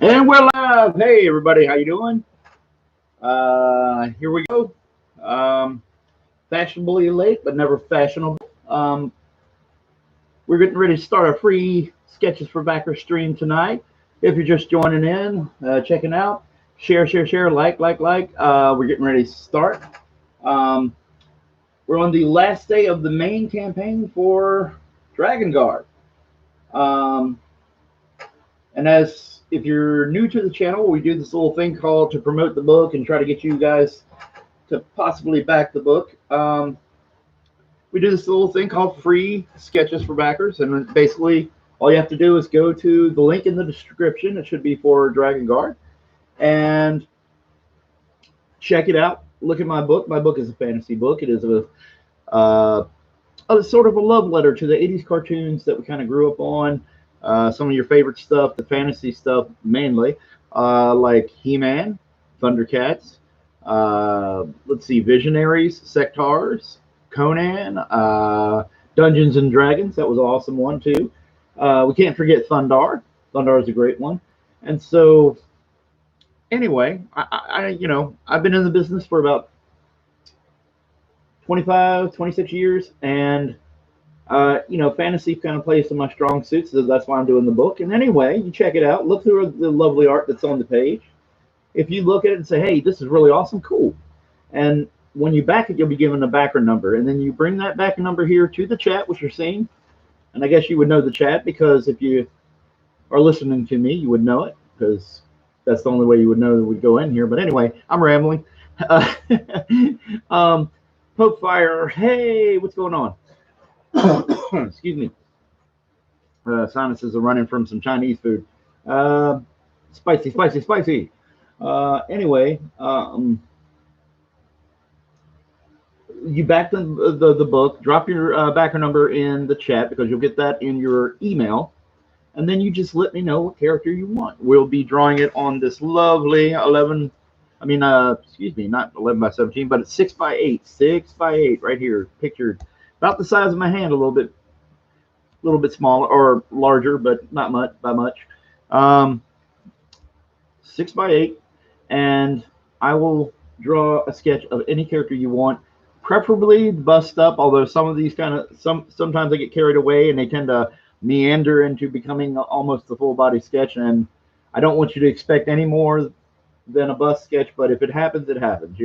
And we're live. Hey, everybody, how you doing? Here we go. Um, Fashionably late, but never fashionable. We're getting ready to start a free Sketches for Backer stream tonight. If you're just joining in, checking out, share, like. We're getting ready to start. Um, we're on the last day of the main campaign for Dragon Guard. Um, And as if you're new to the channel, we do this little thing called to promote the book and try to get you guys to possibly back the book. We do this little thing called free sketches for backers, and basically all you have to do is go to the link in the description. It should be for Dragon Guard, and check it out. Look at my book. My book is a fantasy book. It is uh, a sort of a love letter to the 80s cartoons that we kind of grew up on. Some of your favorite stuff, the fantasy stuff mainly, like He-Man, Thundercats, let's see, Visionaries, Sectars, Conan, Dungeons and Dragons. That was an awesome one too. We can't forget Thundar. Thundar is a great one. And so, anyway, I've been in the business for about 25, 26 years, and fantasy kind of plays to my strong suits, so that's why I'm doing the book. And anyway, you check it out, look through the lovely art that's on the page. If you look at it and say, hey, this is really awesome, cool. And when you back it, you'll be given a backer number. And then you bring that backer number here to the chat, which you're seeing. And I guess you would know the chat because if you are listening to me, you would know it because that's the only way you would know that we'd go in here. But anyway, I'm rambling. Uh, Poke Fire, hey, what's going on? Excuse me. Sinuses are running from some Chinese food. Spicy. Anyway, you back the book. Drop your backer number in the chat because you'll get that in your email, and then you just let me know what character you want. We'll be drawing it on this lovely 11. I mean, excuse me, not 11 by 17, but it's 6 by 8. 6 by 8 right here, pictured about the size of my hand, a little bit smaller or larger, but not much by much. 6 by 8, and I will draw a sketch of any character you want, preferably bust up. Although some of these sometimes they get carried away and they tend to meander into becoming almost a full body sketch, and I don't want you to expect any more than a bust sketch. But if it happens, it happens.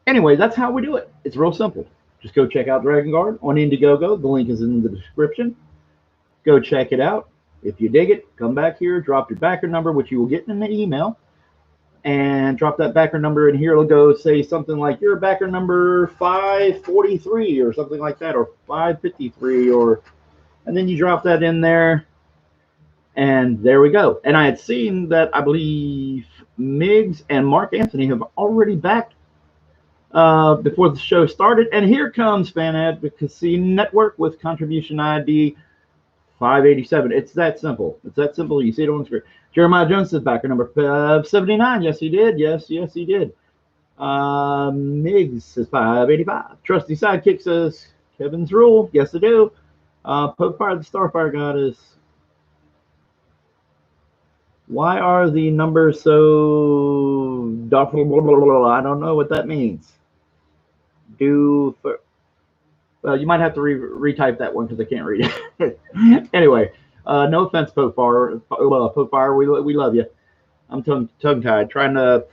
Anyway, that's how we do it. It's real simple. Just go check out Dragon Guard on Indiegogo. The link is in the description. Go check it out. If you dig it, come back here, drop your backer number, which you will get in the email, and drop that backer number in here. It'll go say something like your backer number 543 or something like that, or 553, and then you drop that in there, and there we go. And I had seen that I believe Miggs and Mark Anthony have already backed before the show started. And here comes Fan Advocacy Network with contribution ID 587. It's that simple. You see it on the screen. Jeremiah Jones is backer number 579. Yes, he did. Yes, he did. Miggs says 585. Trusty Sidekick says Kevin's Rule. Yes, I do. Poke Fire the Starfire Goddess. Why are the numbers so... I don't know what that means. Well, you might have to retype that one because I can't read it. Anyway, no offense, Poke Fire. We love you. I'm tongue-tied, trying to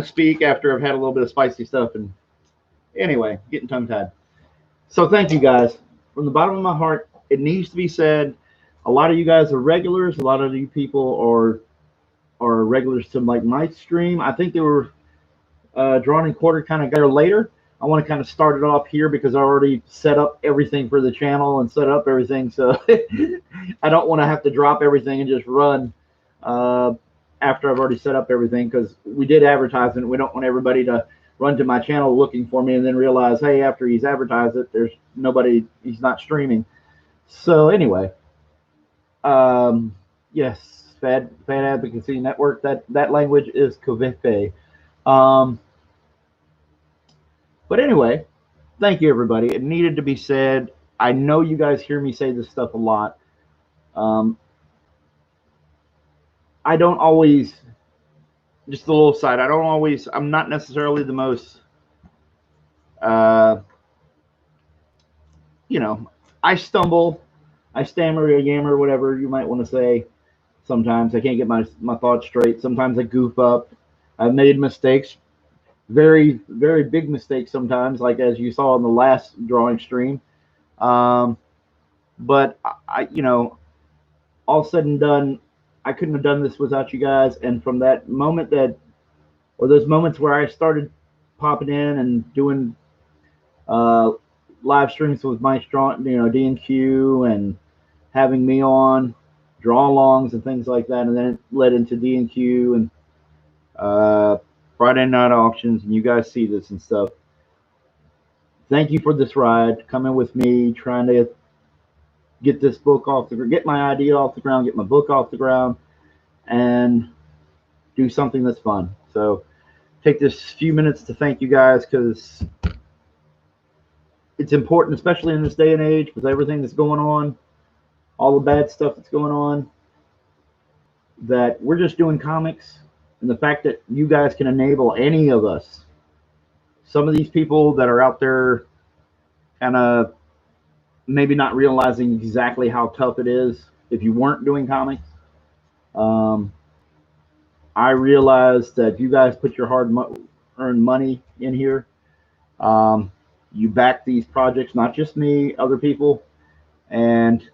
speak after I've had a little bit of spicy stuff, and anyway, getting tongue-tied. So thank you guys from the bottom of my heart. It needs to be said. A lot of you guys are regulars. A lot of you people are regulars to like my stream. I think they were drawn and quartered kind of later. I want to kind of start it off here because I already set up everything for the channel and set up everything. So I don't want to have to drop everything and just run after I've already set up everything, because we did advertise it. We don't want everybody to run to my channel looking for me and then realize, hey, after he's advertised it, there's nobody, he's not streaming. So anyway, yes, Fan Advocacy Network, that language is Kovefe. But anyway, thank you, everybody. It needed to be said. I know you guys hear me say this stuff a lot. I don't always, just a little side, I'm not necessarily the most, uh, you know, I stumble, I stammer, or yammer, whatever you might want to say. Sometimes I can't get my thoughts straight. Sometimes I goof up. I've made mistakes, very, very big mistakes sometimes, like as you saw in the last drawing stream. Um, but all said and done, I couldn't have done this without you guys. And from that moment or those moments where I started popping in and doing uh, live streams with my strong, D&Q and having me on draw alongs and things like that, and then it led into D&Q and uh, Friday night auctions, and you guys see this and stuff. Thank you for this ride, coming with me, trying to get this book get my idea off the ground, get my book off the ground, and do something that's fun. So take this few minutes to thank you guys, because it's important, especially in this day and age, with everything that's going on, all the bad stuff that's going on, that we're just doing comics. And the fact that you guys can enable any of us, some of these people that are out there kind of maybe not realizing exactly how tough it is if you weren't doing comics. I realized that you guys put your hard-earned money in here. You back these projects, not just me, other people, and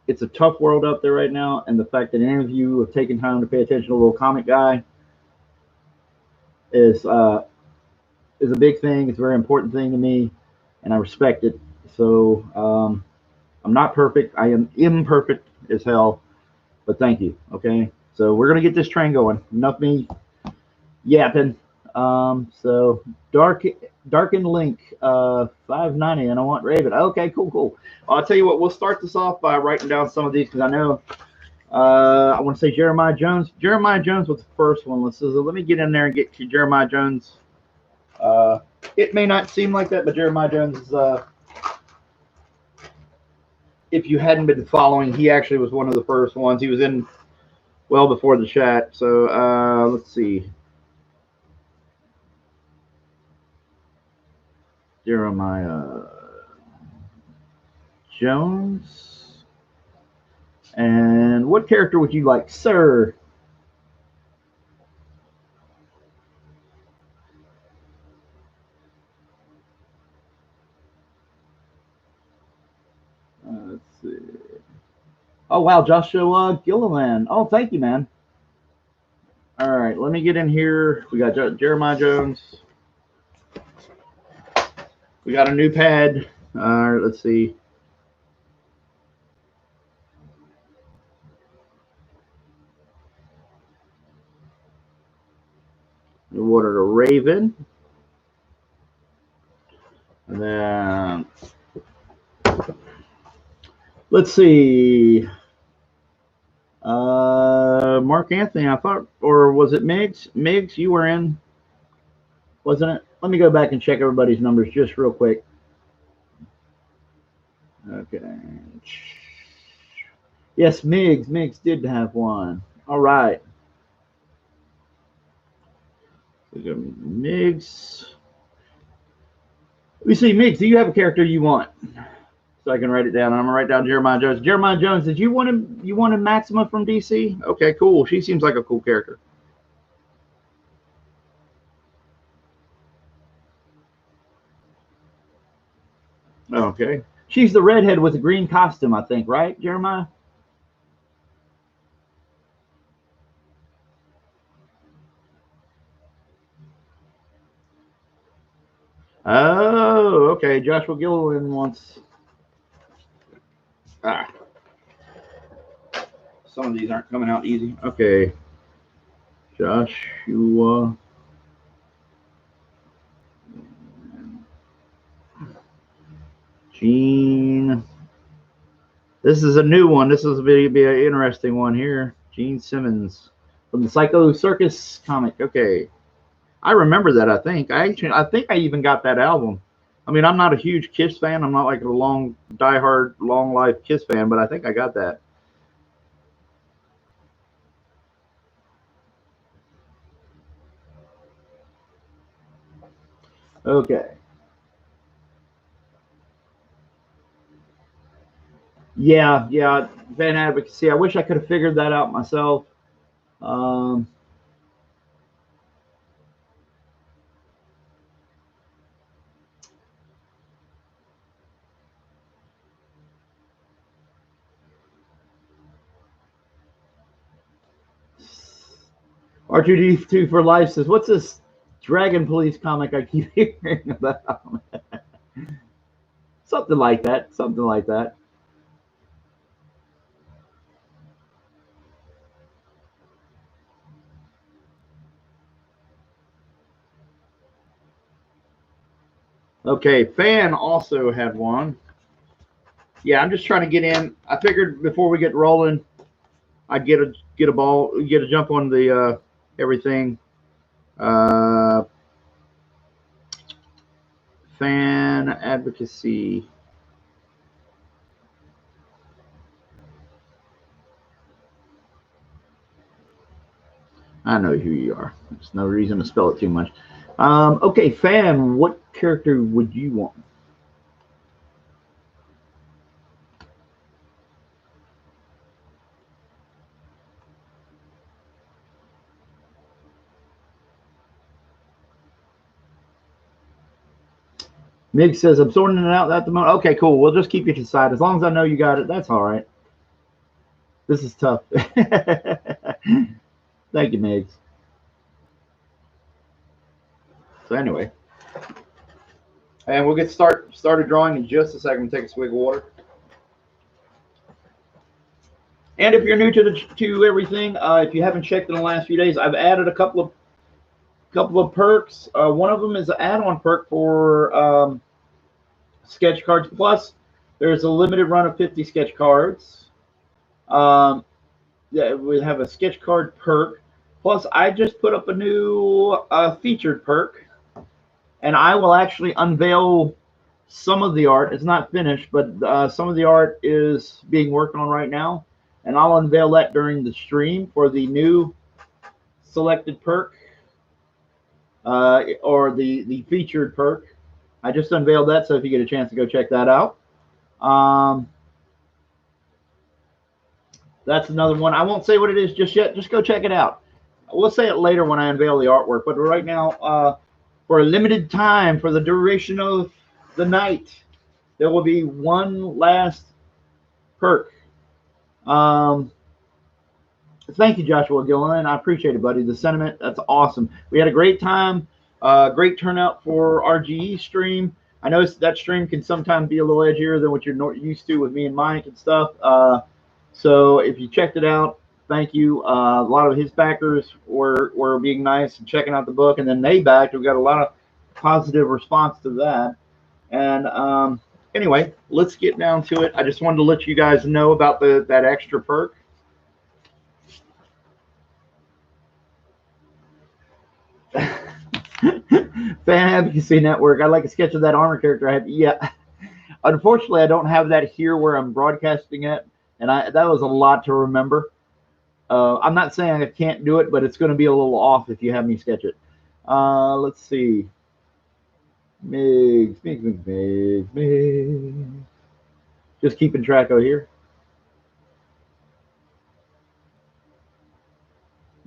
it's a tough world out there right now. And the fact that any of you have taken time to pay attention to a little comic guy is a big thing. It's a very important thing to me, and I respect it. So I'm not perfect. I am imperfect as hell, but thank you. Okay, so we're gonna get this train going. Enough me yapping. So Darkened Link 590, and I want Raven. Okay, cool. I'll tell you what. We'll start this off by writing down some of these, because I know I want to say Jeremiah Jones. Jeremiah Jones was the first one. Let me get in there and get to Jeremiah Jones. It may not seem like that, but Jeremiah Jones is, if you hadn't been following, he actually was one of the first ones. He was in well before the chat. So let's see. Jeremiah Jones. And what character would you like, sir? Let's see. Oh, wow, Joshua Gilliland. Oh, thank you, man. All right, let me get in here. We got Jeremiah Jones. We got a new pad. All right, let's see. We ordered a Raven. And then let's see. Mark Anthony, I thought, or was it Miggs? Miggs, you were in, wasn't it? Let me go back and check everybody's numbers just real quick. Okay. Yes, Miggs did have one. All right. Miggs. Let me see, Miggs, do you have a character you want? So I can write it down. I'm gonna write down Jeremiah Jones. Jeremiah Jones, did you want him? You wanted Maxima from DC? Okay, cool. She seems like a cool character. Okay. She's the redhead with the green costume, I think, right, Jeremiah? Oh, okay. Joshua Gilliland wants. Some of these aren't coming out easy. Okay. Joshua. Gene. This is a new one. This is be an interesting one here. Gene Simmons from the Psycho Circus comic. Okay. I remember that, I think. I think I even got that album. I mean, I'm not a huge Kiss fan. I'm not like a diehard, long life Kiss fan, but I think I got that. Okay. Yeah, yeah, fan advocacy. I wish I could have figured that out myself. Um, R2D2 for Life says, "What's this Dragon Police comic I keep hearing about?" Something like that. Something like that. Okay, Fan also had one. Yeah, I'm just trying to get in. I figured before we get rolling, I'd get a jump on the everything. Uh, Fan advocacy. I know who you are. There's no reason to spell it too much. Okay, Fan, what character would you want? Mig says, I'm sorting it out at the moment. Okay, cool. We'll just keep you to the side. As long as I know you got it, that's all right. This is tough. Thank you, Migs. So anyway, and we'll get started drawing in just a second. Take a swig of water. And if you're new to everything, if you haven't checked in the last few days, I've added a couple of perks. One of them is an add-on perk for Sketch Cards Plus. There's a limited run of 50 sketch cards. Yeah, we have a sketch card perk. Plus, I just put up a new featured perk, and I will actually unveil some of the art. It's not finished, but some of the art is being worked on right now, and I'll unveil that during the stream for the new selected perk or the featured perk. I just unveiled that, so if you get a chance to go check that out. That's another one. I won't say what it is just yet. Just go check it out. We'll say it later when I unveil the artwork. But right now, for a limited time, for the duration of the night, there will be one last perk. Thank you, Joshua Gilliland. I appreciate it, buddy. The sentiment, that's awesome. We had a great time. Great turnout for RGE stream. I know that stream can sometimes be a little edgier than what you're used to with me and Mike and stuff. So if you checked it out, thank you. A lot of his backers were being nice and checking out the book, and then they backed. We got a lot of positive response to that. And anyway, let's get down to it. I just wanted to let you guys know about that extra perk. Fan Advocacy Network. I'd like a sketch of that armor character. Yeah. Unfortunately, I don't have that here where I'm broadcasting it, and that was a lot to remember. I'm not saying I can't do it, but it's going to be a little off if you have me sketch it. Let's see. Migs. Just keeping track over here.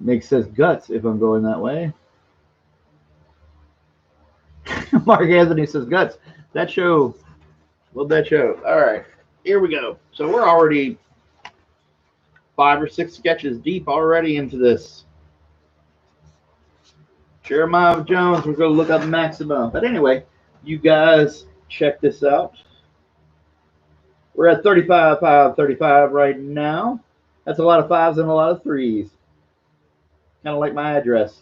Migs says guts if I'm going that way. Mark Anthony says guts. That show. Love that show. All right. Here we go. So we're already 5 or 6 sketches deep already into this. Jeremiah Jones, we're going to look up Maxima. But anyway, you guys check this out. We're at 35 right now. That's a lot of 5s and a lot of 3s. Kind of like my address.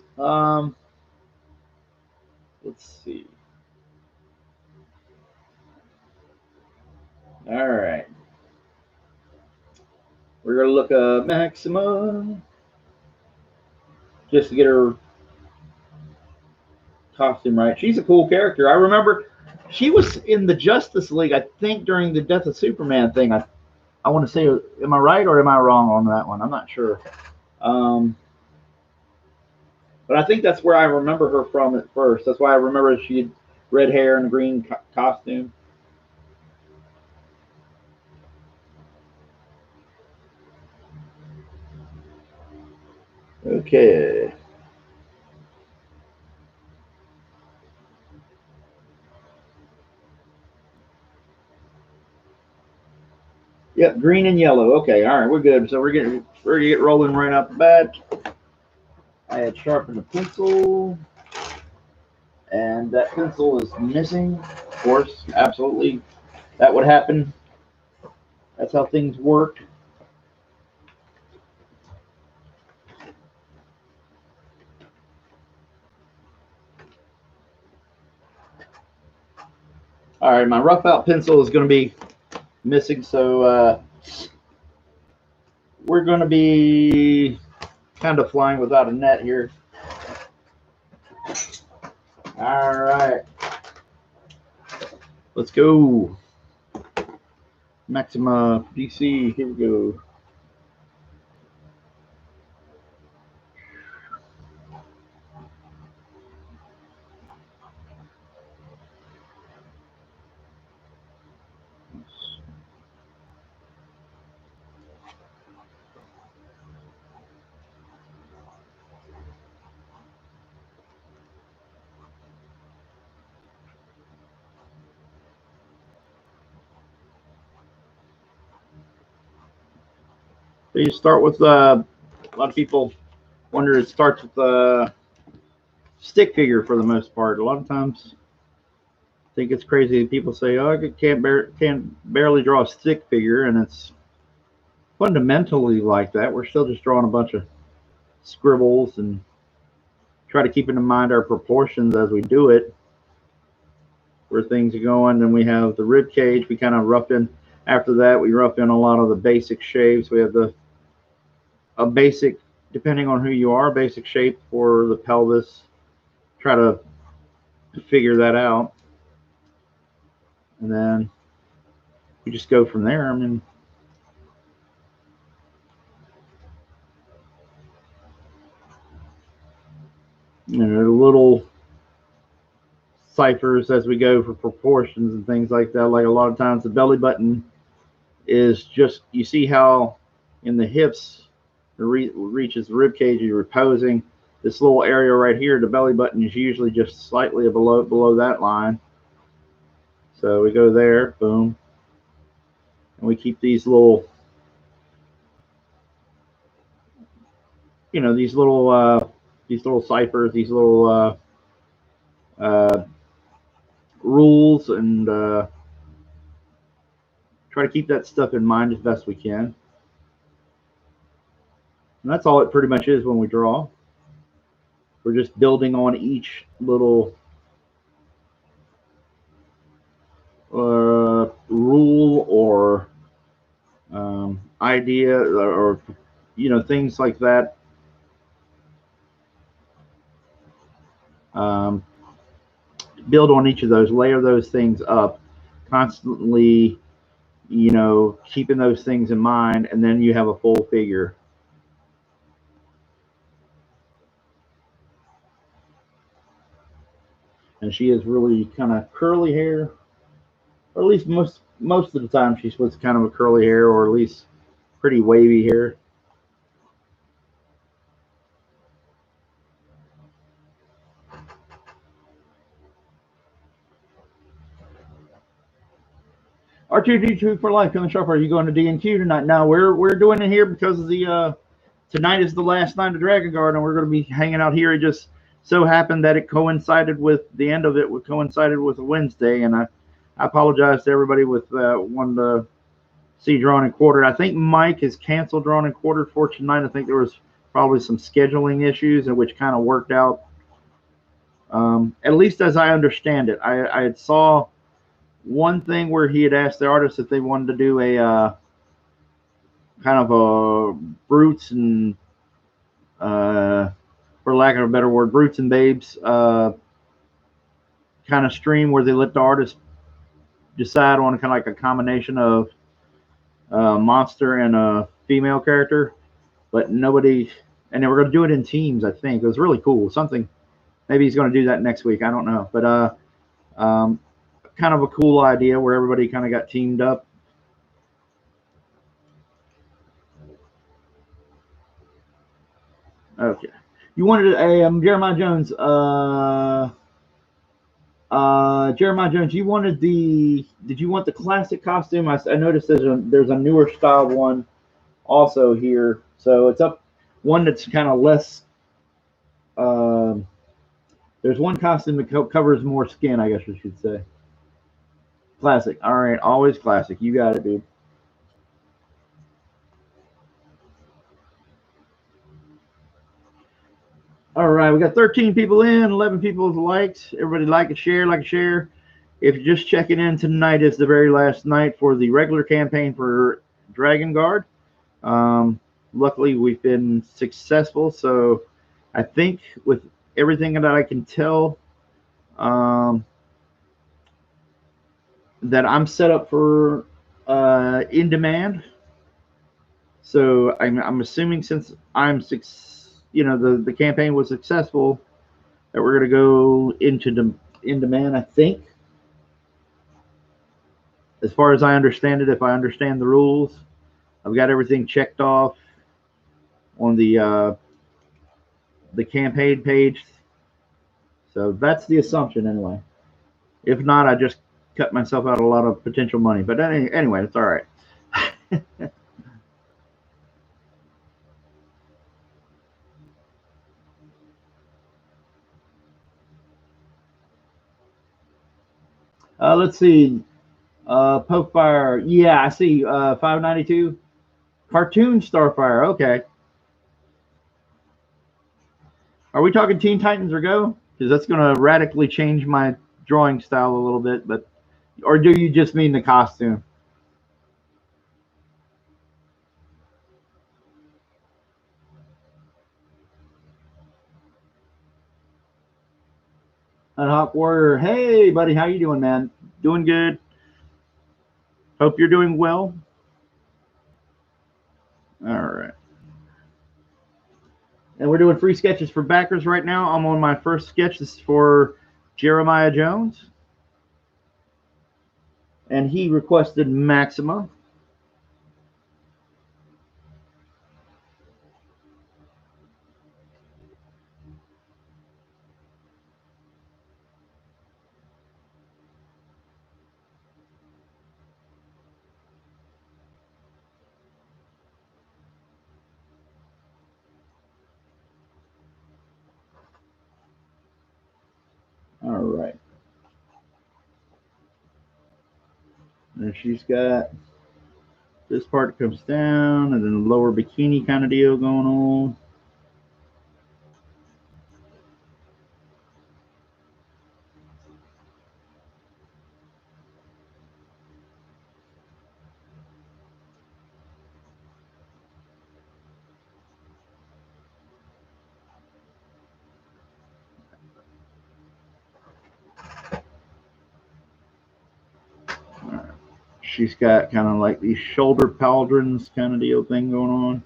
Let's see. All right. We're going to look at Maxima just to get her costume right. She's a cool character. I remember she was in the Justice League, I think, during the Death of Superman thing. I want to say, am I right or am I wrong on that one? I'm not sure. But I think that's where I remember her from at first. That's why I remember she red hair and a green costume. Okay. Yep, green and yellow. Okay, all right, we're good. So we're gonna get rolling right out the bat. I had sharpened the pencil, and that pencil is missing. Of course, absolutely, that would happen. That's how things work. All right, my rough out pencil is going to be missing, so we're going to be kind of flying without a net here. All right, let's go. Maxima DC, here we go. So you start with a lot of people wonder it starts with a stick figure for the most part. A lot of times I think it's crazy. People say, "Oh, I can't barely draw a stick figure," and it's fundamentally like that. We're still just drawing a bunch of scribbles and try to keep in mind our proportions as we do it, where things are going. Then we have the rib cage. We kind of rough in. After that, we rough in a lot of the basic shapes. We have a basic, depending on who you are, basic shape for the pelvis. Try to figure that out, and then we just go from there. I mean, little ciphers as we go for proportions and things like that. Like a lot of times the belly button is just, you see how in the hips it reaches the rib cage, you're reposing. This little area right here, the belly button is usually just slightly below that line. So we go there, boom, and we keep these little, these little ciphers, these little rules, and try to keep that stuff in mind as best we can. And that's all it pretty much is when we draw. We're just building on each little rule or idea or things like that. Build on each of those, layer those things up, constantly, keeping those things in mind, and then you have a full figure. And she has really kind of curly hair, or at least most of the time she's with kind of a curly hair, or at least pretty wavy hair. R2D2 for life. Coming sharp. Are you going to D&Q tonight? No, we're doing it here because of the tonight is the last night of Dragon Guard, and we're going to be hanging out here. It just so happened that it coincided with the end of it. Coincided with a Wednesday, and I apologize to everybody with wanting to see Drawn and Quartered. I think Mike has canceled Drawn and Quartered for tonight. I think there was probably some scheduling issues, and which kind of worked out. At least as I understand it, I saw one thing where he had asked the artists if they wanted to do a kind of a Brutes and for lack of a better word, Brutes and Babes kind of stream where they let the artist decide on kind of like a combination of a monster and a female character, but nobody, and they were going to do it in teams. I think it was really cool. Something, maybe he's going to do that next week. I don't know, but Kind of a cool idea where everybody kind of got teamed up. Okay. You wanted a Jeremiah Jones. Jeremiah Jones, you wanted the. Did you want the classic costume? I noticed there's a newer style one also here. So it's up one that's kind of less. There's one costume that covers more skin, I guess you should say. Classic. All right, always classic. You got it, dude. All right, we got 13 people in, 11 people liked. Everybody like and share, like and share. If you're just checking in, tonight is the very last night for the regular campaign for Dragon Guard. Luckily, we've been successful, so I think with everything that I can tell, that I'm set up for in demand. So I'm assuming since the campaign was successful, that we're going to go into in demand. I think, as far as I understand it, if I understand the rules, I've got everything checked off on the campaign page. So that's the assumption anyway. If not, I just cut myself out a lot of potential money. But anyway, it's all right. Let's see. Pokefire. Yeah, I see. 592. Cartoon Starfire. Okay. Are we talking Teen Titans or Go? Because that's going to radically change my drawing style a little bit. But, or do you just mean the costume? Hawk Warrior. Hey, buddy, how you doing, man? Doing good. Hope you're doing well. All right. And we're doing free sketches for backers right now. I'm on my first sketch. This is for Jeremiah Jones. And he requested Maxima. All right. And she's got this part comes down and then a lower bikini kind of deal going on. She's got kind of like these shoulder pauldrons kind of deal thing going on.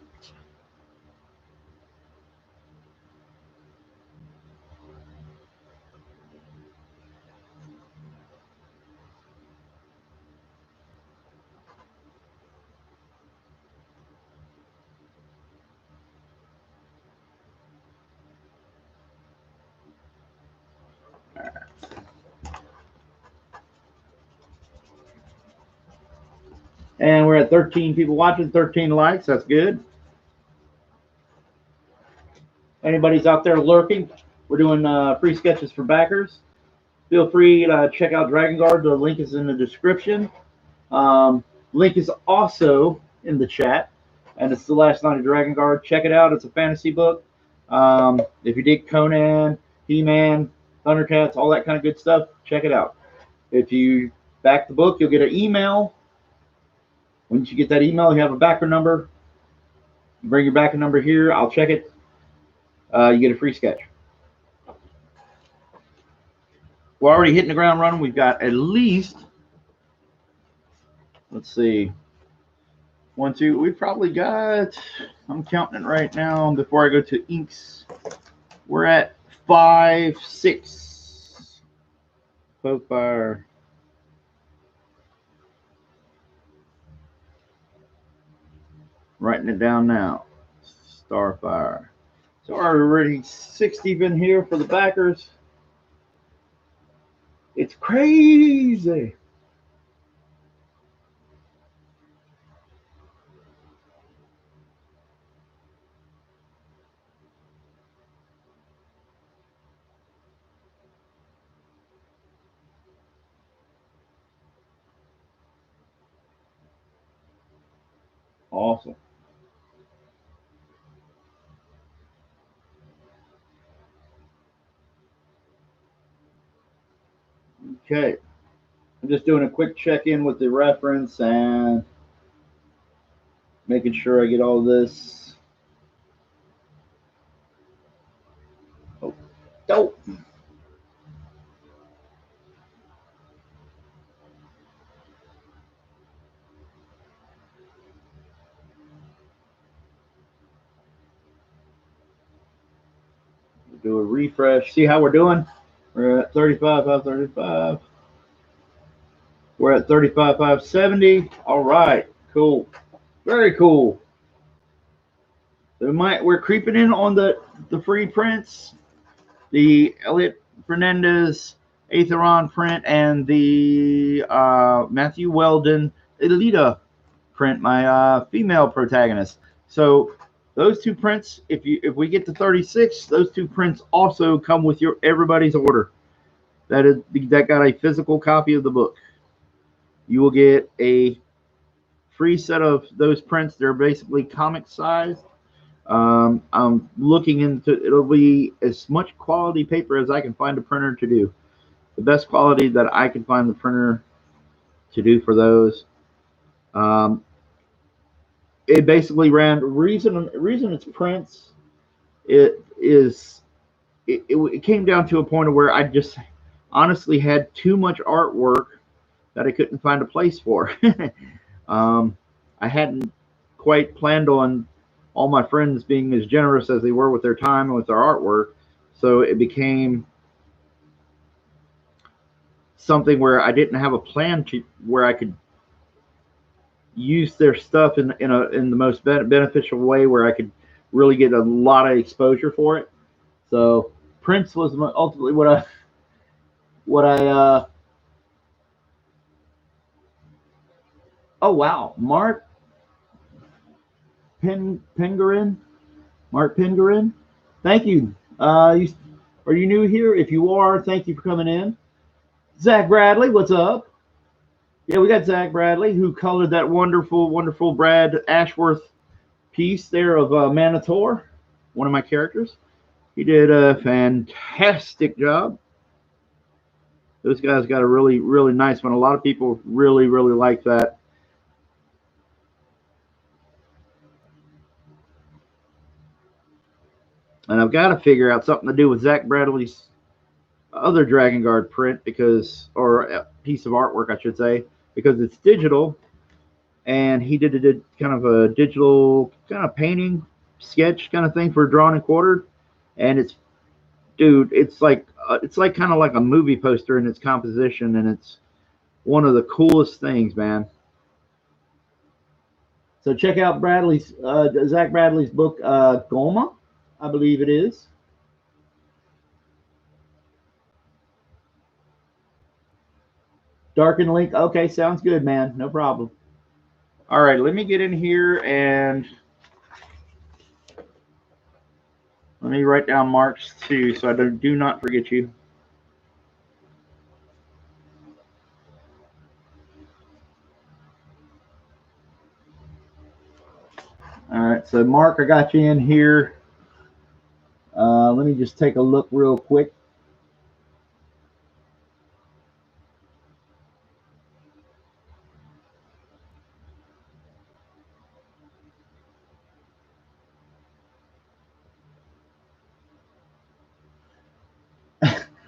And we're at 13 people watching, 13 likes. That's good. Anybody's out there lurking, we're doing free sketches for backers. Feel free to check out Dragon Guard. The link is in the description. Link is also in the chat. And it's the last night of Dragon Guard. Check it out. It's a fantasy book. If you dig Conan, He-Man, Thundercats, all that kind of good stuff, check it out. If you back the book, you'll get an email. Once you get that email, you have a backer number. You bring your backer number here. I'll check it. You get a free sketch. We're already hitting the ground running. We've got at least, let's see, 1, 2. We've probably got, I'm counting it right now before I go to inks. We're at 5, 6. Spokefire. Writing it down now. Starfire. So already 60 in here for the backers. It's crazy. Awesome. Okay. I'm just doing a quick check-in with the reference and making sure I get all this. Oh, dope. Do a refresh. See how we're doing? We're at 35,535. We're at 35,570. All right. Cool. Very cool. We're creeping in on the free prints, the Elliot Fernandez Atheron print, and the Matthew Weldon Elita print, my female protagonist. So those two prints, if we get to 36, those two prints also come with your everybody's order. That got a physical copy of the book. You will get a free set of those prints. They're basically comic sized. I'm looking into, it'll be as much quality paper as I can find a printer to do. The best quality that I can find the printer to do for those. It basically ran reason it's prints. It came down to a point where I just honestly had too much artwork that I couldn't find a place for. I hadn't quite planned on all my friends being as generous as they were with their time and with their artwork, so it became something where I didn't have a plan to where I could use their stuff in the most beneficial way where I could really get a lot of exposure for it. So Prince was ultimately what I oh wow, Mark Pengarin. Mark Pengarin. Thank you. Are you new here? If you are, thank you for coming in. Zach Bradley, what's up? Yeah, we got Zach Bradley, who colored that wonderful, wonderful Brad Ashworth piece there of Manator, one of my characters. He did a fantastic job. Those guys got a really, really nice one. A lot of people really, really like that. And I've got to figure out something to do with Zach Bradley's other Dragon Guard print or a piece of artwork, I should say, because it's digital. And he did kind of a digital kind of painting sketch kind of thing for Drawn and Quartered. And it's like kind of like a movie poster in its composition, and it's one of the coolest things, man. So check out Zach Bradley's book, Goma, I believe it is. Darken Link. Okay, sounds good, man. No problem. All right, let me get in here and let me write down Mark's too, so I do not forget you. All right, so Mark, I got you in here. Let me just take a look real quick.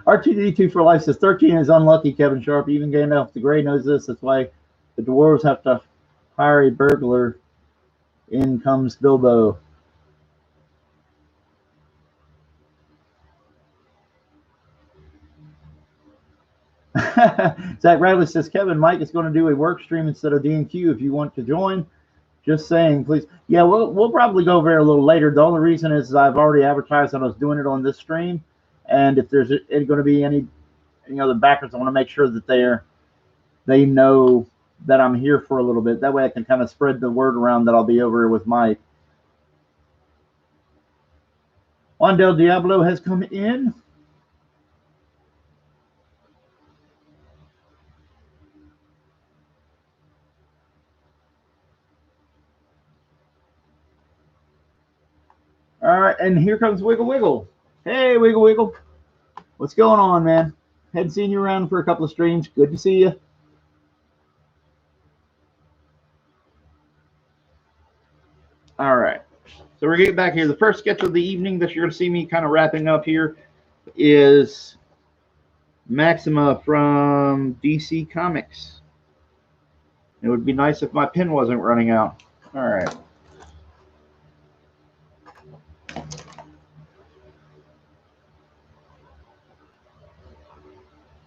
R2D2 for life says 13 is unlucky, Kevin Sharp. Even Gandalf the Grey knows this. That's why the dwarves have to hire a burglar. In comes Bilbo. Zach Bradley says, Kevin, Mike is going to do a work stream instead of D&Q. If you want to join, just saying, please. Yeah, we'll probably go over a little later. The only reason is I've already advertised that I was doing it on this stream, and if there's going to be any other backers, I want to make sure that they know that I'm here for a little bit. That way I can kind of spread the word around that I'll be over here with Mike. Juan Del Diablo has come in. All right, and here comes Wiggle Wiggle. Hey, Wiggle Wiggle. What's going on, man? Hadn't seen you around for a couple of streams. Good to see you. All right. So we're getting back here. The first sketch of the evening that you're going to see me kind of wrapping up here is Maxima from DC Comics. It would be nice if my pen wasn't running out. All right.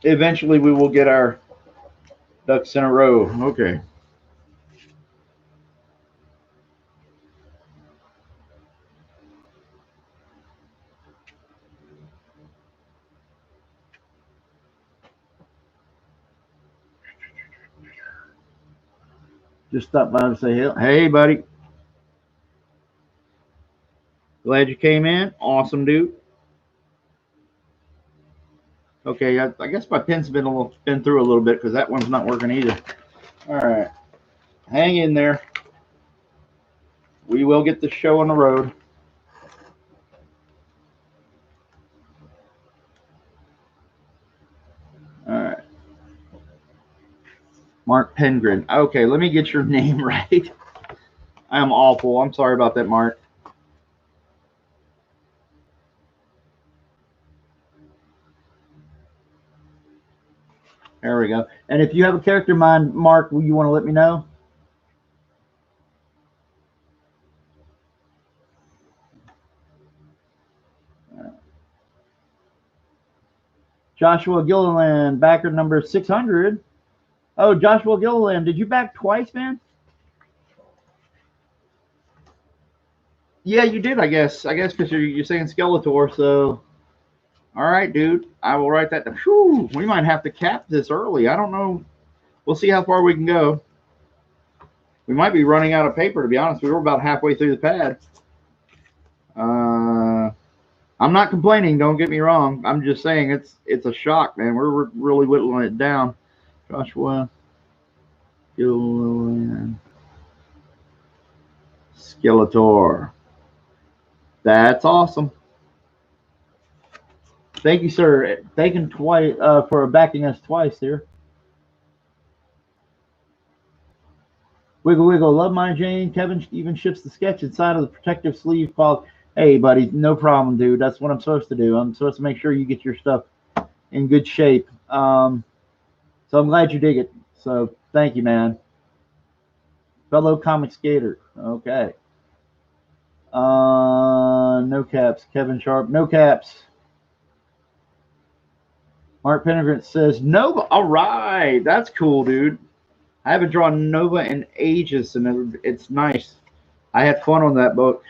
Eventually we will get our ducks in a row. Okay. Just stop by and say, hey, buddy. Glad you came in. Awesome, dude. Okay, I guess my pen's been through a little bit because that one's not working either. All right. Hang in there. We will get the show on the road. All right. Mark Pengrin. Okay, let me get your name right. I am awful. I'm sorry about that, Mark. There we go. And if you have a character in mind, Mark, will you want to let me know? Joshua Gilliland, backer number 600. Oh, Joshua Gilliland, did you back twice, man? Yeah, you did, I guess. I guess because you're saying Skeletor, so... All right, dude. I will write that down. Whew, we might have to cap this early. I don't know. We'll see how far we can go. We might be running out of paper, to be honest. We were about halfway through the pad. I'm not complaining. Don't get me wrong. I'm just saying it's a shock, man. We're really whittling it down. Joshua Gilliland. Skeletor. That's awesome. Thank you, sir. Thanking twice for backing us twice here. Wiggle Wiggle, love my Jane. Kevin even ships the sketch inside of the protective sleeve called. Hey, buddy, no problem, dude. That's what I'm supposed to do. I'm supposed to make sure you get your stuff in good shape. So I'm glad you dig it. So thank you, man. Fellow comic skater. Okay. No caps. Kevin Sharp. No caps. Mark Pendergren says Nova. All right. That's cool, dude. I haven't drawn Nova in ages, and it's nice. I had fun on that book.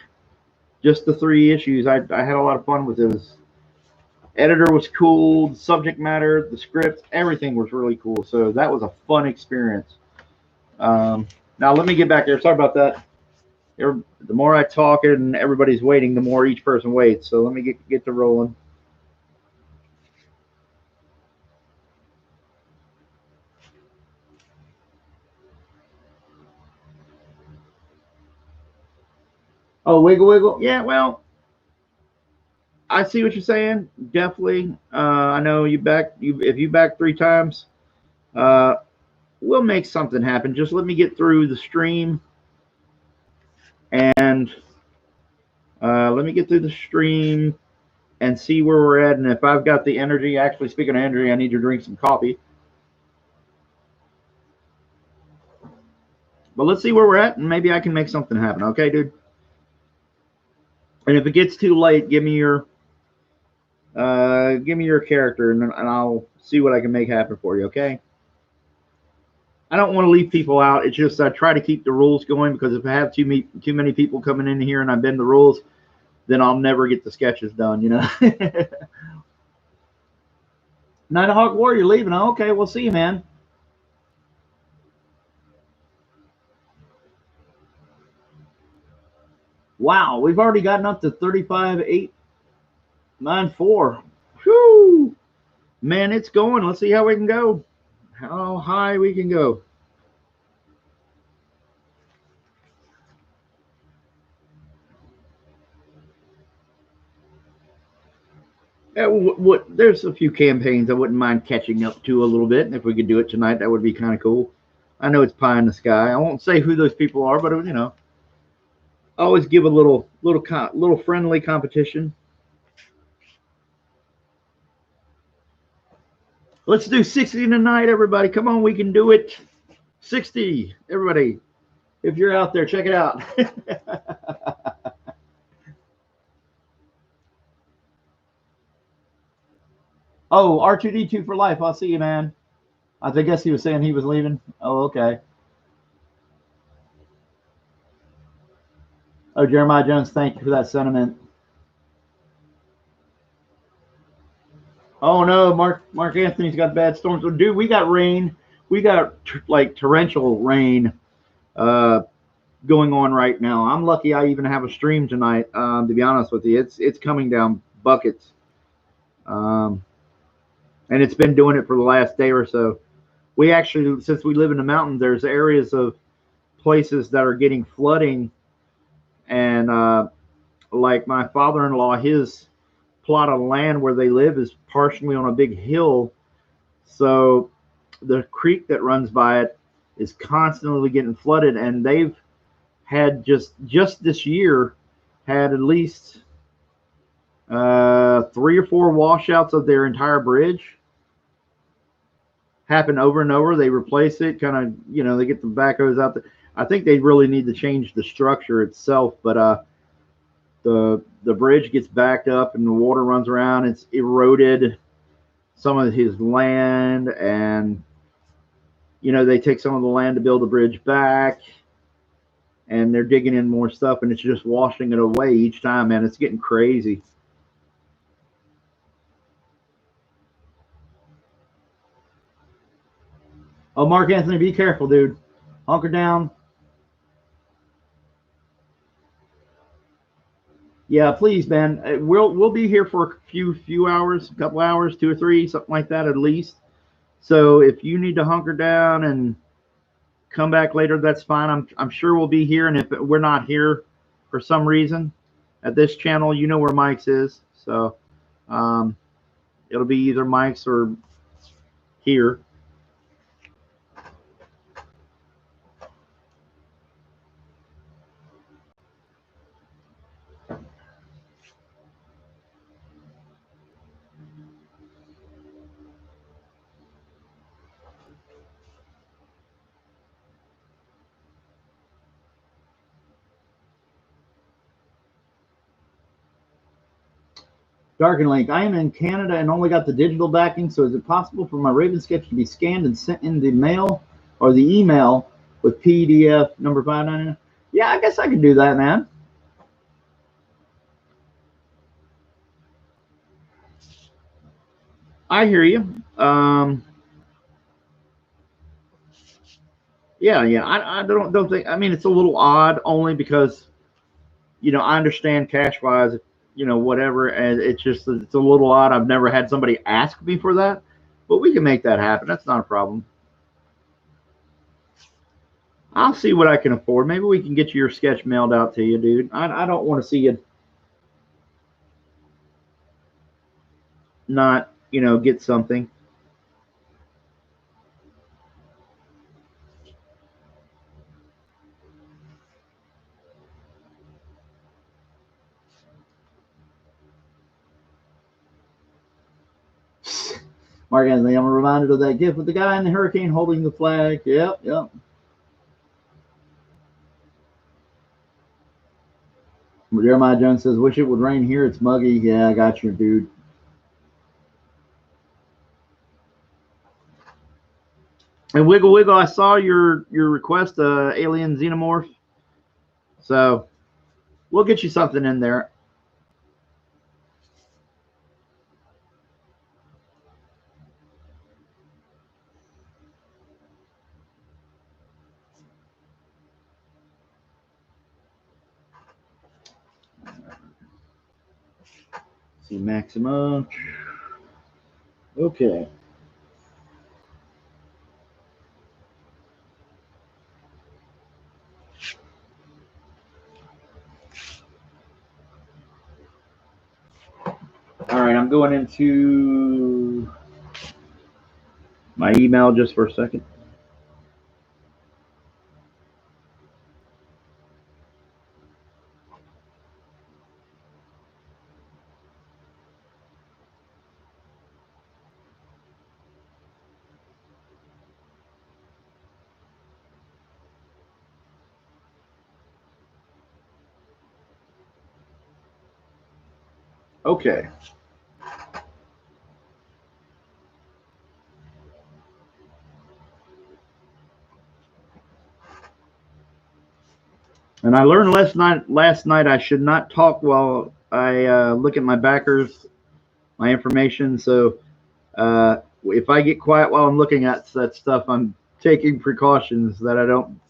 Just the 3 issues. I had a lot of fun with it. Editor was cool. The subject matter, the script, everything was really cool. So that was a fun experience. Now let me get back there. Sorry about that. The more I talk and everybody's waiting, the more each person waits. So let me get to rolling. Oh, Wiggle Wiggle. Yeah, well, I see what you're saying. Definitely. I know if you back 3 times, we'll make something happen. Just let me get through the stream. And let me get through the stream and see where we're at. And if I've got the energy, actually, speaking of energy, I need to drink some coffee. But let's see where we're at, and maybe I can make something happen. Okay, dude? And if it gets too late, give me your character, and I'll see what I can make happen for you, okay? I don't want to leave people out. It's just I try to keep the rules going, because if I have too many people coming in here and I bend the rules, then I'll never get the sketches done, you know. Nighthawk Warrior leaving. Okay, we'll see you, man. Wow, we've already gotten up to 35,894. Whew. Man, it's going. Let's see how we can go. How high we can go. There's a few campaigns I wouldn't mind catching up to a little bit, and if we could do it tonight, that would be kind of cool. I know it's pie in the sky. I won't say who those people are, but you know, always give a little friendly competition. Let's do 60 tonight, everybody. Come on, we can do it. 60, everybody. If you're out there, check it out. Oh, R2D2 for life. I'll see you, man. I guess he was saying he was leaving. Oh, okay. Oh, Jeremiah Jones, thank you for that sentiment. Oh no, Mark Anthony's got bad storms. So, dude, we got rain. We got like torrential rain going on right now. I'm lucky I even have a stream tonight. To be honest with you, it's coming down buckets, and it's been doing it for the last day or so. We actually, since we live in the mountains, there's areas of places that are getting flooding, and like my father-in-law, his plot of land where they live is partially on a big hill, so the creek that runs by it is constantly getting flooded, and they've had just this year had at least 3 or 4 washouts of their entire bridge happen over and over. They replace it, kind of, you know, they get the backhoes out there. I think they really need to change the structure itself, but the bridge gets backed up and the water runs around. It's eroded some of his land, and you know, they take some of the land to build the bridge back, and they're digging in more stuff, and it's just washing it away each time, man. It's getting crazy. Oh, Mark Anthony, be careful, dude. Hunker down. Yeah, please, man. We'll be here for a few hours, a couple hours, 2 or 3, something like that at least. So if you need to hunker down and come back later, that's fine. I'm sure we'll be here, and if we're not here for some reason at this channel, you know where Mike's is. So it'll be either Mike's or here. Darken Link, I am in Canada and only got the digital backing, so is it possible for my Raven sketch to be scanned and sent in the mail or the email with PDF number 599? Yeah, I guess I could do that, man. I hear you. Yeah. I don't think. I mean, it's a little odd only because, you know, I understand cash wise, you know, whatever, and it's a little odd. I've never had somebody ask me for that, but we can make that happen. That's not a problem. I'll see what I can afford. Maybe we can get your sketch mailed out to you, dude. I don't want to see you not, you know, get something. Mark Anthony, I'm reminded of that gift with the guy in the hurricane holding the flag. Yep. Jeremiah Jones says, wish it would rain here. It's muggy. Yeah, I got you, dude. And Wiggle Wiggle, I saw your request, Alien Xenomorph. So we'll get you something in there. See Maxima. Okay. All right, I'm going into my email just for a second. Okay. And I learned last night I should not talk while I look at my backers, my information. So if I get quiet while I'm looking at that stuff, I'm taking precautions that I don't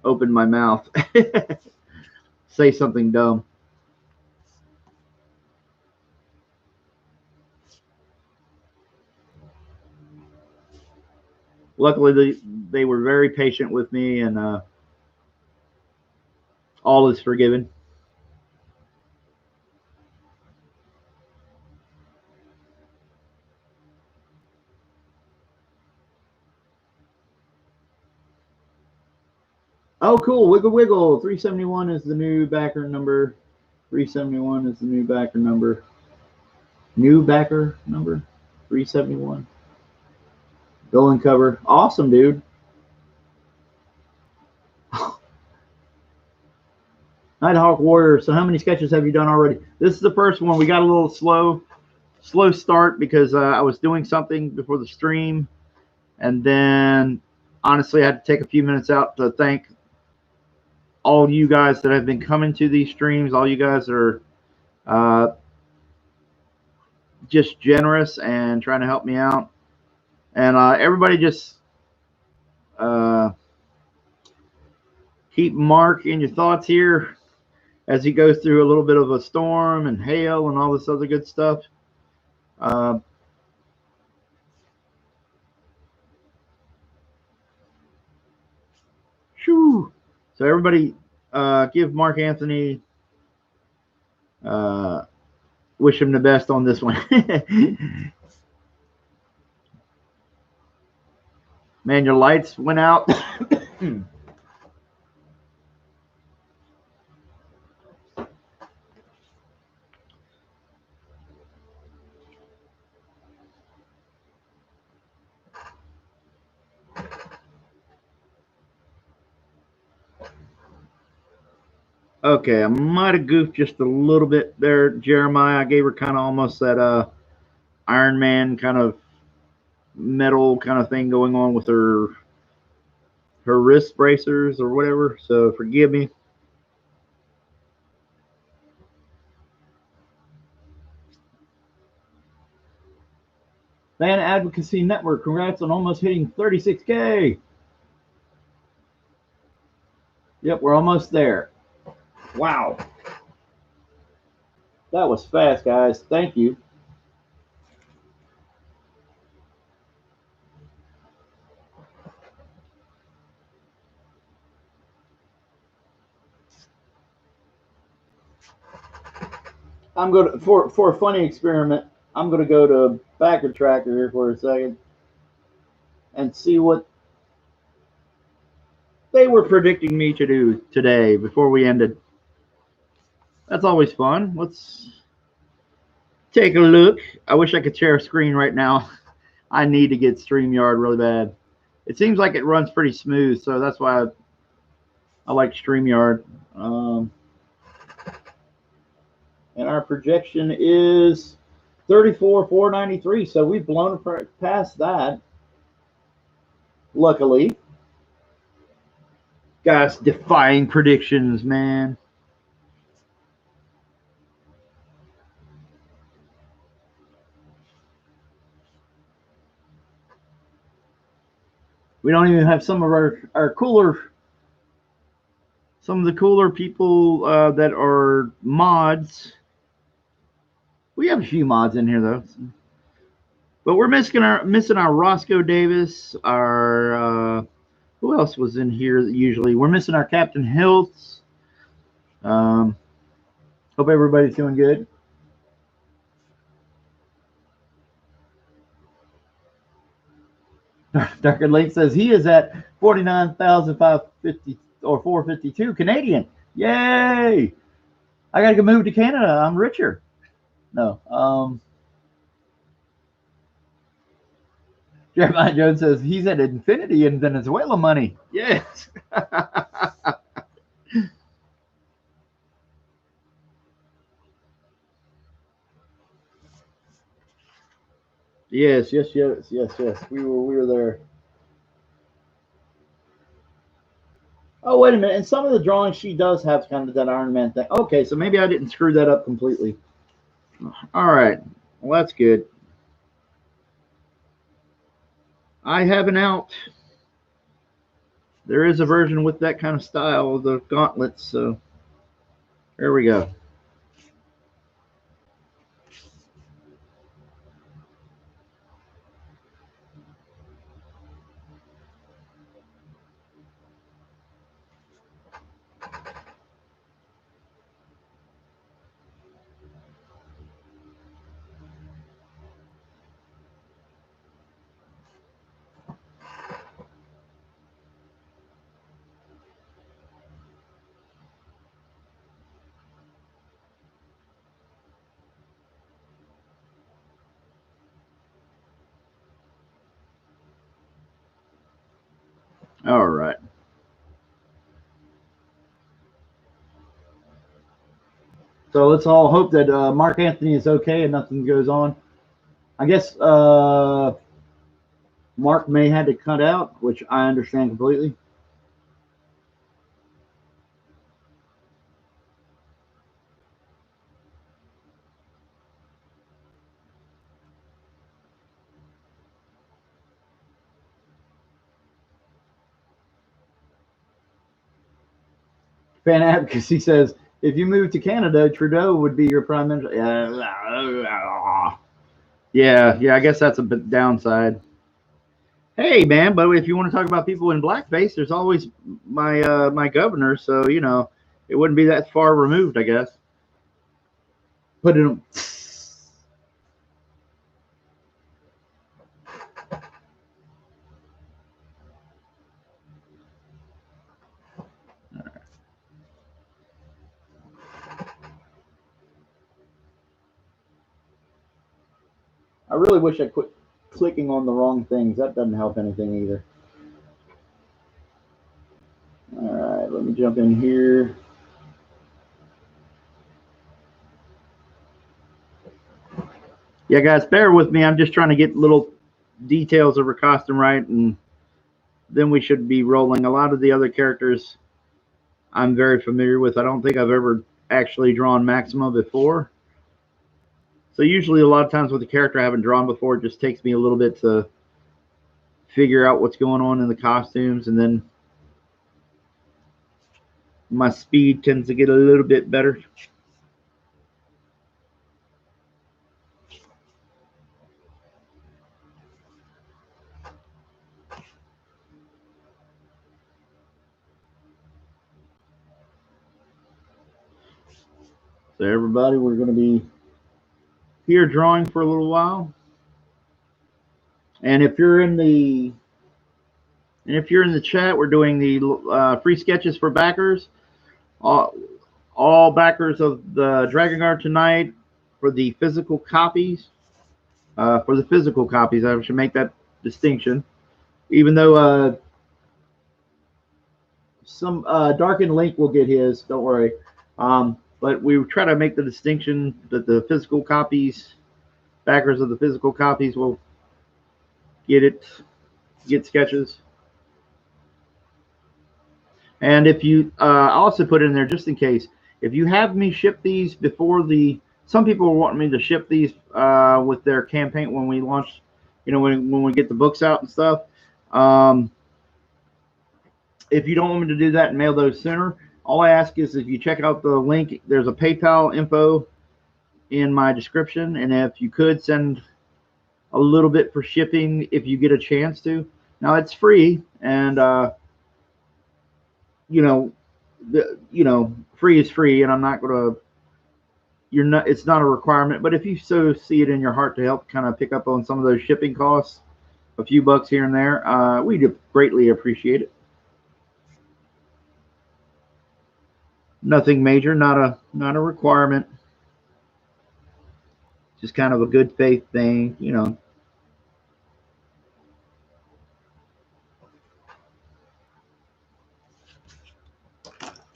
open my mouth, say something dumb. Luckily, they were very patient with me, and all is forgiven. Oh, cool. Wiggle Wiggle. 371 is the new backer number. 371 is the new backer number. New backer number. 371. Golden cover. Awesome, dude. Nighthawk Warrior. So how many sketches have you done already? This is the first one. We got a little slow start because I was doing something before the stream. And then, honestly, I had to take a few minutes out to thank all you guys that have been coming to these streams. All you guys are just generous and trying to help me out. And everybody just keep Mark in your thoughts here as he goes through a little bit of a storm and hail and all this other good stuff. Shoo. So everybody give Mark Anthony, wish him the best on this one. Man, your lights went out. Okay, I might have goofed just a little bit there, Jeremiah. I gave her kind of almost that Iron Man kind of metal kind of thing going on with her wrist bracers or whatever. So forgive me. Fan Advocacy Network, congrats on almost hitting 36K. Yep, we're almost there. Wow. That was fast, guys. Thank you. I'm going to, for a funny experiment, I'm going to go to Backer Tracker here for a second and see what they were predicting me to do today before we ended. That's always fun. Let's take a look. I wish I could share a screen right now. I need to get StreamYard really bad. It seems like it runs pretty smooth, so that's why I like StreamYard. And our projection is 34,493, so we've blown past that. luckily. Guys, defying predictions, man. We don't even have some of our cooler, some of the cooler people that are mods. We have a few mods in here though, but we're missing our Roscoe Davis. Our who else was in here? Usually, we're missing our Captain Hiltz. Hope everybody's doing good. Darker Lake says he is at 49,550 or 452 Canadian. Yay! I gotta go move to Canada. I'm richer. No. Jeremiah Jones says he's at infinity in Venezuela money. Yes. Yes. We were there. Oh, wait a minute. And some of the drawings she does have kind of that Iron Man thing. Okay, so maybe I didn't screw that up completely. All right. Well, that's good. I have an out. There is a version with that kind of style of the gauntlets, so there we go. All right. So let's all hope that Mark Anthony is okay and nothing goes on. I guess Mark may have to cut out, which I understand completely. Fan Advocacy says, if you move to Canada, Trudeau would be your prime minister. Yeah, I guess that's a bit downside. Hey, man, but if you want to talk about people in blackface, there's always my governor, so, you know, it wouldn't be that far removed, I guess. Put it. I really wish I quit clicking on the wrong things. That doesn't help anything either. All right, let me jump in here. Yeah, guys, bear with me. I'm just trying to get little details of her costume right, and then we should be rolling. A lot of the other characters I'm very familiar with. I don't think I've ever actually drawn Maxima before. So usually a lot of times with a character I haven't drawn before, it just takes me a little bit to figure out what's going on in the costumes, and then my speed tends to get a little bit better. So everybody, we're going to be here drawing for a little while. And if you're in the chat, we're doing the free sketches for backers. All backers of the Dragon Guard tonight for the physical copies. I should make that distinction. Even though some Darkened Link will get his, don't worry. But we try to make the distinction that the physical copies, backers of the physical copies will get sketches. And if you I also put in there just in case, if you have me ship these before some people are wanting me to ship these with their campaign when we launch, when we get the books out and stuff. If you don't want me to do that and mail those sooner, all I ask is if you check out the link, there's a PayPal info in my description, and if you could send a little bit for shipping if you get a chance to. Now it's free, and free is free, and I'm not gonna. It's not a requirement, but if you so see it in your heart to help kind of pick up on some of those shipping costs, a few bucks here and there, we greatly appreciate it. Nothing major, not a requirement. Just kind of a good faith thing,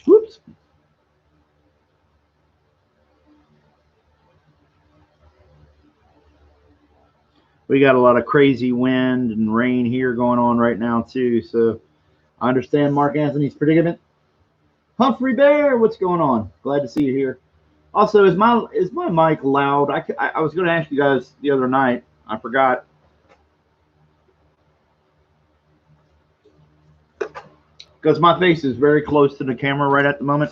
Whoops. We got a lot of crazy wind and rain here going on right now too, so I understand Mark Anthony's predicament. Humphrey Bear, what's going on? Glad to see you here. Also, is my mic loud? I was going to ask you guys the other night. I forgot. Because my face is very close to the camera right at the moment.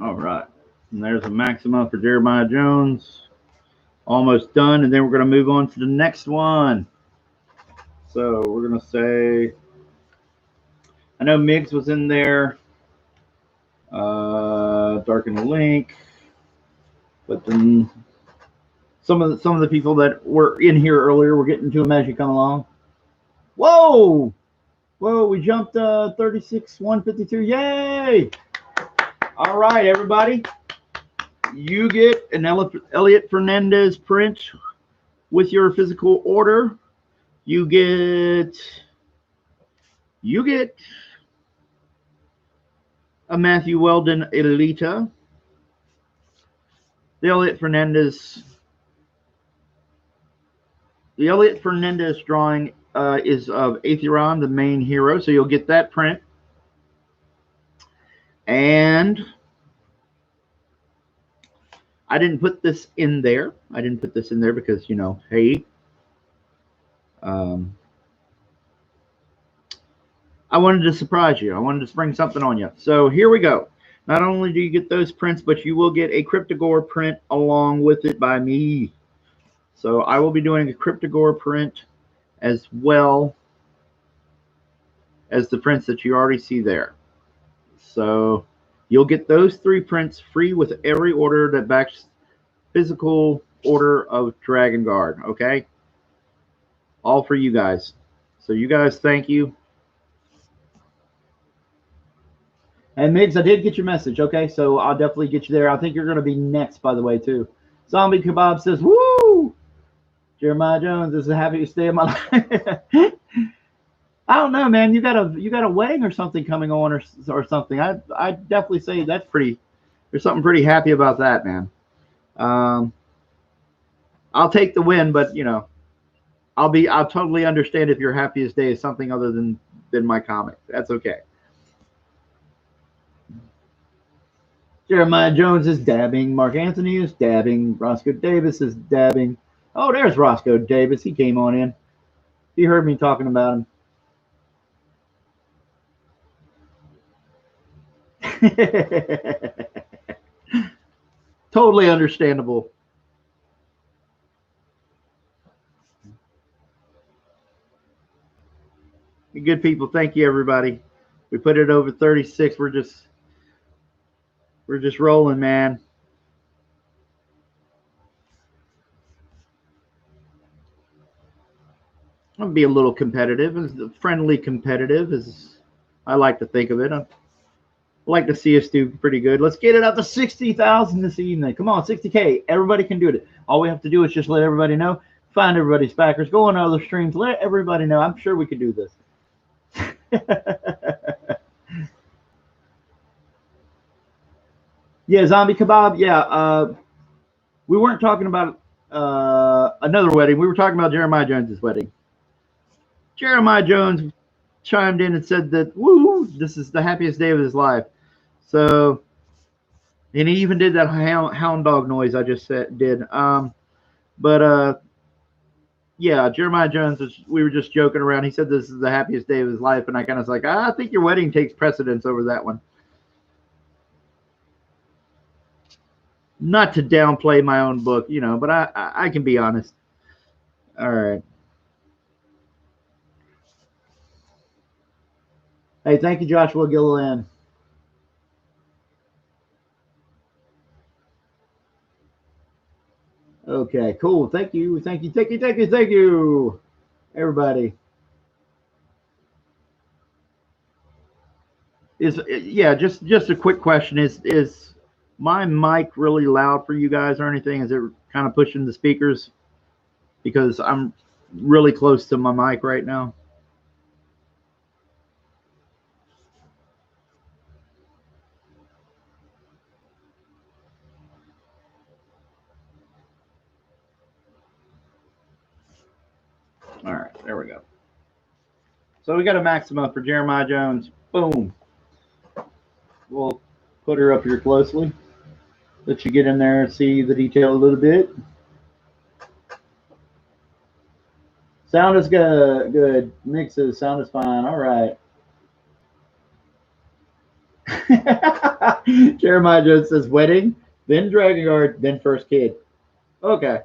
All right. And there's a Maxima for Jeremiah Jones. Almost done. And then we're going to move on to the next one. So we're going to say, I know Miggs was in there. Darken the link. But then some of the people that were in here earlier, we're getting to them as you come along. Whoa! Whoa, we jumped 36, 152. Yay! All right, everybody. You get an Elliot Fernandez print with your physical order. You get a Matthew Weldon Elita. The Elliot Fernandez drawing is of Atheron, the main hero, so you'll get that print. And I didn't put this in there. Because, hey, I wanted to surprise you. I wanted to spring something on you. So here we go. Not only do you get those prints, but you will get a Cryptogore print along with it by me. So I will be doing a Cryptogore print as well as the prints that you already see there. So you'll get those 3 prints free with every order that backs physical order of Dragon Guard. Okay? All for you guys. So you guys, thank you. And Miggs, I did get your message, okay? So I'll definitely get you there. I think you're going to be next, by the way, too. Zombie Kebab says, woo! Jeremiah Jones, this is the happiest day of my life. I don't know, man. You got a wedding or something coming on or something. I definitely say that's pretty. There's something pretty happy about that, man. I'll take the win, but I'll totally understand if your happiest day is something other than my comic. That's okay. Jeremiah Jones is dabbing. Mark Anthony is dabbing. Roscoe Davis is dabbing. Oh, there's Roscoe Davis. He came on in. He heard me talking about him. Totally understandable. Good people. Thank you, everybody. We put it over 36. We're just rolling, man. I'll be a little competitive, as friendly competitive as I like to think of it. I like to see us do pretty good. Let's get it up to 60,000 this evening. Come on, 60K. Everybody can do it. All we have to do is just let everybody know. Find everybody's backers. Go on other streams. Let everybody know. I'm sure we could do this. Yeah, zombie kebab. Yeah, we weren't talking about another wedding. We were talking about Jeremiah Jones's wedding. Jeremiah Jones chimed in and said that, woo, this is the happiest day of his life. So, and he even did that hound dog noise I just did. But yeah, Jeremiah Jones, we were just joking around. He said this is the happiest day of his life. And I kind of was like, I think your wedding takes precedence over that one. Not to downplay my own book, you know, but I can be honest. All right. Hey, thank you, Joshua Gilliland. Okay, cool. Thank you. Thank you. Thank you. Thank you. Thank you, everybody. Yeah, just a quick question. Is my mic really loud for you guys or anything? Is it kind of pushing the speakers? Because I'm really close to my mic right now. All right, there we go. So we got a maxima for Jeremiah Jones. Boom. We'll put her up here closely. Let you get in there and see the detail a little bit. Sound is good. Good. Mixes. Sound is fine. All right. Jeremiah Jones says wedding, then Dragon Guard, then first kid. Okay.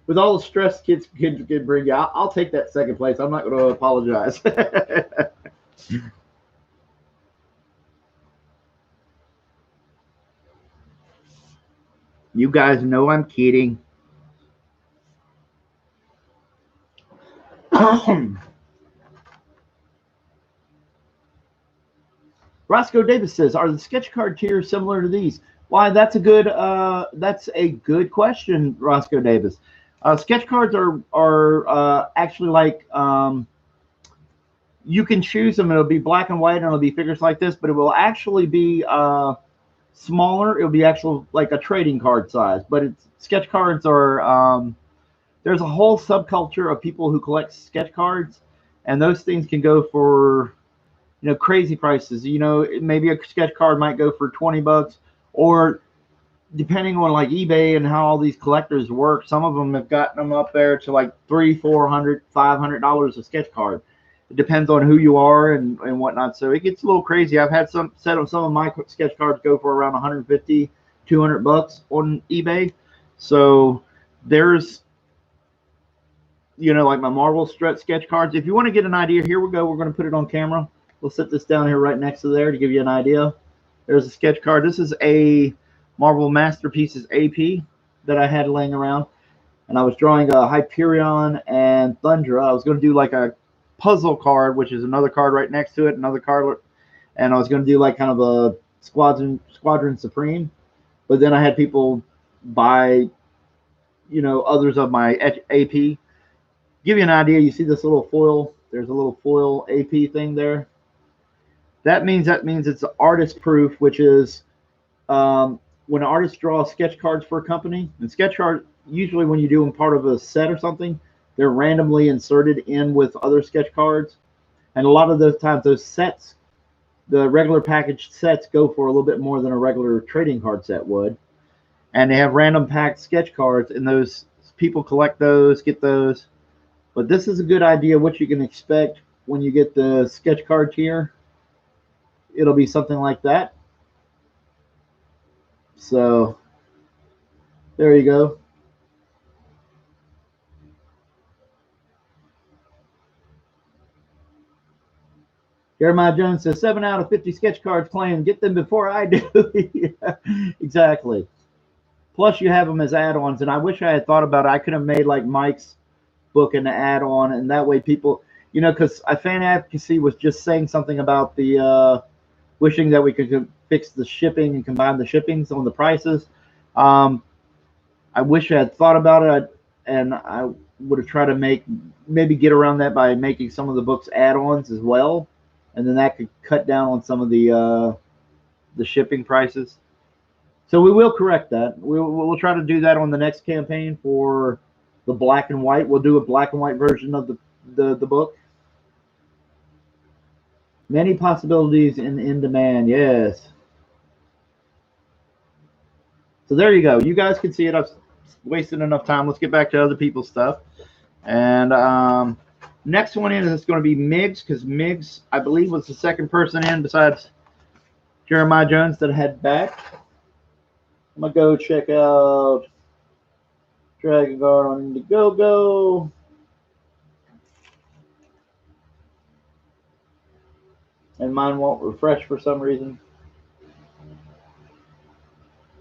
With all the stress kids can bring you, I'll take that second place. I'm not going to apologize. You guys know I'm kidding. Roscoe Davis says, "Are the sketch card tiers similar to these?" Why, that's a good question, Roscoe Davis. Sketch cards are actually like you can choose them. It'll be black and white, and it'll be figures like this, but it will actually be smaller. It'll be actual like a trading card size. But sketch cards are there's a whole subculture of people who collect sketch cards, and those things can go for crazy prices. Maybe a sketch card might go for $20, or depending on like eBay and how all these collectors work, some of them have gotten them up there to like $300, $400, $500 a sketch card. It depends on who you are and whatnot. So it gets a little crazy. I've had some of my sketch cards go for around 150, $200 on eBay. So there's like my Marvel sketch cards. If you want to get an idea, here we go. We're going to put it on camera. We'll set this down here right next to there to give you an idea. There's a sketch card. This is a Marvel Masterpieces AP that I had laying around. And I was drawing a Hyperion and Thundra. I was going to do like a puzzle card, which is another card right next to it, another card. And I was going to do like kind of a Squadron Supreme. But then I had people buy, others of my AP. Give you an idea, you see this little foil? There's a little foil AP thing there. That means it's artist proof, which is when artists draw sketch cards for a company. And sketch cards, usually when you do them part of a set or something, they're randomly inserted in with other sketch cards. And a lot of those times, those sets, the regular packaged sets, go for a little bit more than a regular trading card set would. And they have random packed sketch cards, and those people collect those, get those. But this is a good idea what you can expect when you get the sketch card tier. It'll be something like that. So there you go. Jeremiah Jones says 7 out of 50 sketch cards claim get them before I do. Yeah, exactly. Plus you have them as add-ons, and I wish I had thought about it. I could have made like Mike's book and the add-on, and that way people, you know, because fan advocacy was just saying something about the wishing that we could fix the shipping and combine the shippings on the prices. I wish I had thought about it, and I would have tried to maybe get around that by making some of the books add-ons as well, and then that could cut down on some of the shipping prices. So we will correct that. We'll try to do that on the next campaign for the black and white. We'll do a black and white version of the book. Many possibilities in demand, yes. So there you go. You guys can see it. I've wasted enough time. Let's get back to other people's stuff. And next one in is going to be Miggs, because Miggs, I believe, was the second person in besides Jeremiah Jones that had back. I'm going to go check out Dragon Guard on Indiegogo. And mine won't refresh for some reason.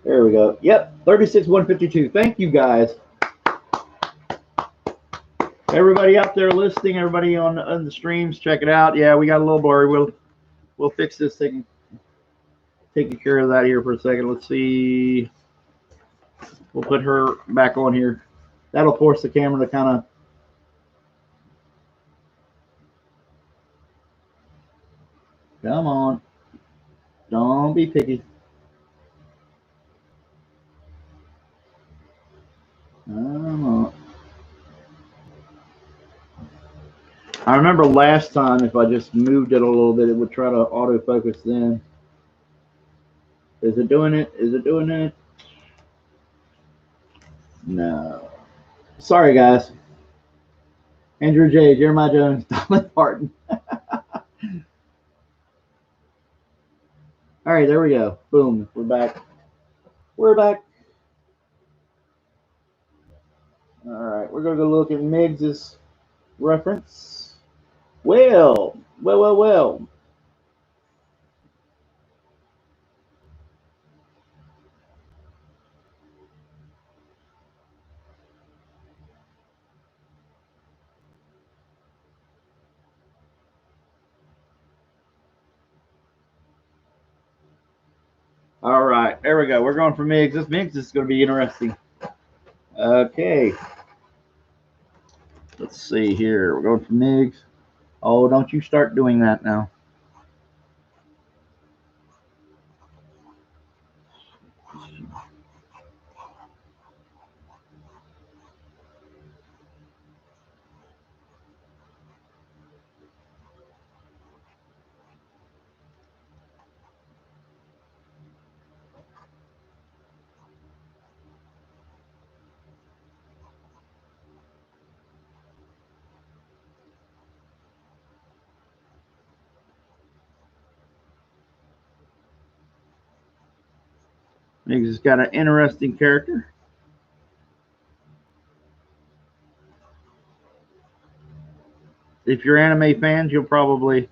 There we go. Yep, 36,152. Thank you, guys. Everybody out there listening, everybody on the streams, check it out. Yeah, we got a little blurry. We'll fix this thing. Taking care of that here for a second. Let's see. We'll put her back on here. That'll force the camera to kind of. Come on. Don't be picky. Come on. I remember last time, if I just moved it a little bit, it would try to autofocus then. Is it doing it? Is it doing it? No. Sorry, guys. Andrew J., Jeremiah Jones, Dolly Parton. All right, there we go. Boom. We're back. We're back. All right, we're going to go look at Miggs's reference. Well. All right, there we go. We're going for Miggs. This Miggs is going to be interesting. Okay. Let's see here. We're going for Miggs. Oh, don't you start doing that now. Miggs has got an interesting character. If you're anime fans, you'll probably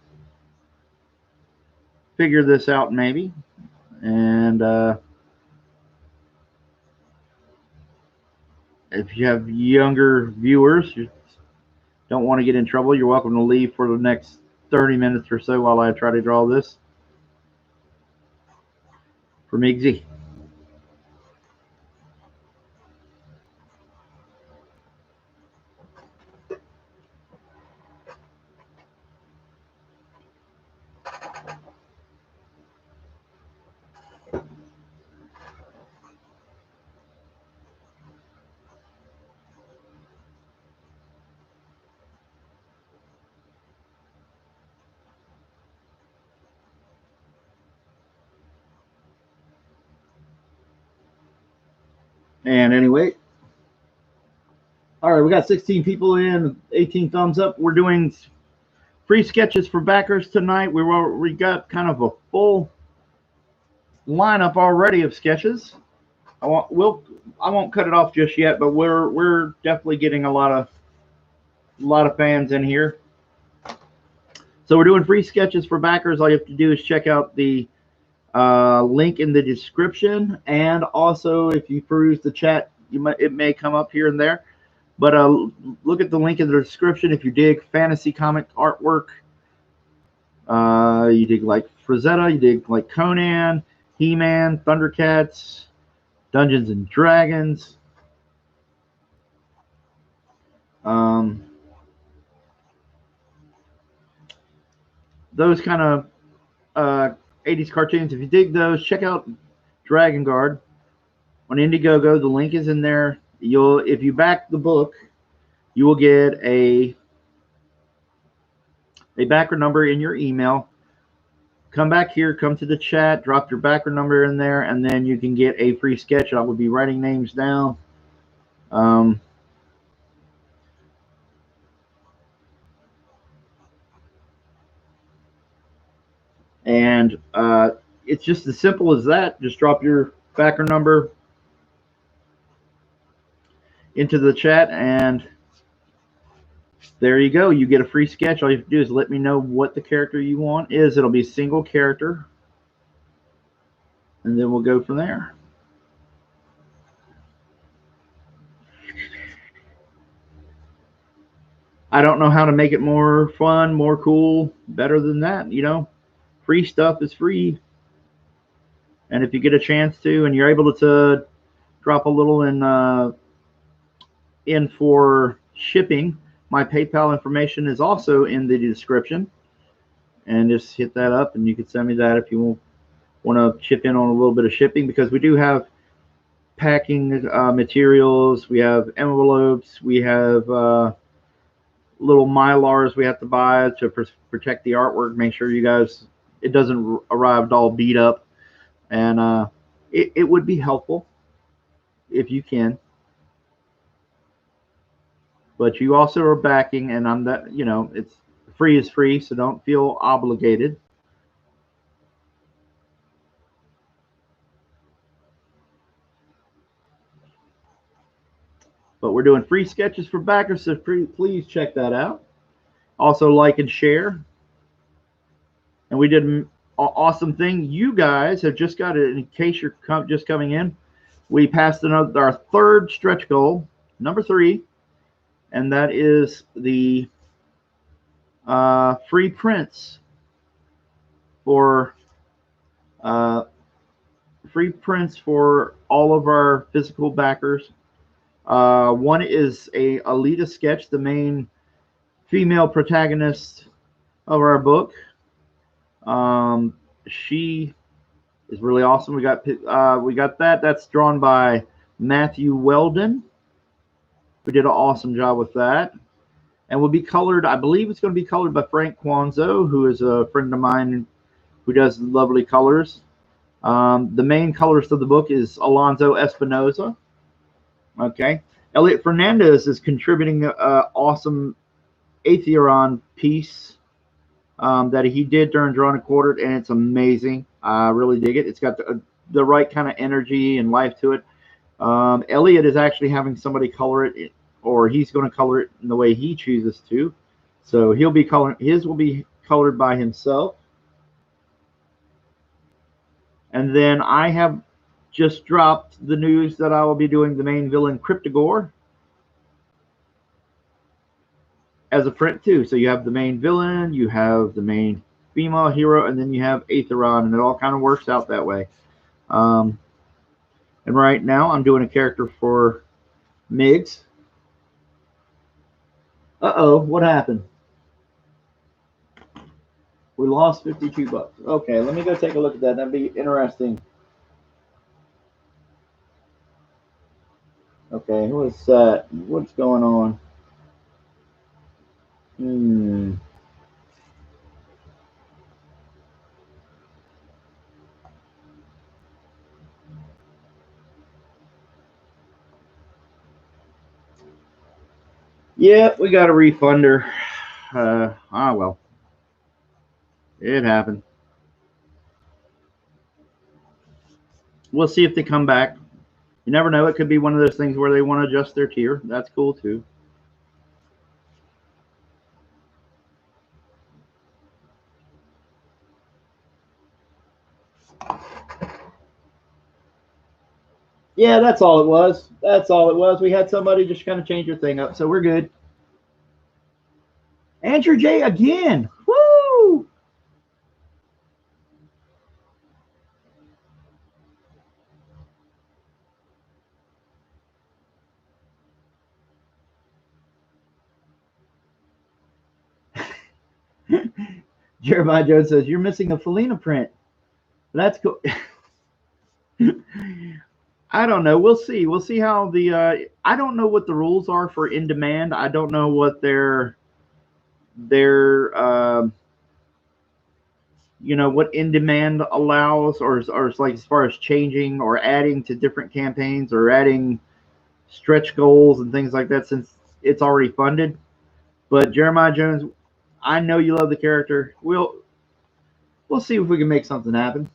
figure this out maybe. And if you have younger viewers who don't want to get in trouble, you're welcome to leave for the next 30 minutes or so while I try to draw this for Miggsy. And anyway, all right, we got 16 people in, 18 thumbs up. We're doing free sketches for backers tonight. We got kind of a full lineup already of sketches. I won't cut it off just yet, but we're definitely getting a lot of fans in here. So we're doing free sketches for backers. All you have to do is check out the link in the description, and also if you peruse the chat, it may come up here and there. But look at the link in the description if you dig fantasy comic artwork. You dig like Frazetta, you dig like Conan, He-Man, Thundercats, Dungeons and Dragons. Those kind of 80s cartoons. If you dig those, check out Dragon Guard on Indiegogo. The link is in there. If you back the book, you will get a backer number in your email. Come back here, come to the chat, drop your backer number in there, and then you can get a free sketch. I will be writing names down. And it's just as simple as that. Just drop your backer number into the chat, and there you go. You get a free sketch. All you have to do is let me know what the character you want is. It'll be a single character, and then we'll go from there. I don't know how to make it more fun, more cool, better than that. You know, free stuff is free. And if you get a chance to, and you're able to drop a little in for shipping, my PayPal information is also in the description. And just hit that up, and you can send me that if you want to chip in on a little bit of shipping, because we do have packing materials, we have envelopes, we have little Mylars we have to buy to protect the artwork, make sure you guys, it doesn't arrive all beat up. And it would be helpful if you can. But you also are backing, and I'm that, you know, it's free is free, so don't feel obligated. But we're doing free sketches for backers, so please check that out. Also, like and share. And we did an awesome thing. You guys have just got it, in case you're just coming in. We passed our third stretch goal, number 3, and that is the free prints for all of our physical backers. One is a Alita sketch, the main female protagonist of our book. She is really awesome. We got that. That's drawn by Matthew Weldon. We did an awesome job with that, and will be colored. I believe it's going to be colored by Frank Quanzo, who is a friend of mine who does lovely colors. The main colorist of the book is Alonso Espinoza. Okay, Elliot Fernandez is contributing an awesome Aetheron piece that he did during Drawn and Quartered, and it's amazing. I really dig it. It's got the right kind of energy and life to it. Elliot is actually having somebody color it, or he's going to color it in the way he chooses to. So he'll be coloring. His will be colored by himself. And then I have just dropped the news that I will be doing the main villain, Cryptogore, as a print too. So you have the main villain, you have the main female hero, and then you have Aetheron, and it all kind of works out that way. And right now I'm doing a character for Migs. Uh-oh, what happened? We lost 52 bucks. Okay, let me go take a look at that. That'd be interesting. Okay, what's that? What's going on? Yeah, we got a refunder. Well, it happened. We'll see if they come back. You never know. It could be one of those things where they want to adjust their tier. That's cool too. Yeah, that's all it was. That's all it was. We had somebody just kind of change your thing up, so we're good. Andrew J again. Woo! Jeremiah Jones says you're missing a Felina print. That's cool. I don't know. We'll see. We'll see how the. I don't know what the rules are for in demand. I don't know what their what in demand allows, or like as far as changing or adding to different campaigns or adding stretch goals and things like that, since it's already funded. But Jeremiah Jones, I know you love the character. We'll see if we can make something happen.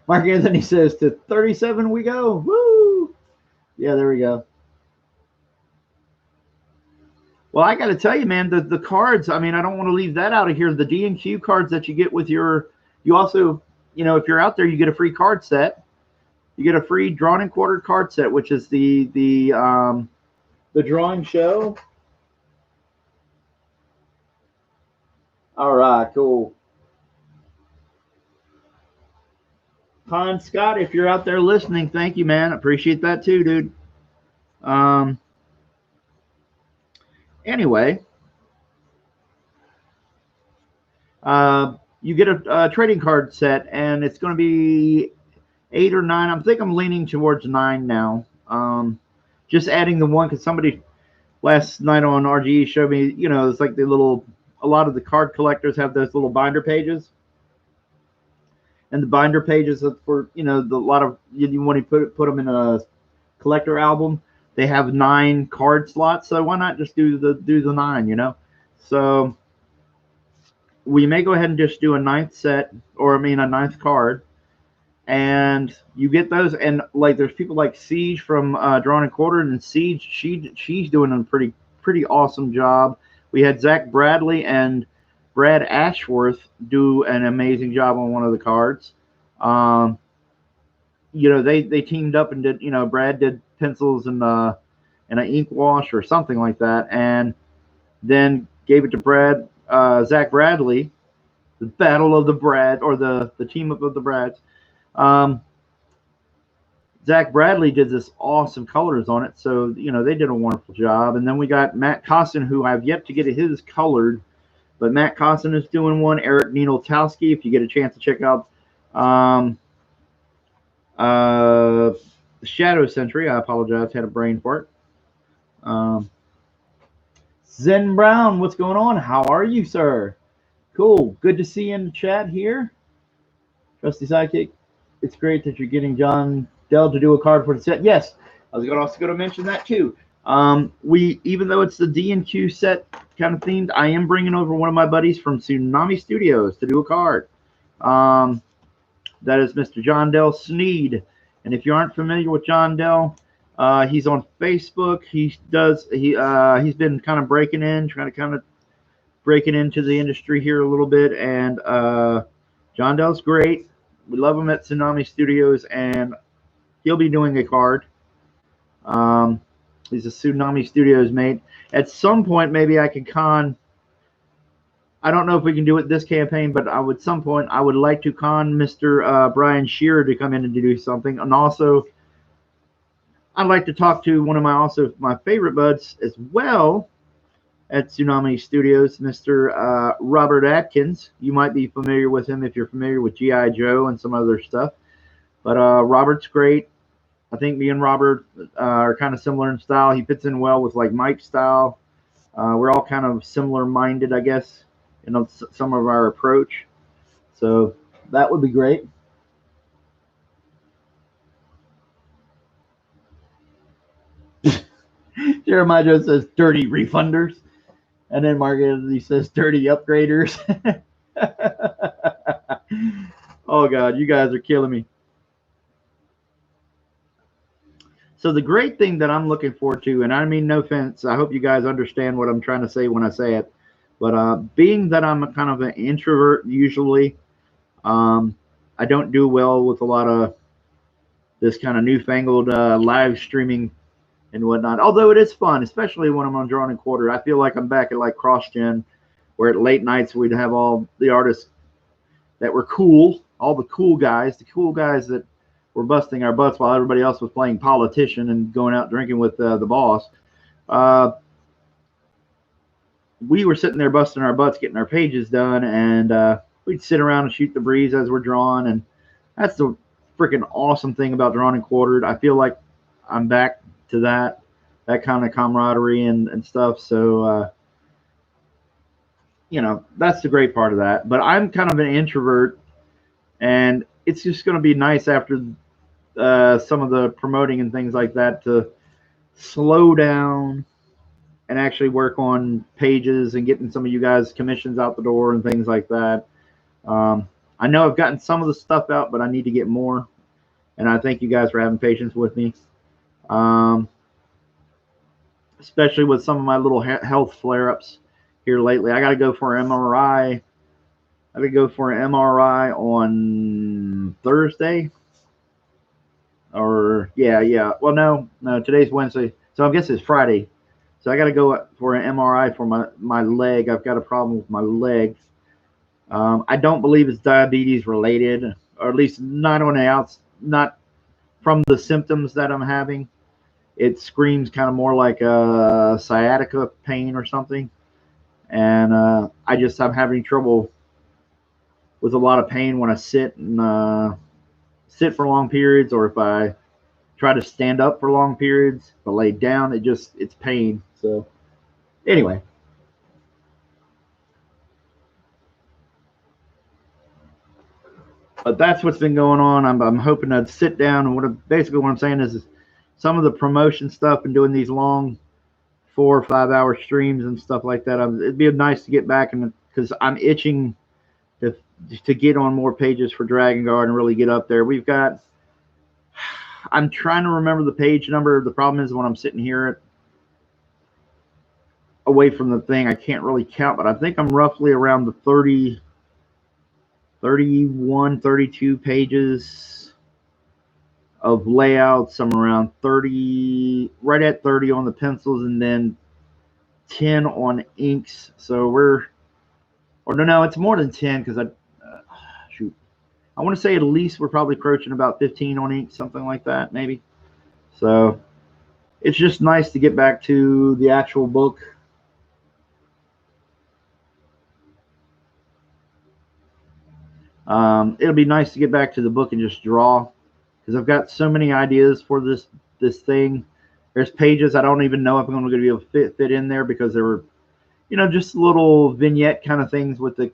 Mark Anthony says to 37 we go. Woo! Yeah, there we go. Well, I got to tell you, man, the cards. I mean, I don't want to leave that out of here. The D&Q cards that you get with you also, if you're out there, you get a free card set. You get a free drawn and quartered card set, which is the drawing show. All right, cool. Con Scott, if you're out there listening, thank you, man. Appreciate that too, dude. Anyway, you get a trading card set, and it's going to be 8 or 9. I think I'm leaning towards 9 now. Just adding the one because somebody last night on RGE showed me, it's like a lot of the card collectors have those little binder pages. And the binder pages for, the lot of, you want to put them in a collector album. They have 9 card slots, so why not just do the 9, So we may go ahead and just do a 9th set, or a 9th card, and you get those. And like, there's people like Siege from Drawn and Quartered, and Siege, she's doing a pretty awesome job. We had Zach Bradley and Brad Ashworth do an amazing job on one of the cards. They teamed up and did, Brad did pencils and an ink wash or something like that, and then gave it to Zach Bradley, the battle of the Brad, or the team up of the Brads. Zach Bradley did this awesome colors on it, so they did a wonderful job. And then we got Matt Costin, who I've yet to get his colored, but Matt Costin is doing one. Eric Nienoltowski, if you get a chance to check out Shadow Century. I apologize, had a brain fart. Zen Brown, what's going on? How are you, sir? Cool. Good to see you in the chat here. Trusty Sidekick, it's great that you're getting John Dell to do a card for the set. Yes, I was also going to mention that too. Even though it's the D&Q set kind of themed, I am bringing over one of my buddies from Tsunami Studios to do a card. That is Mr. John Dell Sneed. And if you aren't familiar with John Dell, he's on Facebook. He's been kind of breaking into the industry here a little bit. And John Dell's great. We love him at Tsunami Studios, and he'll be doing a card. He's a Tsunami Studios mate. At some point, maybe I can con. I don't know if we can do it this campaign, but I would like to con Mr. Brian Shearer to come in and do something. And also, I'd like to talk to one of my favorite buds as well at Tsunami Studios, Mr. Robert Atkins. You might be familiar with him if you're familiar with G.I. Joe and some other stuff. But Robert's great. I think me and Robert are kind of similar in style. He fits in well with like Mike's style. We're all kind of similar minded, I guess, in some of our approach. So that would be great. Jeremiah Joe says dirty refunders. And then Margaret says dirty upgraders. Oh, God, you guys are killing me. So the great thing that I'm looking forward to, and I mean no offense, I hope you guys understand what I'm trying to say when I say it. But being that I'm a kind of an introvert usually, I don't do well with a lot of this kind of newfangled live streaming and whatnot. Although it is fun, especially when I'm on Drawn and Quartered. I feel like I'm back at like CrossGen, where at late nights we'd have all the artists that were cool, all the cool guys that were busting our butts while everybody else was playing politician and going out drinking with the boss. We were sitting there busting our butts, getting our pages done, and we'd sit around and shoot the breeze as we're drawing. And that's the freaking awesome thing about Drawn and Quartered. I feel like I'm back to that kind of camaraderie and stuff. So, that's the great part of that. But I'm kind of an introvert, and it's just going to be nice after some of the promoting and things like that to slow down and actually work on pages and getting some of you guys commissions out the door and things like that. I know I've gotten some of the stuff out, but I need to get more. And I thank you guys for having patience with me. Especially with some of my little health flare-ups here lately. I got to go for an MRI. I got to go for an MRI on Thursday. Or, yeah. Well, no, today's Wednesday. So I guess it's Friday. So I got to go for an MRI for my leg. I've got a problem with my leg. I don't believe it's diabetes related, or at least not on the not from the symptoms that I'm having. It screams kind of more like a sciatica pain or something. And I'm having trouble with a lot of pain when I sit for long periods, or if I try to stand up for long periods, but lay down, it's pain. So anyway, but that's what's been going on. I'm hoping to sit down, and basically what I'm saying is some of the promotion stuff and doing these long 4 or 5 hour streams and stuff like that. It'd be nice to get back, and because I'm itching to get on more pages for Dragon Guard and really get up there. I'm trying to remember the page number. The problem is when I'm sitting here away from the thing, I can't really count, but I think I'm roughly around the 30, 31, 32 pages of layouts. I'm around 30, right at 30 on the pencils, and then 10 on inks. So no, it's more than 10, because I want to say at least we're probably approaching about 15 on ink, something like that, maybe. So it's just nice to get back to the actual book. It'll be nice to get back to the book and just draw, because I've got so many ideas for this thing. There's pages I don't even know if I'm going to be able to fit in there, because there were, just little vignette kind of things with the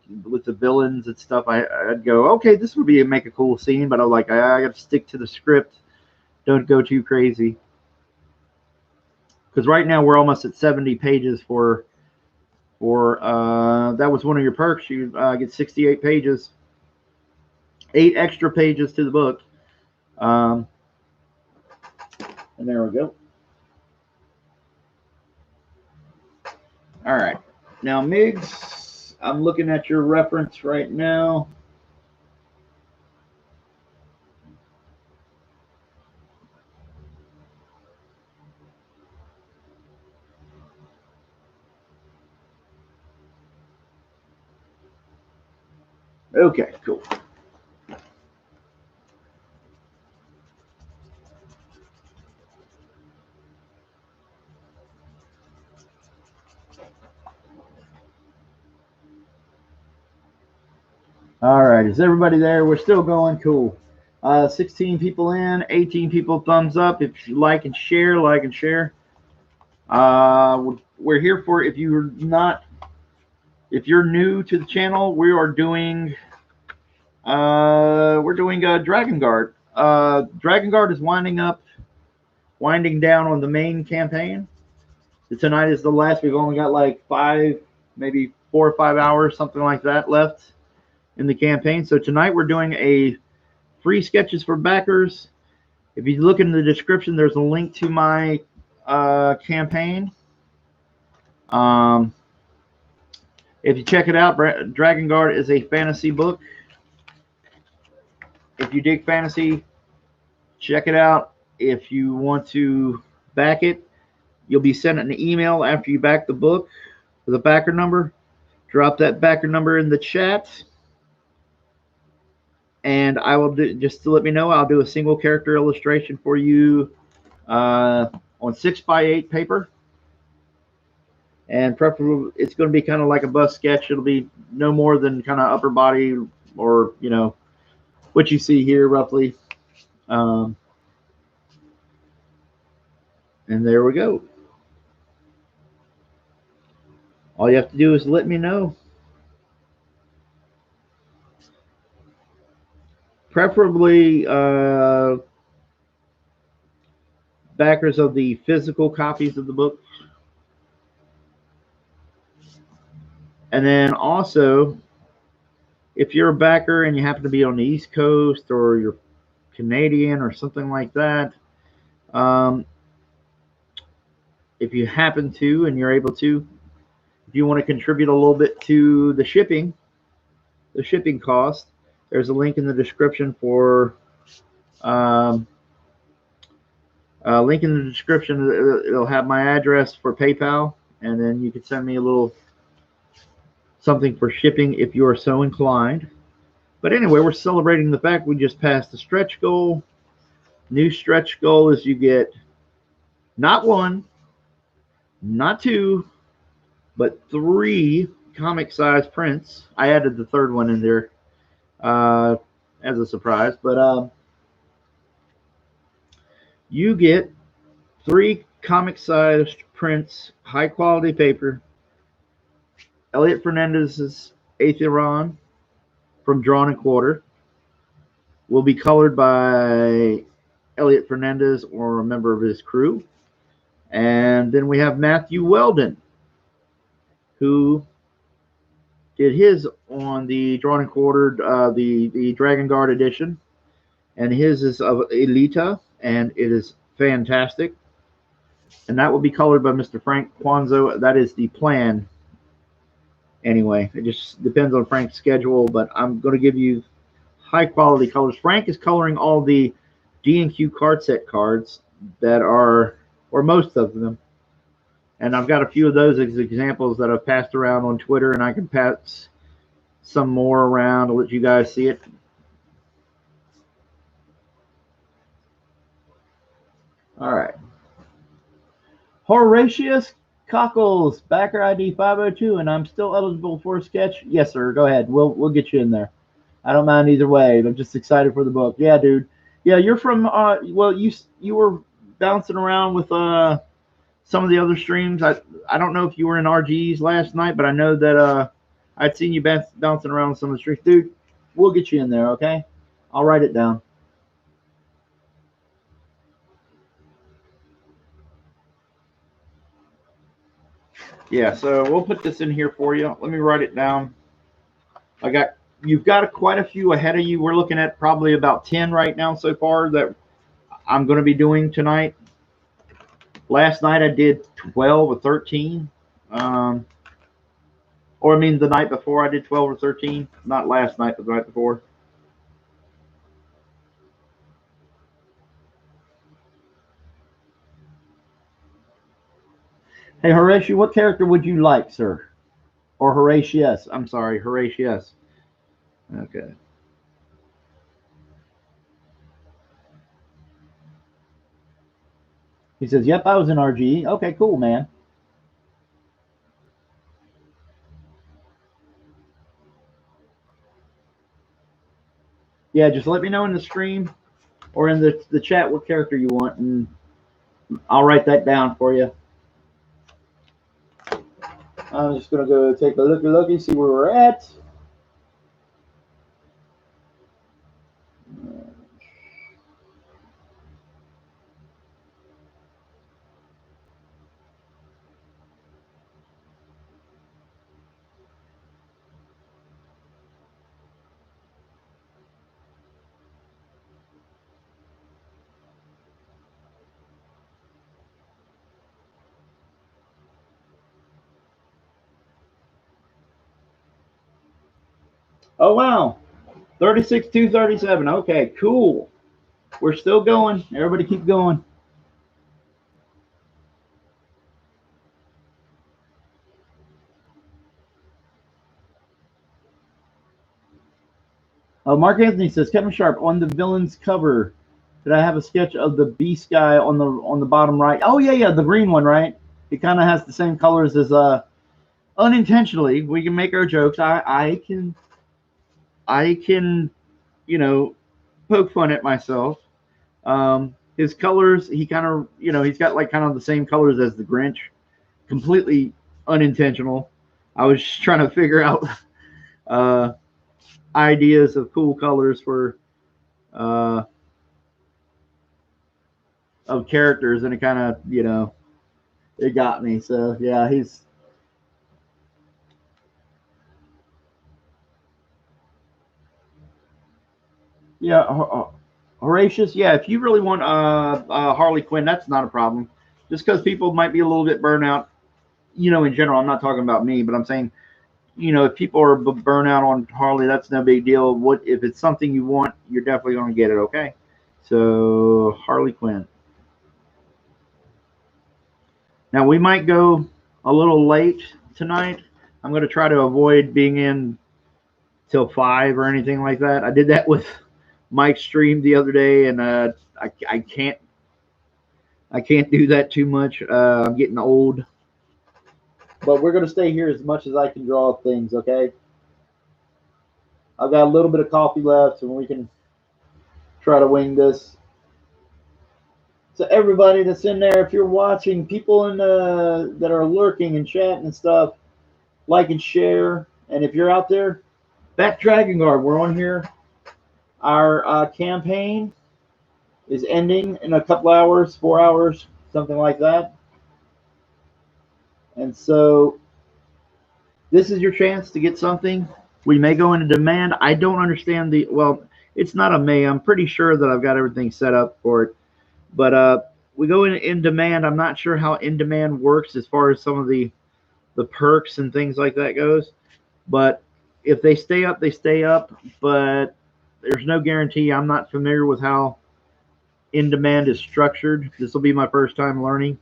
villains and stuff. I'd go, okay, this would make a cool scene, but I'm like, I got to stick to the script. Don't go too crazy. Because right now we're almost at 70 pages for that was one of your perks. You get 68 pages, 8 extra pages to the book. And there we go. All right. Now, Migs, I'm looking at your reference right now. Okay, cool. All right, is everybody there? We're still going. Cool. 16 people in, 18 people thumbs up. If you like and share, we're here for, if you're new to the channel, we're doing Dragon Guard. Dragon Guard is winding down on the main campaign. Tonight is the last. We've only got like maybe 4 or 5 hours, something like that, left in the campaign. So tonight we're doing a free sketches for backers. If you look in the description, there's a link to my campaign. If you check it out, Dragon Guard is a fantasy book. If you dig fantasy, check it out. If you want to back it, you'll be sent an email after you back the book with a backer number. Drop that backer number in the chat, and I will do, just to let me know, I'll do a single character illustration for you on 6x8 paper. And preferably, it's going to be kind of like a bust sketch. It'll be no more than kind of upper body, or what you see here roughly. And there we go. All you have to do is let me know. Preferably backers of the physical copies of the book. And then also, if you're a backer and you happen to be on the East Coast, or you're Canadian or something like that, if you happen to and you're able to, if you want to contribute a little bit to the shipping cost, there's a link in the description for link in the description. It'll have my address for PayPal, and then you can send me a little something for shipping if you are so inclined. But anyway, we're celebrating the fact we just passed the stretch goal. New stretch goal is you get not one, not two, but 3 comic size prints. I added the third one in there as a surprise, but you get 3 comic sized prints, high quality paper. Elliot Fernandez's Aetheron from Drawn and Quarter will be colored by Elliot Fernandez or a member of his crew. And then we have Matthew Weldon, who did his on the Drawn and Quartered, the Dragon Guard edition. And his is of Elita, and it is fantastic. And that will be colored by Mr. Frank Quanzo. That is the plan. Anyway, it just depends on Frank's schedule, but I'm going to give you high quality colors. Frank is coloring all the D&Q card set cards that are, or most of them. And I've got a few of those as examples that I've passed around on Twitter, and I can pass some more around to let you guys see it. All right. Horatius Cockles, backer ID 502, and I'm still eligible for a sketch. Yes, sir. Go ahead. We'll get you in there. I don't mind either way. I'm just excited for the book. Yeah, dude. Yeah, you're from. Well, you were bouncing around with some of the other streams. I don't know if you were in RGs last night, but I know that I'd seen you bouncing around with some of the streams, dude. We'll get you in there. Okay, I'll write it down. Yeah, so we'll put this in here for you. Let me write it down. You've got quite a few ahead of you. We're looking at probably about 10 right now so far that I'm going to be doing tonight. Last night I did 12 or 13. Or I mean the night before I did 12 or 13. Not last night, but the night before. Hey, Horatio, what character would you like, sir? Or Horatius. I'm sorry, Horatius. Okay. He says, yep, I was in RG. Okay, cool, man. Yeah, just let me know in the stream or in the chat what character you want, and I'll write that down for you. I'm just going to go take a look, see where we're at. Oh, wow. 36,237. Okay, cool. We're still going. Everybody keep going. Mark Anthony says, Kevin Sharp, on the villain's cover, did I have a sketch of the beast guy on the bottom right? Oh yeah, yeah, the green one, right? It kind of has the same colors as unintentionally. We can make our jokes. I can you know poke fun at myself. His colors, he kind of he's got like kind of the same colors as the Grinch. Completely unintentional. I was just trying to figure out uh, ideas of cool colors for uh, of characters, and it kind of it got me. So yeah, he's yeah. Horatius, yeah. If you really want Harley Quinn, that's not a problem. Just because people might be a little bit burnt out, in general. I'm not talking about me, but I'm saying, if people are burnt out on Harley, that's no big deal. What if it's something you want? You're definitely going to get it. Okay. So Harley Quinn. Now we might go a little late tonight. I'm going to try to avoid being in till 5 or anything like that. I did that with Mike's stream the other day, and I can't do that too much. I'm getting old, but we're going to stay here as much as I can draw things. Okay. I've got a little bit of coffee left, and we can try to wing this. So everybody that's in there, if you're watching, people in that are lurking and chatting and stuff, like and share. And if you're out there, back Dragon Guard, we're on here. Our campaign is ending in a couple hours, 4 hours, something like that. And so this is your chance to get something. We may go into demand. I don't understand it's not a may. I'm pretty sure that I've got everything set up for it. But we go in demand. I'm not sure how in demand works as far as some of the perks and things like that goes. But if they stay up, they stay up. But there's no guarantee. I'm not familiar with how in demand is structured. This will be my first time learning.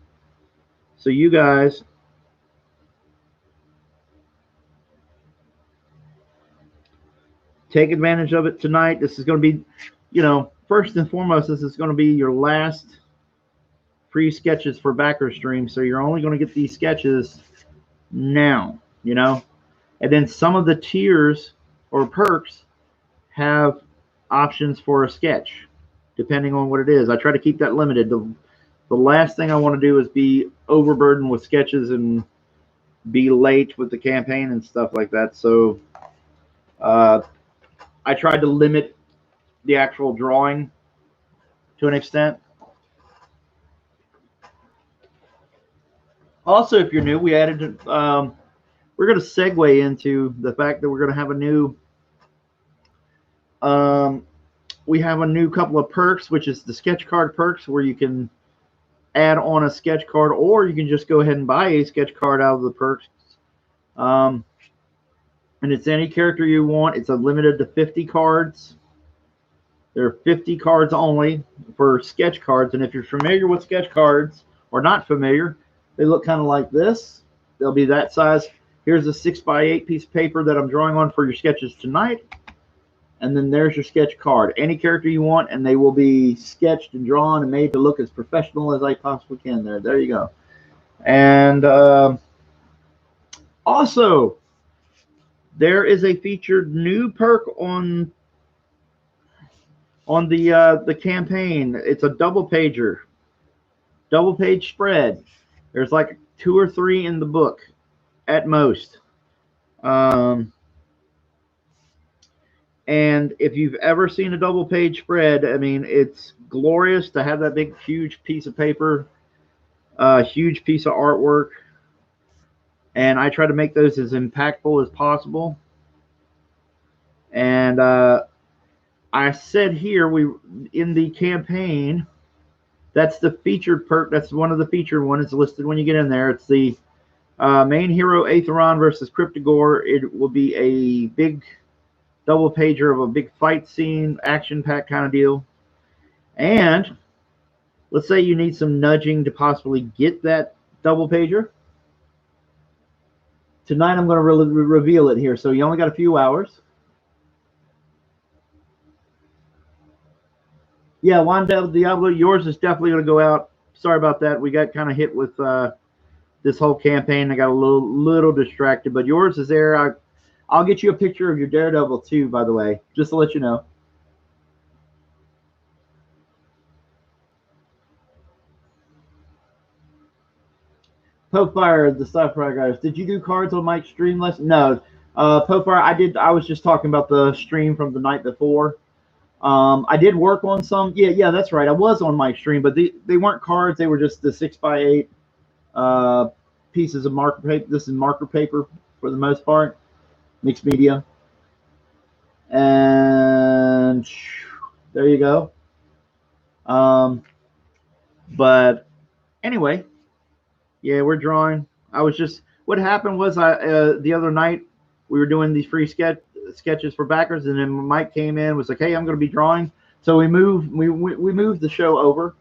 So you guys take advantage of it tonight. This is going to be, first and foremost, this is going to be your last free sketches for backer stream. So you're only going to get these sketches now, and then some of the tiers or perks have options for a sketch depending on what it is. I try to keep that limited. The last thing I want to do is be overburdened with sketches and be late with the campaign and stuff like that. So I tried to limit the actual drawing to an extent. Also, if you're new, we added we're going to segue into the fact that we're going to have a new we have a new couple of perks, which is the sketch card perks, where you can add on a sketch card, or you can just go ahead and buy a sketch card out of the perks. And it's any character you want. It's limited to 50 cards. There are 50 cards only for sketch cards. And if you're familiar with sketch cards or not familiar, they look kind of like this. They'll be that size. Here's a 6x8 piece of paper that I'm drawing on for your sketches tonight. And then there's your sketch card. Any character you want, and they will be sketched and drawn and made to look as professional as I possibly can. There you go. And also, there is a featured new perk on the campaign. It's a double page spread. There's like 2 or 3 in the book at most. And if you've ever seen a double page spread, I mean, it's glorious to have that big, huge piece of paper, huge piece of artwork. And I try to make those as impactful as possible. And I said here, in the campaign, that's the featured perk. That's one of the featured ones. It's listed when you get in there. It's the main hero Aetheron versus Cryptogore. It will be a big double pager of a big fight scene, action pack kind of deal. And let's say you need some nudging to possibly get that double pager. Tonight I'm going to reveal it here. So you only got a few hours. Yeah, Juan Del Diablo, yours is definitely going to go out. Sorry about that. We got kind of hit with this whole campaign. I got a little distracted, but yours is there. I'll get you a picture of your Daredevil too, by the way, just to let you know. Popefire, the Sci-Fi guys. Did you do cards on Mike's stream last? No. Popefire, I did. I was just talking about the stream from the night before. I did work on some. Yeah, that's right. I was on Mike's stream, but they weren't cards. They were just the 6x8 pieces of marker paper. This is marker paper for the most part, mixed media. And there you go. But anyway, yeah, we're drawing. What happened was the other night we were doing these free sketches for backers, and then Mike came in, was like, "Hey, I'm going to be drawing." So we moved the show over.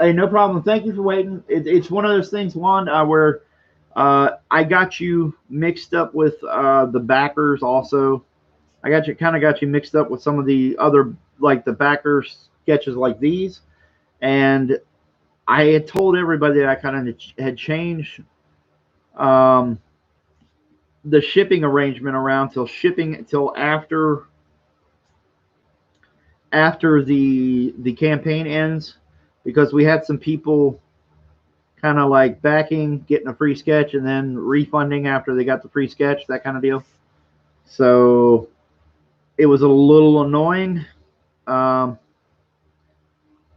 Hey, no problem. Thank you for waiting. It's one of those things, Juan, where I got you mixed up with the backers also. I got you mixed up with some of the other, like the backers sketches like these. And I had told everybody that I kind of had changed the shipping arrangement around till after the campaign ends, because we had some people kind of like backing, getting a free sketch, and then refunding after they got the free sketch, that kind of deal. So it was a little annoying.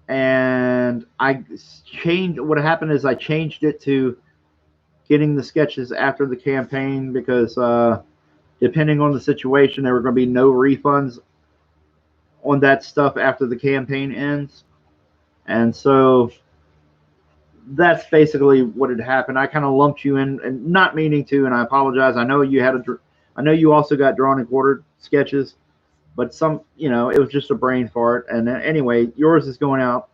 And I changed. What happened is I changed it to getting the sketches after the campaign, because depending on the situation, there were going to be no refunds on that stuff after the campaign ends. And so that's basically what had happened. I kind of lumped you in, and not meaning to, and I apologize. I know you also got drawn and quartered sketches, but it was just a brain fart. And anyway, yours is going out,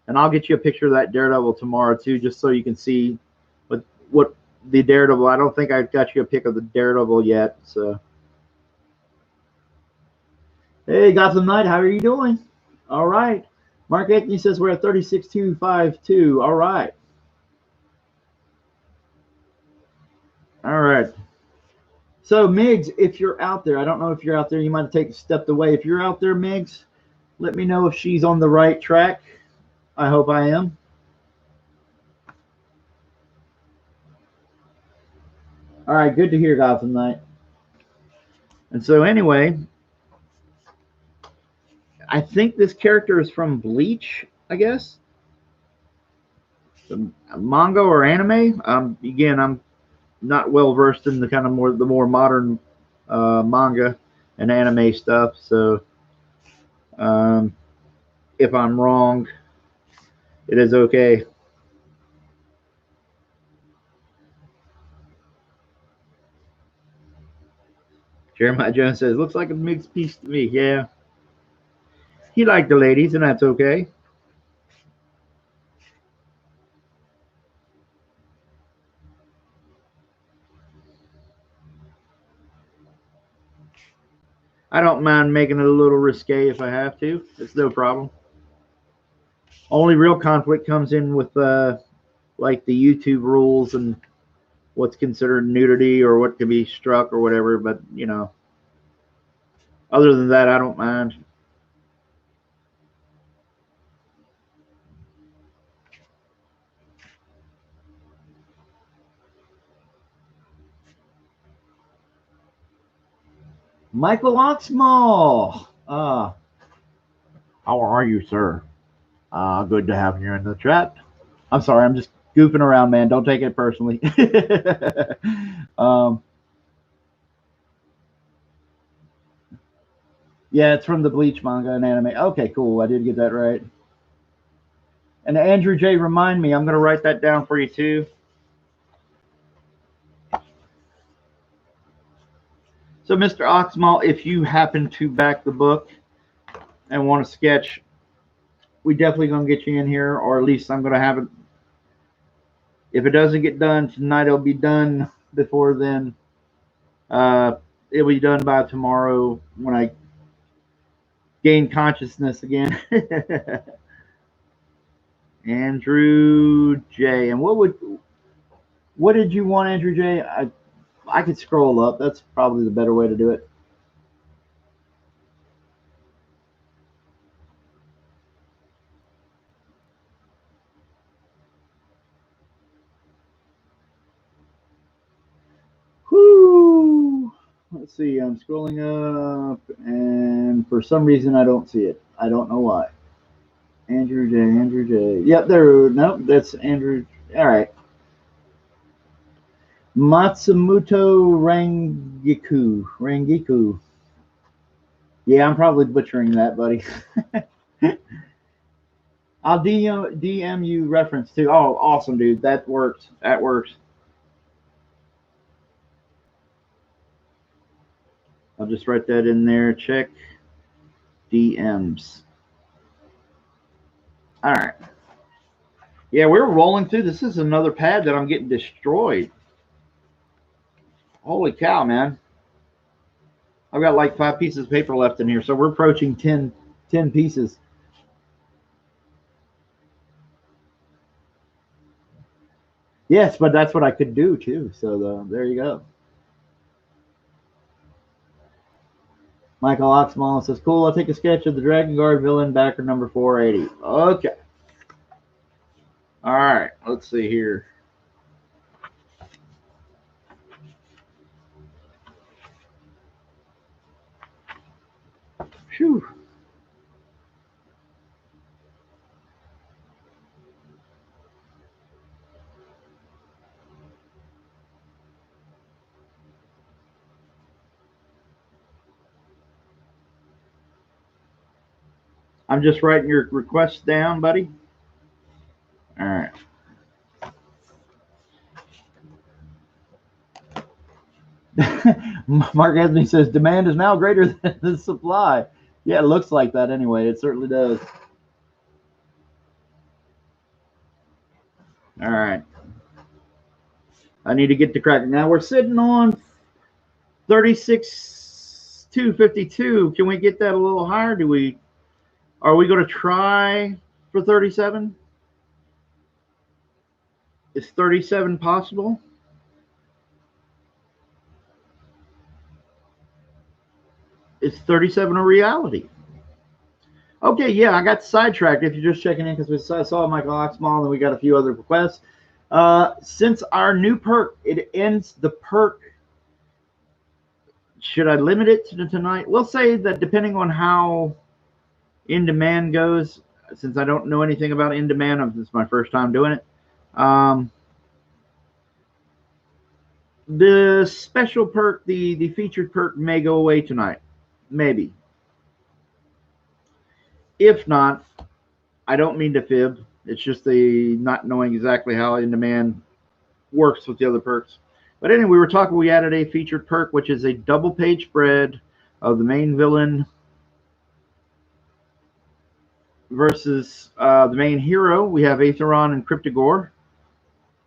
and I'll get you a picture of that Daredevil tomorrow too, just so you can see what the Daredevil. I don't think I got you a pic of the Daredevil yet. So, hey, Gotham Knight, how are you doing? All right. Mark Anthony says we're at 36,252. All right. All right. So, Migs, if you're out there, I don't know if you're out there, you might have stepped away. If you're out there, Migs, let me know if she's on the right track. I hope I am. All right, good to hear, Gotham Knight. And so, anyway, I think this character is from Bleach, I guess. Manga or anime. Again, I'm not well versed in the more modern manga and anime stuff. So if I'm wrong, it is okay. Jeremiah Jones says, "Looks like a mixed piece to me." Yeah, he liked the ladies, and that's okay. I don't mind making it a little risque if I have to. It's no problem. Only real conflict comes in with like the YouTube rules and what's considered nudity or what can be struck or whatever. But other than that, I don't mind. Michael Oxmall. How are you, sir? Good to have you in the chat. I'm sorry, I'm just goofing around, man. Don't take it personally. Yeah, it's from the Bleach manga and anime. Okay, cool. I did get that right. And Andrew J, remind me. I'm going to write that down for you too. So, Mr. Oxmal, if you happen to back the book and want to sketch, we definitely going to get you in here, or at least I'm going to have it. If it doesn't get done tonight, it'll be done before then. It'll be done by tomorrow when I gain consciousness again. Andrew J. And what did you want, Andrew J? I could scroll up. That's probably the better way to do it. Whoo! Let's see. I'm scrolling up, and for some reason I don't see it. I don't know why. Andrew J. Andrew J. Yep, there. Nope, that's Andrew. All right. Matsumoto Rangiku. Yeah, I'm probably butchering that, buddy. I'll DM you reference too. Oh, awesome, dude. That works. That works. I'll just write that in there. Check DMs. All right. Yeah, we're rolling through. This is another pad that I'm getting destroyed. Holy cow, man. I've got like 5 pieces of paper left in here, so we're approaching 10 pieces. Yes, but that's what I could do too. So there you go. Michael Oxmal says, cool, I'll take a sketch of the Dragon Guard villain backer number 480. Okay. All right, let's see here. Phew. I'm just writing your request down, buddy. All right. Mark Anthony says demand is now greater than the supply. Yeah, it looks like that anyway. It certainly does. All right. I need to get to cracking. Now we're sitting on 36,252. Can we get that a little higher? Are we going to try for 37? Is 37 possible? Is 37 a reality? Okay, yeah, I got sidetracked. If you're just checking in because I saw Michael Oxmal and we got a few other requests. Since our new perk, it ends the perk. Should I limit it to tonight? We'll say that depending on how in demand goes, since I don't know anything about in demand, this is my first time doing it. The special perk, the featured perk may go away tonight. Maybe. If not, I don't mean to fib. It's just the not knowing exactly how in demand works with the other perks. But anyway, we added a featured perk, which is a double page spread of the main villain versus the main hero. We have Aetheron and Cryptogore.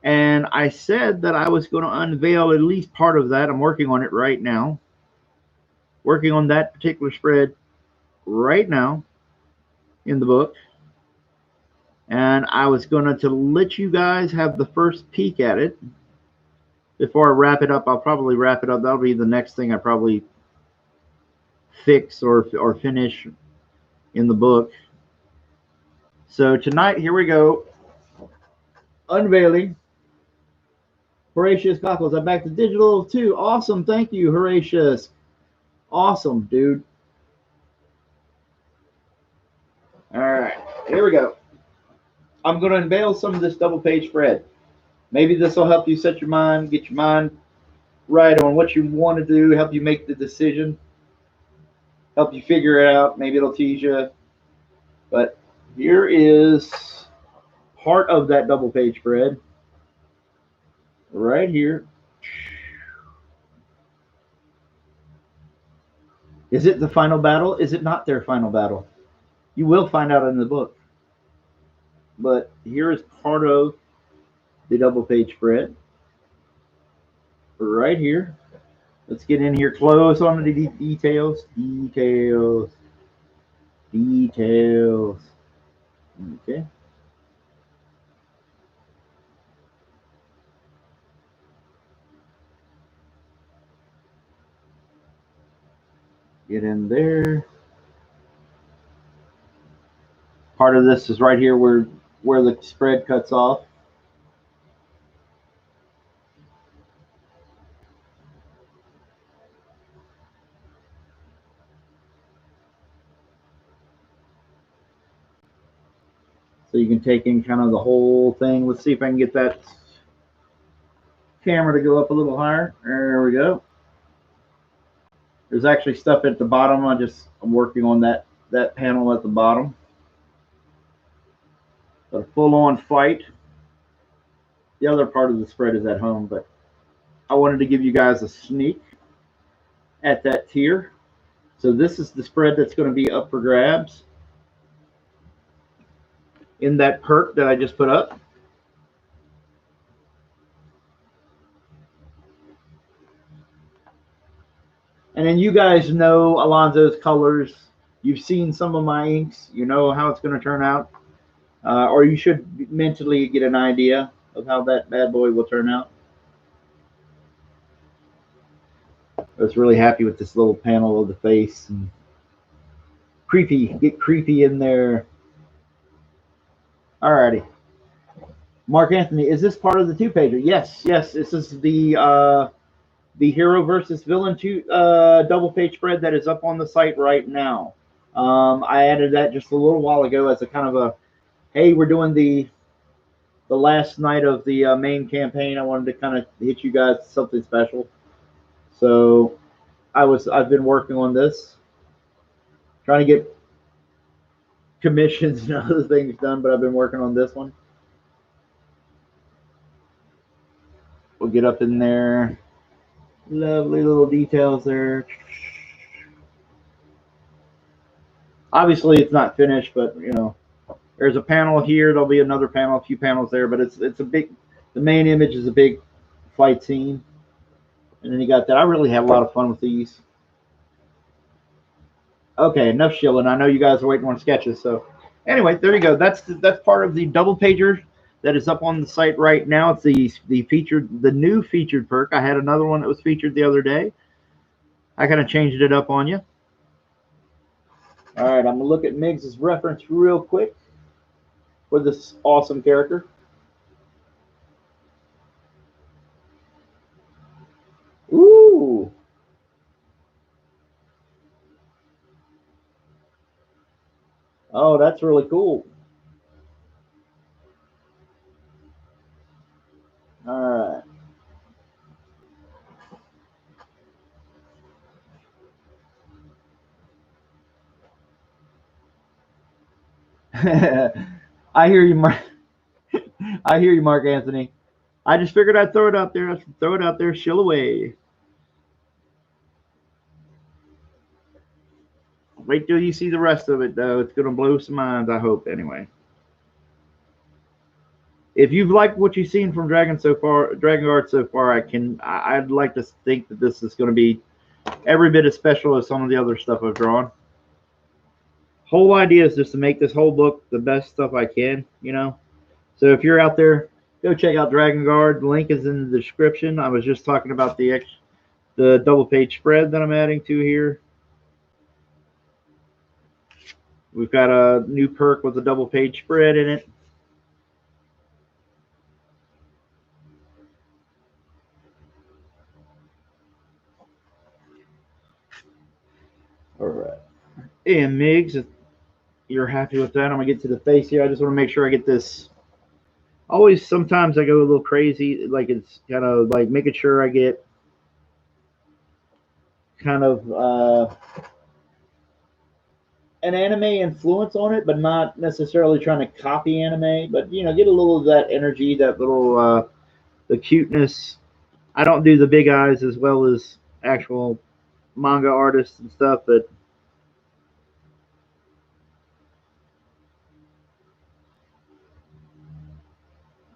And I said that I was going to unveil at least part of that. I'm working on it right now. Working on that particular spread right now in the book. And I was going to let you guys have the first peek at it. Before I wrap it up, I'll probably wrap it up. That'll be the next thing I probably fix or finish in the book. So tonight, here we go. Unveiling Horatius Cockles. I'm back to digital too. Awesome. Thank you, Horatius. Awesome, dude. All right. Here we go. I'm going to unveil some of this double page spread. Maybe this will help you set your mind, get your mind right on what you want to do, help you make the decision, help you figure it out. Maybe it'll tease you. But here is part of that double page spread right here. Is it the final battle? Is it not their final battle? You will find out in the book. But here is part of the double page spread. Right here. Let's get in here close on the details. Details. Details. Okay. Get in there. Part of this is right here where the spread cuts off. So you can take in kind of the whole thing. Let's see if I can get that camera to go up a little higher. There we go. There's actually stuff at the bottom. I'm working on that panel at the bottom. But a full-on fight. The other part of the spread is at home, but I wanted to give you guys a sneak at that tier. So this is the spread that's going to be up for grabs in that perk that I just put up. And then you guys know Alonzo's colors. You've seen some of my inks. You know how it's going to turn out. Or you should mentally get an idea of how that bad boy will turn out. I was really happy with this little panel of the face. And creepy. Get creepy in there. Alrighty. Mark Anthony, is this part of the two-pager? Yes, yes. This is the hero versus villain double page spread that is up on the site right now. I added that just a little while ago as a kind of a, hey, we're doing the last night of the main campaign. I wanted to kind of hit you guys something special. So I've been working on this, trying to get commissions and other things done, but I've been working on this one. We'll get up in there. Lovely little details there. Obviously, it's not finished, but you know, there's a panel here. There'll be another panel, a few panels there, but it's a big. The main image is a big fight scene, and then you got that. I really have a lot of fun with these. Okay, enough shilling. I know you guys are waiting on sketches, so anyway, there you go. That's part of the double pager that is up on the site right now. It's the new featured perk. I had another one that was featured the other day. I kind of changed it up on you. All right, I'm gonna look at Miggs's reference real quick for this awesome character. Ooh. Oh, that's really cool. All right. I hear you, Mark. I hear you, Mark Anthony. I just figured I'd throw it out there. Throw it out there, shill away. Wait till you see the rest of it, though. It's gonna blow some minds, I hope. Anyway, if you've liked what you've seen from Dragon Guard so far, I'd like to think that this is going to be every bit as special as some of the other stuff I've drawn. Whole idea is just to make this whole book the best stuff I can, you know. So if you're out there, go check out Dragon Guard. The link is in the description. I was just talking about the double page spread that I'm adding to here. We've got a new perk with a double page spread in it. All right. And Miggs, if you're happy with that, I'm going to get to the face here. I just want to make sure I get this. Always, sometimes I go a little crazy. Like, it's kind of like making sure I get kind of an anime influence on it, but not necessarily trying to copy anime. But, you know, get a little of that energy, that little, the cuteness. I don't do the big eyes as well as actual manga artists and stuff, but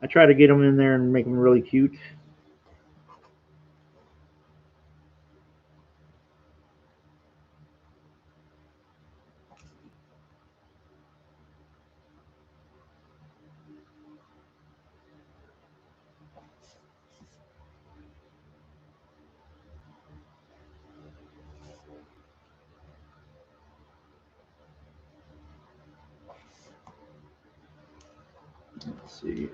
I try to get them in there and make them really cute. Let's see.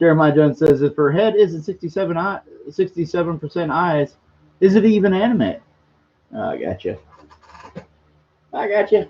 Jeremiah Jones says, if her head isn't 67% eyes, is it even anime? Oh, I got you. I got you.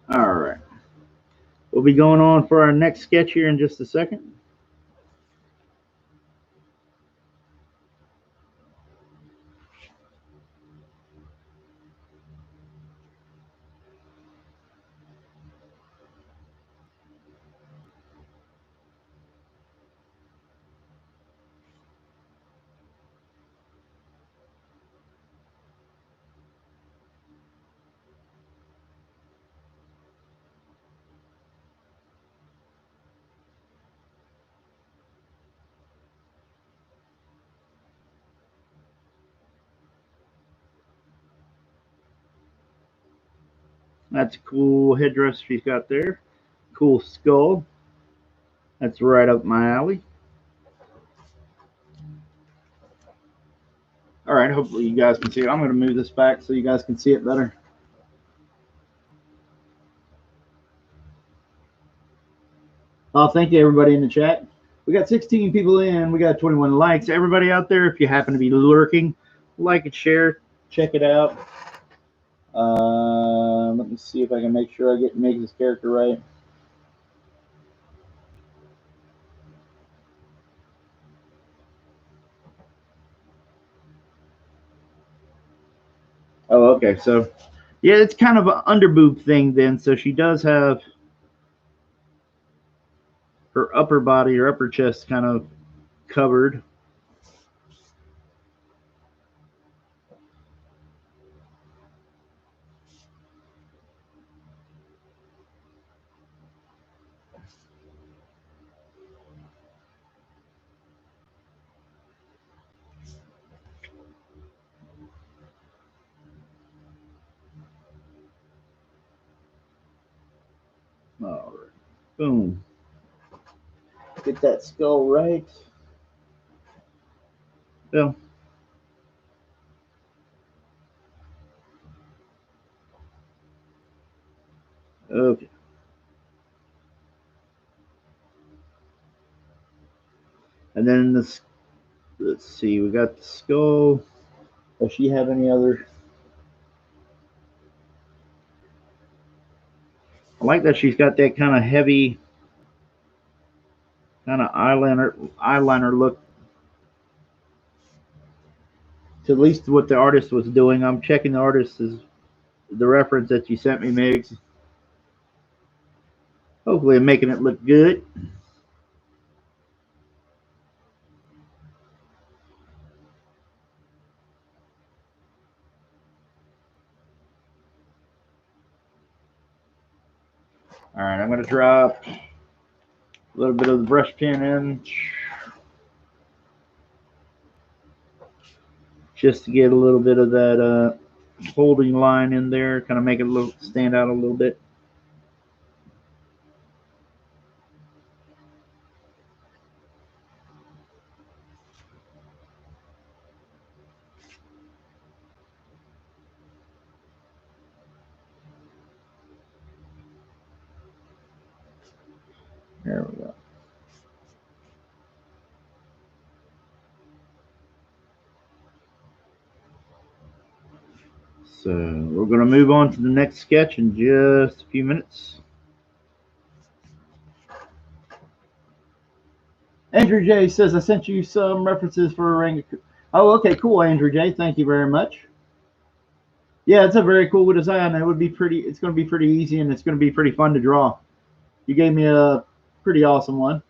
All right. We'll be going on for our next sketch here in just a second. That's a cool headdress she's got there. Cool skull. That's right up my alley. All right, hopefully you guys can see it. I'm going to move this back so you guys can see it better. Thank you, everybody in the chat. We got 16 people in. We got 21 likes. Everybody out there, if you happen to be lurking, like and share. Check it out. Let me see if I can make sure I make this character right. Oh, okay. So, yeah, it's kind of an underboob thing then. So she does have her upper body or upper chest kind of covered. All right. Boom. Get that skull right. Well, okay. And then this, let's see, we got the skull. Does she have any other? I like that she's got that kind of heavy, kind of eyeliner look to at least what the artist was doing. I'm checking the artist's the reference that you sent me, Migs. Hopefully, I'm making it look good. All right, I'm going to drop a little bit of the brush pen in just to get a little bit of that holding line in there, kind of make it stand out a little bit. There we go. So we're going to move on to the next sketch in just a few minutes. Andrew J says, I sent you some references for Rangaku. Oh, okay, cool, Andrew J. Thank you very much. Yeah, it's a very cool design. It would be pretty. It's going to be pretty easy, and it's going to be pretty fun to draw. You gave me a pretty awesome one.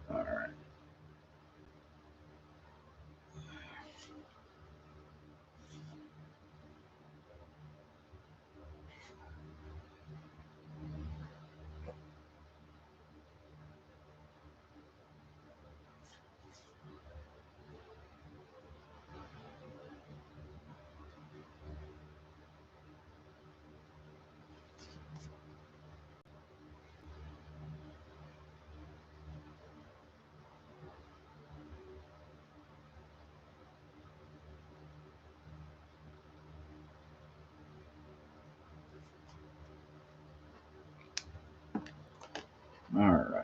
All right. All right.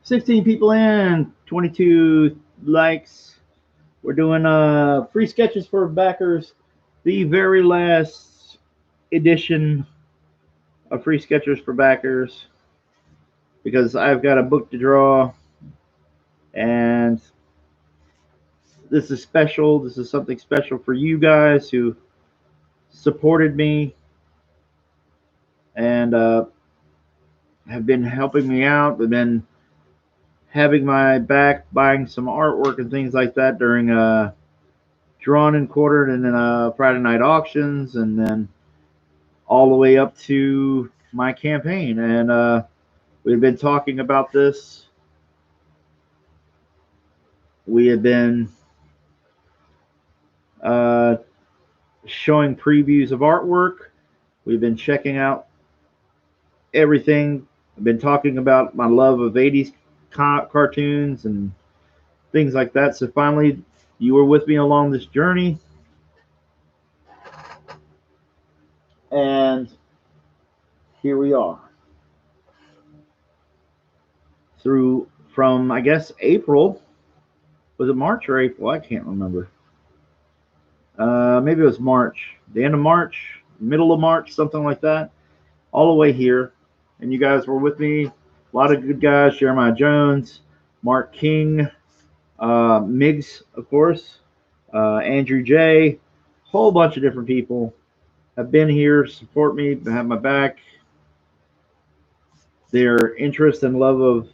$16 people in, 22 likes. We're doing free sketches for backers, the very last edition of free sketches for backers, because I've got a book to draw, and this is special. This is something special for you guys who supported me and have been helping me out. They've been having my back, buying some artwork and things like that during drawn and quartered, and then Friday night auctions, and then all the way up to my campaign. And we've been talking about this. We have been showing previews of artwork. We've been checking out everything. I've been talking about my love of 80s cartoons and things like that. So finally, you were with me along this journey. And here we are. From, I guess, April. Was it March or April? I can't remember. Maybe it was March. The end of March, middle of March, something like that. All the way here. And you guys were with me. A lot of good guys. Jeremiah Jones, Mark King, Miggs, of course, Andrew J. Whole bunch of different people have been here, support me, have my back. Their interest and love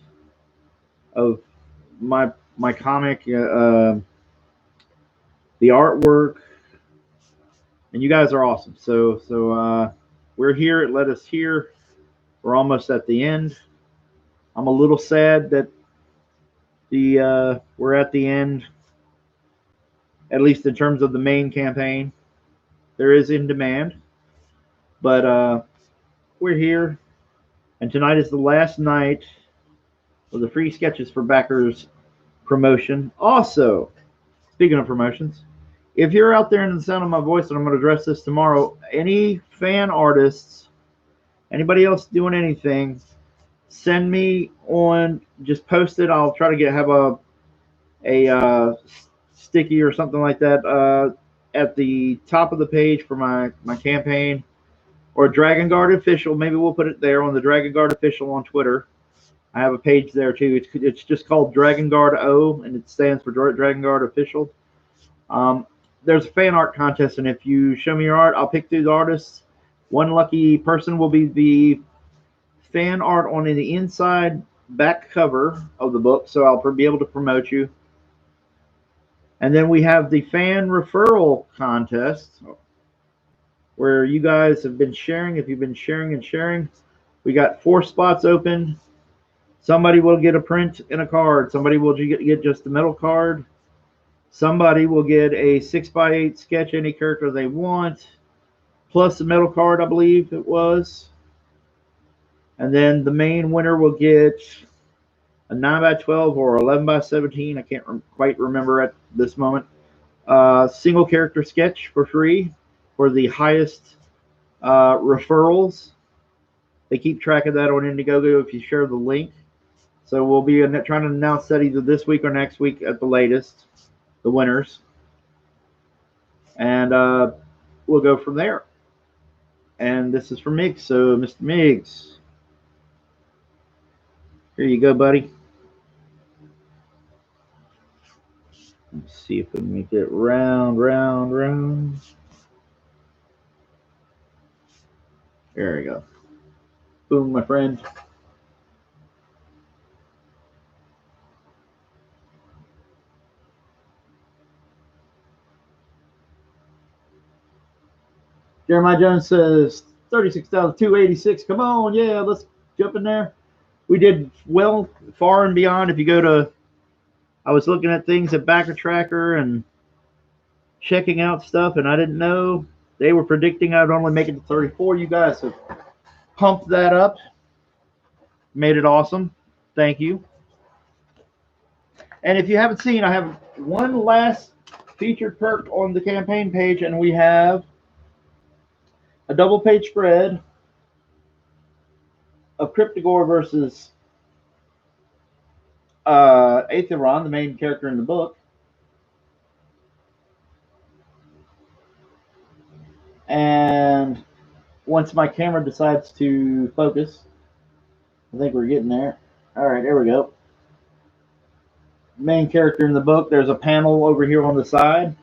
of my comic, the artwork, and you guys are awesome. So we're here at Let Us Here. We're almost at the end. I'm a little sad that we're at the end, at least in terms of the main campaign. There is In Demand, but we're here, and tonight is the last night of the free sketches for backers promotion. Also, speaking of promotions, if you're out there in the sound of my voice, and I'm going to address this tomorrow, any fan artists, anybody else doing anything, send me on, just post it. I'll try to have a sticky or something like that at the top of the page for my campaign, or Dragon Guard Official. Maybe we'll put it there on the Dragon Guard Official on Twitter. I have a page there too. It's just called Dragon Guard O, and it stands for Dragon Guard Official. There's a fan art contest, and if you show me your art, I'll pick through the artists. One lucky person will be the fan art on the inside back cover of the book, so I'll be able to promote you. And then we have the fan referral contest, where you guys have been sharing. If you've been sharing and sharing, we got 4 spots open. Somebody will get a print and a card. Somebody will get just a metal card. Somebody will get a 6x8 sketch, any character they want, plus a metal card, I believe it was. And then the main winner will get a 9x12 or 11x17. I can't quite remember at this moment. Single character sketch for free for the highest referrals. They keep track of that on Indiegogo if you share the link. So we'll be trying to announce that either this week or next week at the latest, the winners. And we'll go from there. And this is for Miggs. So, Mr. Miggs, here you go, buddy. Let's see if we can make it round. There we go. Boom, my friend. Jeremiah Jones says 36,286. Come on, yeah, let's jump in there. We did well, far and beyond. If you go to, I was looking at things at Backer Tracker and checking out stuff, and I didn't know they were predicting I'd only make it to 34. You guys have pumped that up, made it awesome. Thank you. And if you haven't seen, I have one last featured perk on the campaign page, and we have a double page spread of Cryptogore versus Aetheron, the main character in the book. And once my camera decides to focus, I think we're getting there. All right, there we go. Main character in the book. There's a panel over here on the side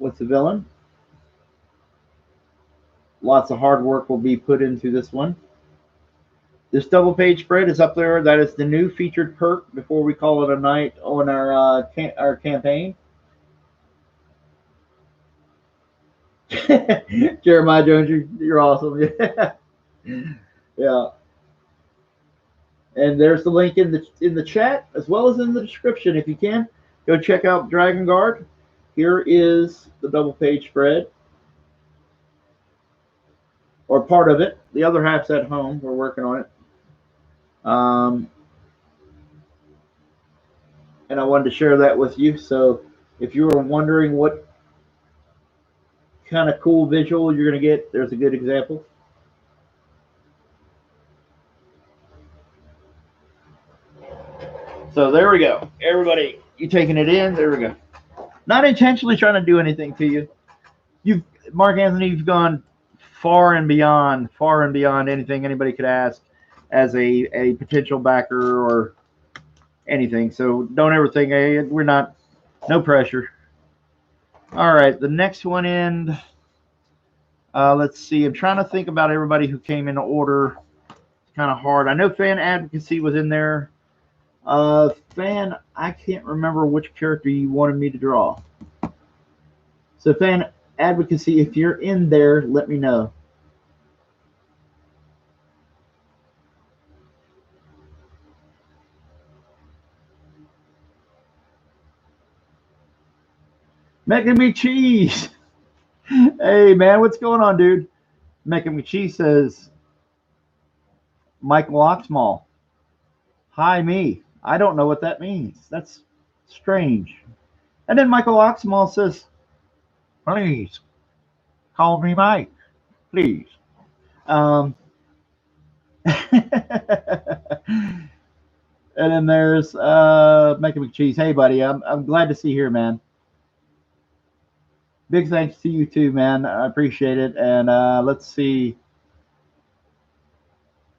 with the villain. Lots of hard work will be put into this one. This double page spread is up there. That is the new featured perk before we call it a night on our campaign. Jeremiah Jones, you're awesome. Yeah. And there's the link in the chat as well as in the description. If you can, go check out Dragon Guard. Here is the double page spread, or part of it. The other half's at home. We're working on it. And I wanted to share that with you. So if you were wondering what kind of cool visual you're going to get, there's a good example. So there we go. Everybody, you taking it in? There we go. Not intentionally trying to do anything to you. Mark Anthony, you've gone far and beyond anything anybody could ask as a potential backer or anything. So don't ever think, hey, we're not, no pressure. All right, the next one in, let's see. I'm trying to think about everybody who came in order. It's kind of hard. I know Fan Advocacy was in there. Fan, I can't remember which character you wanted me to draw. So Fan Advocacy, if you're in there, let me know. Making me cheese. Hey man, what's going on, dude? Making me cheese says Michael Oxmall. Hi me. I don't know what that means. That's strange. And then Michael Oxmall says, Please call me Mike. Please. Um, and then there's Mecca McCheese. Hey, buddy, I'm glad to see you here, man. Big thanks to you too, man. I appreciate it. And let's see.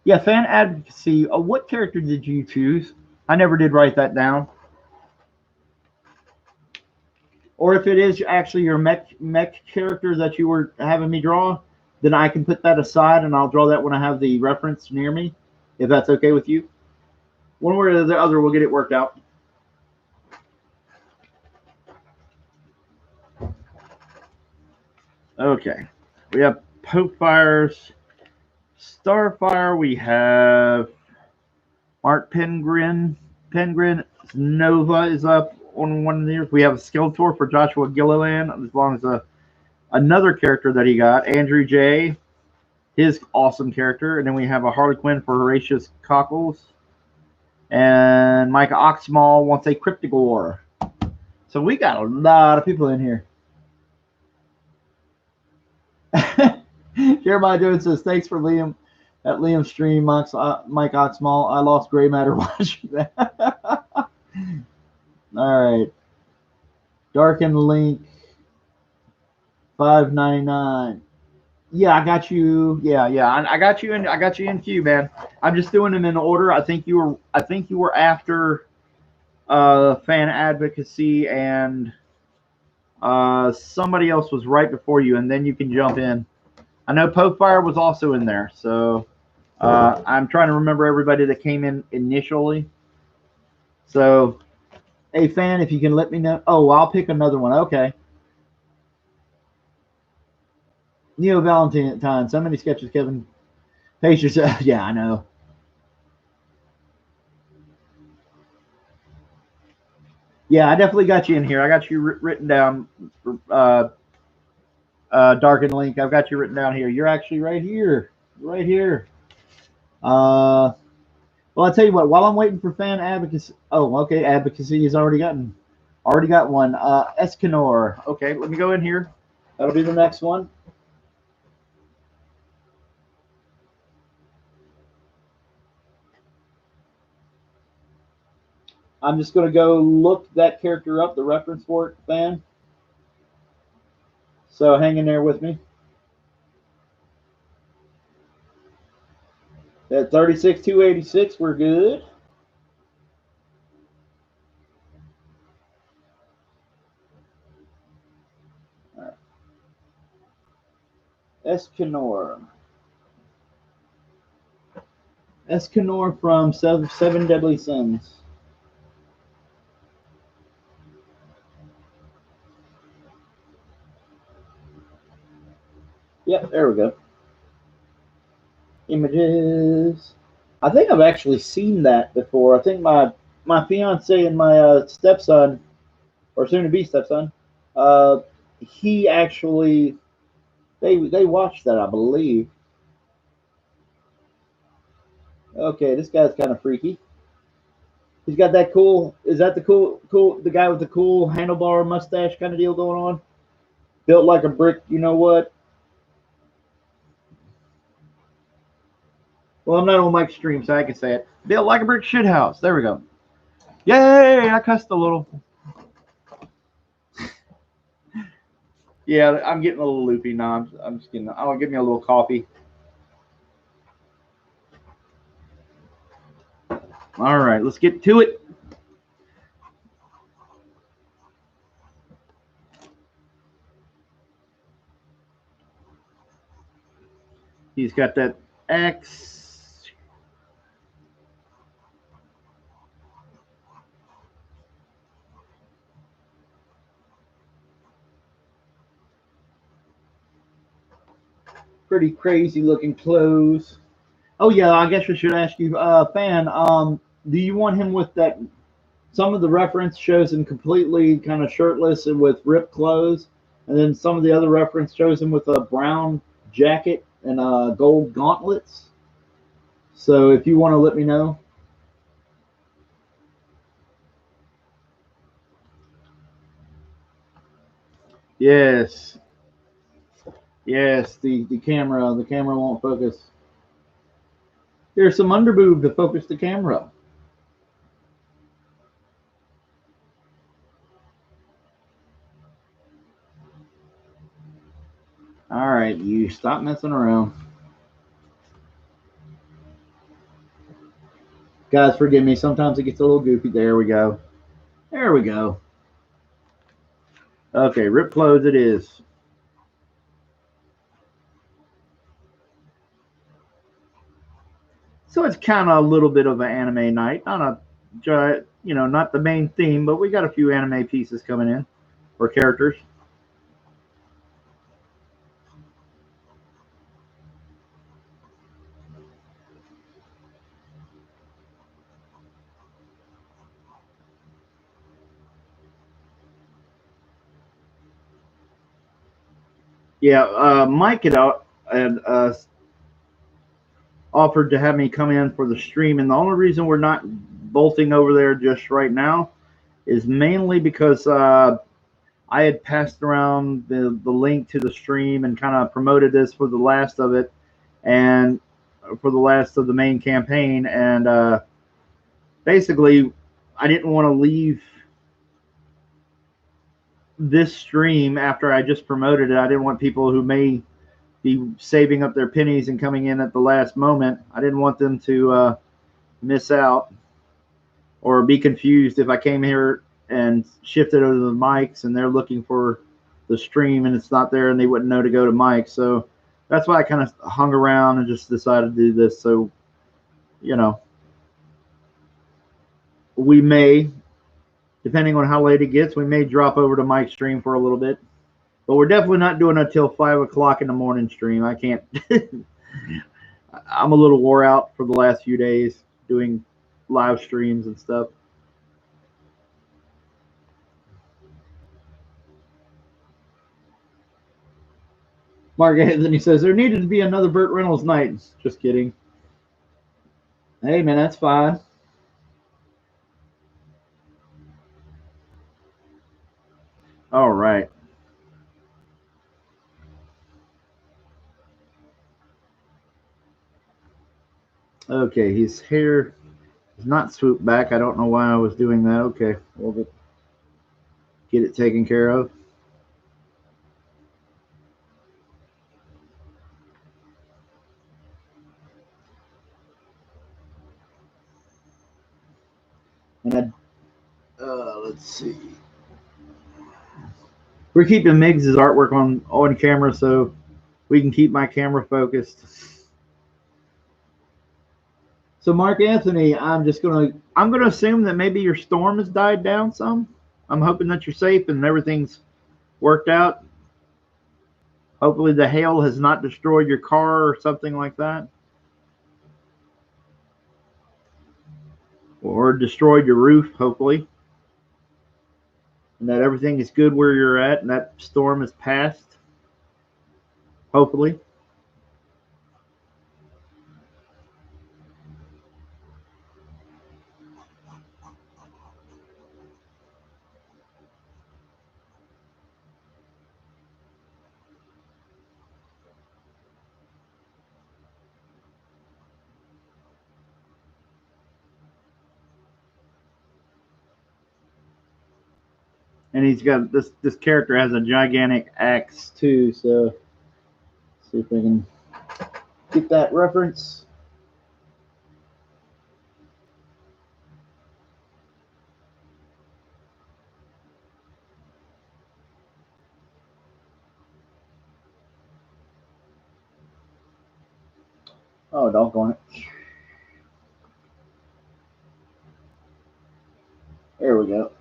Yeah, fan advocacy. What character did you choose? I never did write that down. Or if it is actually your mech character that you were having me draw, then I can put that aside and I'll draw that when I have the reference near me, if that's okay with you. One way or the other, we'll get it worked out. Okay. We have Popefire's Starfire. We have Mark Penguin. Nova is up on one of these. We have a Skeletor for Joshua Gilliland, as long as another character that he got, Andrew J. His awesome character. And then we have a Harley Quinn for Horatius Cockles. And Mike Oxmall wants a Cryptigore. So we got a lot of people in here. Jeremiah Jones says, thanks for Liam's stream, Mike Oxmall. I lost gray matter watching that. All right. Darken Link 599. Yeah, I got you. Yeah, I got you in. I got you in queue, man. I'm just doing them in order. I think you were after fan advocacy, and somebody else was right before you, and then you can jump in. I know Popefire was also in there, so I'm trying to remember everybody that came in initially. So, hey, fan, if you can let me know. Oh, I'll pick another one. Okay. Neo Valentine. So many sketches, Kevin. Pace yourself. Yeah, I know. Yeah, I definitely got you in here. I got you written down. Darken Link. I've got you written down here. You're actually right here. Right here. Well, I'll tell you what. While I'm waiting for fan advocacy. Oh, okay. Advocacy has already got one. Escanor. Okay, let me go in here. That'll be the next one. I'm just going to go look that character up, the reference for it, fan. So hang in there with me. At 36,286, we're good. All right. Escanor. Escanor from Seven Deadly Sins. Yep, there we go. Images. I think I've actually seen that before. I think my fiance and my stepson, or soon-to-be stepson, he actually they watched that, I believe. Okay, this guy's kind of freaky. He's got that cool. Is that the guy with the cool handlebar mustache kind of deal going on? Built like a brick. You know what? Well, I'm not on Mike's stream, so I can say it. Built like a brick shit house. There we go. Yay! I cussed a little. Yeah, I'm getting a little loopy now. I'm just getting. I'll give me a little coffee. All right, let's get to it. He's got that X. Pretty crazy looking clothes. Oh yeah, I guess we should ask you, fan. Do you want him with that? Some of the reference shows him completely kind of shirtless and with ripped clothes, and then some of the other reference shows him with a brown jacket and gold gauntlets. So if you want to let me know. Yes. Yes, the camera won't focus. There's some underboob to focus the camera. All right, you stop messing around. Guys, forgive me. Sometimes it gets a little goofy. There we go. There we go. Okay, rip clothes it is. So it's kind of a little bit of an anime night. Not not the main theme, but we got a few anime pieces coming in or characters. Yeah, Mike had offered to have me come in for the stream, and the only reason we're not bolting over there just right now is mainly because I had passed around the link to the stream and kind of promoted this for the last of it and for the last of the main campaign. And basically, I didn't want to leave this stream after I just promoted it. I didn't want people who may be saving up their pennies and coming in at the last moment. I didn't want them to miss out or be confused if I came here and shifted over to the mics and they're looking for the stream and it's not there and they wouldn't know to go to Mike. So that's why I kind of hung around and just decided to do this. So, you know, we may, depending on how late it gets, we may drop over to Mike's stream for a little bit. But we're definitely not doing it until 5 o'clock in the morning stream. I can't. I'm a little wore out for the last few days doing live streams and stuff. Mark Anthony says there needed to be another Burt Reynolds night. Just kidding. Hey man, that's fine. All right. Okay, his hair is not swooped back. I don't know why I was doing that. Okay, we'll get it taken care of. And let's see. We're keeping Miggs's artwork on camera so we can keep my camera focused. So Mark Anthony, I'm gonna assume that maybe your storm has died down some. I'm hoping that you're safe and everything's worked out. Hopefully the hail has not destroyed your car or something like that. Or destroyed your roof, hopefully. And that everything is good where you're at and that storm has passed. Hopefully. And he's got this character has a gigantic axe too, so see if we can get that reference. Oh, doggone it. There we go.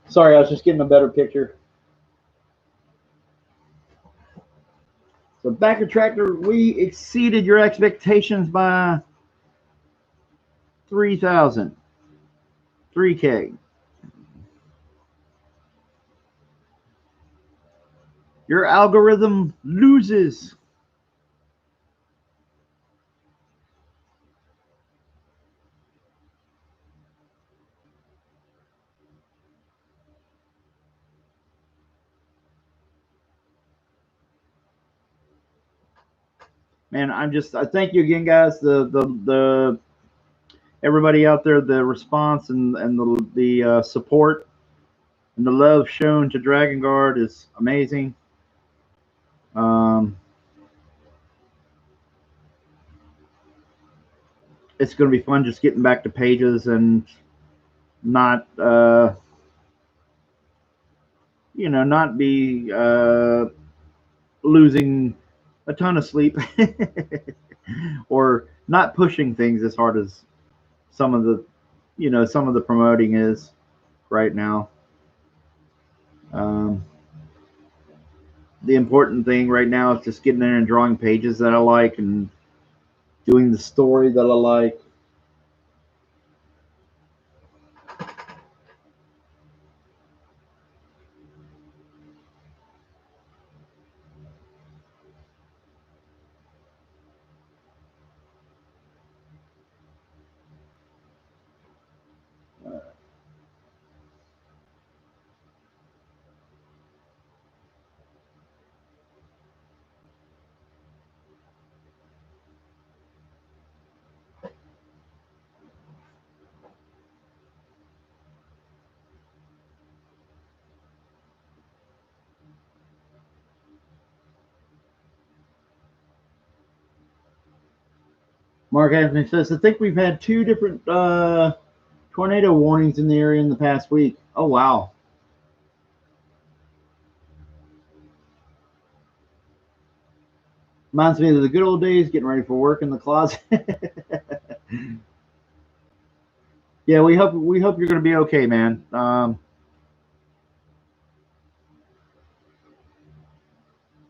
Sorry, I was just getting a better picture. So Backer Tractor, we exceeded your expectations by 3,000. 3K. Your algorithm loses. man, I thank you again, guys. The everybody out there, the response and the support and the love shown to Dragon Guard is amazing. It's going to be fun just getting back to pages and not not be losing a ton of sleep or not pushing things as hard as some of the some of the promoting is right now. Um, the important thing right now is just getting in and drawing pages that I like and doing the story that I like. Mark Anthony says, I think we've had two different tornado warnings in the area in the past week. Oh, wow. Reminds me of the good old days, getting ready for work in the closet. Yeah, we hope you're going to be okay, man.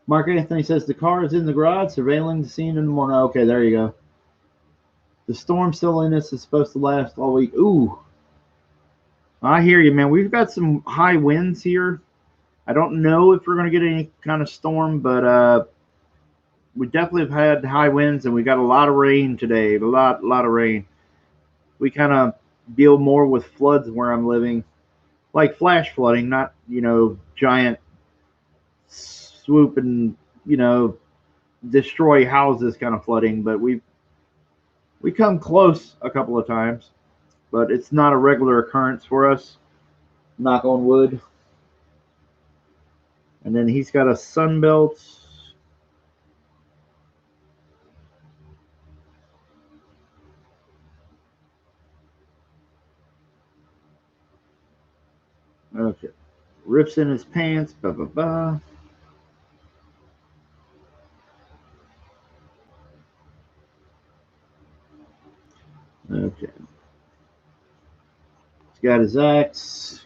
Mark Anthony says the car is in the garage, surveilling the scene in the morning. Okay, there you go. The storm silliness is supposed to last all week. Ooh, I hear you, man. We've got some high winds here. I don't know if we're going to get any kind of storm, but we definitely have had high winds, and we got a lot of rain today. A lot of rain. We kind of deal more with floods where I'm living, like flash flooding, not giant swoop and destroy houses kind of flooding. But we come close a couple of times, but it's not a regular occurrence for us. Knock on wood. And then he's got a sunbelt. Okay. Rips in his pants. Blah, blah, blah. Okay. He's got his axe.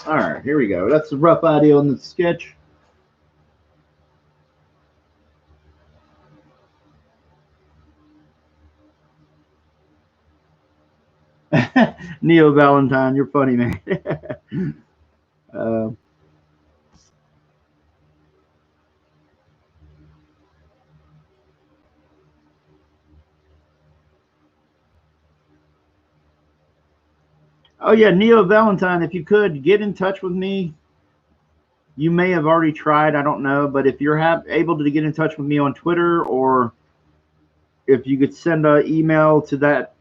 All right, here we go. That's a rough idea on the sketch. Neo Valentine, you're funny, man. uh, oh yeah, Neo Valentine. If you could get in touch with me, you may have already tried. I don't know, but if you're able to get in touch with me on Twitter, or if you could send an email to that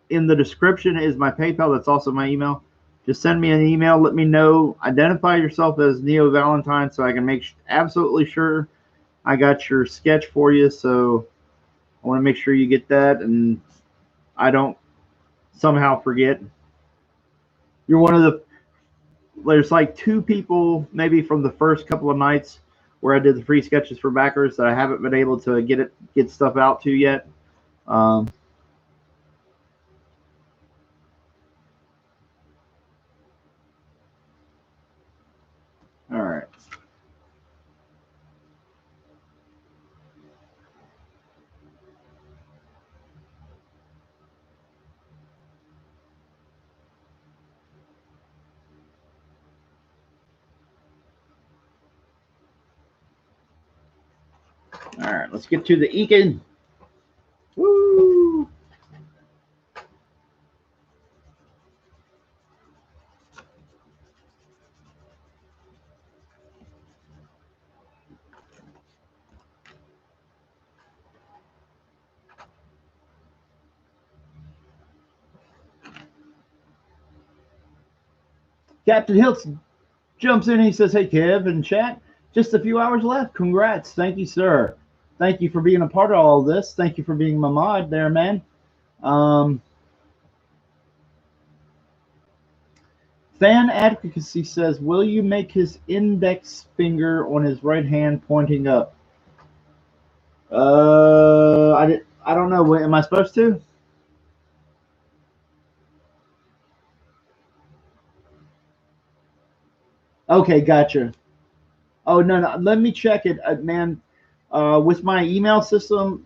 in the description is my PayPal. That's also my email. Just send me an email. Let me know. Identify yourself as Neo Valentine so I can make absolutely sure I got your sketch for you. So I want to make sure you get that and I don't somehow forget. You're one of there's like two people maybe from the first couple of nights where I did the free sketches for backers that I haven't been able to get stuff out to yet. Um, all right. All right, let's get to the Ekin. Woo! Captain Hilton jumps in and he says, "Hey, Kev, in chat, just a few hours left. Congrats. Thank you, sir. Thank you for being a part of all of this. Thank you for being my mod there, man." Fan Advocacy says, "Will you make his index finger on his right hand pointing up?" I don't know. Am I supposed to? Okay, gotcha. Oh, no. Let me check it, man. With my email system,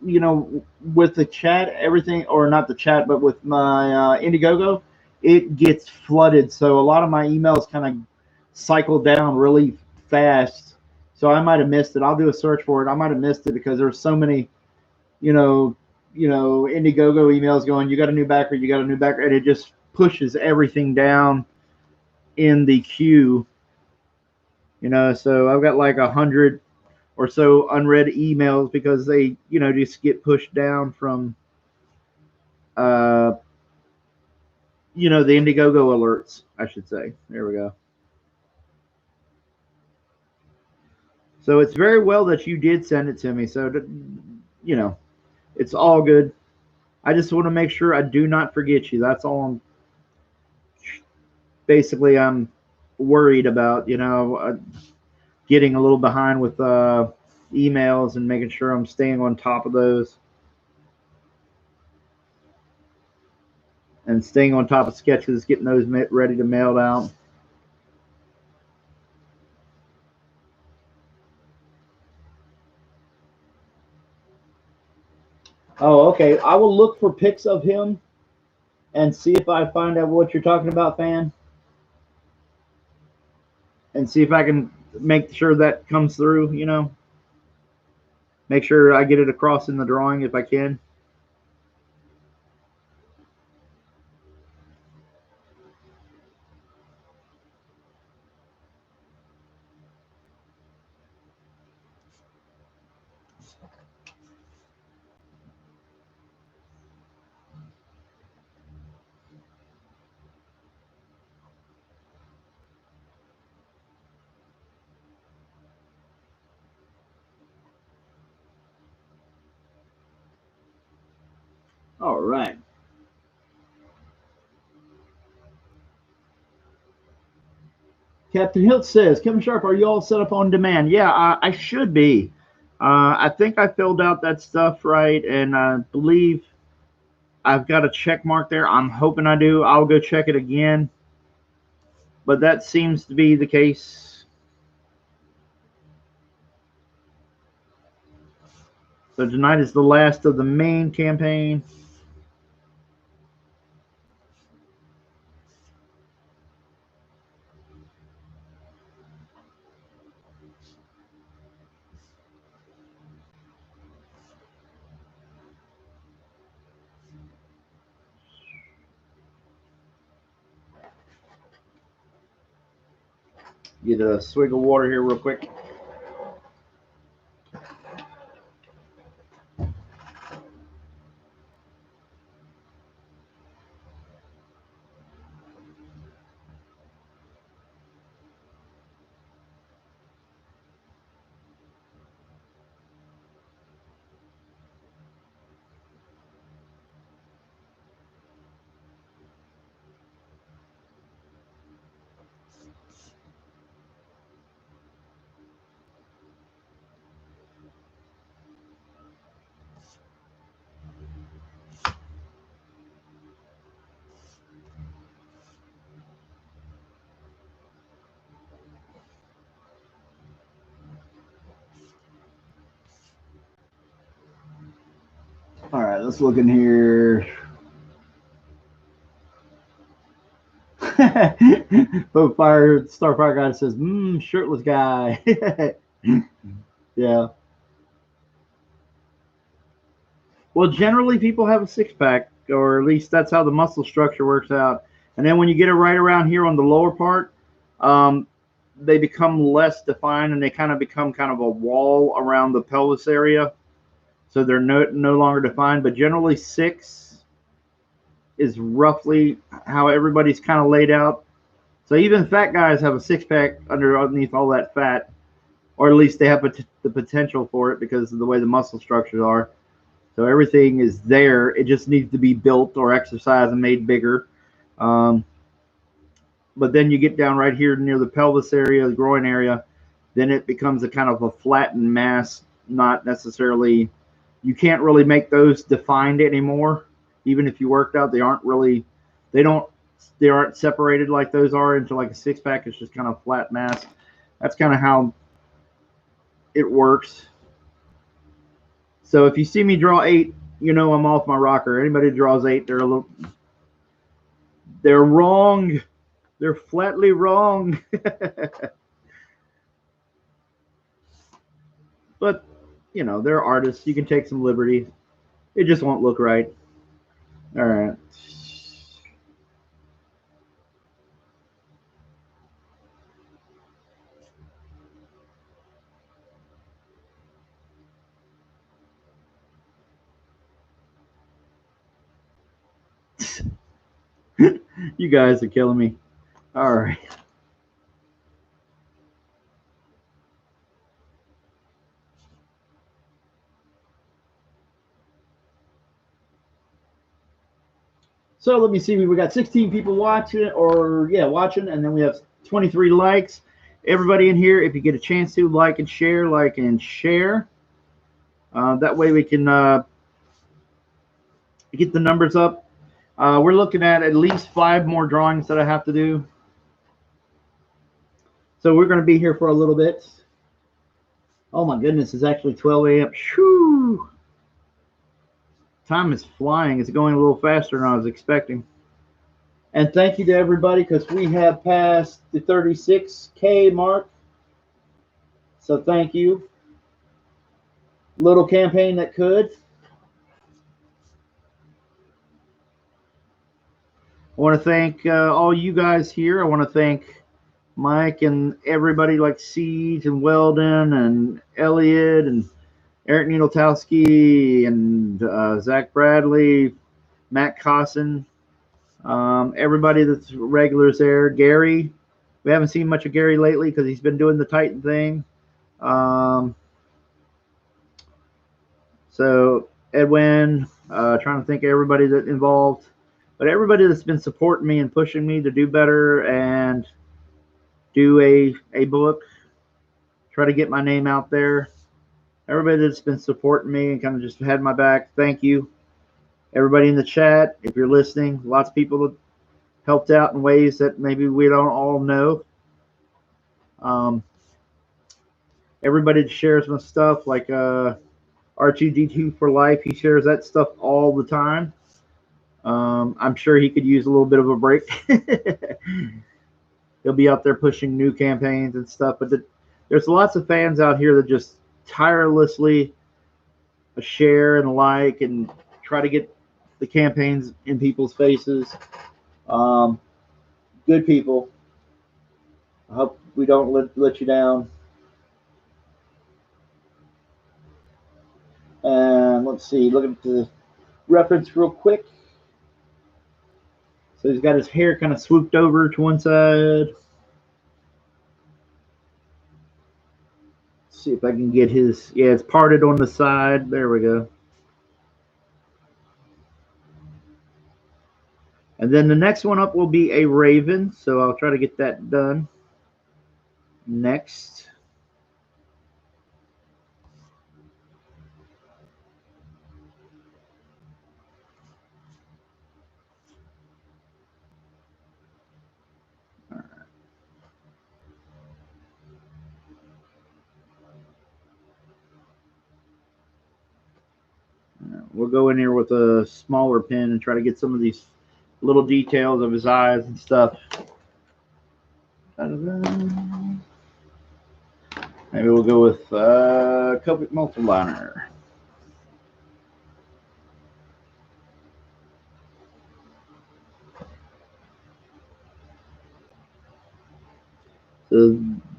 with the chat, everything, or not the chat, but with my Indiegogo, it gets flooded. So a lot of my emails kind of cycle down really fast. So I might have missed it. I'll do a search for it. I might have missed it because there's so many, Indiegogo emails going, "You got a new backer, you got a new backer," and it just pushes everything down in the queue. So I've got like 100 or so unread emails because they, just get pushed down from, the Indiegogo alerts, I should say. There we go. So it's very well that you did send it to me. So, it's all good. I just want to make sure I do not forget you. That's all I'm worried about, getting a little behind with emails and making sure I'm staying on top of those. And staying on top of sketches, getting those ready to mail out. Oh, okay. I will look for pics of him and see if I find out what you're talking about, fan. And see if I can make sure that comes through, Make sure I get it across in the drawing if I can. All right. Captain Hilt says, "Kevin Sharp, are you all set up on demand?" Yeah, I should be. I think I filled out that stuff right, and I believe I've got a check mark there. I'm hoping I do. I'll go check it again. But that seems to be the case. So tonight is the last of the main campaign. Get a swig of water here real quick. All right, let's look in here. Starfire guy says, shirtless guy. Yeah. Well, generally people have a six pack, or at least that's how the muscle structure works out. And then when you get it right around here on the lower part, um, they become less defined and they kind of become kind of a wall around the pelvis area. So they're no longer defined. But generally, six is roughly how everybody's kind of laid out. So even fat guys have a six pack underneath all that fat, or at least they have the potential for it because of the way the muscle structures are. So everything is there. It just needs to be built or exercised and made bigger. Um, but then you get down right here near the pelvis area, the groin area, then it becomes a kind of a flattened mass, not necessarily, you can't really make those defined anymore. Even if you worked out, they aren't really, they aren't separated like those are into like a six pack. It's just kind of flat mass. That's kind of how it works. So if you see me draw 8, you know I'm off my rocker. Anybody who draws 8, they're wrong. They're flatly wrong. But, you know, they're artists. You can take some liberty. It just won't look right. All right. You guys are killing me. All right. So let me see. We got 16 people watching, watching, and then we have 23 likes. Everybody in here, if you get a chance to like and share, that way we can get the numbers up. We're looking at least 5 more drawings that I have to do. So we're going to be here for a little bit. Oh my goodness, it's actually 12 a.m. Shoo! Time is flying. It's going a little faster than I was expecting. And thank you to everybody because we have passed the 36K mark. So thank you. Little campaign that could. I want to thank all you guys here. I want to thank Mike and everybody like Siege and Weldon and Elliot and Eric Needletowski and Zach Bradley, Matt Cosson, everybody that's regulars there. Gary, we haven't seen much of Gary lately because he's been doing the Titan thing. So Edwin, trying to think of everybody that involved, but everybody that's been supporting me and pushing me to do better and do a book, try to get my name out there. Everybody that's been supporting me and kind of just had my back, thank you. Everybody in the chat, if you're listening, lots of people that helped out in ways that maybe we don't all know. Everybody shares my stuff, like R2D2 for life. He shares that stuff all the time. I'm sure he could use a little bit of a break. He'll be out there pushing new campaigns and stuff. But there's lots of fans out here that just tirelessly share and like and try to get the campaigns in people's faces. Good people. I hope we don't let you down. And let's see, look at the reference real quick. So he's got his hair kind of swooped over to one side. Let's see if I can get his, yeah, it's parted on the side. There we go. And then the next one up will be a raven. So I'll try to get that done next. We'll go in here with a smaller pen and try to get some of these little details of his eyes and stuff. Maybe we'll go with Copic Multiliner.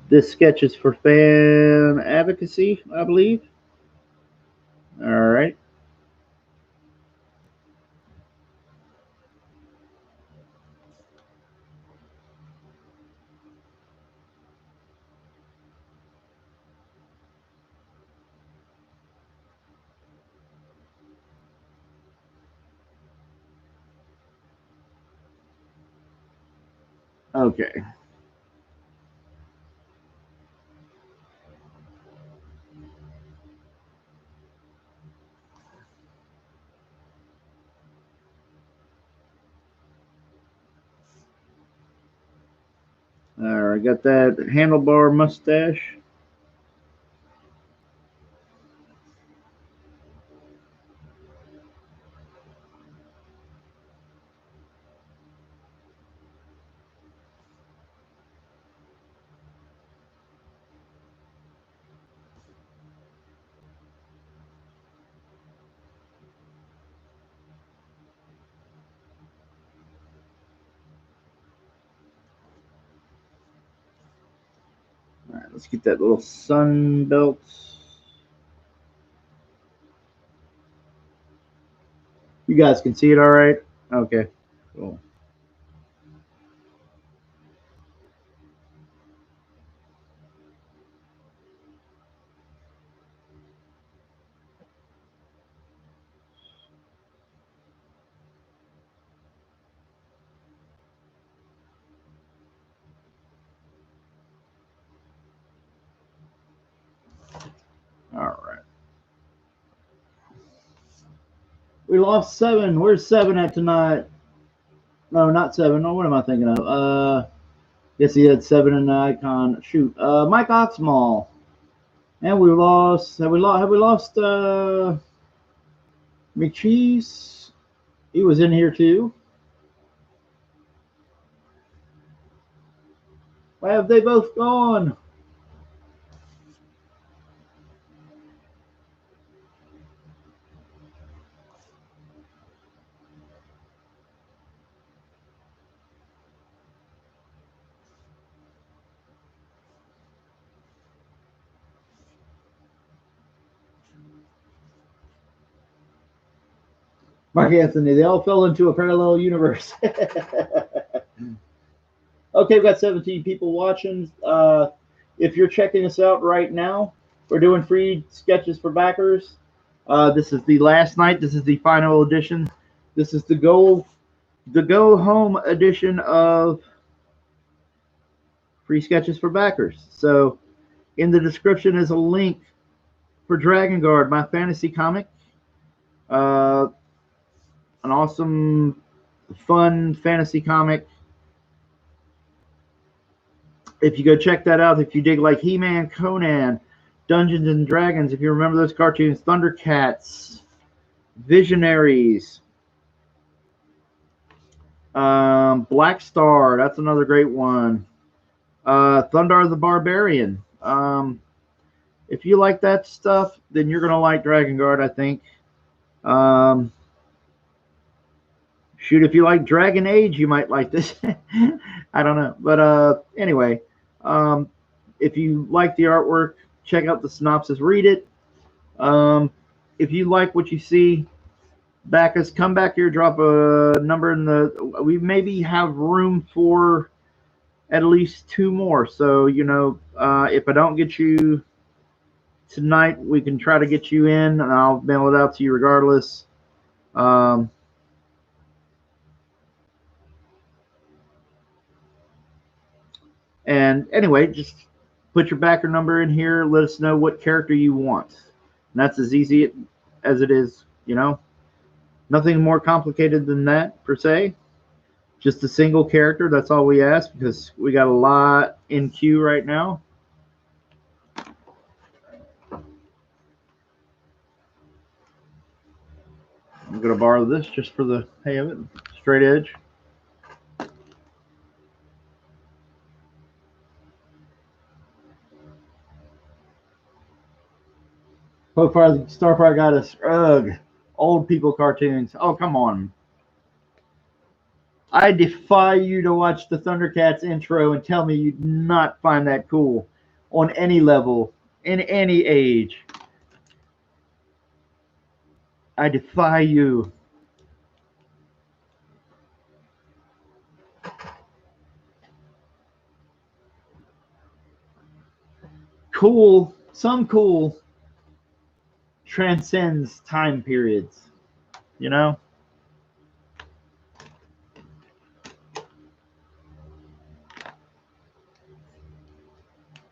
This sketch is for fan advocacy, I believe. All right. Okay. All right, got that handlebar mustache. All right, let's get that little sun belt. You guys can see it all right? Okay, cool. All right. We lost 7. Where's 7 at tonight? No, not 7. No, what am I thinking of? Yes, he had 7 in the icon. Shoot. Mike Oxmall. And we lost. Have we lost McCheese? He was in here too. Why have they both gone? Mark Anthony, they all fell into a parallel universe. Okay, we've got 17 people watching. If you're checking us out right now, we're doing free sketches for backers. This is the last night. This is the final edition. This is the go home edition of free sketches for backers. So in the description is a link for Dragon Guard, my fantasy comic. An awesome, fun fantasy comic. If you go check that out, if you dig like He-Man, Conan, Dungeons and Dragons, if you remember those cartoons, Thundercats, Visionaries, Black Star, that's another great one. Thundar the Barbarian. If you like that stuff, then you're gonna like Dragon Guard, I think. Shoot, if you like Dragon Age, you might like this. I don't know, but anyway, if you like the artwork, check out the synopsis, read it. If you like what you see, back us, come back here, drop a number in the. We maybe have room for at least 2 more. So if I don't get you tonight, we can try to get you in, and I'll mail it out to you regardless. And anyway, just put your backer number in here. Let us know what character you want. And that's as easy as it is, Nothing more complicated than that, per se. Just a single character. That's all we ask, because we got a lot in queue right now. I'm going to borrow this just for the hey of it. Straight edge. Starfire got us. Ugh. Old people cartoons. Oh, come on. I defy you to watch the Thundercats intro and tell me you do not find that cool on any level, in any age. I defy you. Cool, some cool transcends time periods, you know?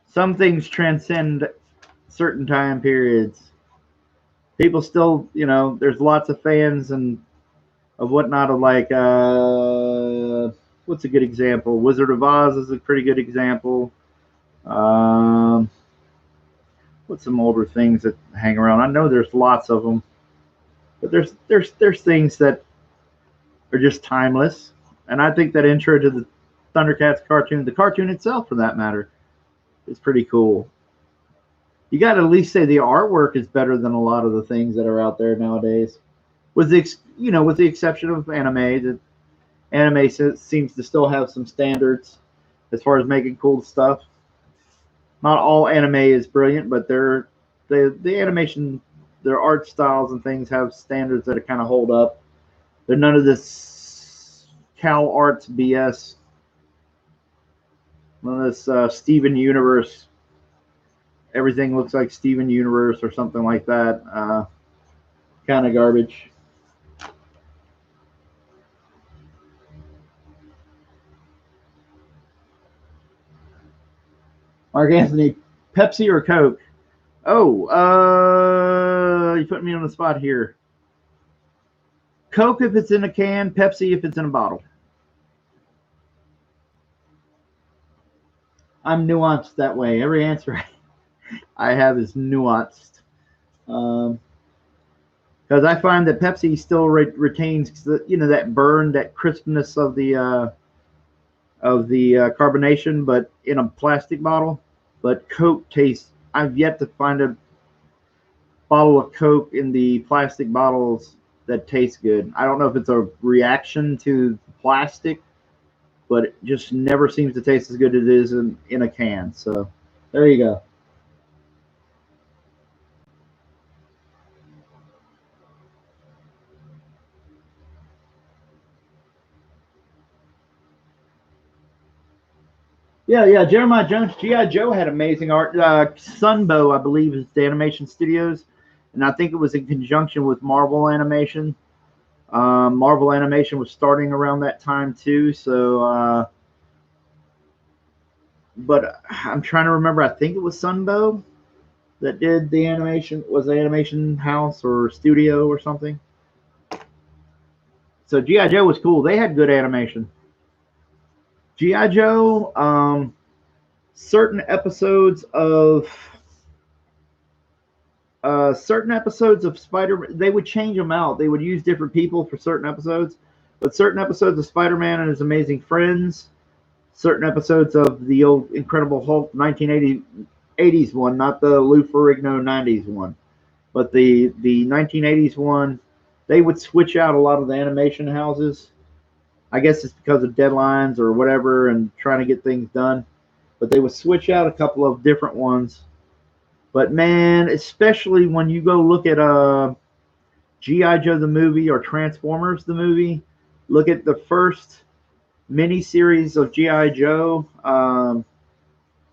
Some things transcend certain time periods. People still, you know, there's lots of fans and of whatnot of like, what's a good example? Wizard of Oz is a pretty good example. What's some older things that hang around? I know there's lots of them, but there's things that are just timeless. And I think that intro to the Thundercats cartoon, the cartoon itself for that matter, is pretty cool. You got to at least say the artwork is better than a lot of the things that are out there nowadays. With the with the exception of anime, the anime seems to still have some standards as far as making cool stuff. Not all anime is brilliant, but the animation, their art styles and things have standards that kind of hold up. They're none of this Cal Arts BS. None of this Steven Universe. Everything looks like Steven Universe or something like that. Kind of garbage. Mark Anthony, Pepsi or Coke? Oh, you put me on the spot here. Coke if it's in a can, Pepsi if it's in a bottle. I'm nuanced that way. Every answer I have is nuanced. Because I find that Pepsi still retains that burn, that crispness of the carbonation, but in a plastic bottle. But Coke tastes. I've yet to find a bottle of Coke in the plastic bottles that tastes good. I don't know if it's a reaction to plastic, but it just never seems to taste as good as it is in a can. So there you go. Yeah. Jeremiah Jones, G.I. Joe had amazing art. Sunbow, I believe, is the animation studios, and I think it was in conjunction with Marvel Animation. Marvel Animation was starting around that time too, so. But I'm trying to remember. I think it was Sunbow that did the animation. Was the animation house or studio or something? So G.I. Joe was cool. They had good animation. G.I. Joe, certain episodes of Spider, they would change them out. They would use different people for certain episodes, but certain episodes of Spider-Man and His Amazing Friends, certain episodes of the old Incredible Hulk 1980s one, not the Lou Ferrigno 90s one, but the 1980s one, they would switch out a lot of the animation houses. I guess it's because of deadlines or whatever and trying to get things done. But they would switch out a couple of different ones. But man, especially when you go look at G.I. Joe the movie or Transformers the movie, look at the first miniseries of G.I. Joe.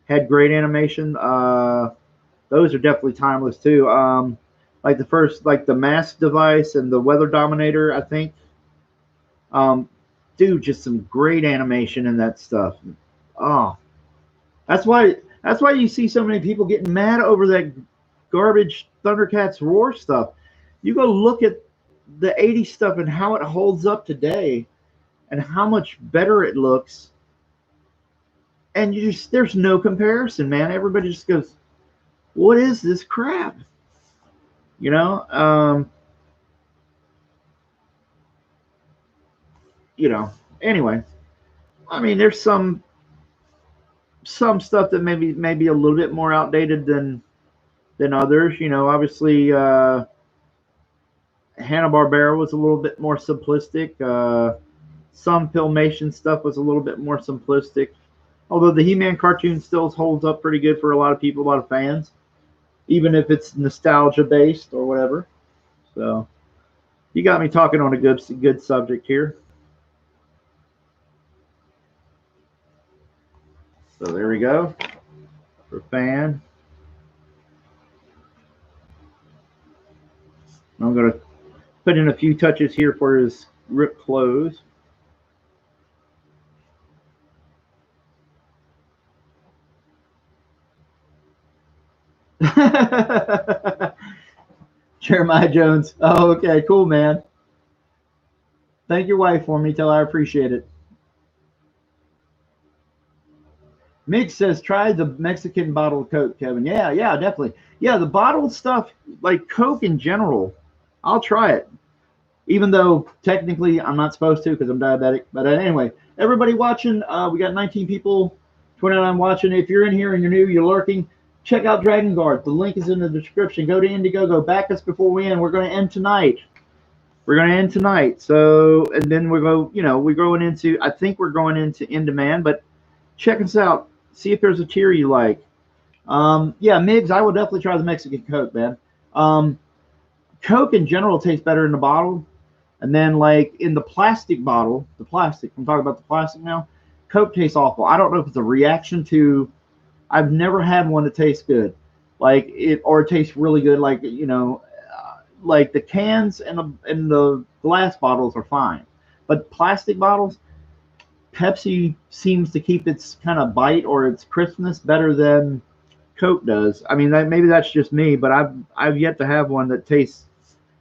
Had great animation. Those are definitely timeless too. Like the first, like the Mask Device and the Weather Dominator, I think. Dude, just some great animation in that stuff. Oh, that's why you see so many people getting mad over that garbage Thundercats Roar stuff. You go look at the 80s stuff and how it holds up today and how much better it looks. And there's no comparison, man. Everybody just goes, what is this crap? You know? Anyway, I mean, there's some stuff that maybe a little bit more outdated than others. Obviously, Hanna-Barbera was a little bit more simplistic. Some Filmation stuff was a little bit more simplistic. Although the He-Man cartoon still holds up pretty good for a lot of people, a lot of fans, even if it's nostalgia based or whatever. So you got me talking on a good subject here. So there we go for fan. I'm going to put in a few touches here for his rip close. Jeremiah Jones. Oh, okay, cool, man. Thank your wife for me. Tell her I appreciate it. Mick says, try the Mexican bottled Coke, Kevin. Yeah, definitely. Yeah, the bottled stuff, like Coke in general, I'll try it. Even though technically I'm not supposed to because I'm diabetic. But anyway, everybody watching, we got 19 people, 29 watching. If you're in here and you're new, you're lurking, check out Dragon Guard. The link is in the description. Go to Indiegogo. Back us before we end. We're going to end tonight. So, and then we're going into, I think we're going into In Demand, but check us out. See if there's a tier you like. Yeah, Migs, I would definitely try the Mexican Coke, man. Coke in general tastes better in the bottle. And then, like, in the plastic bottle, I'm talking about the plastic now, Coke tastes awful. I don't know if it's a reaction to, I've never had one that tastes good. Like, it tastes really good. Like, like the cans and the glass bottles are fine. But plastic bottles, Pepsi seems to keep its kind of bite or its crispness better than Coke does. I mean, maybe that's just me, but I've yet to have one that tastes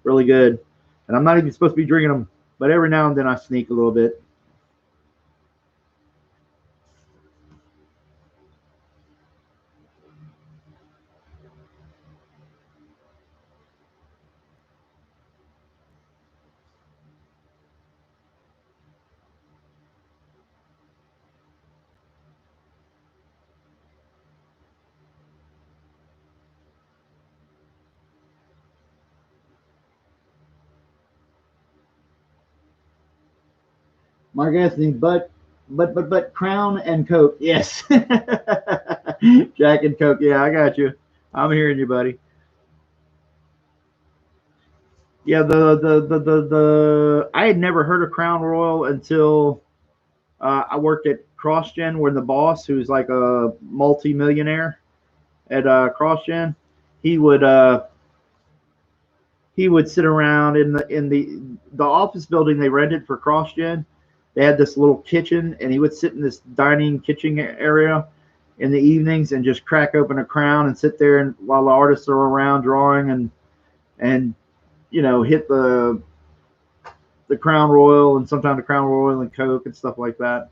really good. And I'm not even supposed to be drinking them, but every now and then I sneak a little bit. Mark Anthony, but Crown and Coke, yes. Jack and Coke, yeah, I got you. I'm hearing you, buddy. Yeah, the I had never heard of Crown Royal until I worked at CrossGen, where the boss, who's like a multi-millionaire at CrossGen, he would sit around in the office building they rented for CrossGen. They had this little kitchen, and he would sit in this dining kitchen area in the evenings and just crack open a Crown and sit there and while the artists are around drawing and hit the Crown Royal and sometimes the Crown Royal and Coke and stuff like that.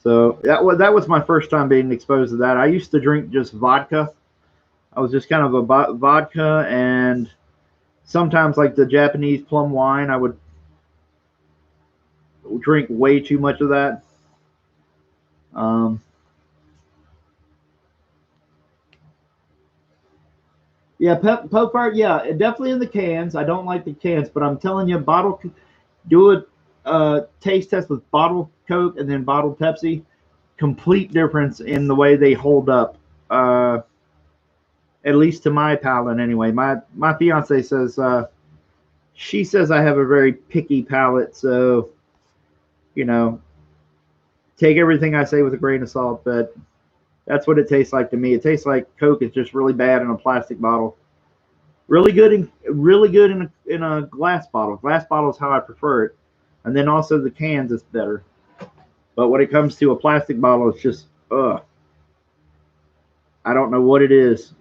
So that was my first time being exposed to that. I used to drink just vodka. I was just kind of a vodka and sometimes like the Japanese plum wine. I would drink way too much of that. Yeah, Poke Fire, yeah, definitely in the cans. I don't like the cans, but I'm telling you, do a taste test with bottled Coke and then bottled Pepsi. Complete difference in the way they hold up. At least to my palate, anyway. My fiance says she says I have a very picky palate, so take everything I say with a grain of salt, but that's what it tastes like to me. It tastes like Coke is just really bad in a plastic bottle. Really good in a glass bottle. Glass bottle is how I prefer it. And then also the cans is better. But when it comes to a plastic bottle, it's just I don't know what it is.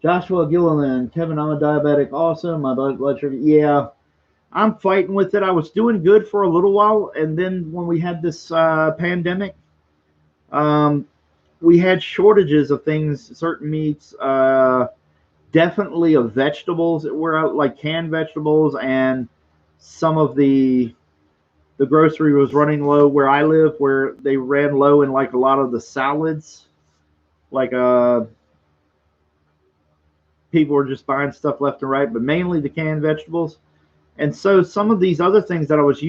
Joshua Gilliland, Kevin, I'm a diabetic. Awesome. My blood sugar. Yeah, I'm fighting with it. I was doing good for a little while, and then when we had this pandemic, we had shortages of things, certain meats, definitely of vegetables that were out, like canned vegetables, and some of the grocery was running low where I live, where they ran low in like a lot of the salads, like people were just buying stuff left and right, but mainly the canned vegetables. And so some of these other things that I was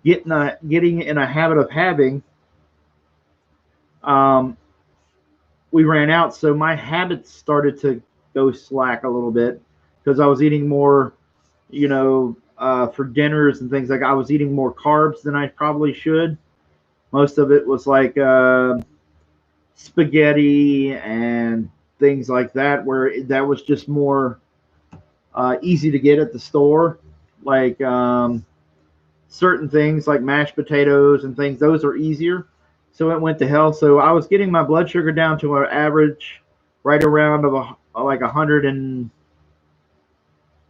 getting in a habit of having, we ran out. So my habits started to go slack a little bit because I was eating more, for dinners and things. Like I was eating more carbs than I probably should. Most of it was like spaghetti and things like that, where that was just more easy to get at the store. Like certain things like mashed potatoes and things, those are easier. So it went to hell. So I was getting my blood sugar down to an average right around of like 100 and,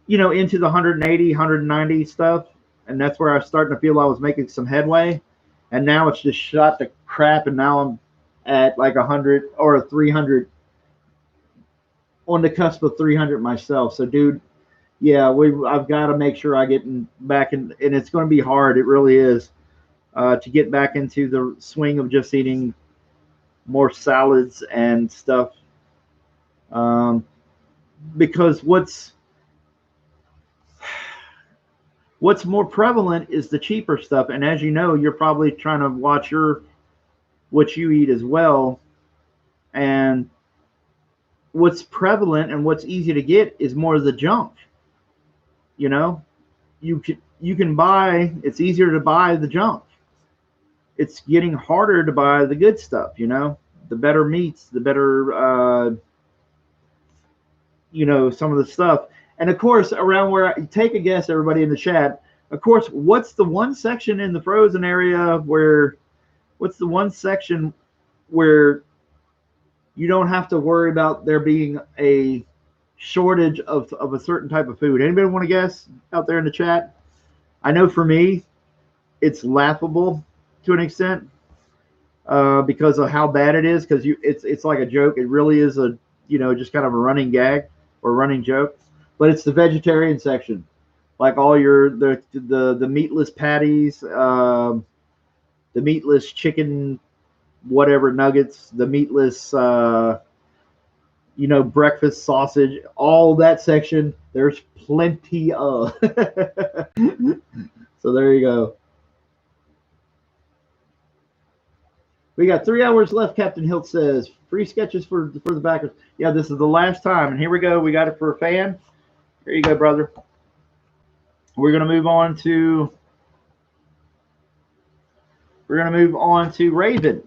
into the 180, 190 stuff. And that's where I was starting to feel I was making some headway. And now it's just shot to crap. And now I'm at like 100 or 300, on the cusp of 300 myself. So, dude, yeah, I've got to make sure I get back in, and it's going to be hard. It really is, to get back into the swing of just eating more salads and stuff. Because what's more prevalent is the cheaper stuff, and as you know, you're probably trying to watch what you eat as well. And what's prevalent and what's easy to get is more of the junk. You can buy. It's easier to buy the junk. It's getting harder to buy the good stuff. The better meats, the better, some of the stuff. And of course, around where take a guess, everybody in the chat. Of course, what's the one section in the frozen area what's the one section where you don't have to worry about there being a shortage of a certain type of food? Anybody want to guess out there in the chat? I know for me, it's laughable to an extent because of how bad it is. Because it's like a joke. It really is just kind of a running gag or running joke. But it's the vegetarian section, like all the meatless patties, the meatless chicken, whatever nuggets, the meatless breakfast sausage, all that section. There's plenty of. So there you go. We got 3 hours left, Captain Hilt says. Free sketches for the backers. Yeah, this is the last time. And here we go. We got it for a fan. Here you go, brother. We're going to move on to Raven.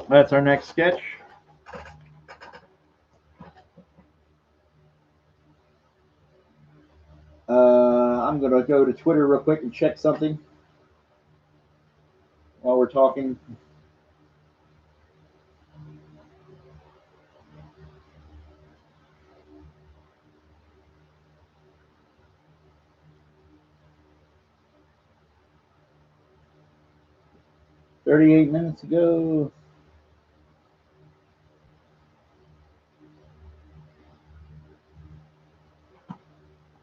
That's our next sketch. I'm going to go to Twitter real quick and check something while we're talking. "38 minutes ago.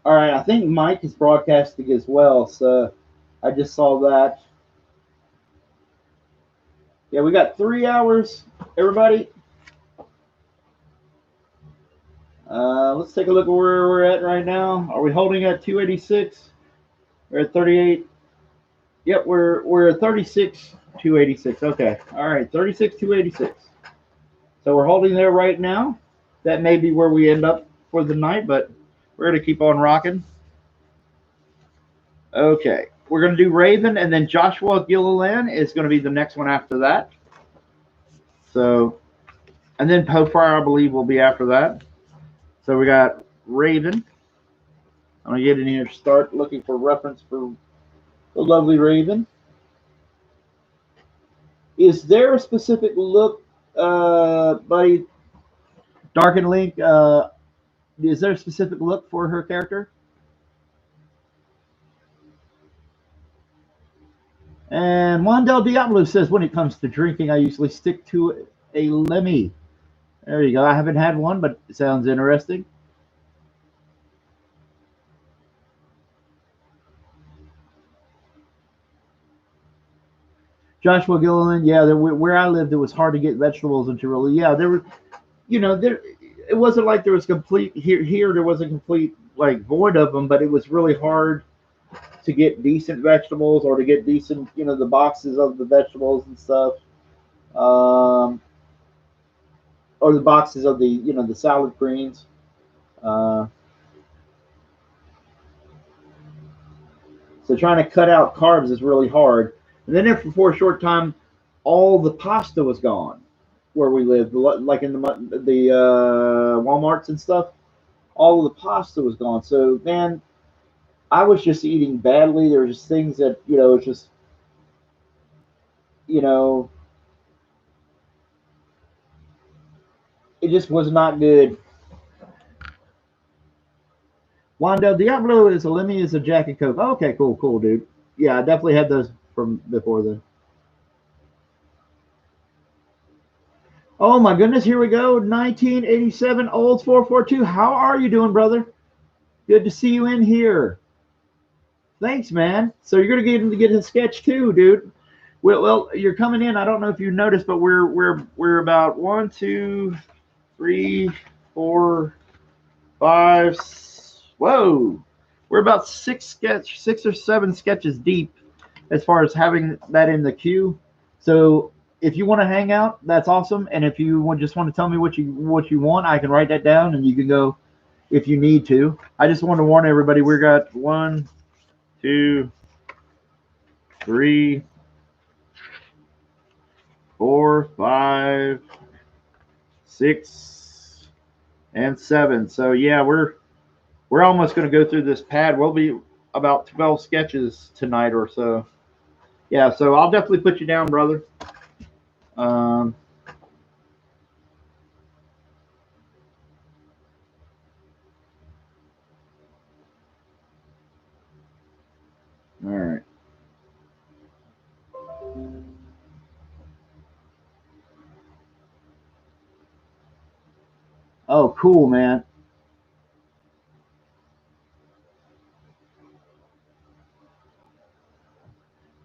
All right, I think Mike is broadcasting as well, so I just saw that. Yeah, we got 3 hours, everybody. Let's take a look at where we're at right now. Are we holding at 286? We're at 38. Yep, we're at 36, 286. Okay, all right, 36, 286. So we're holding there right now. That may be where we end up for the night, but we're going to keep on rocking. Okay, we're going to do Raven, and then Joshua Gilliland is going to be the next one after that. So, and then Popefire, I believe, will be after that. So we got Raven. I'm going to get in here, start looking for reference for the lovely Raven. Is there a specific look, buddy? Dark and Link, is there a specific look for her character? And Juan Del Diablo says, when it comes to drinking, I usually stick to a Lemmy. There you go. I haven't had one, but it sounds interesting. Joshua Gilliland, yeah, where I lived, it was hard to get vegetables until really, yeah, there were. you know, there it wasn't like there was complete here there was a complete like void of them, but it was really hard to get decent vegetables or to get decent, you know, the boxes of the vegetables and stuff, um, or the boxes of the, you know, the salad greens. Uh, so trying to cut out carbs is really hard. And then after for a short time, all the pasta was gone where we lived, like in the WalMarts and stuff. All of the pasta was gone. So man, I was just eating badly. There were just things that, you know, it's just, you know, it just was not good. Wandel Diablo is a Lemmy is a Jack and Coke. Okay, cool, cool, dude. Yeah, I definitely had those from before then. Oh my goodness, here we go. 1987 Olds 442. How are you doing, brother? Good to see you in here. Thanks, man. So you're gonna get him to get his sketch too, dude. Well, you're coming in. I don't know if you noticed, but we're about one, two, three, four, five. Whoa, we're about six or seven sketches deep as far as having that in the queue. So if you want to hang out, that's awesome. And if you just want to tell me what you want, I can write that down and you can go if you need to. I just want to warn everybody. We got one, two, three, four, five, six, and seven. So yeah, we're almost going to go through this pad. We'll be about 12 sketches tonight or so. Yeah, so I'll definitely put you down, brother. Um, all right. Oh, cool, man.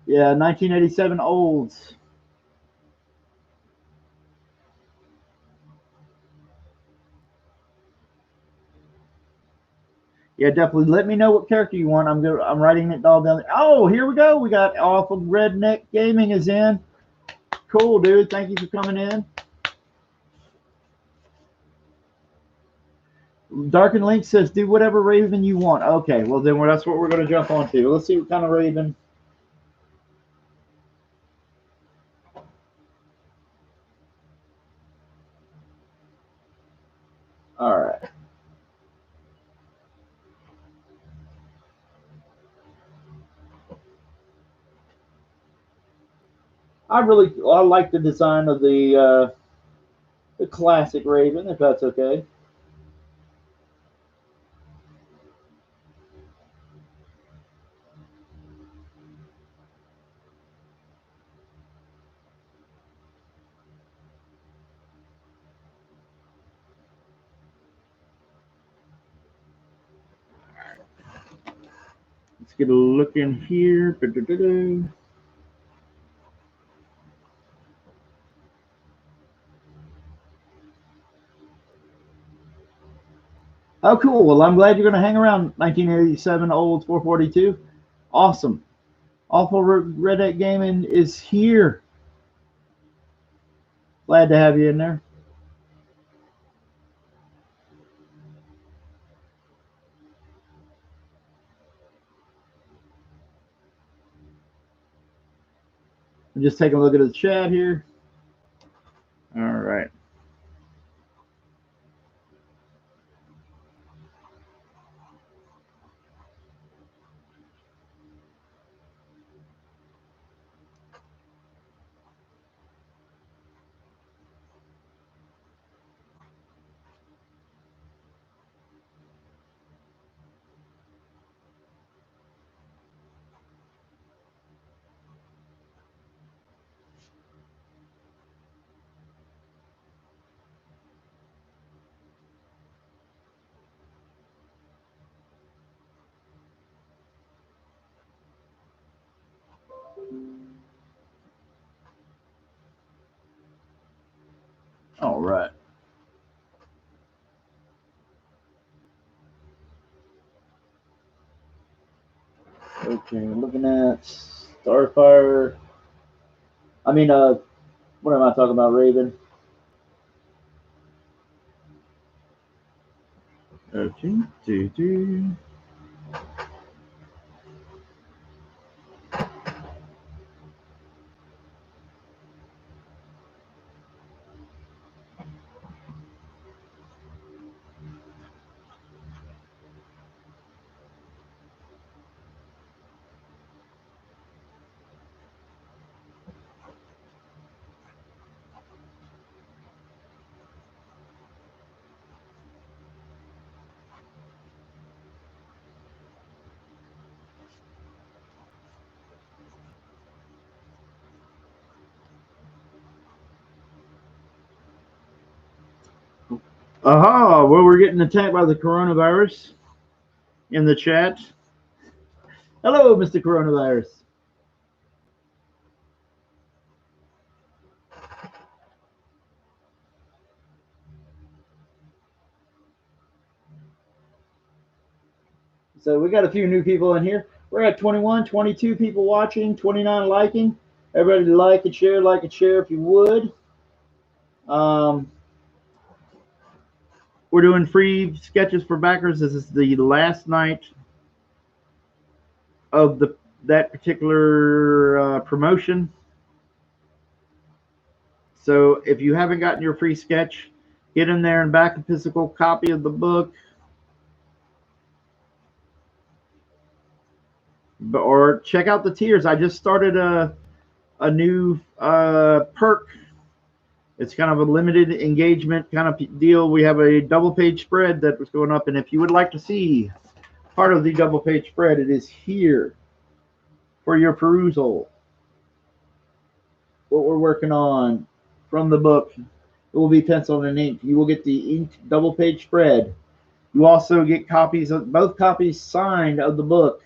Yeah, 1987 olds. Yeah, definitely. Let me know what character you want. I'm writing it all down. Oh, here we go. We got Awful Redneck Gaming is in. Cool, dude. Thank you for coming in. Dark and Link says, do whatever Raven you want. Okay, well then that's what we're going to jump onto. Let's see what kind of Raven. All right. I like the design of the classic Raven, if that's okay. Let's get a look in here. Oh, cool. Well, I'm glad you're going to hang around. 1987 Olds 442. Awesome. Awful Red Gaming is here. Glad to have you in there. I'm just taking a look at the chat here. All right. All right. Okay, looking at Starfire. I mean, what am I talking about, Raven? Okay, Aha, well, we're getting attacked by the coronavirus in the chat. Hello, Mr. Coronavirus. So we got a few new people in here. We're at 21, 22 people watching, 29 liking. Everybody like and share if you would. We're doing free sketches for backers. This is the last night of that particular promotion. So if you haven't gotten your free sketch, get in there and back a physical copy of the book. Or check out the tiers. I just started a new perk. It's kind of a limited engagement kind of deal. We have a double page spread that was going up, and if you would like to see part of the double page spread, it is here for your perusal. What we're working on from the book, it will be penciled and inked. You will get the inked double page spread. You also get copies of both copies signed of the book.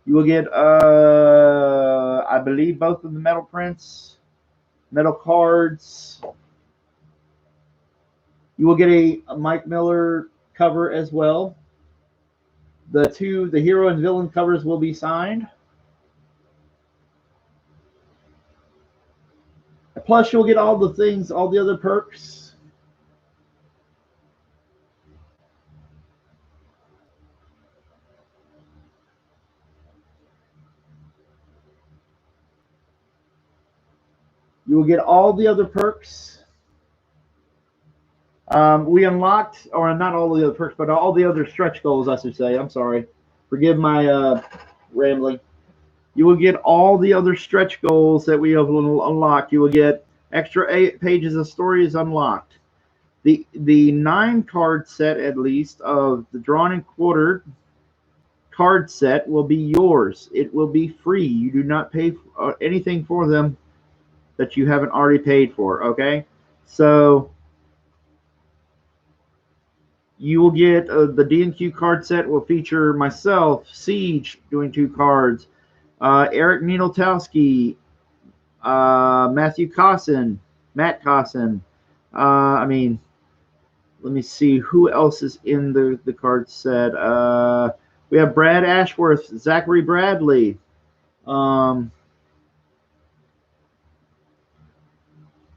You will get, I believe, both of the metal prints, metal cards. You will get a Mike Miller cover as well. The hero and villain covers will be signed. Plus, you'll get all the things, all the other perks. You will get all the other perks. We unlocked, or not all the other perks, but all the other stretch goals, I should say. I'm sorry. Forgive my rambling. You will get all the other stretch goals that we have unlocked. You will get extra 8 pages of stories unlocked. The 9 card set, at least, of the drawn and quartered card set will be yours. It will be free. You do not pay anything for them that you haven't already paid for, okay? So you will get the D&Q card set will feature myself, Siege, doing 2 cards, Eric Nienotowski, Matthew Cosson, Matt Cosson. Let me see who else is in the card set. We have Brad Ashworth, Zachary Bradley.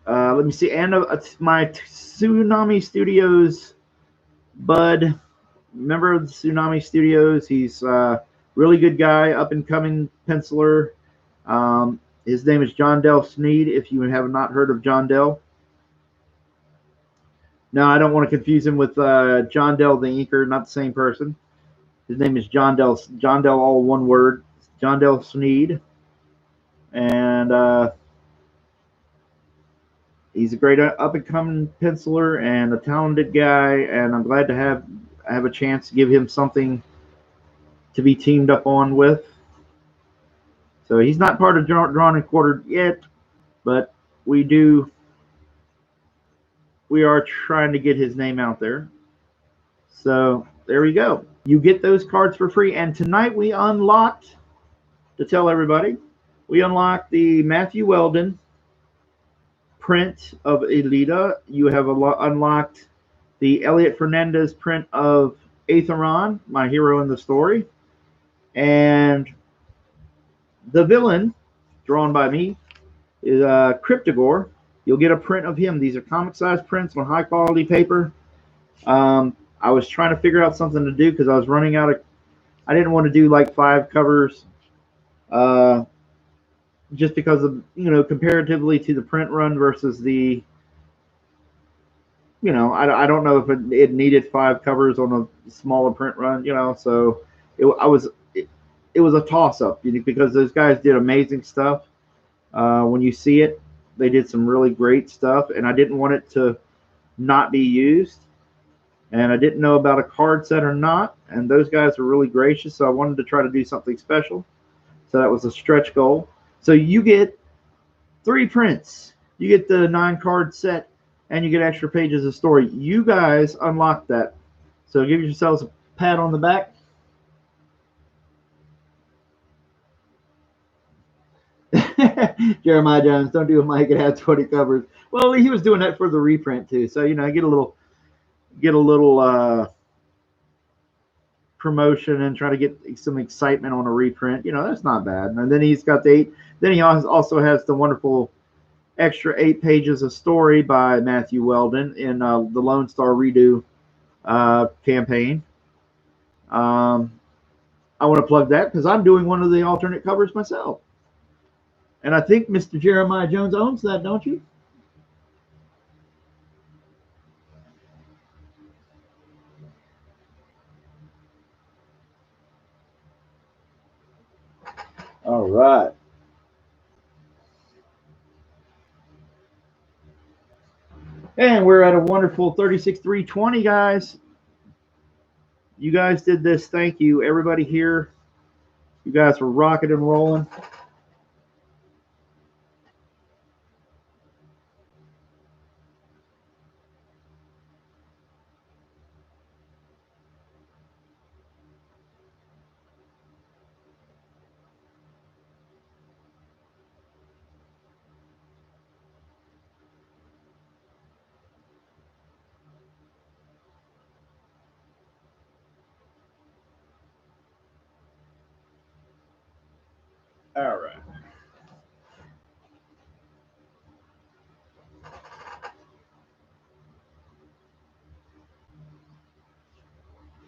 Let me see, and my Tsunami Studios bud, member of the Tsunami Studios. He's a really good guy, up and coming penciler. His name is John Dell Sneed, if you have not heard of John Dell. No, I don't want to confuse him with John Dell the inker, not the same person. His name is John Dell, all one word, John Dell Sneed. And he's a great up-and-coming penciler and a talented guy, and I'm glad to have a chance to give him something to be teamed up on with. So he's not part of Drawn and Quartered yet, but we are trying to get his name out there. So there we go. You get those cards for free. And tonight we unlocked, to tell everybody, we unlocked the Matthew Weldon print of Elita. You have unlocked the Elliot Fernandez print of Aetheron, my hero in the story. And The villain, drawn by me, is Cryptogore. You'll get a print of him. These are comic-sized prints on high-quality paper. I was trying to figure out something to do because I was running out of. I didn't want to do like 5 covers, just because of comparatively to the print run versus the. I don't know if it needed 5 covers on a smaller print run. So it was a toss up because those guys did amazing stuff. When you see it, they did some really great stuff, and I didn't want it to not be used. And I didn't know about a card set or not, and those guys were really gracious, so I wanted to try to do something special. So that was a stretch goal. So you get 3 prints. You get the 9-card set, and you get extra pages of story. You guys unlocked that. So give yourselves a pat on the back. Jeremiah Jones, don't do a Mike. It had 20 covers. Well, he was doing that for the reprint too. So get a little promotion and try to get some excitement on a reprint. That's not bad. And then he's got the 8. Then he also has the wonderful extra 8 pages of story by Matthew Weldon in the Lone Star Redo campaign. I want to plug that because I'm doing one of the alternate covers myself. And I think Mr. Jeremiah Jones owns that, don't you? All right. And we're at a wonderful 36,320, guys. You guys did this. Thank you. Everybody here. You guys were rocking and rolling. All right.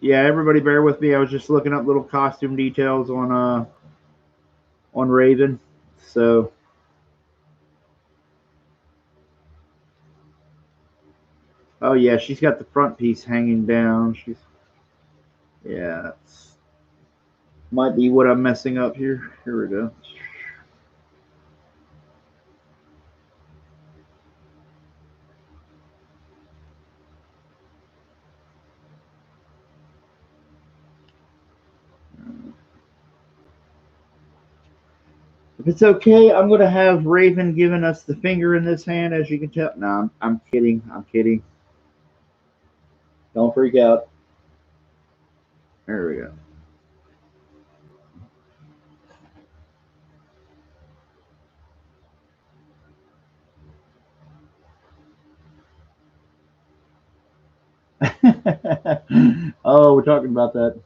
Yeah, everybody bear with me. I was just looking up little costume details on Raven. So oh yeah, she's got the front piece hanging down. Yeah, it's, might be what I'm messing up here. Here we go. If it's okay, I'm going to have Raven giving us the finger in this hand, as you can tell. No, I'm kidding. I'm kidding. Don't freak out. There we go. Oh, we're talking about that.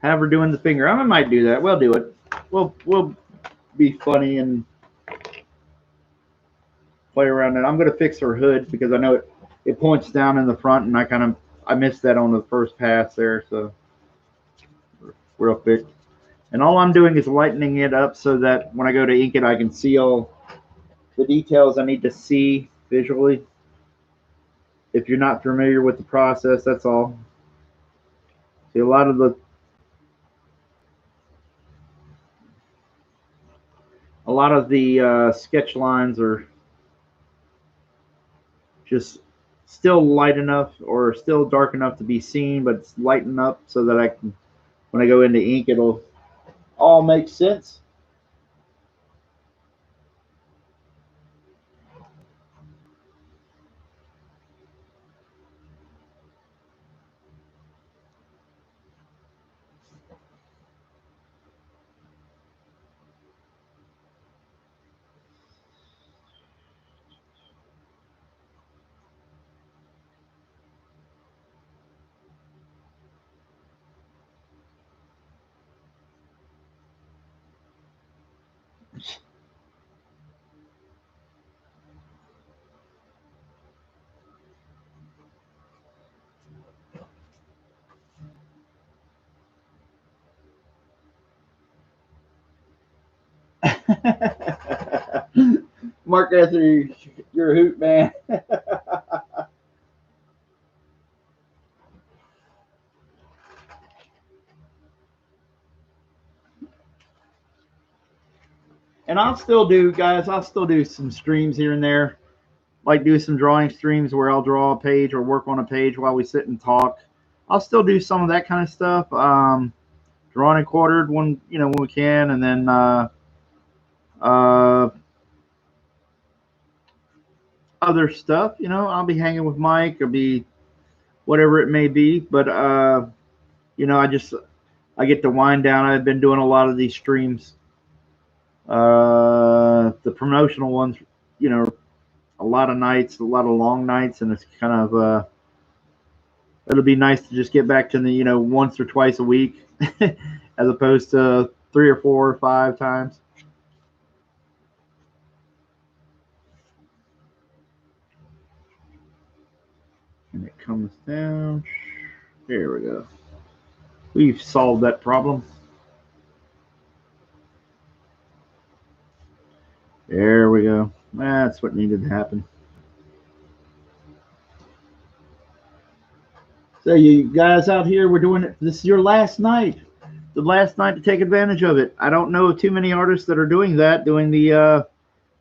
Have her doing the finger. I might do that. We'll do it. We'll be funny and play around it. I'm going to fix her hood because I know it points down in the front, and I missed that on the first pass there. So real quick. And all I'm doing is lightening it up so that when I go to ink it, I can see all the details I need to see visually. If you're not familiar with the process, that's all. See, a lot of the sketch lines are just still light enough or still dark enough to be seen, but it's light enough so that I can, when I go into ink, it'll all make sense. Mark Anthony, you're a hoot, man. And I'll still do, guys, I'll still do some streams here and there. Like do some drawing streams where I'll draw a page or work on a page while we sit and talk. I'll still do some of that kind of stuff. Drawn and quartered when when we can, and then uh, other stuff. I'll be hanging with Mike. I'll be whatever it may be. But I get to wind down. I've been doing a lot of these streams, the promotional ones. A lot of nights, a lot of long nights, and it's kind of it'll be nice to just get back to the once or twice a week, as opposed to 3 or 4 or 5 times. And it comes down. There we go. We've solved that problem. There we go. That's what needed to happen. So you guys out here, we're doing it. This is your last night. The last night to take advantage of it. I don't know of too many artists that are doing that, doing the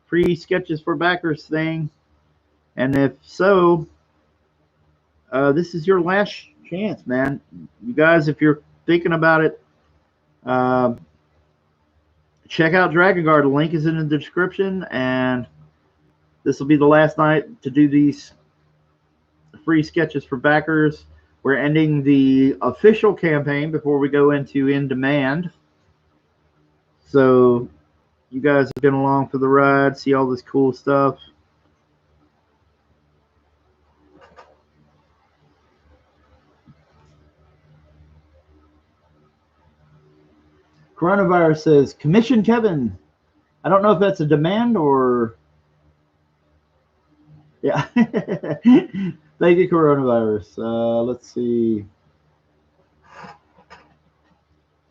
free sketches for backers thing. And if so, this is your last chance, man. You guys, if you're thinking about it, check out Dragon Guard. The link is in the description, and this will be the last night to do these free sketches for backers. We're ending the official campaign before we go into In Demand. So you guys have been along for the ride, see all this cool stuff. Coronavirus says, commission Kevin. I don't know if that's a demand or... Yeah. Thank you, Coronavirus. Let's see.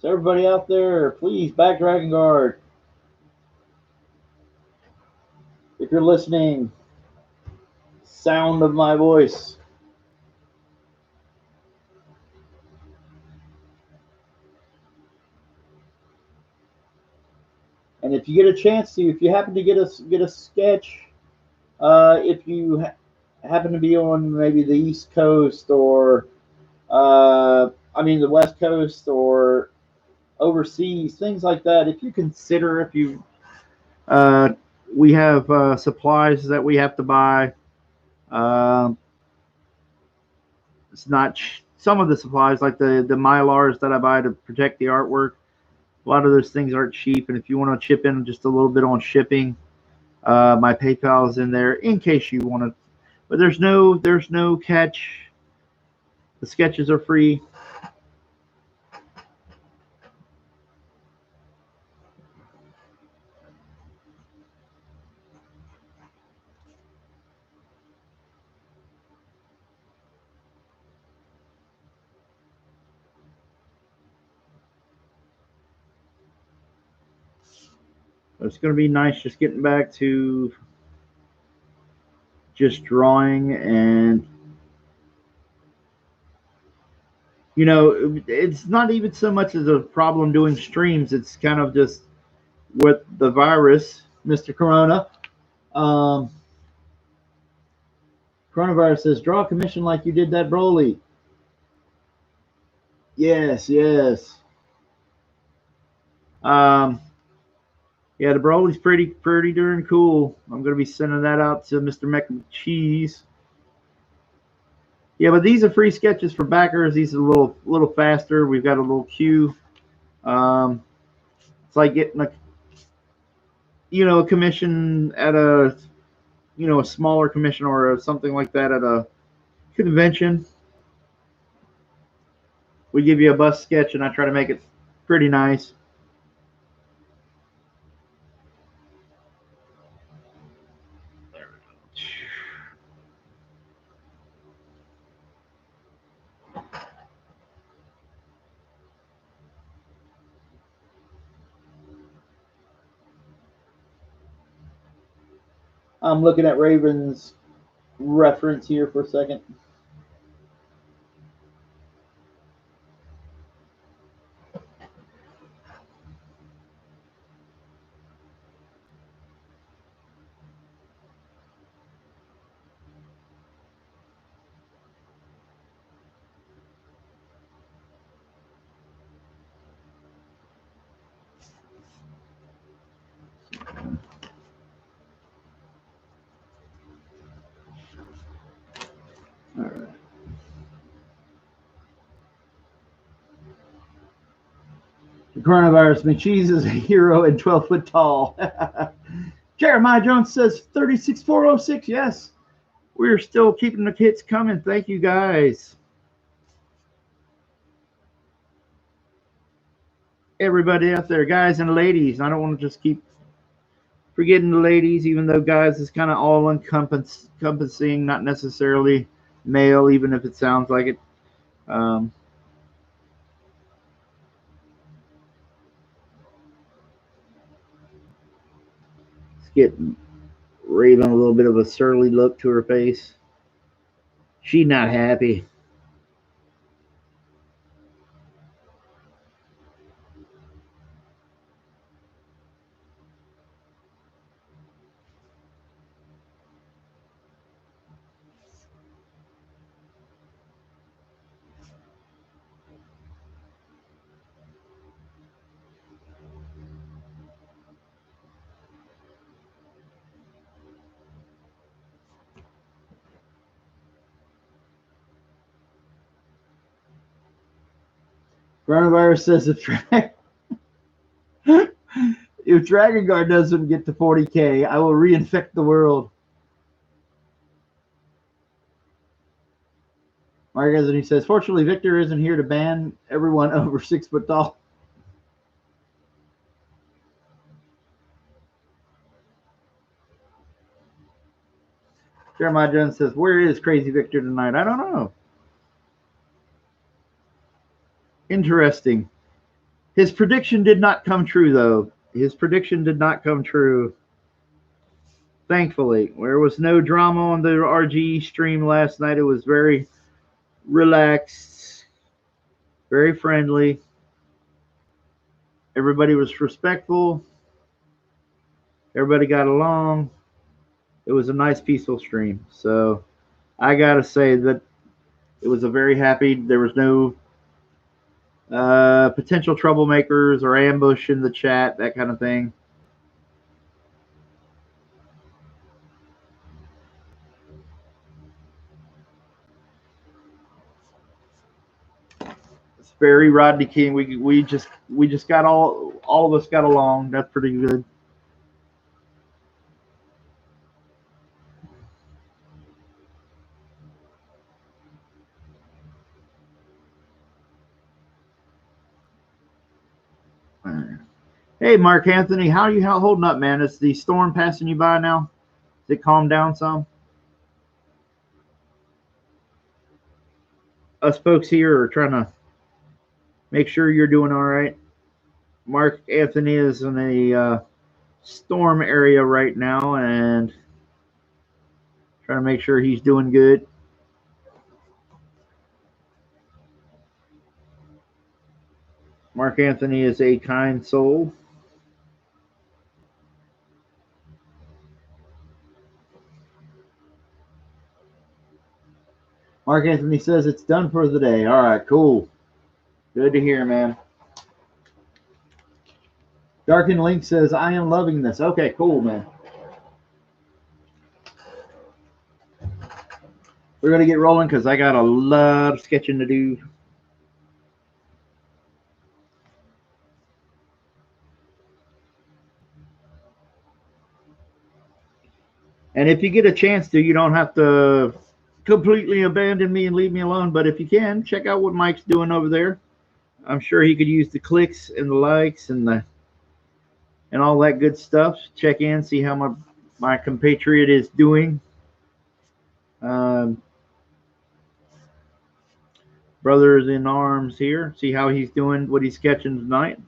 So everybody out there, please back Dragon Guard. If you're listening, sound of my voice. And if you get a chance to, if you happen to get a sketch, if you happen to be on maybe the East Coast or, the West Coast or overseas, things like that, if you consider, we have supplies that we have to buy. It's not some of the supplies, like the Mylars that I buy to protect the artwork. A lot of those things aren't cheap, and if you want to chip in just a little bit on shipping, my PayPal is in there in case you want to. But there's no catch. The sketches are free. It's going to be nice just getting back to just drawing, and it's not even so much as a problem doing streams. It's kind of just with the virus, Mr. Corona. Coronavirus says, draw a commission like you did that Broly. Yes. Yeah, the Broly's pretty darn cool. I'm going to be sending that out to Mr. McCheese. Yeah, but these are free sketches for backers. These are a little faster. We've got a little queue. It's like getting a commission at a smaller commission or something like that at a convention. We give you a bust sketch, and I try to make it pretty nice. I'm looking at Raven's reference here for a second. All right. The coronavirus McCheese is a hero and 12 foot tall. Jeremiah Jones says 36406. Yes, we're still keeping the hits coming. Thank you guys. Everybody out there, guys and ladies. I don't want to just keep forgetting the ladies, even though guys is kind of all encompassing, not necessarily male, even if it sounds like it. It's getting Raven a little bit of a surly look to her face. She's not happy. Coronavirus says if Dragon Guard doesn't get to 40K, I will reinfect the world. Mark Anthony says, fortunately, Victor isn't here to ban everyone over 6 foot tall. Jeremiah Jones says, where is Crazy Victor tonight? I don't know. Interesting. His prediction did not come true, though. His prediction did not come true. Thankfully, there was no drama on the RGE stream last night. It was very relaxed, very friendly. Everybody was respectful. Everybody got along. It was a nice, peaceful stream. So I got to say that it was a very happy. There was no potential troublemakers or ambush in the chat, that kind of thing. It's very Rodney King. We just got all of us got along. That's pretty good. Hey, Mark Anthony, how are you holding up, man? Is the storm passing you by now? Has it calmed down some? Us folks here are trying to make sure you're doing all right. Mark Anthony is in a storm area right now and trying to make sure he's doing good. Mark Anthony is a kind soul. Mark Anthony says it's done for the day. All right, cool. Good to hear, man. Darken Link says, I am loving this. Okay, cool, man. We're going to get rolling because I got a lot of sketching to do. And if you get a chance to, you don't have to completely abandon me and leave me alone. But if you can, check out what Mike's doing over there. I'm sure he could use the clicks and the likes and all that good stuff. Check in, see how my compatriot is doing. Brothers in arms here. See how he's doing, what he's sketching tonight.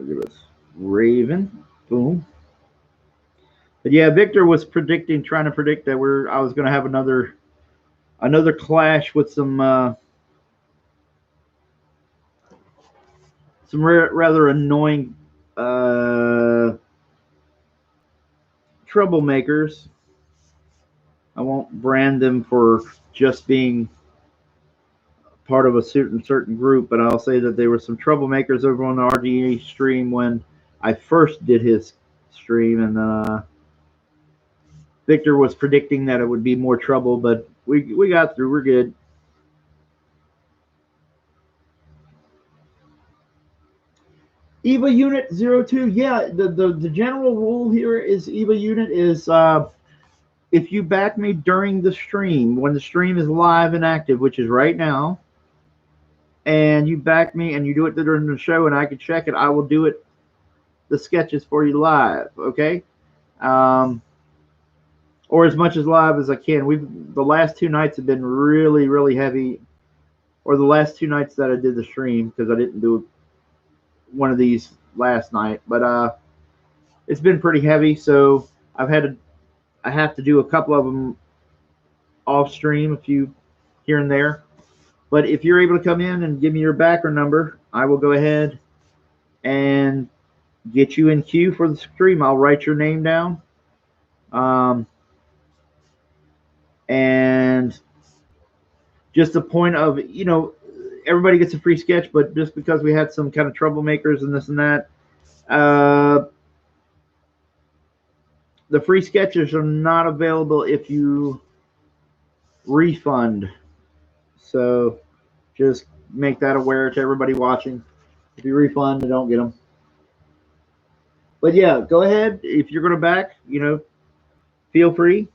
Look at this. Raven. Boom. But yeah, Victor was trying to predict that I was going to have another clash with some rather annoying troublemakers. I won't brand them for just being part of a certain group, but I'll say that there were some troublemakers over on the RDA stream when I first did his stream, and Victor was predicting that it would be more trouble, but we got through. We're good. EVA unit 02. Yeah, the general rule here is EVA unit is if you back me during the stream, when the stream is live and active, which is right now, and you back me and you do it during the show and I can check it, I will do it, the sketches for you live, okay? Or as much as live as I can. The last 2 nights have been really, really heavy, or the last 2 nights that I did the stream, because I didn't do one of these last night, but it's been pretty heavy, so I have to do a couple of them off stream, a few here and there. But if you're able to come in and give me your backer number, I will go ahead and get you in queue for the stream. I'll write your name down. And just a point of, everybody gets a free sketch, but just because we had some kind of troublemakers and this and that, the free sketches are not available if you refund. So just make that aware to everybody watching. If you refund, you don't get them. But yeah, go ahead. If you're going to back, feel free.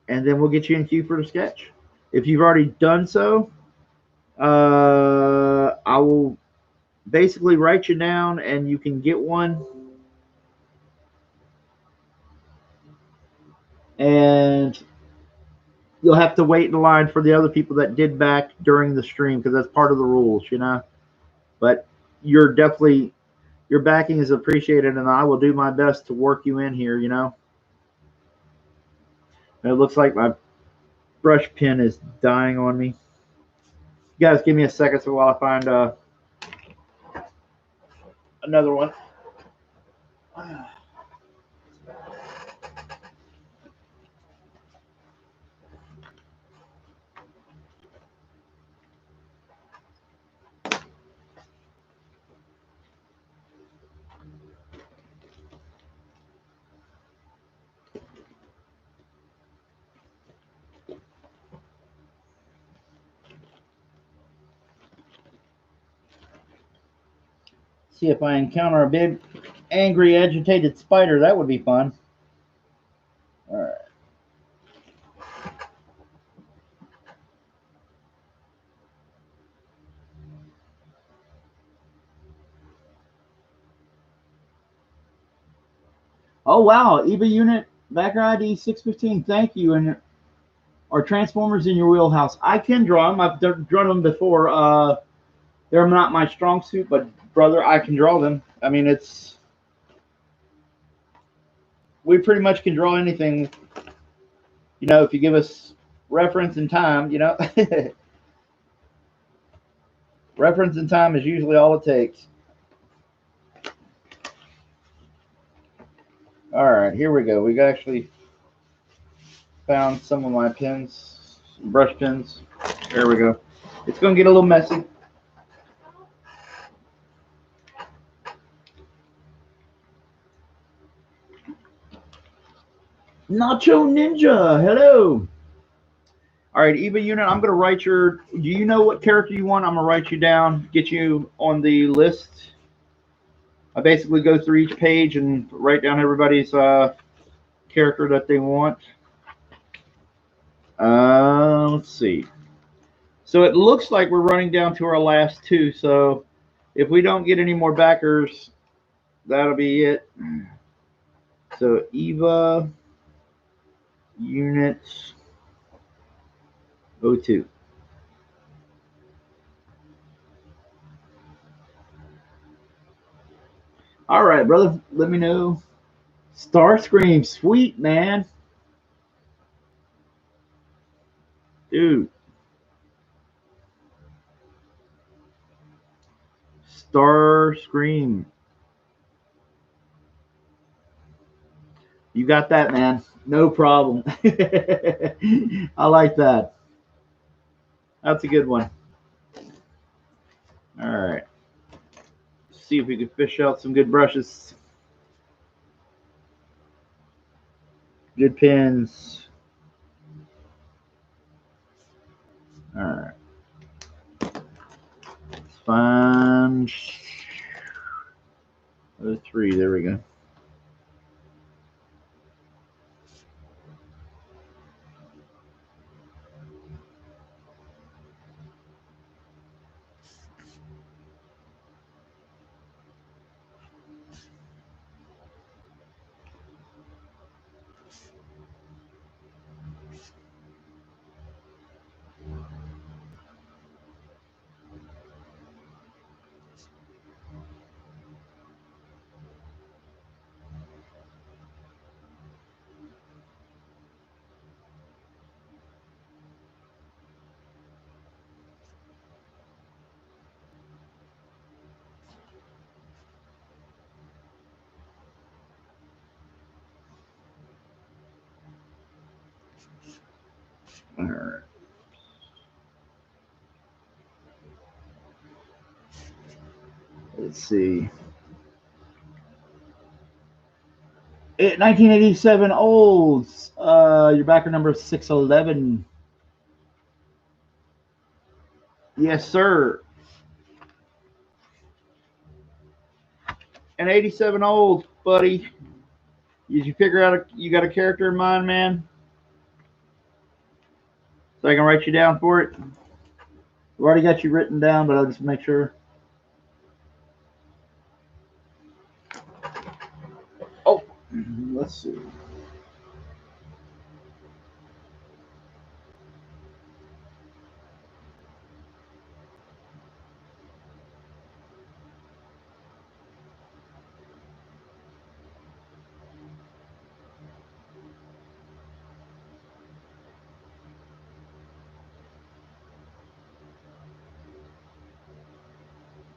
And then we'll get you in queue for the sketch. If you've already done so, I will basically write you down and you can get one. And you'll have to wait in line for the other people that did back during the stream, because that's part of the rules, But your backing is appreciated, and I will do my best to work you in here, And it looks like my brush pen is dying on me. You guys give me a second so while I find another one. See if I encounter a big, angry, agitated spider. That would be fun. All right. Oh, wow. EVA unit, backer ID 615. Thank you. And are Transformers in your wheelhouse? I can draw them. I've drawn them before. They're not my strong suit, but brother, I can draw them. I mean, we pretty much can draw anything, if you give us reference and time, Reference and time is usually all it takes. All right, here we go. We actually found some of my pens, brush pens. There we go. It's going to get a little messy. Nacho Ninja, hello. All right, EVA unit, I'm going to write do you know what character you want? I'm going to write you down, get you on the list. I basically go through each page and write down everybody's character that they want. Let's see. So it looks like we're running down to our last 2. So if we don't get any more backers, that'll be it. So EVA units 02. All right, brother. Let me know. Starscream, sweet man, dude. Starscream, you got that, man. No problem. I like that. That's a good one. All right. See if we can fish out some good brushes. Good pins. All right. Sponge. 03. There we go. All right. Let's see. 1987 Olds. Your backer number 611. Yes, sir. An 87 Olds, buddy. Did you figure out you got a character in mind, man? So I can write you down for it. I've already got you written down, but I'll just make sure. Oh, let's see.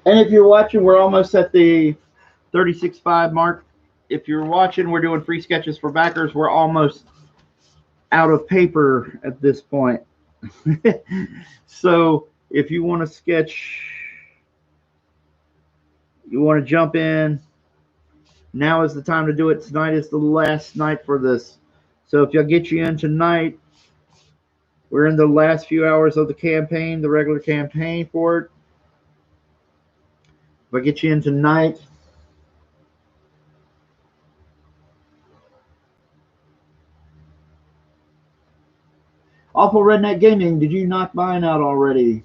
And if you're watching, we're almost at the 36.5 mark. If you're watching, we're doing free sketches for backers. We're almost out of paper at this point. So if you want to sketch, you want to jump in, now is the time to do it. Tonight is the last night for this. So if I'll get you in tonight, we're in the last few hours of the campaign, the regular campaign for it. If I get you in tonight, Awful Redneck Gaming, did you knock mine out already?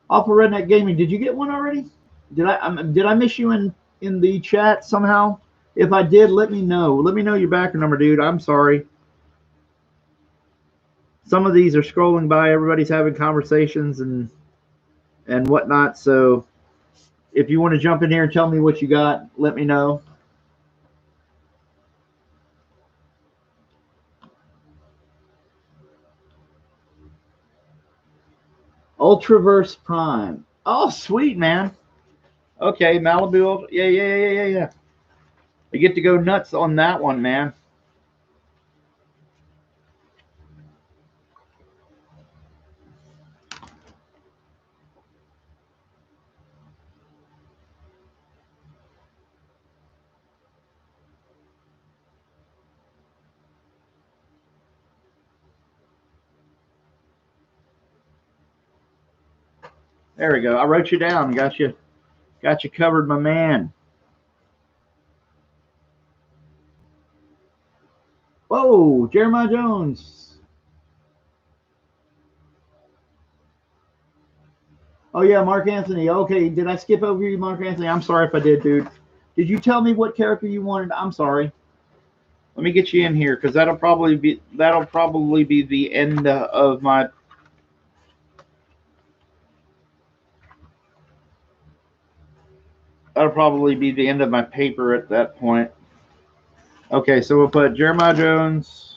Awful Redneck Gaming, did you get one already? Did I miss you in the chat somehow? If I did, let me know. Let me know your backer number, dude. I'm sorry. Some of these are scrolling by. Everybody's having conversations and whatnot. So if you want to jump in here and tell me what you got, let me know. Ultraverse Prime. Oh, sweet, man. Okay, Malibu. Yeah. I get to go nuts on that one, man. There we go. I wrote you down. Got you covered, my man. Whoa, Jeremiah Jones. Oh yeah, Mark Anthony. Okay, did I skip over you, Mark Anthony? I'm sorry if I did, dude. Did you tell me what character you wanted? I'm sorry. Let me get you in here because that'll probably be the end of my. That'll probably be the end of my paper at that point. Okay, so we'll put Jeremiah Jones.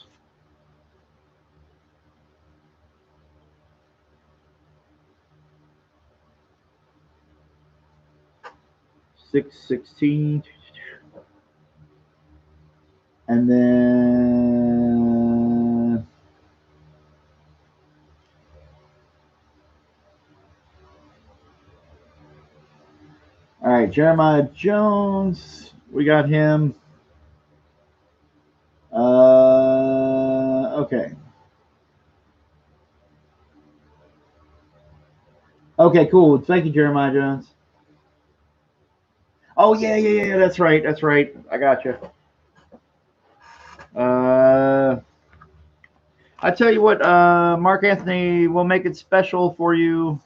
$6.16. And then all right, Jeremiah Jones. We got him. Okay. Okay, cool. Thank you, Jeremiah Jones. Oh yeah. That's right. That's right. I got you. I tell you what, Mark Anthony, will make it special for you.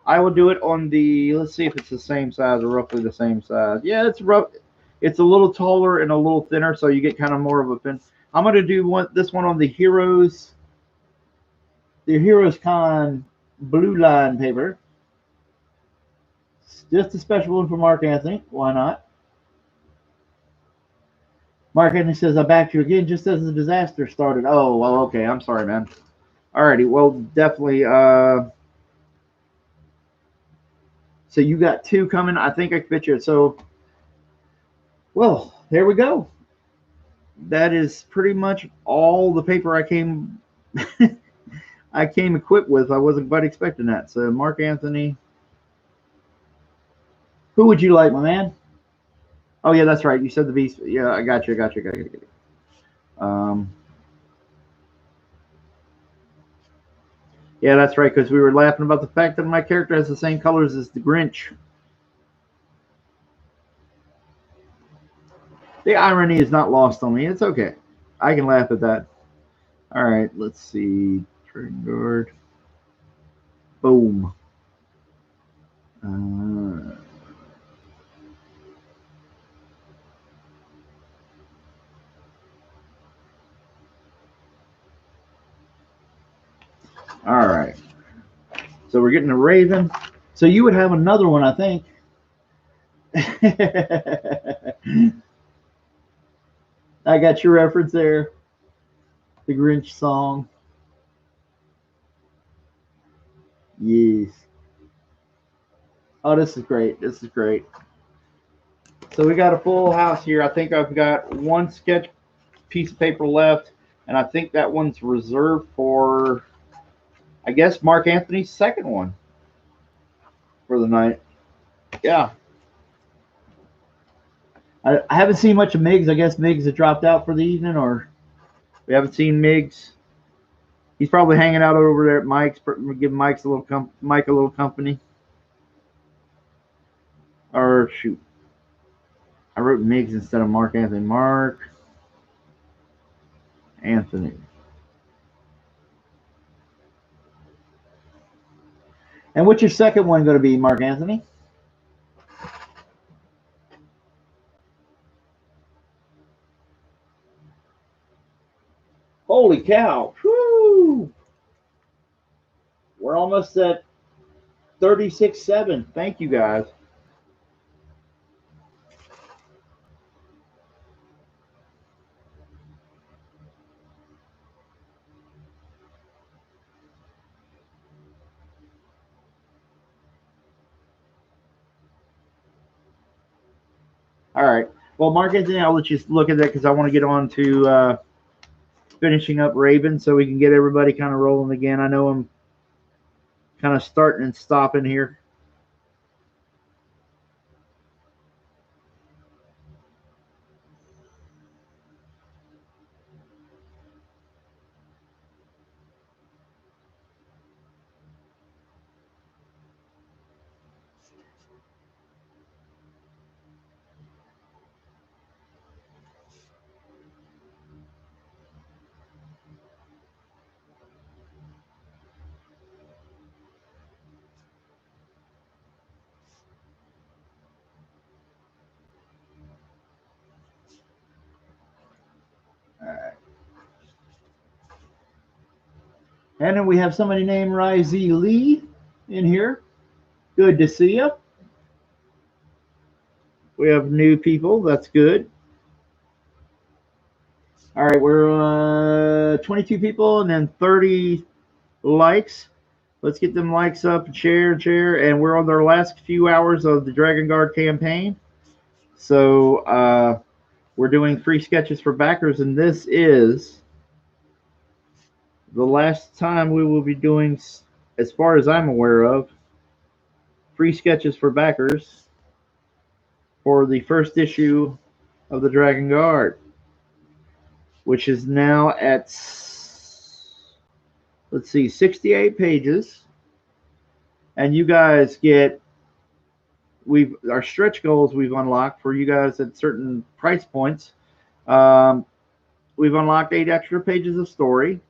I will do it on the. Let's see if it's the same size or roughly the same size. Yeah, it's rough. It's a little taller and a little thinner, so you get kind of more of a pin. I'm gonna do this one on the Heroes Con blue line paper. It's just a special one for Mark Anthony. Why not? Mark Anthony says, I backed you again just as the disaster started. Oh, well, okay. I'm sorry, man. Alrighty. Well, definitely. So you got two coming. I think I can fit you. So, well, there we go. That is pretty much all the paper I came equipped with. I wasn't quite expecting that. So Mark Anthony. Who would you like, my man? Oh yeah, that's right. You said the Beast. Yeah, I got you. Yeah, that's right. Because we were laughing about the fact that my character has the same colors as the Grinch. The irony is not lost on me. It's okay. I can laugh at that. All right, let's see. Trading guard. Boom. All right. So we're getting a Raven. So you would have another one, I think. I got your reference there. The Grinch song. Yes. Oh, this is great. This is great. So we got a full house here. I think I've got one sketch piece of paper left, and I think that one's reserved for, I guess, Mark Anthony's second one for the night. Yeah. I haven't seen much of Miggs. I guess Miggs has dropped out for the evening, or we haven't seen Miggs. He's probably hanging out over there at Mike's, giving Mike a little company. Or shoot, I wrote Miggs instead of Mark Anthony. Mark Anthony. And what's your second one going to be, Mark Anthony? Holy cow. Whoo! We're almost at 36.7. Thank you, guys. All right. Well, Mark Anthony, I'll let you look at that because I want to get on to finishing up Raven so we can get everybody kind of rolling again. I know I'm kind of starting and stopping here. All right. And then we have somebody named Rizzy Lee in here. Good to see you. We have new people. That's good. All right, we're 22 people and then 30 likes. Let's get them likes up and share. And we're on our last few hours of the Dragon Guard campaign. So we're doing free sketches for backers, and this is the last time we will be doing, as far as I'm aware of, free sketches for backers for the first issue of the Dragon Guard, which is now at, let's see, 68 pages. And you guys get, our stretch goals we've unlocked for you guys at certain price points. We've unlocked 8 extra pages of story.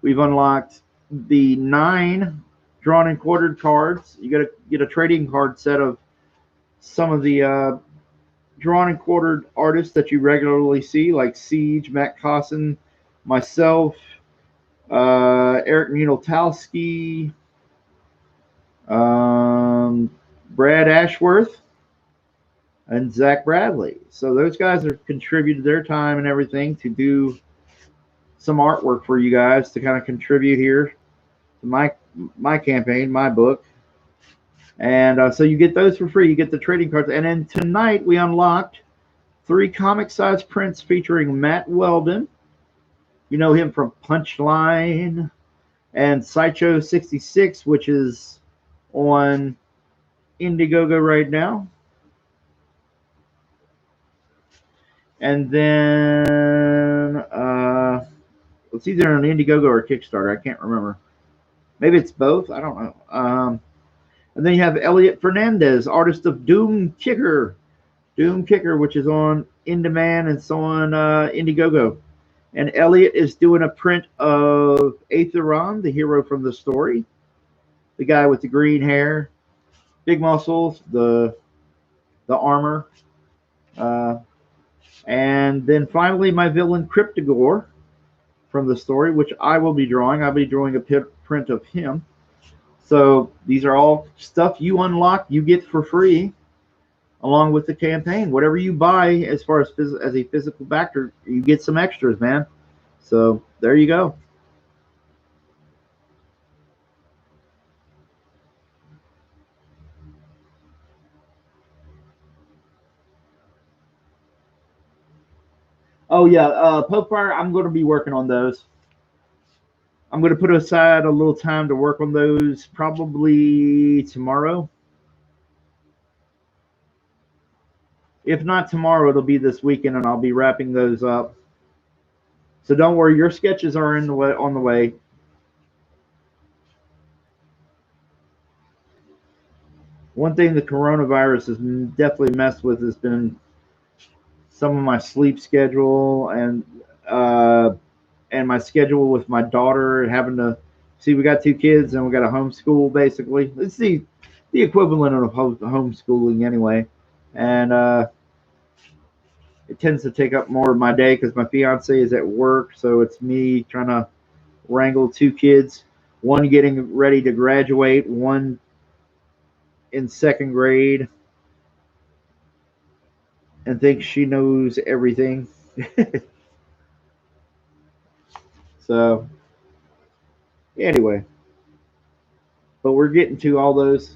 We've unlocked the 9 drawn and quartered cards. You got to get a trading card set of some of the drawn and quartered artists that you regularly see, like Siege, Matt Cosson, myself, Eric Munaltowski, Brad Ashworth, and Zach Bradley. So those guys have contributed their time and everything to do some artwork for you guys to kind of contribute here to my campaign, my book. And so you get those for free. You get the trading cards. And then tonight we unlocked 3 comic-size prints featuring Matt Weldon. You know him from Punchline and Sideshow 66, which is on Indiegogo right now. And then it's either on Indiegogo or Kickstarter. I can't remember. Maybe it's both. I don't know. And then you have Elliot Fernandez, artist of Doom Kicker, which is on In-Demand and so on Indiegogo. And Elliot is doing a print of Aetheron, the hero from the story, the guy with the green hair, big muscles, the armor. And then finally, my villain Cryptogore from the story, which I will be drawing. I'll be drawing a print of him. So these are all stuff you unlock, you get for free, along with the campaign. Whatever you buy, as far as a physical backer, you get some extras, man. So there you go. Oh yeah, Popefire. I'm going to be working on those. I'm going to put aside a little time to work on those probably tomorrow. If not tomorrow, it'll be this weekend, and I'll be wrapping those up. So don't worry, your sketches are on the way. One thing the coronavirus has definitely messed with has been some of my sleep schedule and my schedule with my daughter, having to see, we got 2 kids and we got to homeschool basically. It's the equivalent of homeschooling anyway. And it tends to take up more of my day because my fiance is at work, so it's me trying to wrangle 2 kids, one getting ready to graduate, one in 2nd grade, and thinks she knows everything. So anyway, but we're getting to all those.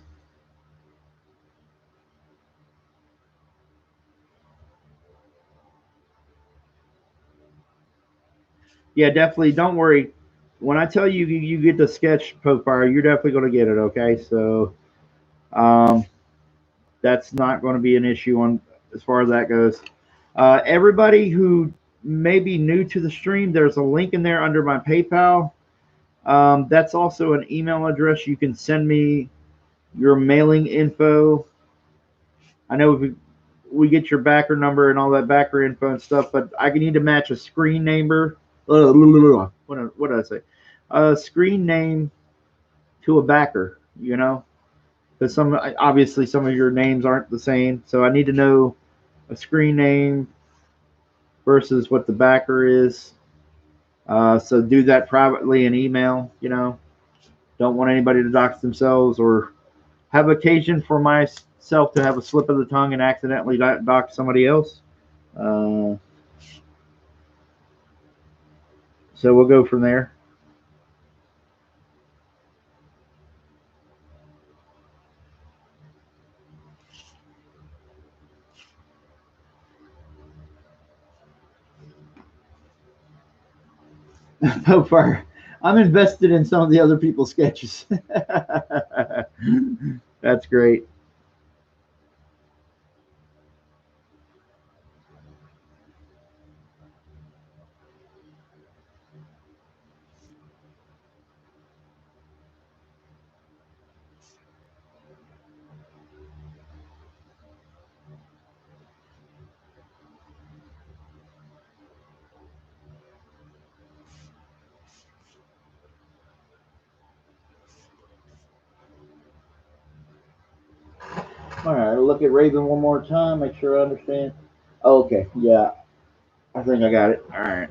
Yeah, definitely. Don't worry. When I tell you you get the sketch Popefire, you're definitely going to get it. Okay, so that's not going to be an issue on as far as that goes. Everybody who may be new to the stream, there's a link in there under my PayPal. That's also an email address. You can send me your mailing info. I know we get your backer number and all that backer info and stuff, but I need to match a screen number. What did I say? A screen name to a backer, you know, because obviously some of your names aren't the same. So I need to know a screen name versus what the backer is. So do that privately in email, you know. Don't want anybody to dox themselves or have occasion for my itself to have a slip of the tongue and accidentally dock somebody else. So we'll go from there. So far, I'm invested in some of the other people's sketches. That's great. All right, I'll look at Raven one more time, make sure I understand. Okay, yeah, I think I got it. All right.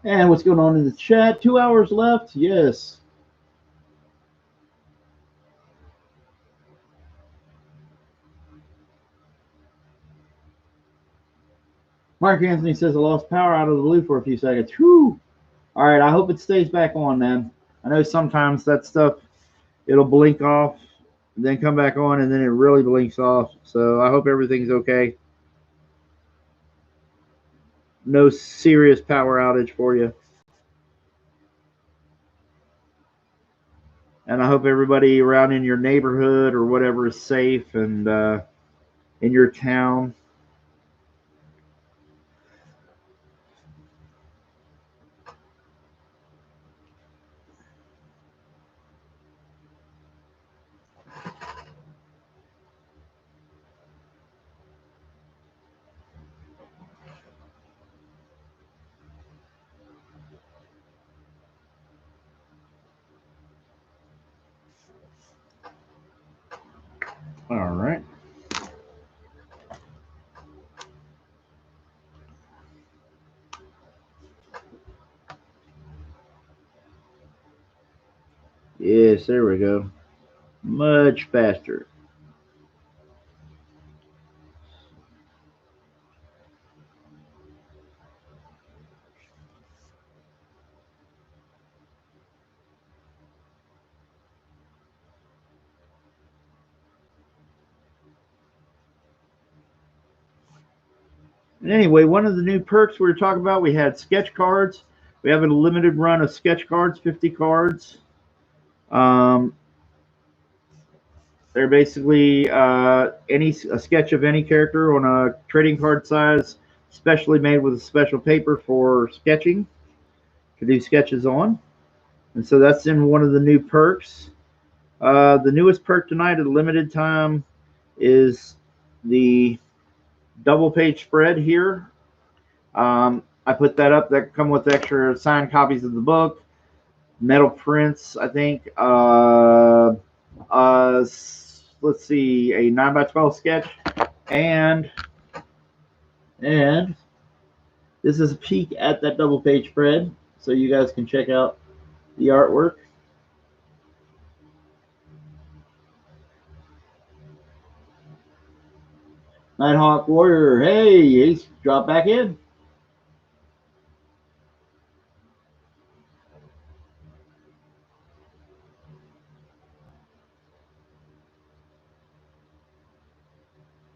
And what's going on in the chat? 2 hours left? Yes. Mark Anthony says I lost power out of the blue for a few seconds. Whew. All right, I hope it stays back on, man. I know sometimes that stuff, it'll blink off, then come back on, and then it really blinks off. So I hope everything's okay. No serious power outage for you. And I hope everybody around in your neighborhood or whatever is safe and in your town. All right. Yes, there we go. Much faster. And anyway, one of the new perks we were talking about, we had sketch cards. We have a limited run of sketch cards, 50 cards. They're basically a sketch of any character on a trading card size, specially made with a special paper for sketching to do sketches on. And so that's in one of the new perks. The newest perk tonight at a limited time is the double page spread here. I put that up. That come with extra signed copies of the book, metal prints, I think. Let's see, a 9x12 sketch, and this is a peek at that double page spread, so you guys can check out the artwork. Nighthawk Warrior, hey, he's dropped back in.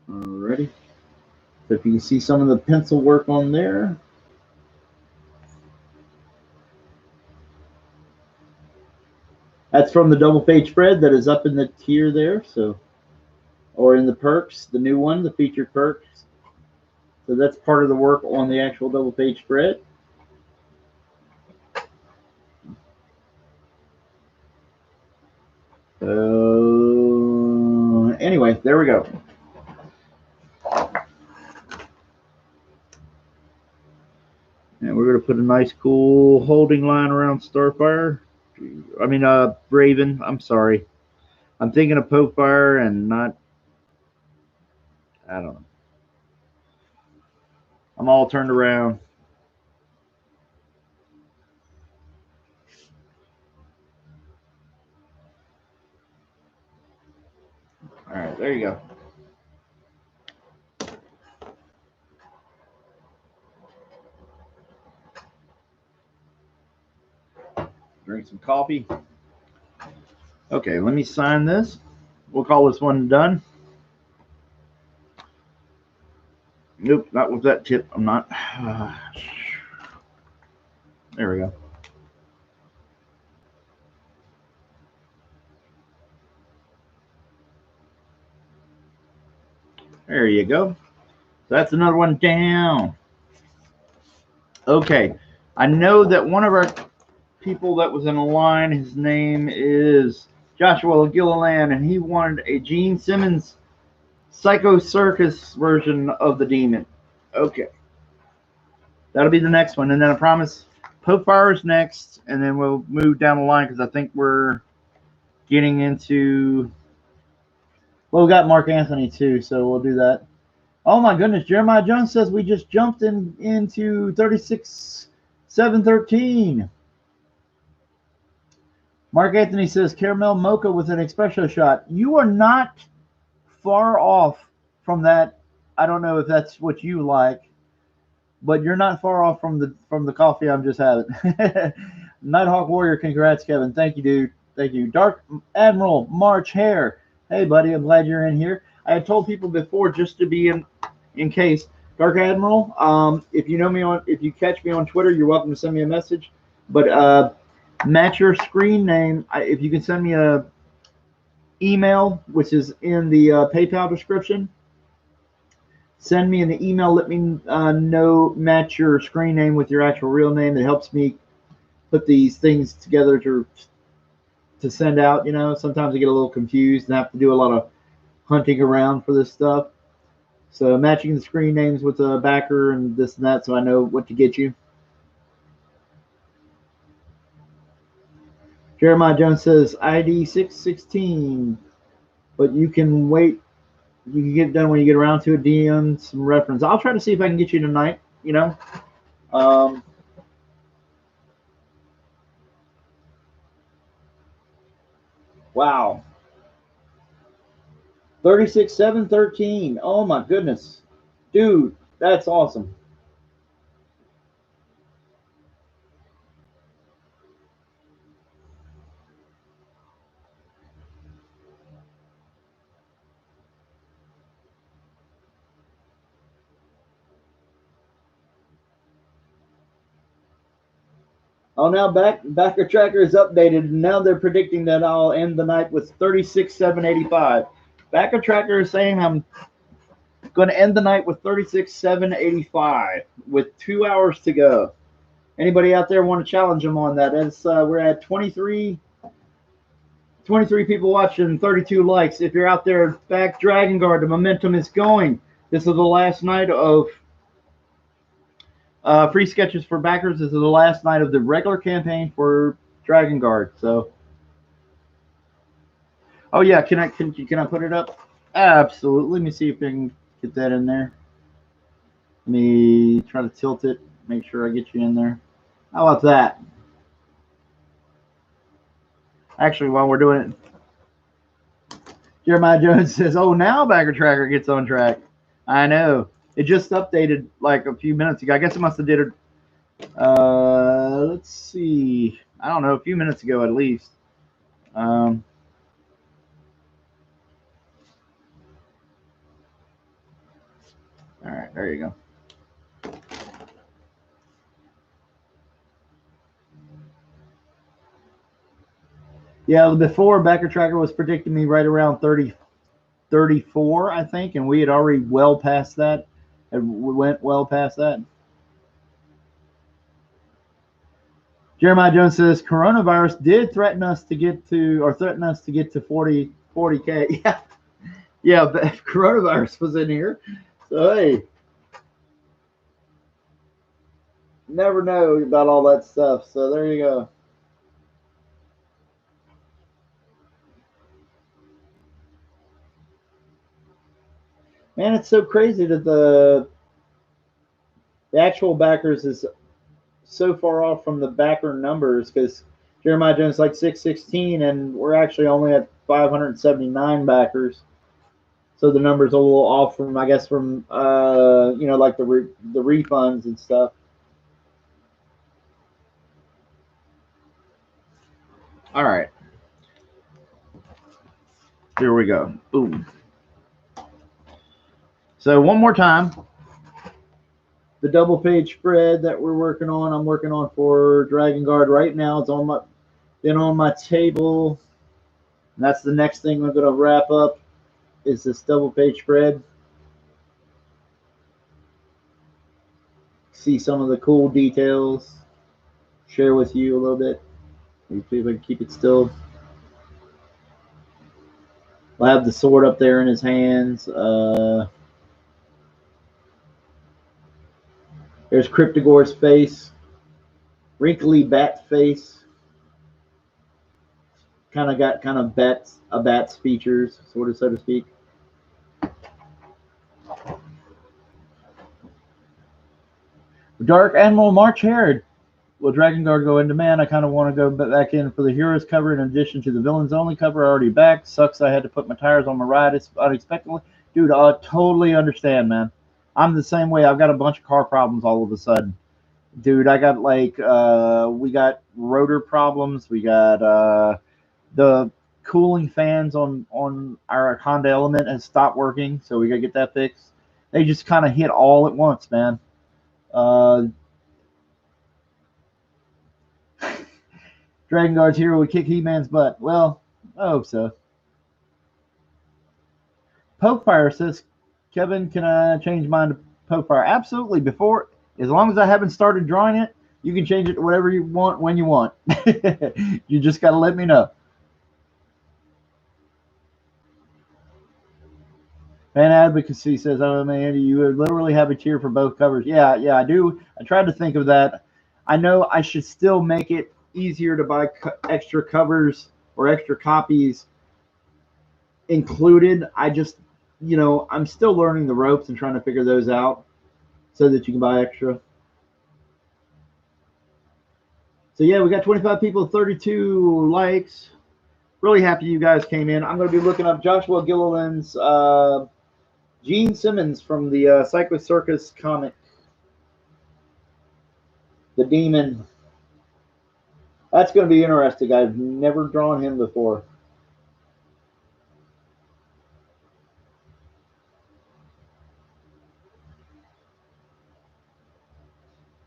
Alrighty. So if you can see some of the pencil work on there. That's from the double page spread that is up in the tier there, so, or in the perks, the new one, the featured perks. So that's part of the work on the actual double page spread. Anyway, there we go. And we're going to put a nice cool holding line around Starfire. Raven. I'm sorry. I'm thinking of Poke Fire and not. I don't know. I'm all turned around. All right, there you go. Drink some coffee. Okay, let me sign this. We'll call this one done. Nope, not with that tip. I'm not. There we go. There you go. That's another one down. Okay, I know that one of our people that was in a line, his name is Joshua Gilliland, and he wanted a Gene Simmons Psycho Circus version of the Demon. Okay. That'll be the next one. And then I promise Pope Fire is next, and then we'll move down the line because I think we're getting into. Well, we got Mark Anthony too, so we'll do that. Oh my goodness, Jeremiah Jones says we just jumped into 36-713. Mark Anthony says caramel mocha with an espresso shot. You are not far off from that. I don't know if that's what you like, but you're not far off from the coffee I'm just having. Nighthawk Warrior, congrats, Kevin. Thank you, dude. Thank you. Dark Admiral March Hare. Hey, buddy, I'm glad you're in here. I had told people before, just to be in case. Dark Admiral, if you know me if you catch me on Twitter, you're welcome to send me a message. But match your screen name. If you can send me a email, which is in the PayPal description. Send me an email. Let me match your screen name with your actual real name. It helps me put these things together to send out. You know, sometimes I get a little confused and have to do a lot of hunting around for this stuff. So matching the screen names with a backer and this and that, so I know what to get you. Jeremiah Jones says ID 616, but you can wait. You can get it done when you get around to it. DM some reference. I'll try to see if I can get you tonight. You know. Wow. 36-713. Oh my goodness, dude, that's awesome. Oh, now backer tracker is updated, and now they're predicting that I'll end the night with 36-785. Backer tracker is saying I'm going to end the night with 36-785 with 2 hours to go. Anybody out there want to challenge them on that? As we're at 23 people watching, 32 likes. If you're out there, back Dragon Guard, the momentum is going. This is the last night of free sketches for backers. This is the last night of the regular campaign for Dragon Guard. So, oh yeah, can I put it up? Absolutely. Let me see if I can get that in there. Let me try to tilt it. Make sure I get you in there. How about that? Actually, while we're doing it, Jeremiah Jones says, "Oh, now Backer Tracker gets on track." I know. It just updated like a few minutes ago. I guess it must have did it. Let's see. I don't know, a few minutes ago at least. All right, there you go. Yeah, before Backer Tracker was predicting me right around 34, I think, and we had already well past that. And we went well past that. Jeremiah Jones says coronavirus did threaten us to get to 40K. Yeah, yeah, but coronavirus was in here, so hey, never know about all that stuff. So there you go. Man, it's so crazy that the actual backers is so far off from the backer numbers because Jeremiah Jones is like 616, and we're actually only at 579 backers. So the number's a little off from, I guess, from you know, like the refunds and stuff. All right, here we go. Boom. So one more time, the double page spread that we're working on. I'm working on for Dragon Guard right now. It's on my table. And that's the next thing we're going to wrap up is this double page spread. See some of the cool details. Share with you a little bit. See if I can keep it still. I'll have the sword up there in his hands. There's Cryptogor's face. Wrinkly bat face. Kind of got a bat's features, sort of, so to speak. Dark Admiral March Herod. Will Dragon Guard go into man? I kind of want to go back in for the Heroes cover in addition to the Villains Only cover. Already back. Sucks I had to put my tires on my ride unexpectedly. Dude, I totally understand, man. I'm the same way. I've got a bunch of car problems all of a sudden. Dude, I got like, we got rotor problems. We got the cooling fans on our Honda Element has stopped working, so we got to get that fixed. They just kind of hit all at once, man. Dragon Guard's hero would kick He-Man's butt. Well, I hope so. Pokefire says, Kevin, can I change mine to Pokefire? Absolutely. Before, as long as I haven't started drawing it, you can change it to whatever you want when you want. You just got to let me know. Fan Advocacy says, oh man, you literally have a tier for both covers. Yeah, I do. I tried to think of that. I know I should still make it easier to buy extra covers or extra copies included. I just, you know, I'm still learning the ropes and trying to figure those out so that you can buy extra. So yeah, we got 25 people, 32 likes. Really happy you guys came in. I'm going to be looking up Joshua Gilliland's Gene Simmons from the Cyclic Circus comic, The Demon. That's going to be interesting. I've never drawn him before.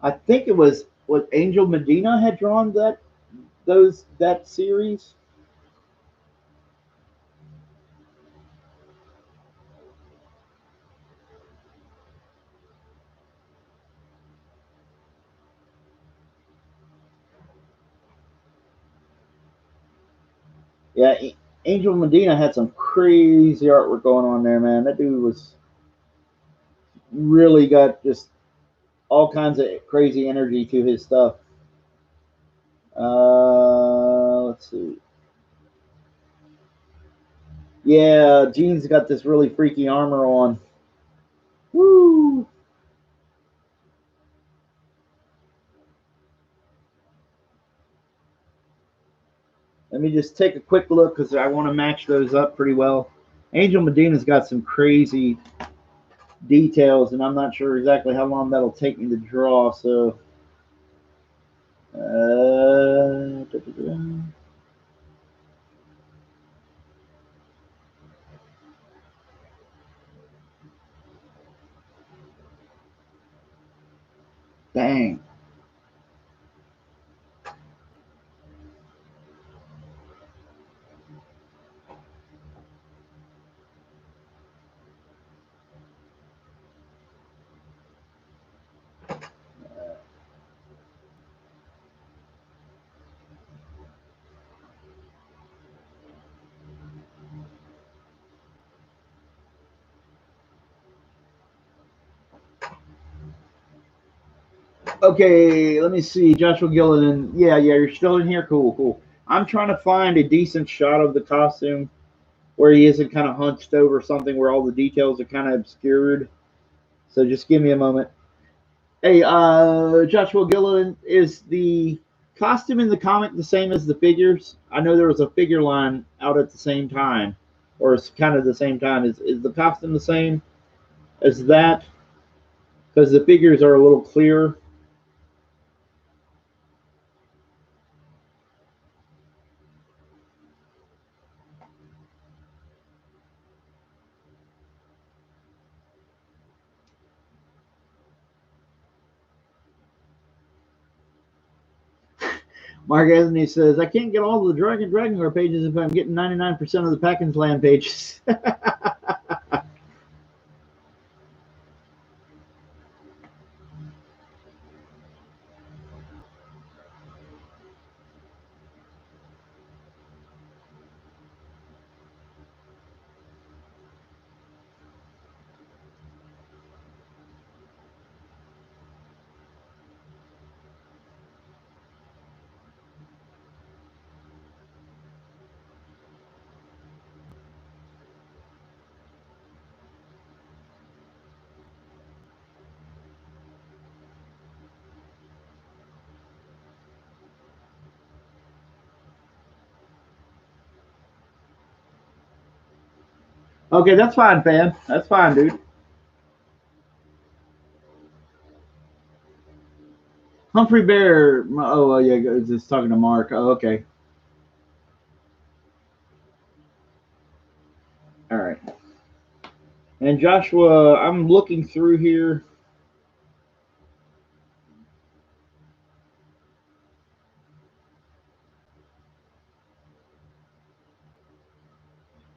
I think it was what Angel Medina had drawn that series. Yeah, Angel Medina had some crazy artwork going on there, man. That dude was really got just all kinds of crazy energy to his stuff. Let's see. Yeah, Gene's got this really freaky armor on. Woo! Let me just take a quick look because I want to match those up pretty well. Angel Medina's got some crazy details, and I'm not sure exactly how long that'll take me to draw. So, dang. Okay, let me see. Joshua Gilliland. Yeah, you're still in here. Cool. I'm trying to find a decent shot of the costume where he isn't kind of hunched over something where all the details are kind of obscured. So just give me a moment. Hey, Joshua Gilliland, is the costume in the comic the same as the figures? I know there was a figure line out at the same time, or it's kind of the same time. Is the costume the same as that? Because the figures are a little clearer. Mark Anthony says, I can't get all the Dragonlore pages if I'm getting 99% of the Packins Land pages. Okay, that's fine, fam. That's fine, dude. Humphrey Bear. Oh, yeah, just talking to Mark. Oh, okay. All right. And Joshua, I'm looking through here.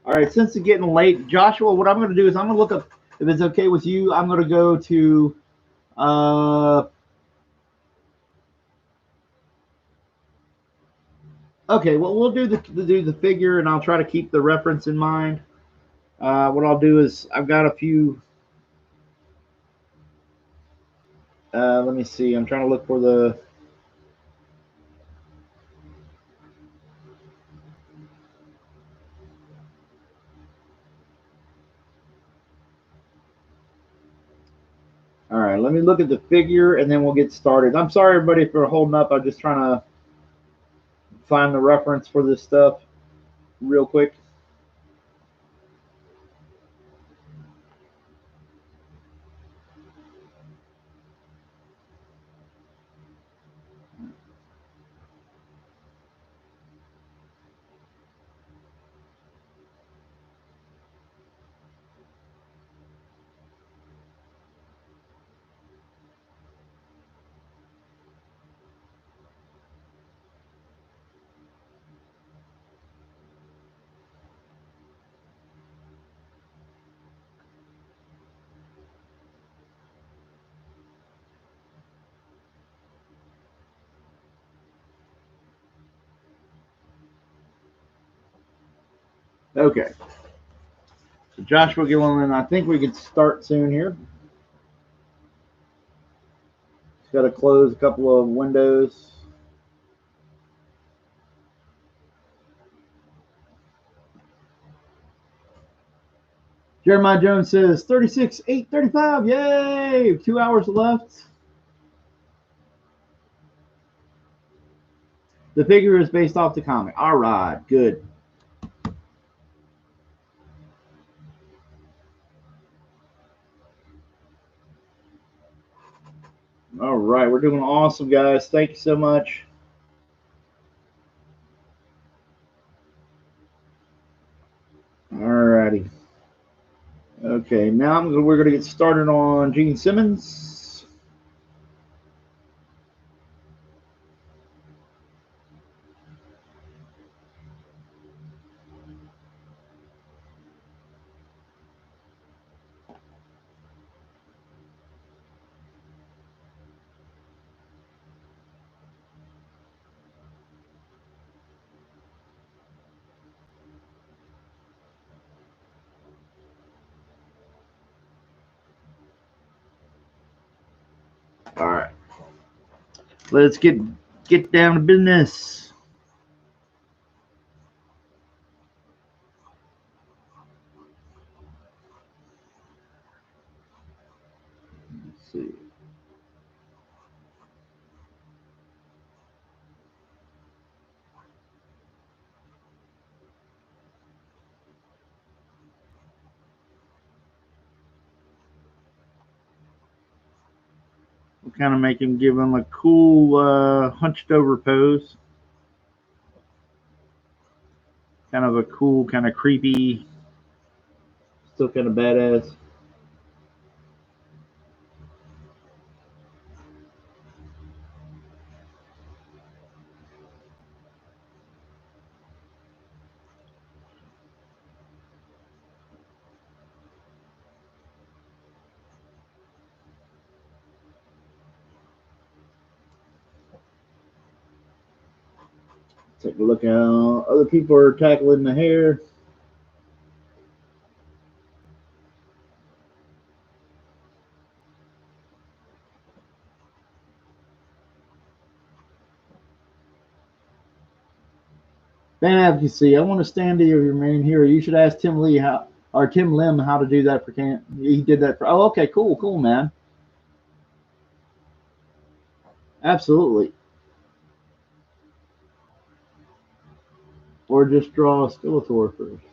All right, since it's getting late, Joshua, what I'm going to do is I'm going to look up, if it's okay with you, I'm going to go to, okay, well, we'll do the figure, and I'll try to keep the reference in mind. What I'll do is I've got a few, let me see, I'm trying to look for the, all right, let me look at the figure, and then we'll get started. I'm sorry, everybody, for holding up. I'm just trying to find the reference for this stuff real quick. Okay. So Joshua Gilliland, I think we could start soon here. Just got to close a couple of windows. Jeremiah Jones says 36, 8:35. Yay! 2 hours left. The figure is based off the comic. All right, good. All right, we're doing awesome, guys. Thank you so much. All righty. Okay, now we're going to get started on Gene Simmons. All right, let's get down to business. kind of make him give him a cool hunched over pose. Kind of a cool, kind of creepy, still kind of badass. Take a look how other people are tackling the hair. Fan advocacy. I want to stand to your main hero. You should ask Tim Lee how, or Tim Lim how to do that for Camp. He did that for. Oh, okay, cool, man. Absolutely. Or just draw a Skeletor first.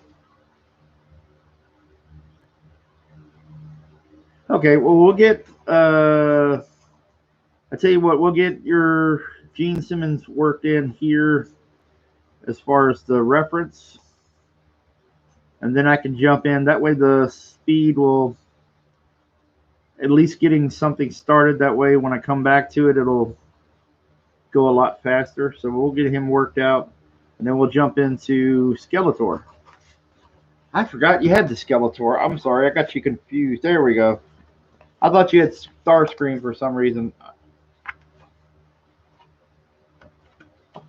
Okay, well we'll get. I tell you what, we'll get your Gene Simmons worked in here as far as the reference, and then I can jump in. That way, the speed will at least getting something started. That way, when I come back to it, it'll go a lot faster. So we'll get him worked out, and then we'll jump into Skeletor. I forgot you had the Skeletor. I'm sorry, I got you confused. There we go. I thought you had Starscream for some reason.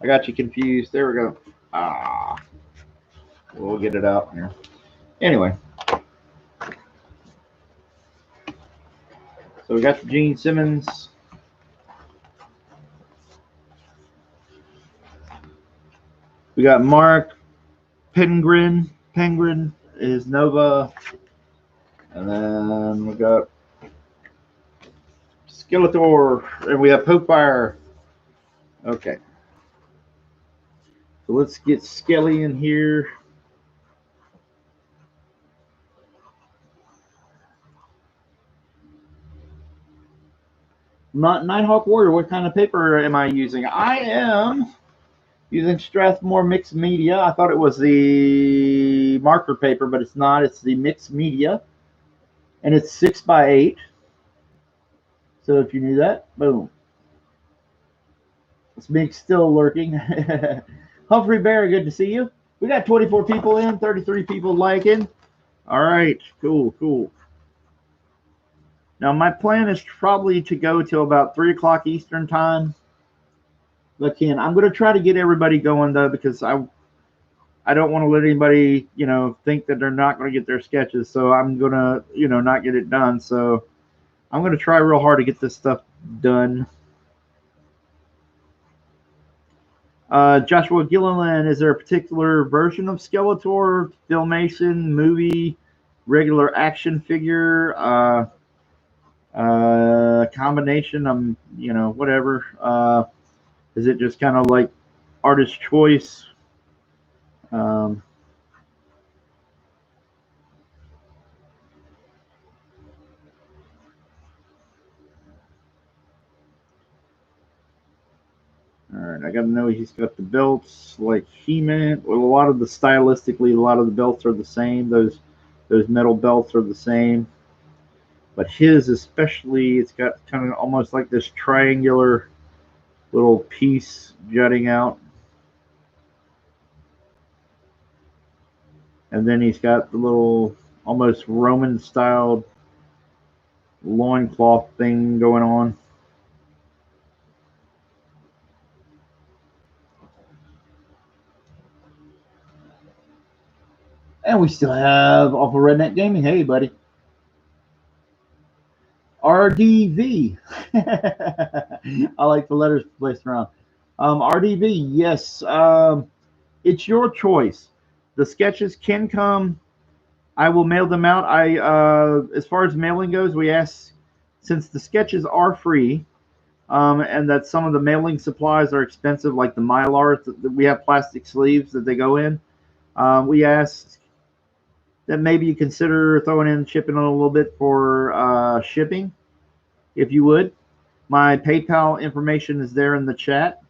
I got you confused. There we go. We'll get it out here. Anyway. So we got the Gene Simmons. We got Mark Penguin. Penguin is Nova. And then we got Skeletor. And we have Popefire. Okay. So let's get Skelly in here. Not Nighthawk Warrior. What kind of paper am I using? I am using Strathmore Mixed Media. I thought it was the marker paper, but it's not. It's the Mixed Media. And it's 6x8. So if you knew that, boom. This Mink's still lurking. Humphrey Bear, good to see you. We got 24 people in, 33 people liking. All right, cool. Now, my plan is probably to go till about 3 o'clock Eastern time. If I can. I'm going to try to get everybody going, though, because I don't want to let anybody, think that they're not going to get their sketches. So I'm going to, not get it done. So I'm going to try real hard to get this stuff done. Joshua Gilliland, is there a particular version of Skeletor, Filmation, movie, regular action figure, combination of, whatever? Is it just kind of like artist choice? All right, I got to know he's got the belts like He-Man. Well, a lot of the belts are the same. Those metal belts are the same. But his especially, it's got kind of almost like this triangular little piece jutting out. And then he's got the little almost Roman-styled loincloth thing going on. And we still have Awful Redneck Gaming. Hey, buddy. RDV. I like the letters placed around. RDV, yes. It's your choice. The sketches can come. I will mail them out. As far as mailing goes, we ask, since the sketches are free, and that some of the mailing supplies are expensive, like the Mylar, we have plastic sleeves that they go in. We ask that maybe you consider throwing in shipping on a little bit for shipping, if you would. My PayPal information is there in the chat.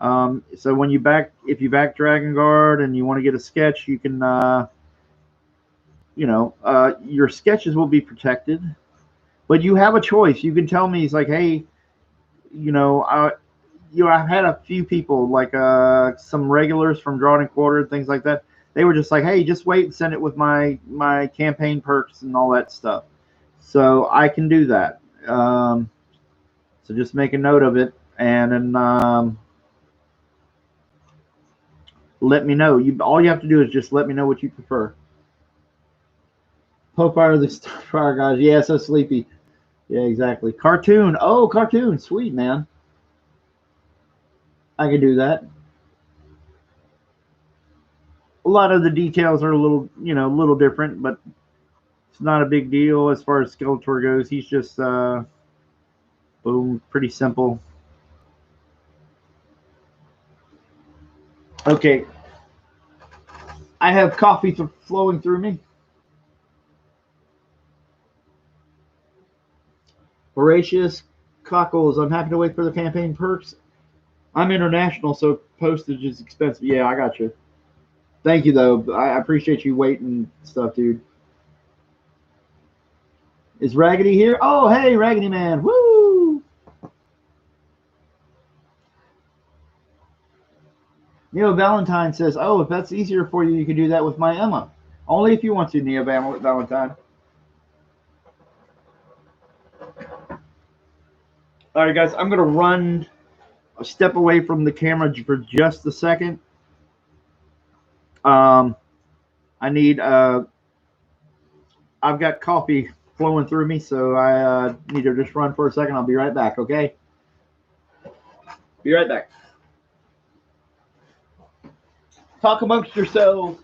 So when if you back Dragon Guard and you want to get a sketch, you can, your sketches will be protected, but you have a choice. You can tell me, he's like, hey, I've had a few people, like some regulars from Drawn and Quartered, things like that. They were just like, hey, just wait and send it with my campaign perks and all that stuff. So I can do that. So just make a note of it, and then let me know. All you have to do is just let me know what you prefer. Popeye the Starfire guys. Yeah, so sleepy. Yeah, exactly. Cartoon. Oh, cartoon. Sweet, man. I can do that. A lot of the details are a little different, but it's not a big deal as far as Skeletor goes. He's just, boom, pretty simple. Okay. I have coffee flowing through me. Horatius Cockles. I'm happy to wait for the campaign perks. I'm international, so postage is expensive. Yeah, I got you. Thank you, though. I appreciate you waiting and stuff, dude. Is Raggedy here? Oh, hey, Raggedy Man. Woo! Neo Valentine says, oh, if that's easier for you, you can do that with my Emma. Only if you want to, Neo Valentine. All right, guys, I'm going to run a step away from the camera for just a second. I need, I've got coffee flowing through me, so I need to just run for a second. I'll be right back, okay? Be right back. Talk amongst yourselves.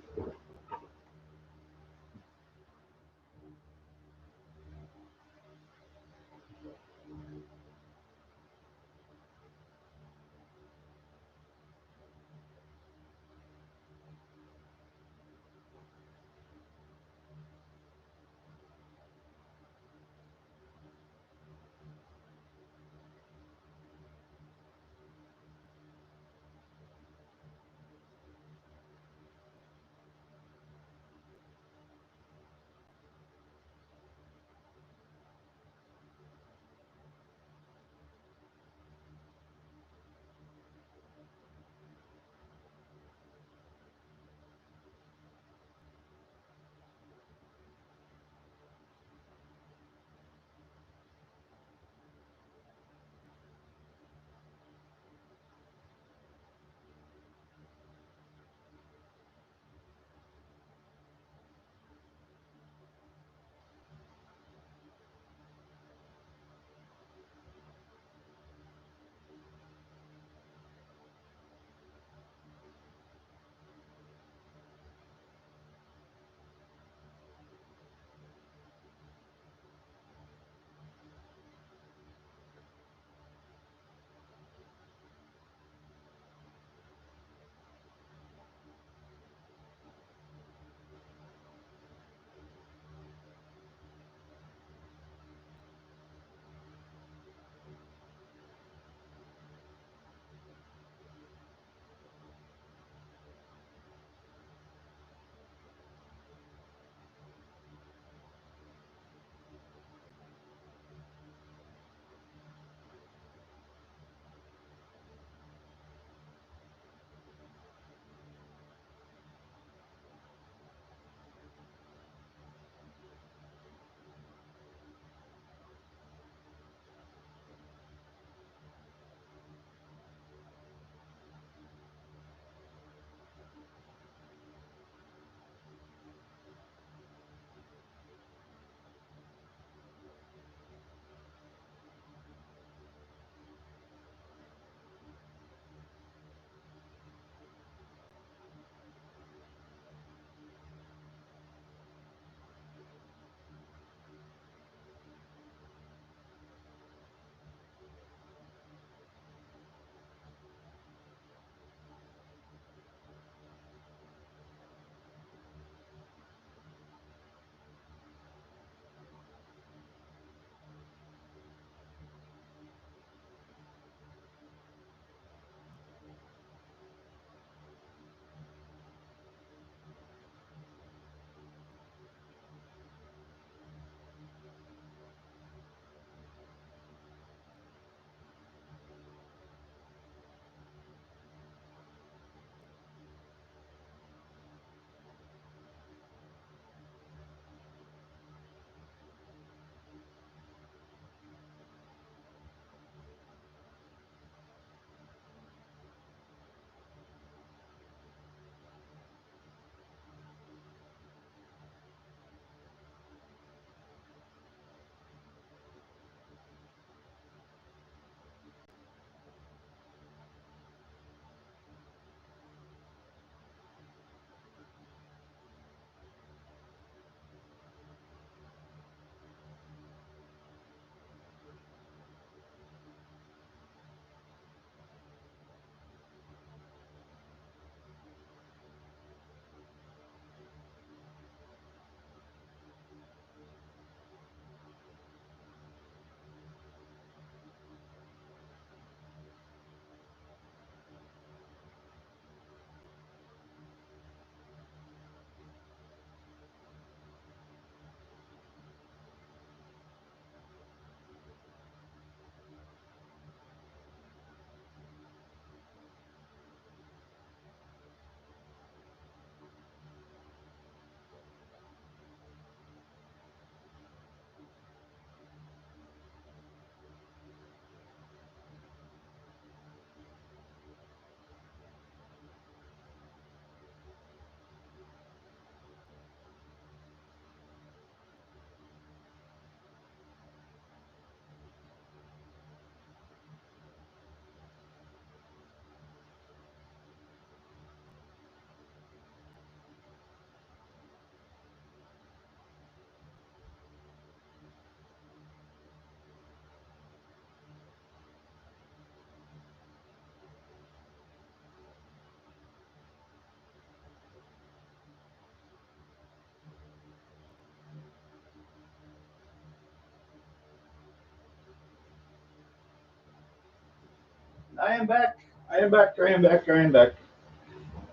I am back. I am back. I am back. I am back.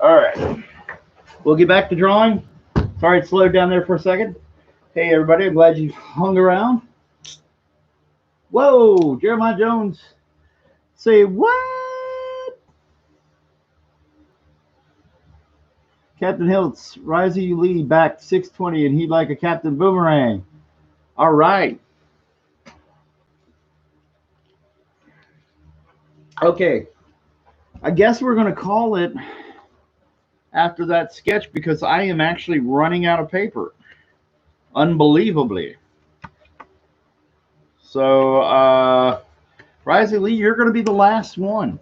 All right. We'll get back to drawing. Sorry it slowed down there for a second. Hey, everybody. I'm glad you hung around. Whoa, Jeremiah Jones. Say what? Captain Hiltz, Risey Lee back 620, and he'd like a Captain Boomerang. All right. Okay. I guess we're going to call it after that sketch because I am actually running out of paper. Unbelievably. So, Risey Lee, you're going to be the last one.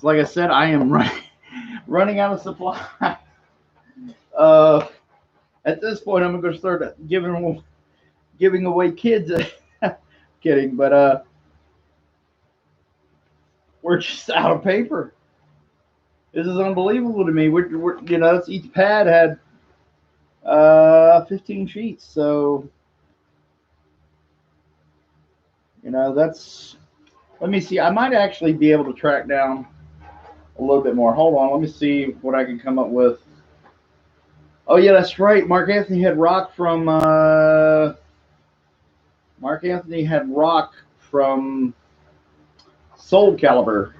Like I said, I am running out of supply. At this point, I'm going to start giving away kids. Kidding, but we're just out of paper. This is unbelievable to me. We're you know, each pad had 15 sheets, so you know that's. Let me see. I might actually be able to track down a little bit more. Hold on. Let me see what I can come up with. Oh yeah, that's right. Mark Anthony had Rock from Soul Calibur,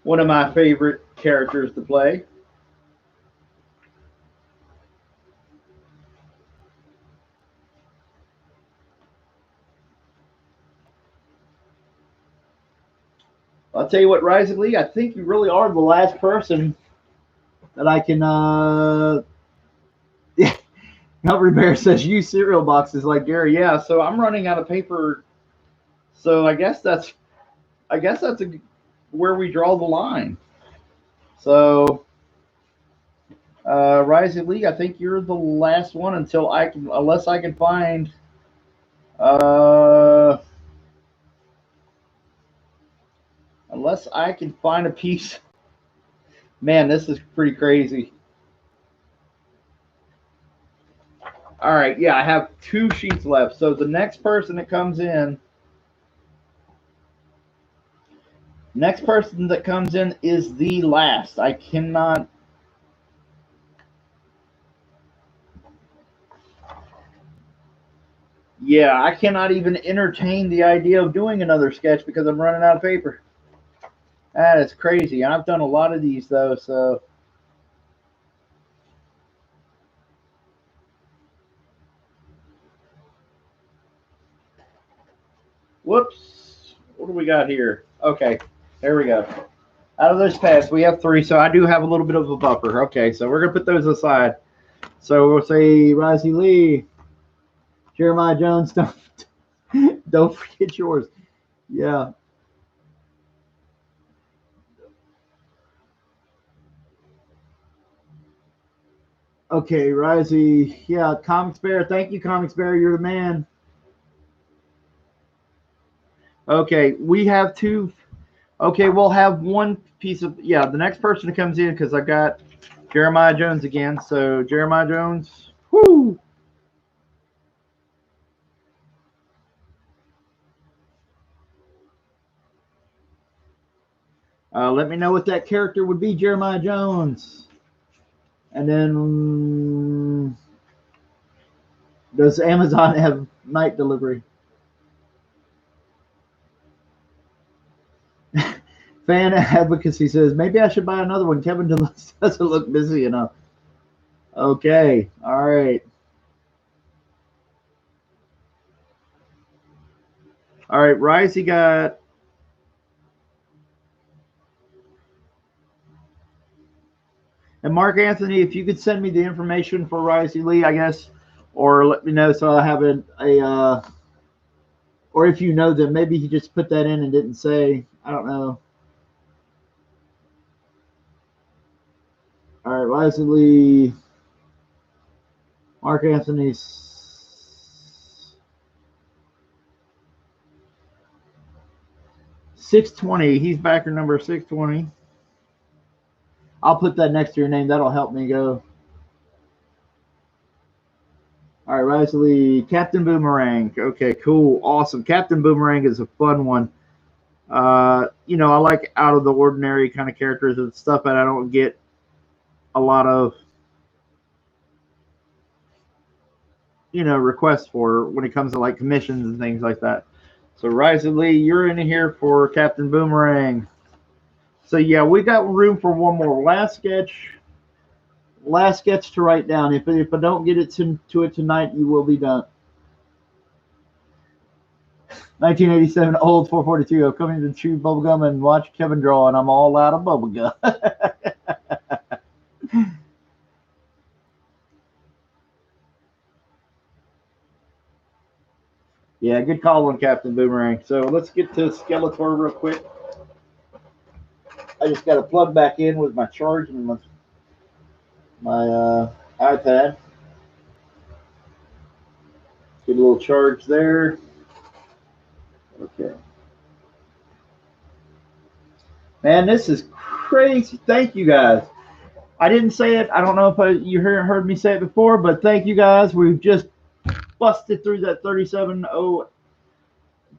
one of my favorite characters to play. I'll tell you what, Rising Lee, I think you really are the last person that I can. Calvary Bear says use cereal boxes like Gary. Yeah, so I'm running out of paper. So I guess that's where we draw the line. So, Rising Lee, I think you're the last one unless I can find. Unless I can find a piece. Man, this is pretty crazy. All right, yeah, I have 2 sheets left. So the next person that comes in is the last. I cannot. Yeah, I cannot even entertain the idea of doing another sketch because I'm running out of paper. That is crazy. I've done a lot of these though, so. Whoops. What do we got here? Okay, there we go. Out of those pads, we have 3, so I do have a little bit of a buffer. Okay, so we're going to put those aside. So we'll say Risey Lee, Jeremiah Jones, don't forget yours. Yeah. Okay, Risey. Yeah, Comics Bear. Thank you, Comics Bear. You're the man. Okay, we have 2. Okay, we'll have 1 piece of, yeah, the next person that comes in, because I've got Jeremiah Jones again. So, Jeremiah Jones, whoo! Let me know what that character would be, Jeremiah Jones. And then, does Amazon have night delivery? Fan advocacy says, maybe I should buy another one. Kevin doesn't look busy enough. Okay, all right. All right, Risey got. And Mark Anthony, if you could send me the information for Risey Lee, I guess, or let me know so I have or if you know them, maybe he just put that in and didn't say. I don't know. All right, Risey Lee, Mark Anthony. 620. He's backer number 620. I'll put that next to your name. That'll help me go. All right, Risley, Captain Boomerang. Okay, cool, awesome. Captain Boomerang is a fun one. You know, I like out of the ordinary kind of characters and stuff that I don't get a lot of, you know, requests for when it comes to like commissions and things like that. So Risley, you're in here for Captain Boomerang. So yeah, we got room for one more. Last sketch to write down. If I don't get it to it tonight, you will be done. 1987 old 442. I'm coming to chew bubblegum and watch Kevin draw, and I'm all out of bubblegum. Yeah, good call on Captain Boomerang. So let's get to Skeletor real quick. I just got to plug back in with my charge and my iPad. Get a little charge there. Okay. Man, this is crazy. Thank you guys. I didn't say it. I don't know if you heard me say it before, but thank you guys. We've just busted through that 37.0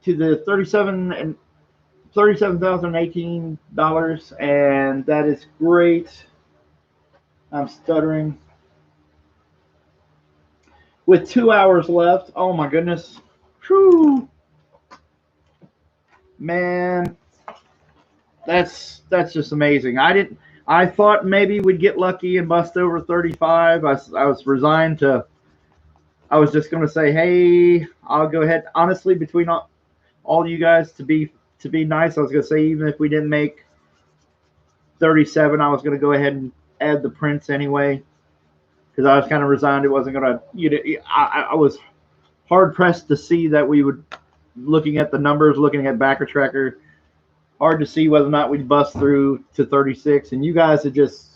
to the $37,018, and that is great. I'm stuttering. With 2 hours left. Oh my goodness. Whew. Man, that's just amazing. I thought maybe we'd get lucky and bust over 35. I was resigned to. I was just gonna say, hey, I'll go ahead. Honestly, between all you guys, to be nice, I was gonna say even if we didn't make 37, I was gonna go ahead and add the prints anyway, because I was kind of resigned. It wasn't gonna. I was hard pressed to see that we would, looking at the numbers, looking at Backer Tracker, hard to see whether or not we'd bust through to 36, and you guys have just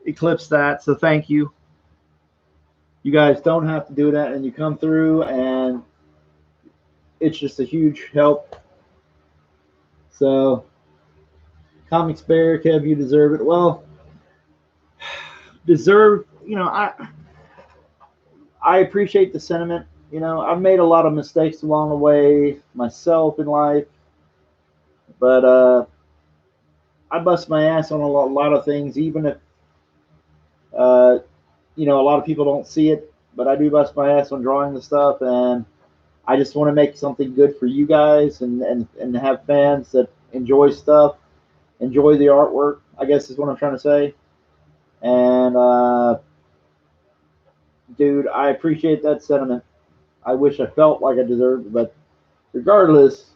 eclipsed that. So thank you. You guys don't have to do that, and you come through, and it's just a huge help. So, Comics Bear, Kev, you deserve it. Well, deserve, you know, I appreciate the sentiment. You know, I've made a lot of mistakes along the way myself in life, but I bust my ass on a lot of things, even if, you know, a lot of people don't see it, but I do bust my ass on drawing the stuff, and I just want to make something good for you guys and have fans that enjoy stuff, enjoy the artwork, I guess is what I'm trying to say. And, dude, I appreciate that sentiment. I wish I felt like I deserved it, but regardless,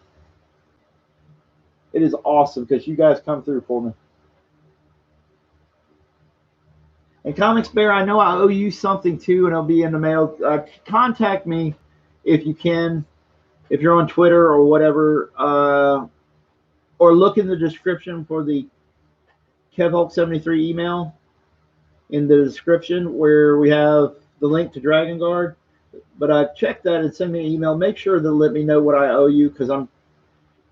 it is awesome because you guys come through for me. And Comics Bear, I know I owe you something too, and it'll be in the mail. Contact me if you can, if you're on Twitter or whatever, or look in the description for the KevHulk73 email in the description where we have the link to Dragon Guard. But check that and send me an email. Make sure to let me know what I owe you, because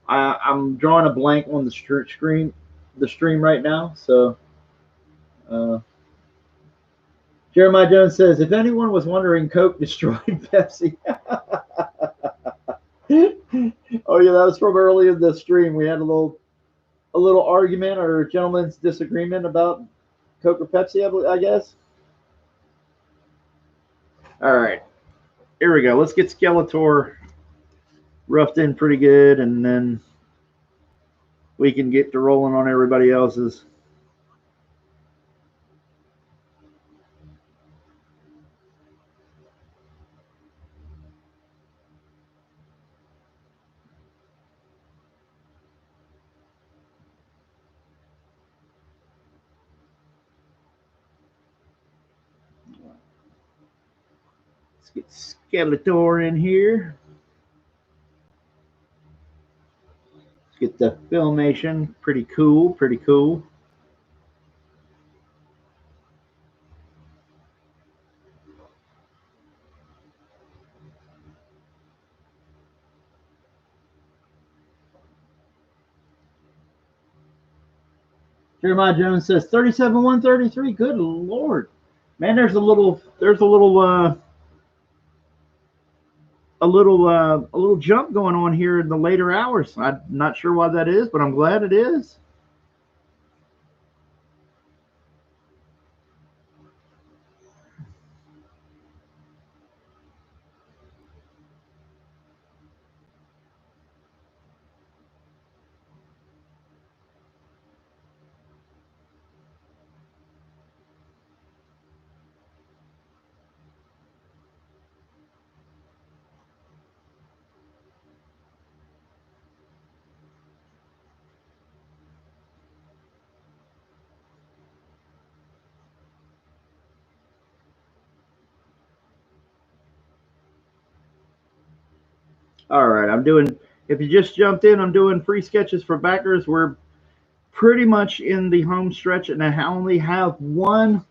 I'm drawing a blank on the stream right now. So. Jeremiah Jones says, if anyone was wondering, Coke destroyed Pepsi. Oh yeah, that was from early in the stream. We had a little argument or a gentleman's disagreement about Coke or Pepsi, I guess. All right, here we go. Let's get Skeletor roughed in pretty good, and then we can get to rolling on everybody else's. Let's get Skeletor in here. Let's get the Filmation. Pretty cool, pretty cool. Jeremiah Jones says 37,133. Good Lord, man! There's a little a little jump going on here in the later hours. I'm not sure why that is, but I'm glad it is. All right, I'm doing. If you just jumped in, I'm doing free sketches for backers. We're pretty much in the home stretch, and I only have one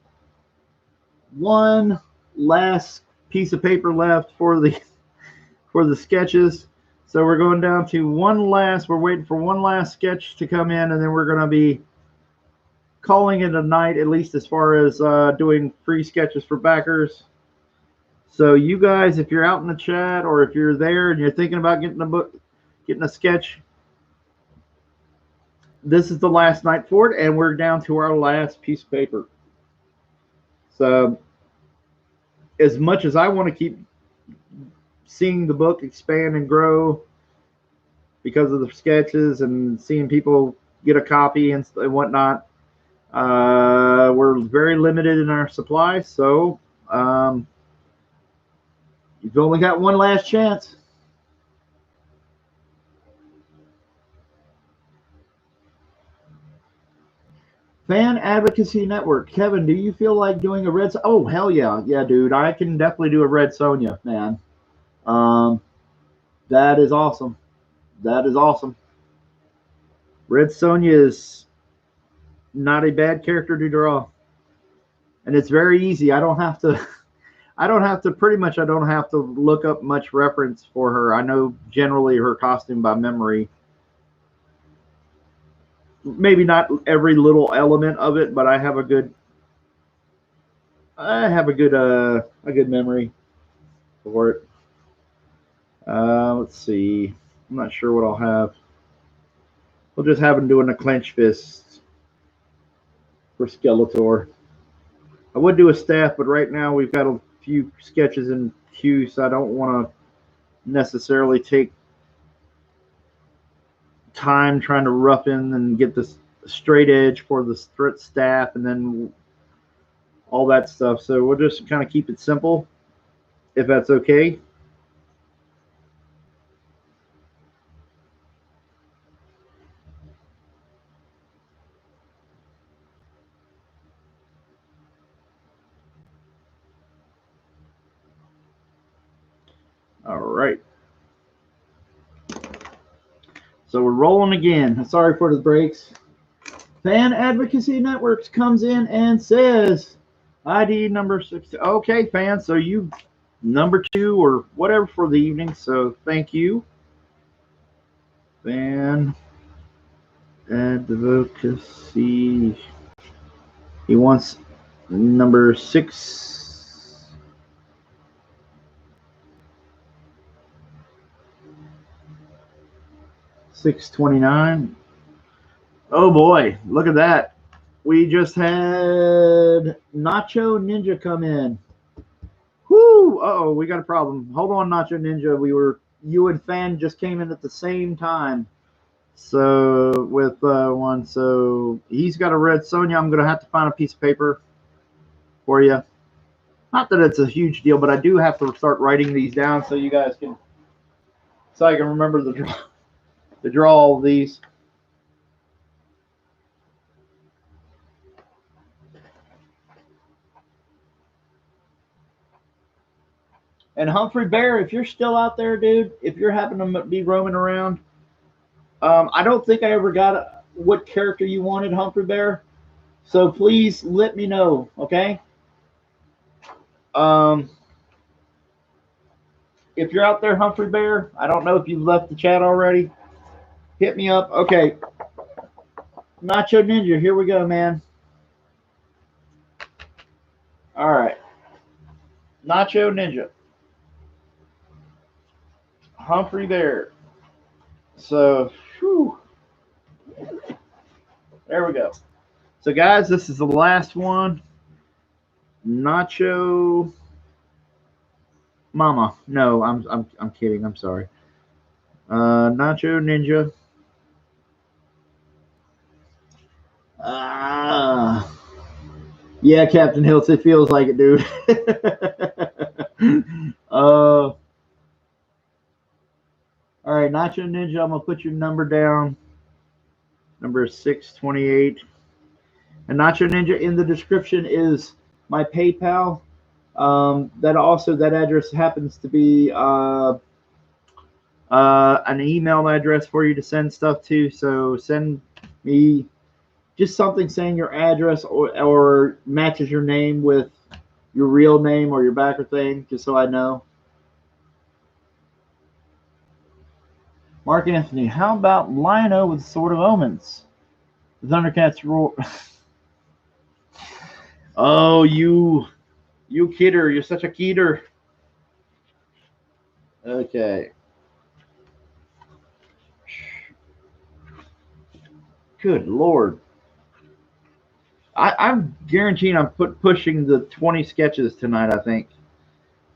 last piece of paper left for the sketches. So we're going down to one last. We're waiting for one last sketch to come in, and then we're going to be calling it a night, at least as far as doing free sketches for backers. So you guys, if you're out in the chat or if you're there and you're thinking about getting a book, getting a sketch, this is the last night for it, and we're down to our last piece of paper. So as much as I want to keep seeing the book expand and grow because of the sketches and seeing people get a copy and whatnot, we're very limited in our supply. So you've only got one last chance. Fan Advocacy Network. Kevin, do you feel like doing a red? Oh, hell yeah. Yeah, dude. I can definitely do a Red Sonja, man. That is awesome. That is awesome. Red Sonja is not a bad character to draw. And it's very easy. I don't have to I don't have to look up much reference for her. I know generally her costume by memory. Maybe not every little element of it, but I have a good memory for it. Let's see. I'm not sure what I'll have. We'll just have him doing a clench fist for Skeletor. I would do a staff, but right now we've got a few sketches in queue, so I don't want to necessarily take time trying to roughen and get this straight edge for the staff and then all that stuff. So we'll just kind of keep it simple, if that's okay. All right. So we're rolling again. Sorry for the breaks. Fan Advocacy Networks comes in and says ID number 6. Okay, fan. So you number 2 or whatever for the evening. So thank you. Fan Advocacy. He wants number 6. 629. Oh boy, look at that. We just had Nacho Ninja come in. Whoo! Uh-oh, we got a problem. Hold on, Nacho Ninja. You and Fan just came in at the same time. So with one, so he's got a Red Sonja. I'm gonna have to find a piece of paper for you. Not that it's a huge deal, but I do have to start writing these down so you guys can, so I can remember to draw all of these. And Humphrey Bear, if you're still out there, dude, if you're happen to be roaming around, I don't think I ever got what character you wanted, Humphrey Bear. So please let me know, okay? If you're out there, Humphrey Bear, I don't know if you've left the chat already. Hit me up. Okay. Nacho Ninja, here we go, man. All right. Nacho Ninja. Humphrey there. So, whew, there we go. So, guys, this is the last one. Nacho Mama. No, I'm kidding. I'm sorry. Nacho Ninja. Yeah, Captain Hiltz, it feels like it, dude. All right, Nacho Ninja, I'm gonna put your number down. Number 628. And Nacho Ninja, in the description is my PayPal. That address happens to be an email address for you to send stuff to. So send me just something saying your address or matches your name with your real name or your backer thing, just so I know. Mark Anthony, how about Lionel with Sword of Omens? The Thundercats roar. Oh, you kidder. You're such a kidder. Okay. Good Lord. I'm guaranteeing I'm pushing the 20 sketches tonight, I think.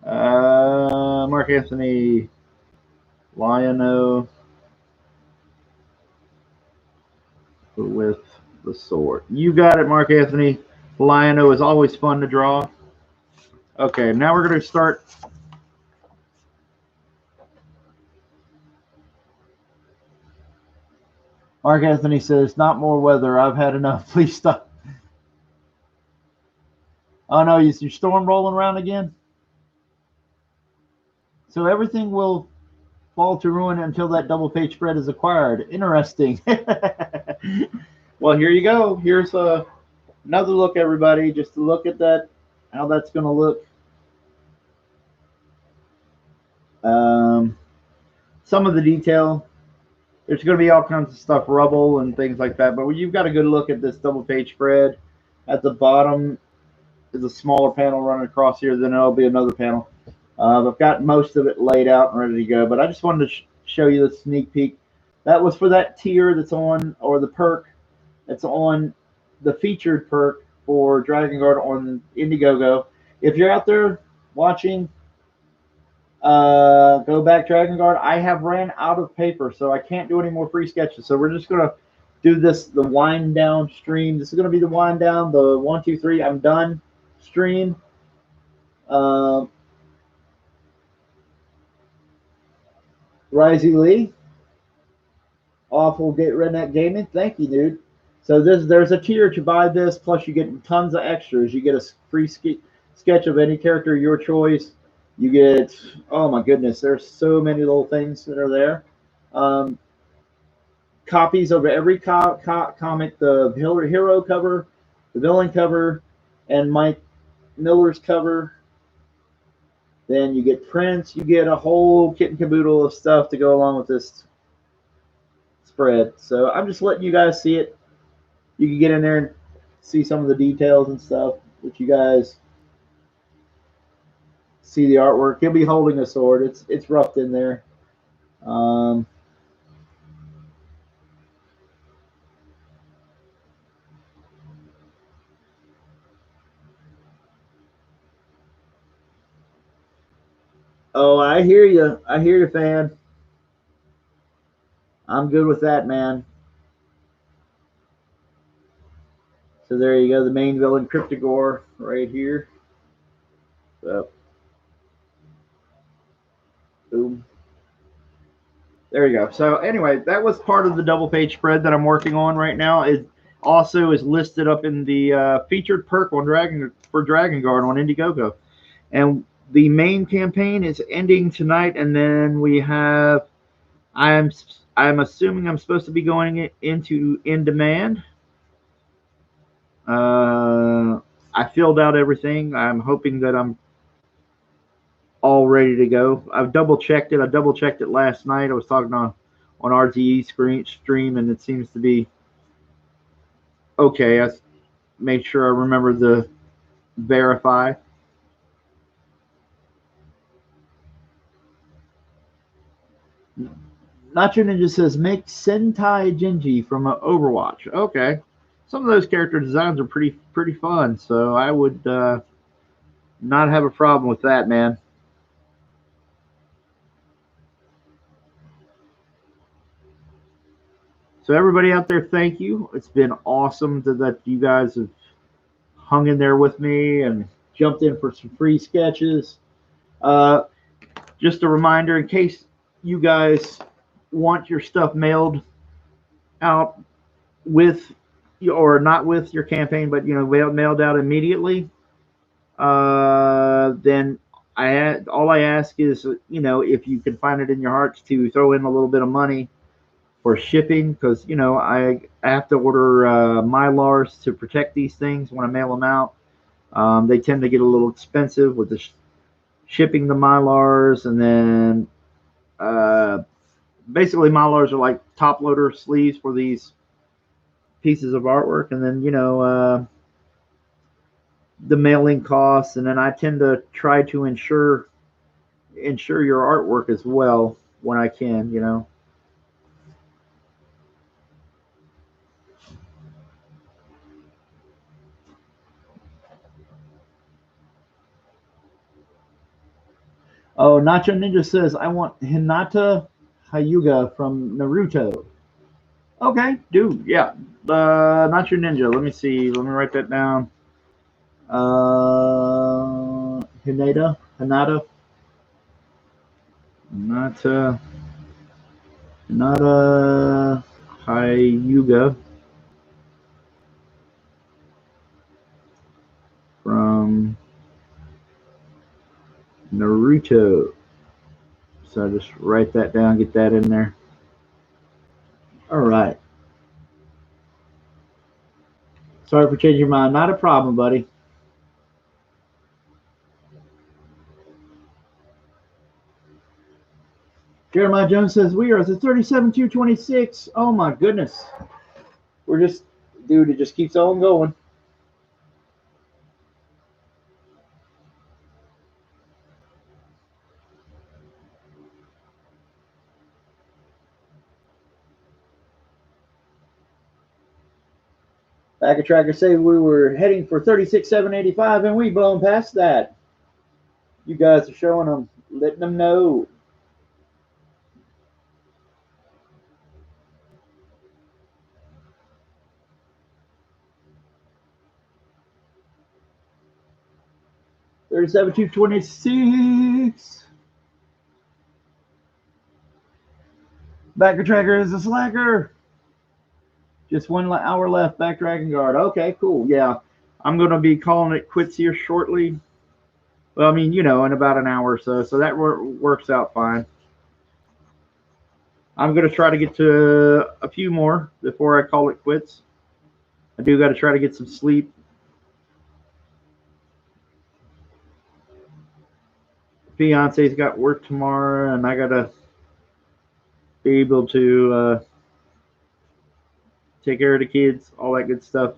Mark Anthony, Lionel with the sword. You got it, Mark Anthony. Lionel is always fun to draw. Okay, now we're going to start. Mark Anthony says, not more weather. I've had enough. Please stop. Oh, no, is your storm rolling around again? So everything will fall to ruin until that double page spread is acquired. Interesting. Well, here you go. Here's another look, everybody. Just to look at that, how that's going to look. Some of the detail. There's going to be all kinds of stuff, rubble and things like that. But when you've got a good look at this double page spread, at the bottom is a smaller panel running across here. Then it'll be another panel. I've got most of it laid out and ready to go. But I just wanted to show you the sneak peek. That was for that tier that's on, or the perk that's on the featured perk for Dragon Guard on Indiegogo. If you're out there watching, go back Dragon Guard. I have ran out of paper, so I can't do any more free sketches. So we're just gonna do the wind down stream. This is gonna be the wind down, the 1, 2, 3, I'm done stream. Risey Lee, awful get redneck gaming. Thank you, dude. So there's a tier to buy this, plus you get tons of extras. You get a free sketch of any character of your choice. You get, oh my goodness, there's so many little things that are there. Copies of every comic, the hero cover, the villain cover, and Mike Miller's cover. Then you get prints. You get a whole kit and caboodle of stuff to go along with this spread. So I'm just letting you guys see it. You can get in there and see some of the details and stuff that you guys see the artwork. He'll be holding a sword. It's roughed in there. Oh, I hear you. I hear you, fan. I'm good with that, man. So there you go, the main villain, Cryptogore, right here. So, boom. There you go. So anyway, that was part of the double page spread that I'm working on right now. It also is listed up in the featured perk on Dragon Guard on Indiegogo. And the main campaign is ending tonight, and then we have, I'm assuming I'm supposed to be going into In Demand. I filled out everything. I'm hoping that I'm all ready to go. I've double checked it. I double checked it last night. I was talking on RTE stream, and it seems to be okay. I made sure I remember to verify. Nacho Ninja says make Sentai Genji from Overwatch. Okay, some of those character designs are pretty fun, so I would not have a problem with that, man. So everybody out there, thank you. It's been awesome that you guys have hung in there with me and jumped in for some free sketches. Uh, just a reminder, in case you guys want your stuff mailed out with or not with your campaign, but mailed out immediately, then all I ask is if you can find it in your hearts to throw in a little bit of money for shipping, because I have to order Mylars to protect these things when I mail them out. They tend to get a little expensive with the shipping the Mylars, and then basically Mylars are like top loader sleeves for these pieces of artwork, and then the mailing costs, and then I tend to try to insure your artwork as well when I can. Oh, Nacho Ninja says I want Hinata Hyuga from Naruto. Okay, dude, yeah. Nacho Ninja. Let me see. Let me write that down. Hinata, Hinata, Hinata Hyuga from Naruto. So I just write that down, get that in there. All right. Sorry for changing your mind. Not a problem, buddy. Jeremiah Jones says we are at the 37-226. Oh my goodness. We're just, dude, it just keeps on going. Backer Tracker say we were heading for 36,785 and we blown past that. You guys are showing them, letting them know. $37,226. Backer Tracker is a slacker. Just 1 hour left. Back Dragon Guard. Okay, cool. Yeah, I'm going to be calling it quits here shortly. Well, I mean, in about an hour or so. So that works out fine. I'm going to try to get to a few more before I call it quits. I do got to try to get some sleep. Fiance's got work tomorrow, and I got to be able to take care of the kids, all that good stuff.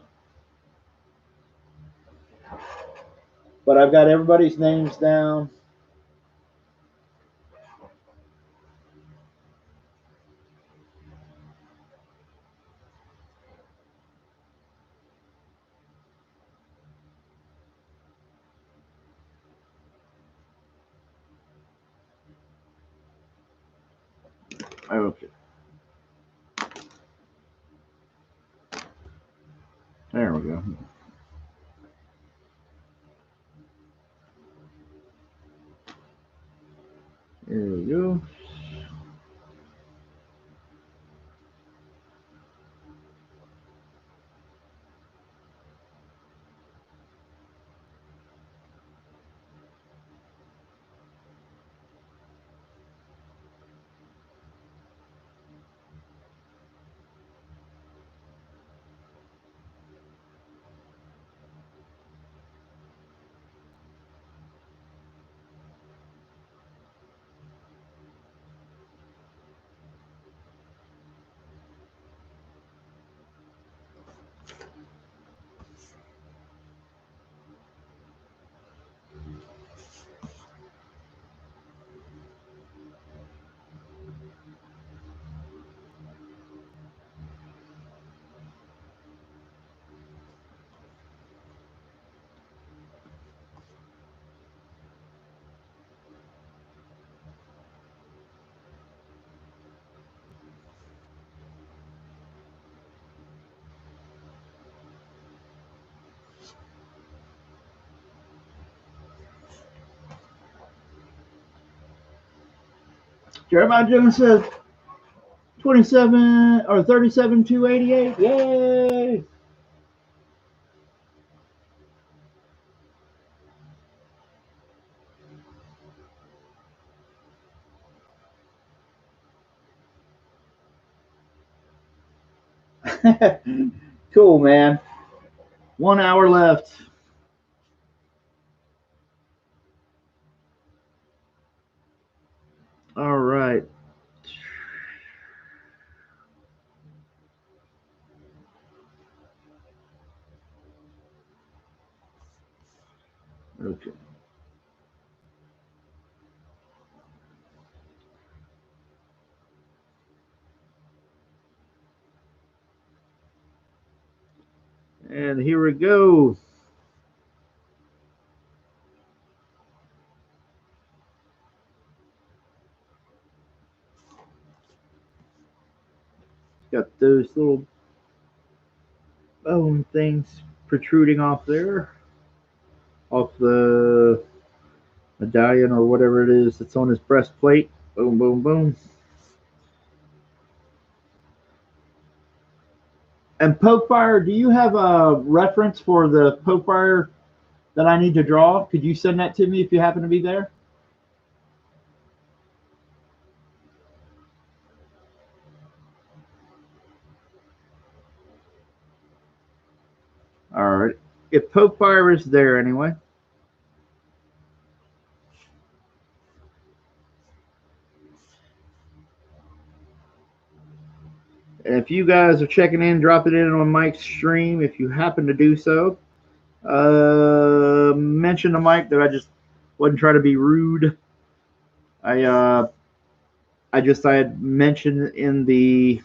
But I've got everybody's names down. Okay. There we go. There we go. Jeremiah Jones says 27 or 37 288. Yay! Cool, man. 1 hour left. All right. Okay. And here we go. Got those little bone things protruding off there, off the medallion or whatever it is that's on his breastplate. Boom, boom, boom. And poke fire, do you have a reference for the poke fire that I need to draw? Could you send that to me if you happen to be there? All right. If poke fire is there anyway. And if you guys are checking in, drop it in on Mike's stream if you happen to do so. Mention to Mike that I just wasn't trying to be rude. I had mentioned in the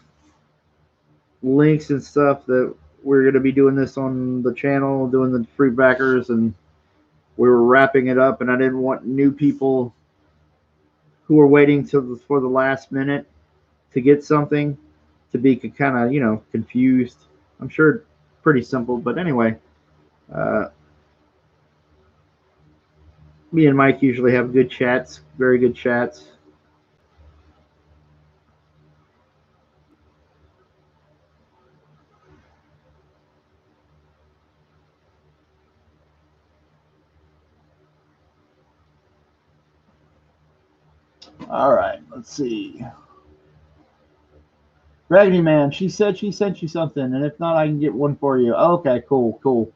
links and stuff that we're going to be doing this on the channel, doing the free backers, and we were wrapping it up, and I didn't want new people who were waiting for the last minute to get something to be kind of confused. I'm sure pretty simple, but anyway, uh, me and Mike usually have good chats, very good chats. All right, let's see. Raggedy Man, she said she sent you something, and if not, I can get one for you. Okay, cool, cool.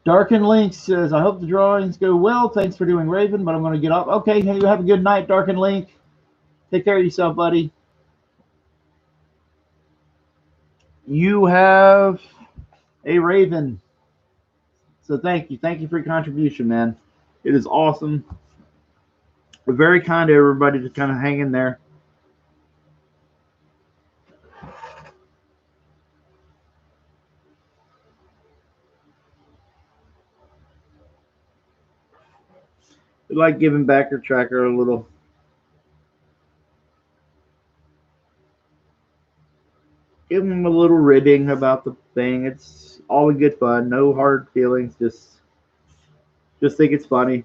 Darken Link says, I hope the drawings go well. Thanks for doing Raven, but I'm going to get off. Okay, you have a good night, Darken Link. Take care of yourself, buddy. You have a Raven. So thank you. Thank you for your contribution, man. It is awesome. We're very kind to everybody to kind of hang in there. We like giving Backer Tracker a little. Give him a little ribbing about the thing. It's all in good fun. No hard feelings. Just think it's funny.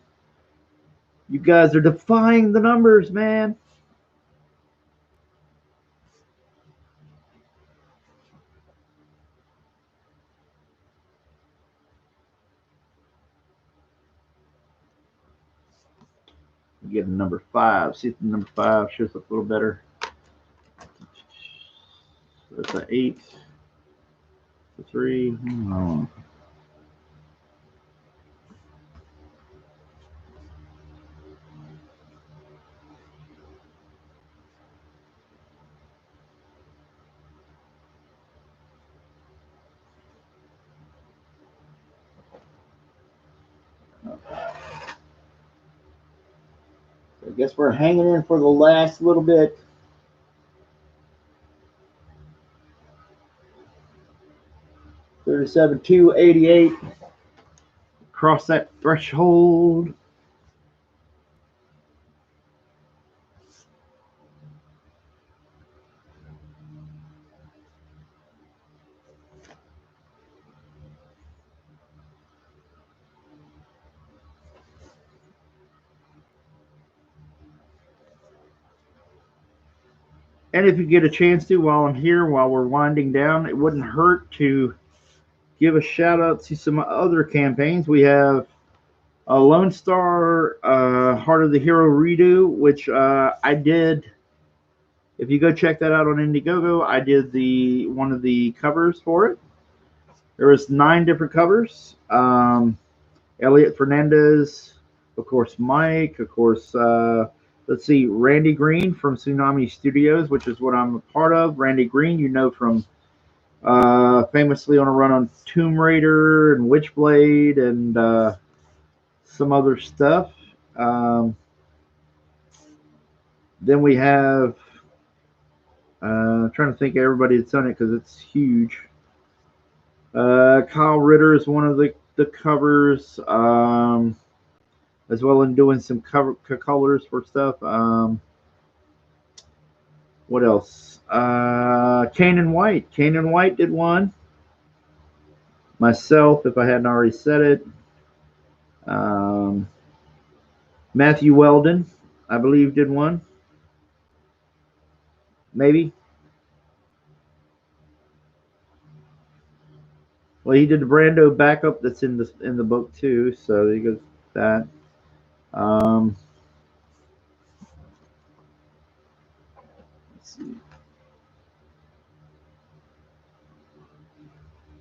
You guys are defying the numbers, man. Get a number 5. See if the number 5 shows up a little better. So it's an 8. A 3. Oh. I guess we're hanging in for the last little bit. $37 $288. Cross that threshold. And if you get a chance to, while I'm here, while we're winding down, it wouldn't hurt to give a shout out to some other campaigns. We have a Lone Star Heart of the Hero redo, which I did. If you go check that out on Indiegogo, I did one of the covers for it. There was 9 different covers. Elliot Fernandez, of course, Mike, of course, let's see, Randy Green from Tsunami Studios, which is what I'm a part of. Randy Green, you know, from famously on a run on Tomb Raider and Witchblade and some other stuff. Then we have, I'm trying to think of everybody that's done it because it's huge. Kyle Ritter is one of the covers, as well as doing some colors for stuff. What else? Kanan White. Kanan White did one. Myself, if I hadn't already said it. Matthew Weldon, I believe, did one. Maybe. Well, he did the Brando backup that's in the book too, so there goes that. Let's see.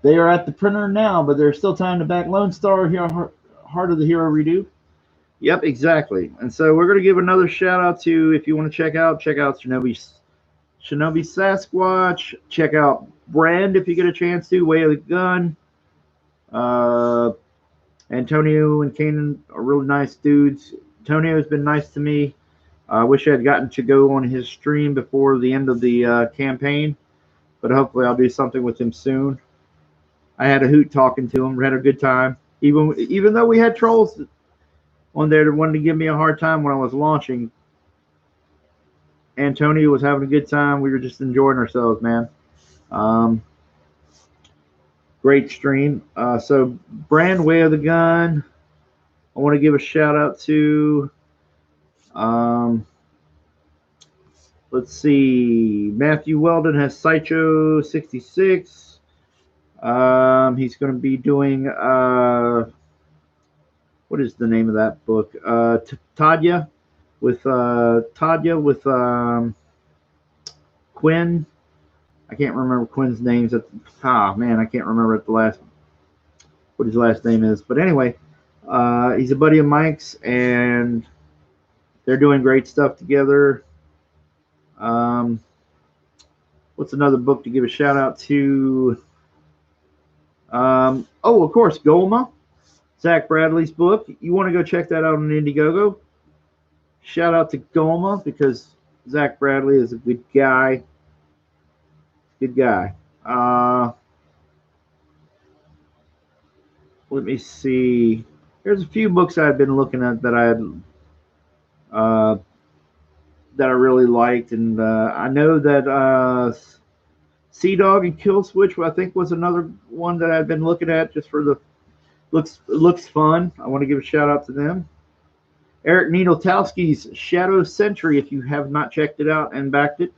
They are at the printer now, but there's still time to back Lone Star here, Heart of the Hero redo. Yep, exactly. And so we're going to give another shout out to, if you want to check out Shinobi Sasquatch. Check out Brand if you get a chance to. Way of the Gun. Antonio and Kanan are really nice dudes. Antonio has been nice to me. I wish I had gotten to go on his stream before the end of the campaign, but hopefully I'll do something with him soon. I had a hoot talking to him. We had a good time. Even though we had trolls on there that wanted to give me a hard time when I was launching, Antonio was having a good time. We were just enjoying ourselves, man. Great stream. So Brand, Way of the Gun. I want to give a shout out to, let's see, Matthew Weldon has Saicho 66. He's going to be doing, what is the name of that book? Tadya with Quinn. I can't remember Quinn's names. Man, I can't remember what his last name is. But anyway, he's a buddy of Mike's, and they're doing great stuff together. What's another book to give a shout out to? Oh, of course, Golma, Zach Bradley's book. You want to go check that out on Indiegogo. Shout out to Golma because Zach Bradley is a good guy. Good guy. Let me see. There's a few books I've been looking at that I really liked, and I know that Sea Dog and Kill Switch, I think, was another one that I've been looking at just for the looks fun. I want to give a shout out to them. Eric Niedotowski's Shadow Century. If you have not checked it out and backed it,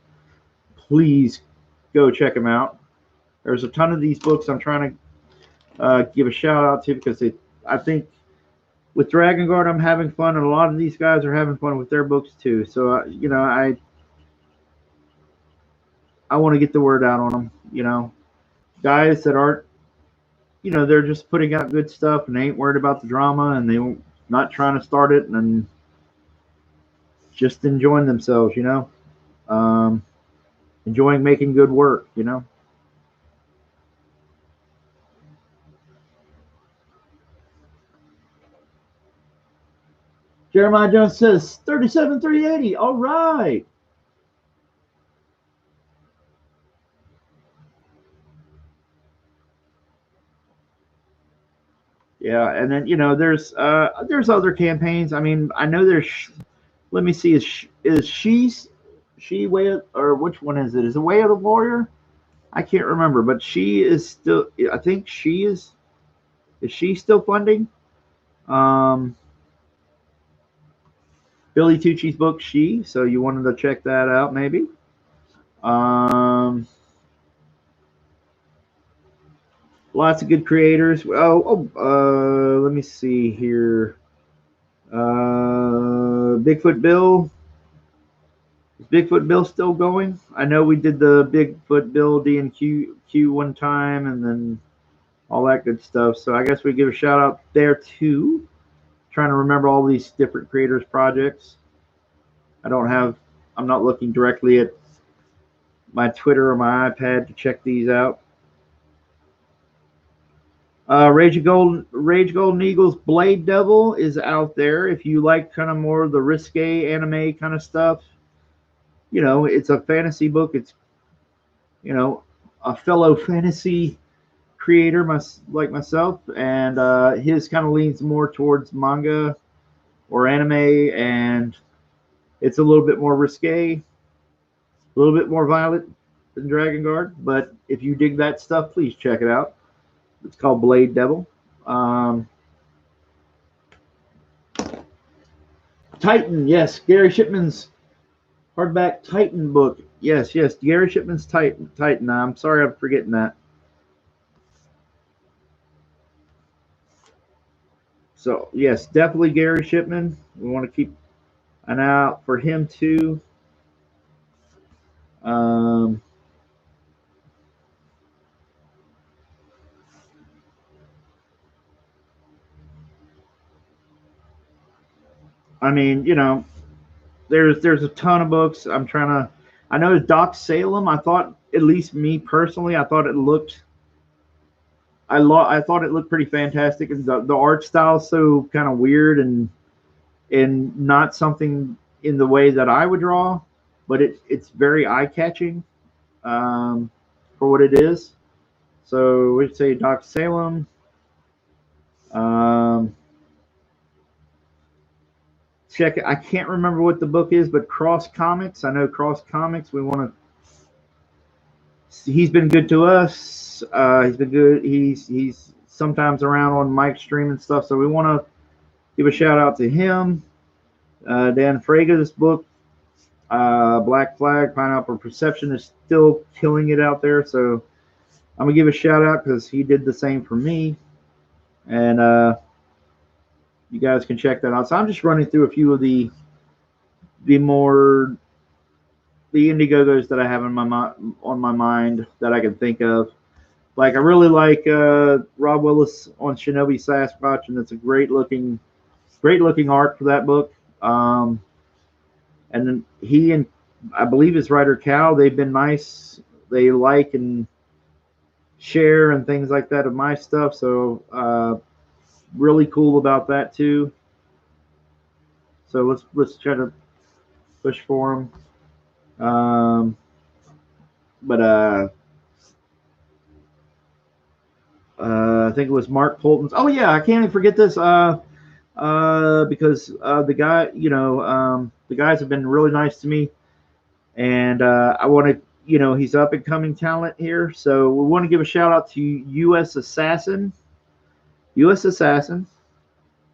please go check them out. There's a ton of these books I'm trying to give a shout out to because I think with Dragon Guard I'm having fun, and a lot of these guys are having fun with their books too. So you know, I want to get the word out on them. You know, guys that aren't, you know, they're just putting out good stuff and they ain't worried about the drama, and they're not trying to start it, and just enjoying themselves. You know, enjoying making good work. You know. Jeremiah Jones says 37,380. All right. Yeah, and then you know there's other campaigns. I mean, I know there's. Let me see. Is she Way of, or which one is it? Is it Way of the Warrior? I can't remember, but she is still. I think she is. Is she still funding? Billy Tucci's book, She. So you wanted to check that out, maybe. Lots of good creators. Let me see here. Bigfoot Bill. Is Bigfoot Bill still going? I know we did the Bigfoot Bill D and Q one time, and then all that good stuff. So I guess we give a shout out there too. Trying to remember all these different creators' projects. I'm not looking directly at my Twitter or my iPad to check these out. Rage Golden Eagles Blade Devil is out there. If you like kind of more of the risque anime kind of stuff, it's a fantasy book. It's, a fellow fantasy creator, like myself, and his kind of leans more towards manga or anime, and it's a little bit more risque, a little bit more violent than Dragon Guard. But if you dig that stuff, please check it out. It's called Blade Devil. Titan, yes, Gary Shipman's hardback Titan book. Yes, Gary Shipman's Titan. I'm sorry, I'm forgetting that. So yes, definitely Gary Shipman. We want to keep an eye out for him too. I mean, there's a ton of books. I know Doc Salem. I thought, at least me personally, I thought it looked pretty fantastic, and the art style is so kind of weird and not something in the way that I would draw, but it's very eye catching for what it is. So we'd say Doc Salem. Check it. I can't remember what the book is, but Cross Comics. I know Cross Comics. We want to. He's been good to us. He's been good. He's sometimes around on Mike's stream and stuff. So we want to give a shout out to him. Dan Fraga's book, Black Flag, Pineapple Perception, is still killing it out there. So I'm gonna give a shout out because he did the same for me, and you guys can check that out. So I'm just running through a few of the Indiegogos that I have on my mind that I can think of. Like, I really like Rob Willis on Shinobi Sasquatch, and it's a great looking art for that book. And then he and I believe his writer Cal, they've been nice. They like and share and things like that of my stuff. So really cool about that too. So let's try to push for him. But I think it was Mark Polton's. Oh yeah, I can't even forget this. Because the guy, the guys have been really nice to me, and I want to, he's up and coming talent here, so we want to give a shout out to U.S. Assassin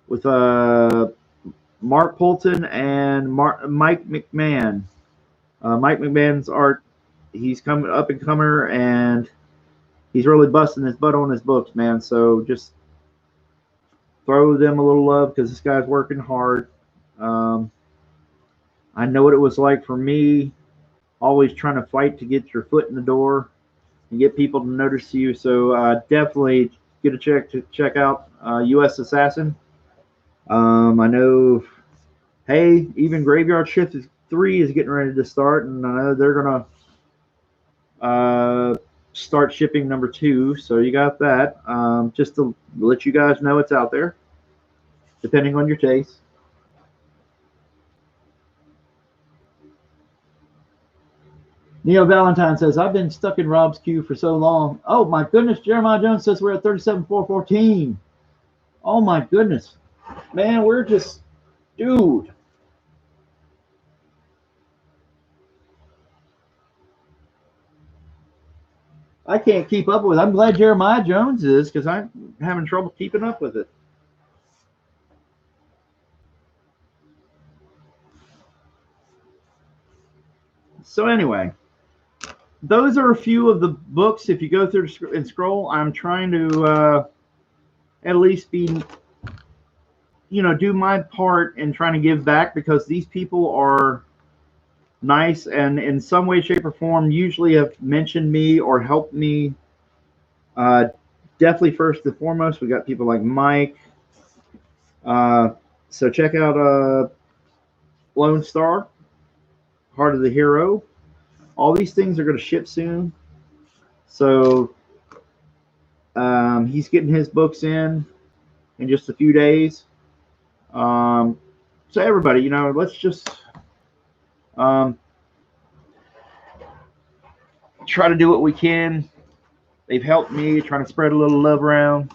with Mark Polton and Mike McMahon. Mike McMahon's art, he's coming up and comer, and he's really busting his butt on his books, man. So just throw them a little love because this guy's working hard. I know what it was like for me, always trying to fight to get your foot in the door and get people to notice you. So definitely get a check out U.S. Assassin. I know, hey, even Graveyard Shift 3 is getting ready to start, and I know they're gonna start shipping number 2. So you got that. Just to let you guys know it's out there, depending on your taste. Neo Valentine says, I've been stuck in Rob's queue for so long. Oh my goodness, Jeremiah Jones says we're at 37,414. Oh my goodness. Man, we're just, dude. I can't keep up with it. I'm glad Jeremiah Jones is, because I'm having trouble keeping up with it. So anyway, those are a few of the books. If you go through and scroll, I'm trying to at least be, do my part in trying to give back, because these people are nice and in some way, shape, or form usually have mentioned me or helped me. Uh, Definitely first and foremost, we got people like Mike. Uh, so check out Lone Star, Heart of the Hero. All these things are going to ship soon. So he's getting his books in just a few days. So everybody, let's just um, try to do what we can. They've helped me trying to spread a little love around.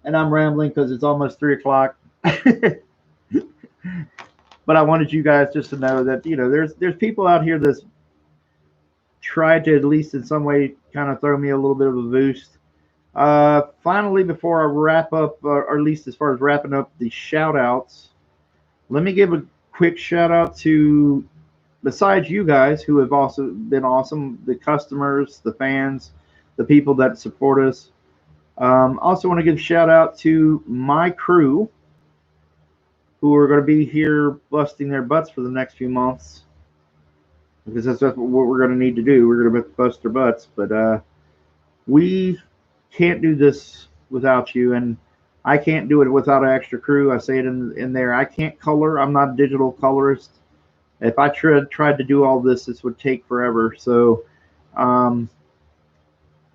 And I'm rambling because it's almost 3 o'clock. But I wanted you guys just to know that, there's people out here that's tried to at least in some way kind of throw me a little bit of a boost. Finally, before I wrap up, or at least as far as wrapping up the shout outs, let me give a quick shout out to, besides you guys who have also been awesome, the customers, the fans, the people that support us. Also want to give a shout out to my crew who are going to be here busting their butts for the next few months, because that's what we're going to need to do. We're going to bust their butts, but we can't do this without you, and I can't do it without an extra crew. I say it in there. I can't color. I'm not a digital colorist. If I tried to do all this would take forever. So,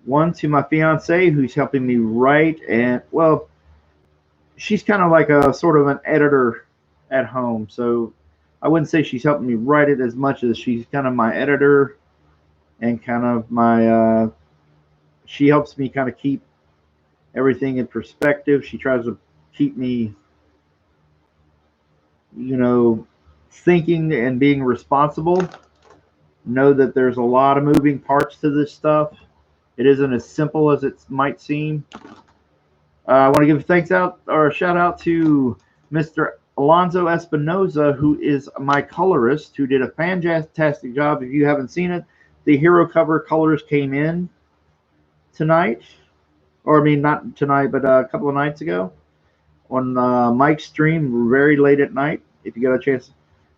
one, to my fiance who's helping me write, and well, she's kind of like a sort of an editor at home. So I wouldn't say she's helping me write it as much as she's kind of my editor and kind of my, she helps me kind of keep everything in perspective. She tries to keep me, thinking and being responsible. Know that there's a lot of moving parts to this stuff. It isn't as simple as it might seem. I want to give a shout out to Mr. Alonzo Espinoza, who is my colorist, who did a fantastic job. If you haven't seen it, the hero cover colors came in tonight, or I mean not tonight, but a couple of nights ago on Mike's stream, very late at night. If you get a chance,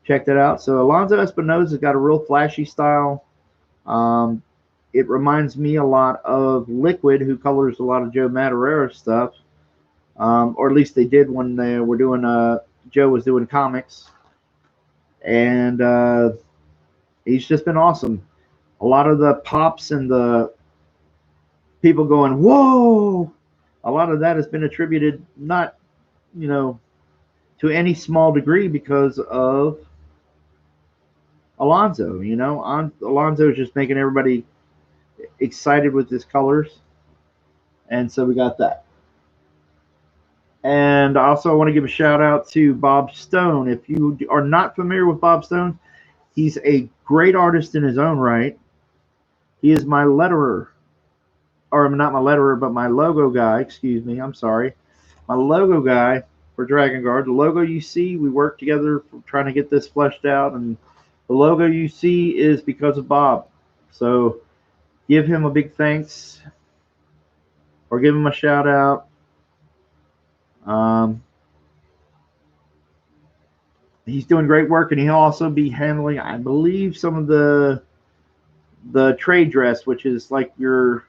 check that out. So Alonzo Espinoza has got a real flashy style. It reminds me a lot of Liquid, who colors a lot of Joe Madureira stuff, or at least they did when they were doing. Joe was doing comics, and he's just been awesome. A lot of the pops and the people going, "Whoa!" A lot of that has been attributed not, to any small degree because of Alonzo. Alonzo is just making everybody excited with his colors, and so we got that. And also I want to give a shout out to Bob Stone. If you are not familiar with Bob Stone, he's a great artist in his own right. He is my letterer, or not my letterer, but my logo guy. Excuse me, I'm sorry. My logo guy for Dragon Guard. The logo you see, we worked together trying to get this fleshed out, and the logo you see is because of Bob. So give him a big thanks, or give him a shout out. He's doing great work, and he'll also be handling, I believe, some of the trade dress, which is like your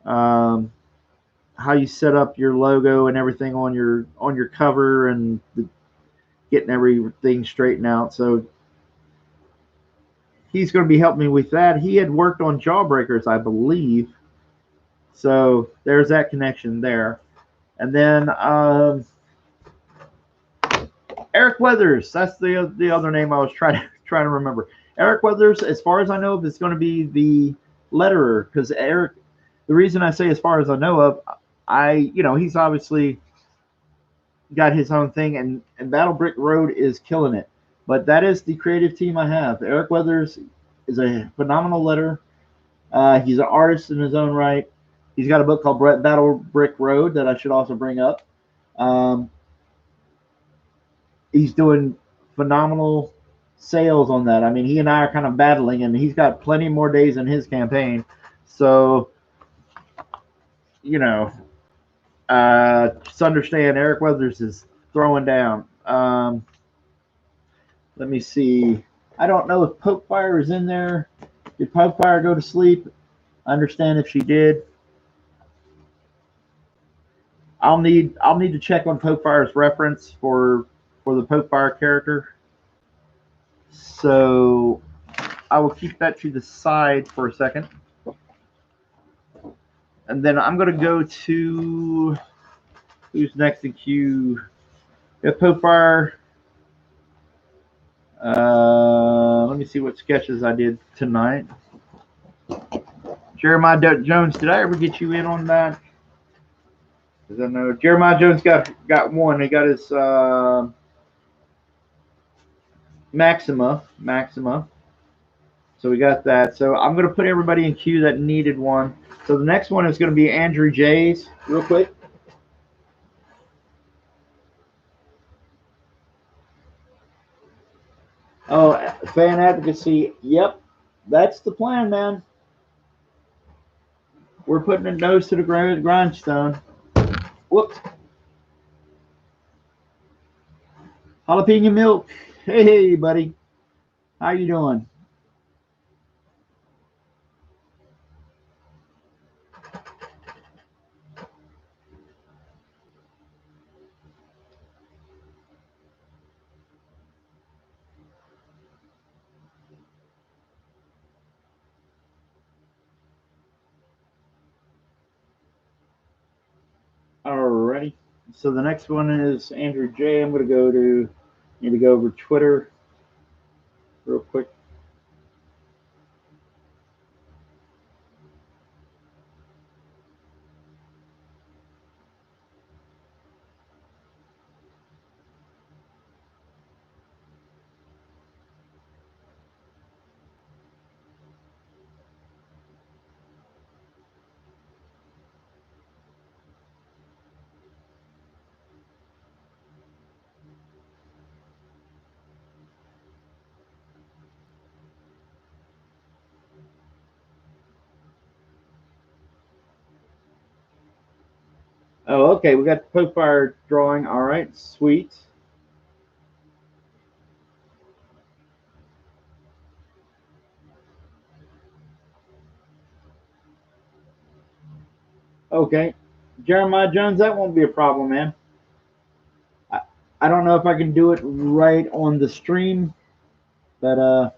how you set up your logo and everything on your cover, and getting everything straightened out. So he's going to be helping me with that. He had worked on Jawbreakers, I believe. So there's that connection there. And then Eric Weathers. That's the other name I was trying to remember. Eric Weathers, as far as I know, is going to be the letterer, because Eric. The reason I say as far as I know of, he's obviously got his own thing, and Battle Brick Road is killing it. But that is the creative team I have. Eric Weathers is a phenomenal letterer. He's an artist in his own right. He's got a book called Battle Brick Road that I should also bring up. He's doing phenomenal sales on that. I mean, he and I are kind of battling, and he's got plenty more days in his campaign. So, you know, just understand Eric Weathers is throwing down. Let me see. I don't know if Pokefire is in there. Did Pokefire go to sleep? I understand if she did. I'll need to check on Pokefire's reference for the Pokefire character. So I will keep that to the side for a second. And then I'm going to go to who's next in queue. Yeah, Pokefire. Let me see what sketches I did tonight. Jeremiah Jones, did I ever get you in on that? Because I know Jeremiah Jones got one. He got his Maxima. So we got that. So I'm going to put everybody in queue that needed one. So the next one is going to be Andrew J's, real quick. Oh, fan advocacy. Yep, that's the plan, man. We're putting a nose to the grindstone. Whoops. Jalapeno milk. Hey, buddy. How you doing? Alrighty. So the next one is Andrew J. I'm going to need to go over Twitter real quick. Oh, okay. We got the Pokefire drawing. All right. Sweet. Okay. Jeremiah Jones, that won't be a problem, man. I don't know if I can do it right on the stream, but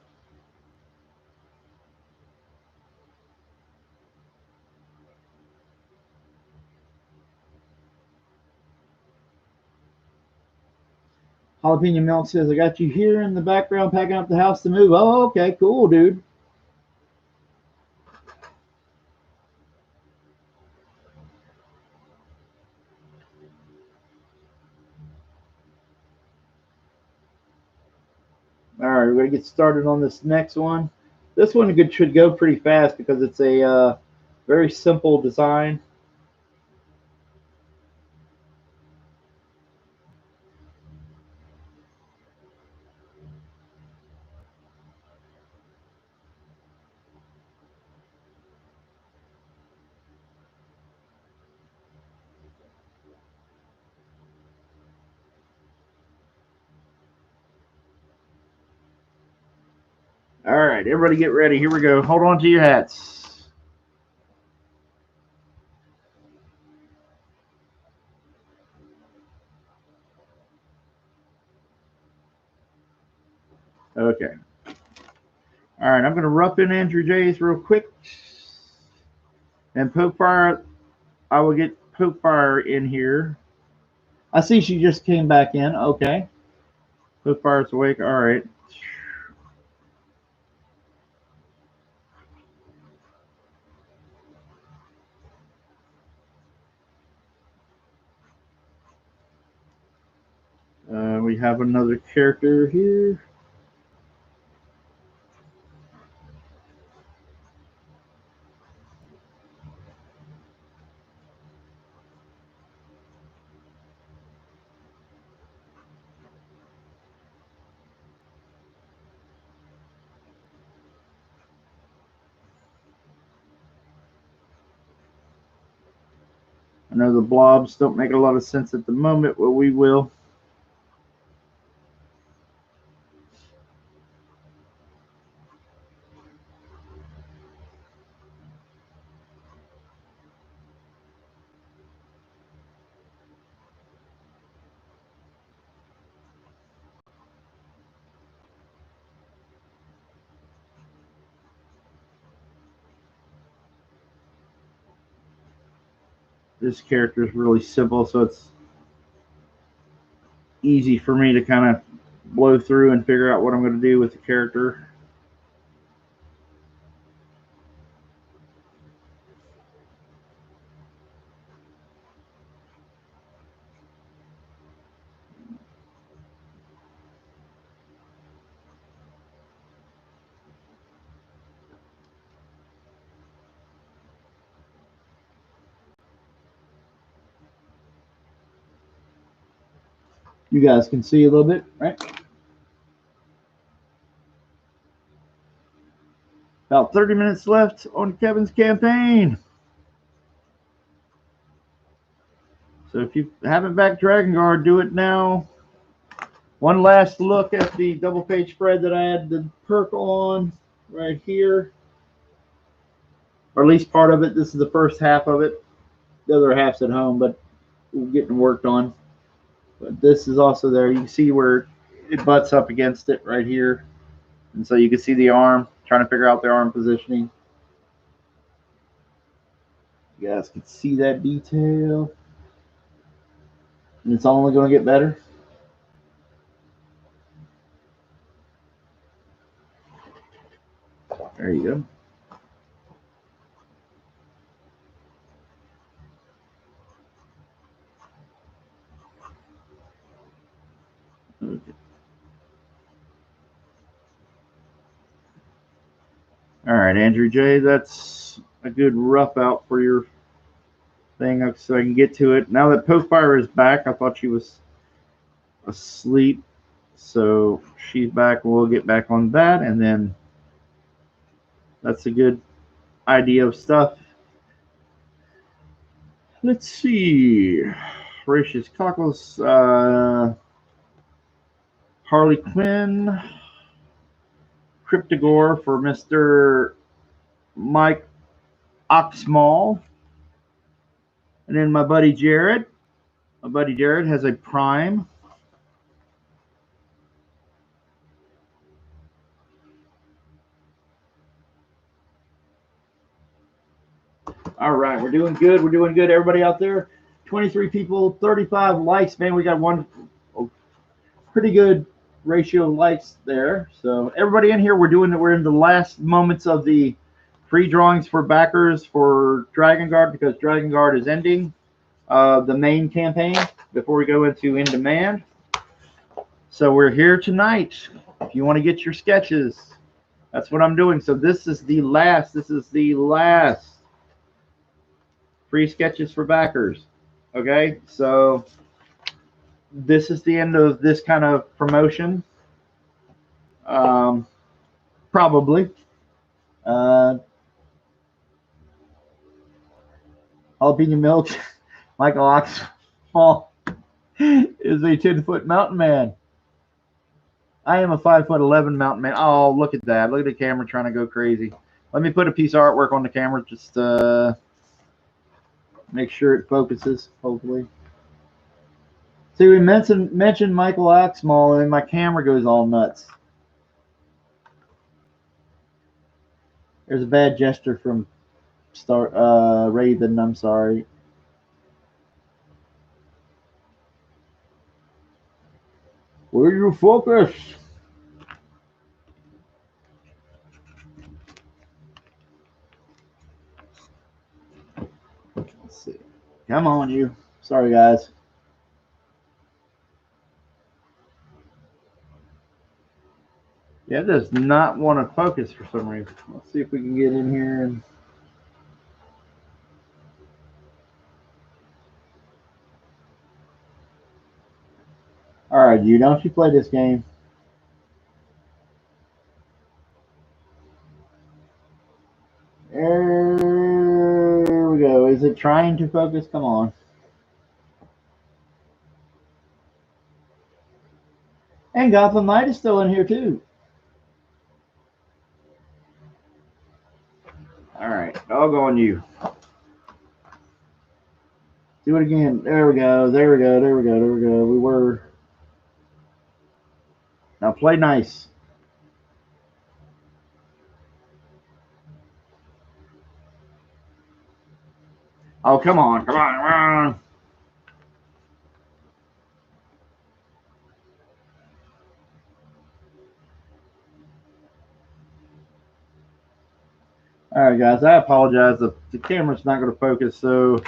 Jalapeno Milk says, I got you here in the background packing up the house to move. Oh, okay. Cool, dude. All right, we're going to get started on this next one. This one should go pretty fast because it's a very simple design. All right, everybody get ready. Here we go. Hold on to your hats. Okay. All right, I'm going to rough in Andrew J's real quick. And Pokefire, I will get Pokefire in here. I see she just came back in. Okay. Pokefire's awake. All right. We have another character here. I know the blobs don't make a lot of sense at the moment, but we will. This character is really simple, so it's easy for me to kind of blow through and figure out what I'm going to do with the character. You guys can see a little bit, right? About 30 minutes left on Kevin's campaign. So if you haven't backed Dragon Guard, do it now. One last look at the double page spread that I had the perk on right here. Or at least part of it. This is the first half of it. The other half's at home, but we're getting worked on. But this is also there. You can see where it butts up against it right here. And so you can see the arm, trying to figure out the arm positioning. You guys can see that detail. And it's only going to get better. There you go. Okay. All right, Andrew J., that's a good rough out for your thing so I can get to it. Now that Pokefire is back, I thought she was asleep. So she's back. We'll get back on that, and then that's a good idea of stuff. Let's see. Voracious Cockles, Harley Quinn, Cryptogore for Mr. Mike Oxmall, and then my buddy Jared. My buddy Jared has a Prime. All right, we're doing good. We're doing good. Everybody out there, 23 people, 35 likes. Man, we got one pretty good ratio of likes there. So everybody in here, we're in the last moments of the free drawings for backers for Dragon Guard, because Dragon Guard is ending the main campaign before we go into In Demand. So we're here tonight. If you want to get your sketches, that's what I'm doing. So this is the last free sketches for backers. Okay, so this is the end of this kind of promotion. Probably. Jalapeno Milk, Michael Oxfall is a 10-foot mountain man. I am a 5'11" mountain man. Oh, look at that. Look at the camera trying to go crazy. Let me put a piece of artwork on the camera just to make sure it focuses, hopefully. See, we mentioned Michael Oxmall, and my camera goes all nuts. There's a bad gesture from Raven. I'm sorry. Where you focus? Let's see. Come on, you. Sorry, guys. Yeah, it does not want to focus for some reason. Let's see if we can get in here and. All right, you don't you play this game? There we go. Is it trying to focus? Come on. And Gotham Knight is still in here too. All right, doggone you. Do it again. There we go. There we go. There we go. There we go. We were. Now play nice. Oh, come on. Come on. Come on. All right, guys. I apologize. The camera's not going to focus, so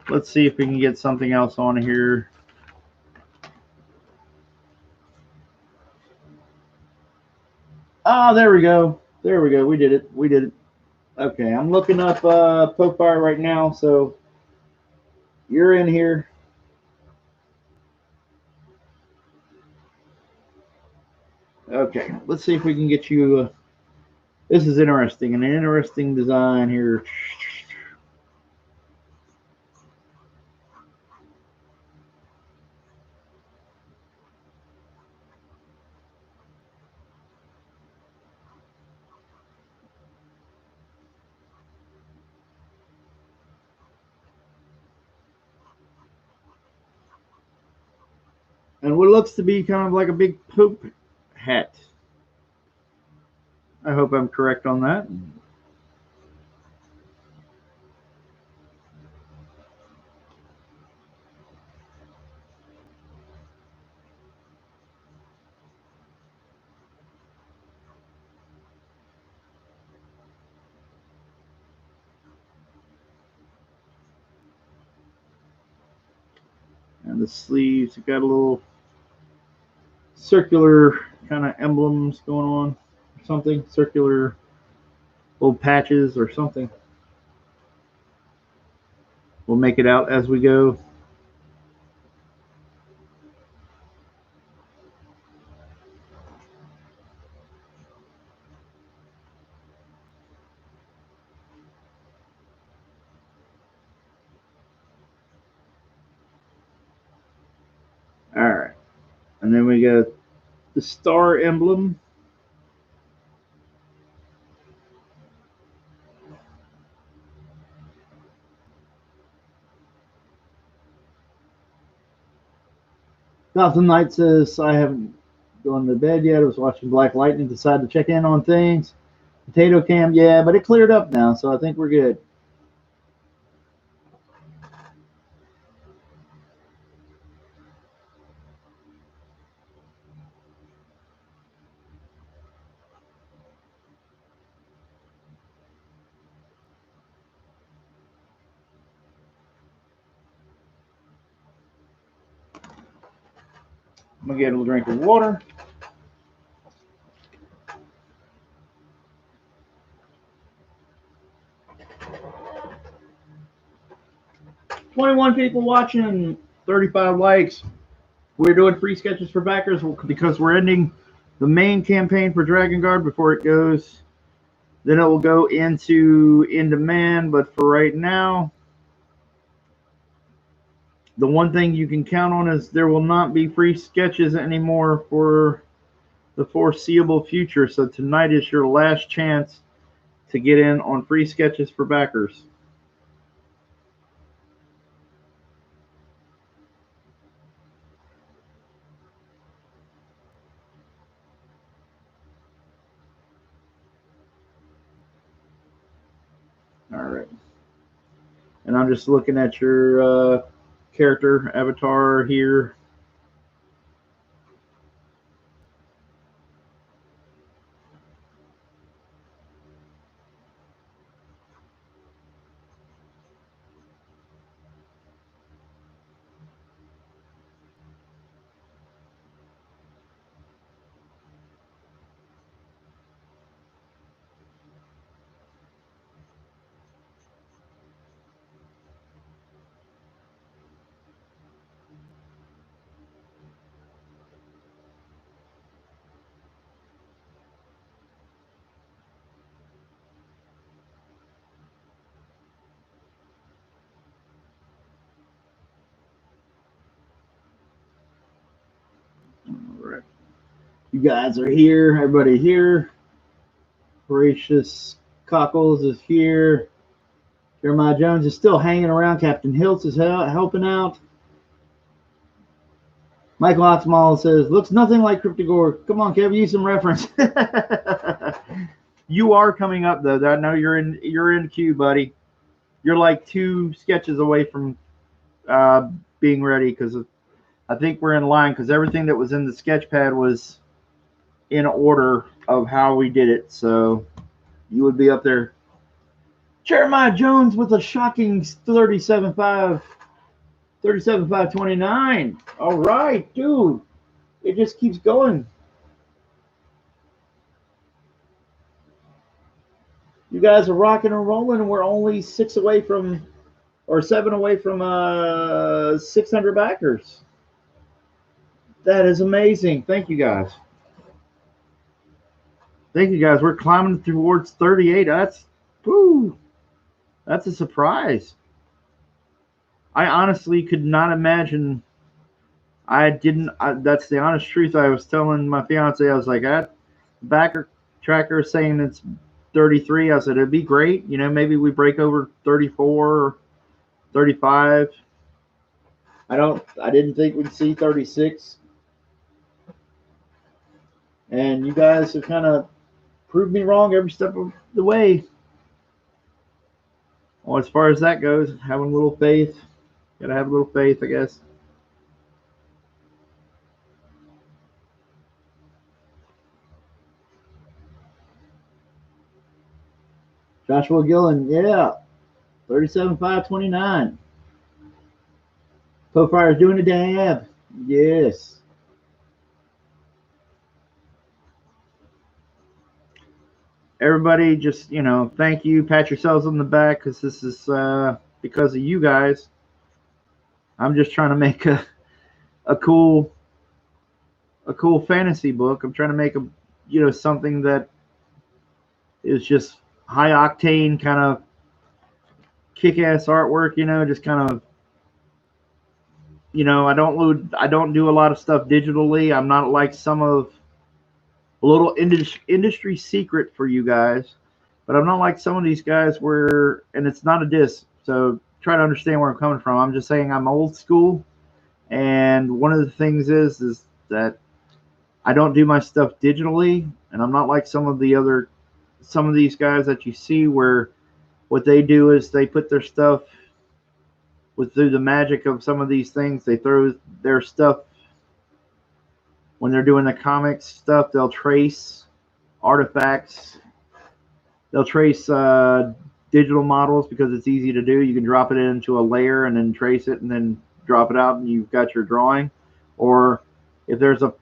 let's see if we can get something else on here. Ah, there we go. There we go. We did it. We did it. Okay, I'm looking up Pokefire right now, so you're in here. Okay, let's see if we can get you. This is interesting. An interesting design here. And what looks to be kind of like a big poop hat. I hope I'm correct on that. And the sleeves have got a little circular kind of emblems going on, or something. Circular little patches or something. We'll make it out as we go. All right. And then we got the star emblem. Gotham Knight says, I haven't gone to bed yet. I was watching Black Lightning, decided to check in on things. Potato Cam, yeah, but it cleared up now, so I think we're good. I'm going to get a little drink of water. "21 people watching, 35 likes. We're doing free sketches for backers because we're ending the main campaign for Dragon Guard before it goes. Then it will go into In Demand, but for right now, the one thing you can count on is there will not be free sketches anymore for the foreseeable future. So tonight is your last chance to get in on free sketches for backers. All right. And I'm just looking at your character avatar here. right. You guys are here. Everybody here. Gracious Cockles is here. Jeremiah Jones is still hanging around. Captain Hiltz is helping out. Michael Oxmal says, looks nothing like Cryptogore. Come on, Kev, use some reference. You are coming up, though. I know you're in queue, buddy. You're like 2 sketches away from being ready, because I think we're in line, because everything that was in the sketch pad was in order of how we did it. So you would be up there. Jeremiah Jones with a shocking 37.529. All right, dude. It just keeps going. You guys are rocking and rolling, and we're only 6 away from, or 7 away from 600 backers. That is amazing. Thank you, guys. Thank you, guys. We're climbing towards 38. That's a surprise. I honestly could not imagine. That's the honest truth. I was telling my fiance, I was like, backer tracker is saying it's 33. I said, it'd be great. You know, maybe we break over 34 or 35. I didn't think we'd see 36. And you guys have kind of proved me wrong every step of the way. Well, as far as that goes, having a little faith. Gotta have a little faith, I guess. Joshua Gillen, yeah. 37.529. Pofire's doing a dab. Yes. Everybody just, thank you. Pat yourselves on the back, because this is because of you guys. I'm just trying to make a cool fantasy book. I'm trying to make something that is just high octane, kind of kick-ass artwork, just kind of, I don't do a lot of stuff digitally. I'm not like some of a little industry secret for you guys, but I'm not like some of these guys and it's not a diss, so try to understand where I'm coming from. I'm just saying I'm old school, and one of the things is that I don't do my stuff digitally, and I'm not like some of these guys that you see where what they do is they put their stuff through the magic of some of these things. They throw their stuff when they're doing the comics stuff. They'll trace artifacts. They'll trace digital models because it's easy to do. You can drop it into a layer and then trace it and then drop it out, and you've got your drawing. Or if there's a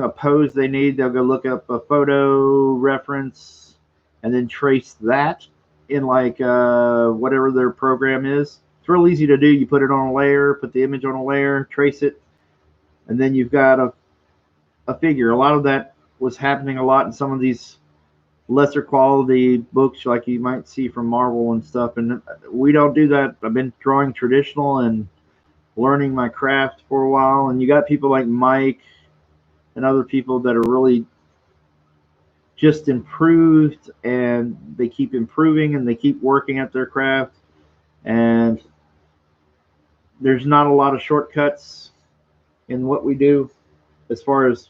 pose they need, they'll go look up a photo reference and then trace that in like whatever their program is. It's real easy to do. You put it on a layer, put the image on a layer, trace it, and then you've got a figure. A lot of that was happening a lot in some of these lesser quality books like you might see from Marvel and stuff, and we don't do that. I've been drawing traditional and learning my craft for a while, and you got people like Mike and other people that are really just improved, and they keep improving and they keep working at their craft, and there's not a lot of shortcuts in what we do as far as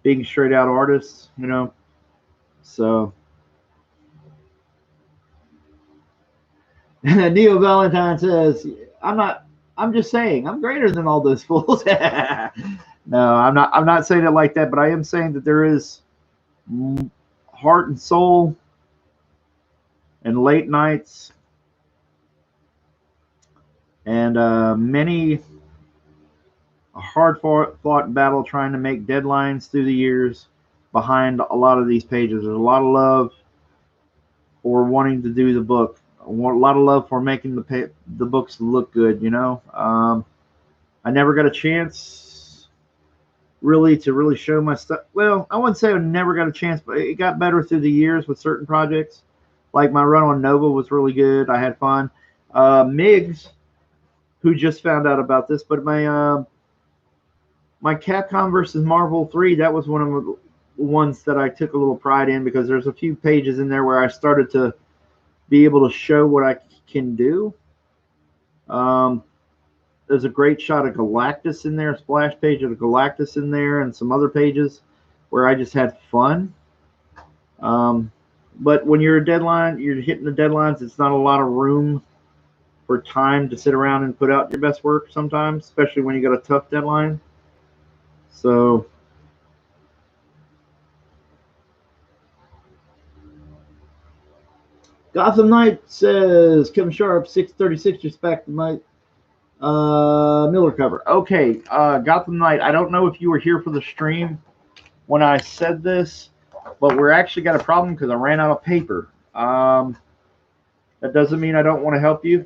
being straight out artists, so Neil Valentine says, I'm just saying I'm greater than all those fools. No, I'm not saying it like that, but I am saying that there is heart and soul and late nights and many a hard-fought battle trying to make deadlines through the years behind a lot of these pages. There's a lot of love for wanting to do the book. A lot of love for making the books look good, I never got a chance to show my stuff. Well, I wouldn't say I never got a chance, but it got better through the years with certain projects. Like my run on Nova was really good. I had fun. Miggs, who just found out about this, but my Capcom versus Marvel 3, that was one of the ones that I took a little pride in, because there's a few pages in there where I started to be able to show what I can do. There's a great shot of Galactus in there, a splash page of Galactus in there, and some other pages where I just had fun. But when you're a deadline, you're hitting the deadlines, it's not a lot of room for time to sit around and put out your best work sometimes, especially when you got a tough deadline. So Gotham Knight says Kevin Sharp 636 just back to my Miller cover. Okay, Gotham Knight, I don't know if you were here for the stream when I said this, but we're actually got a problem because I ran out of paper. That doesn't mean I don't want to help you.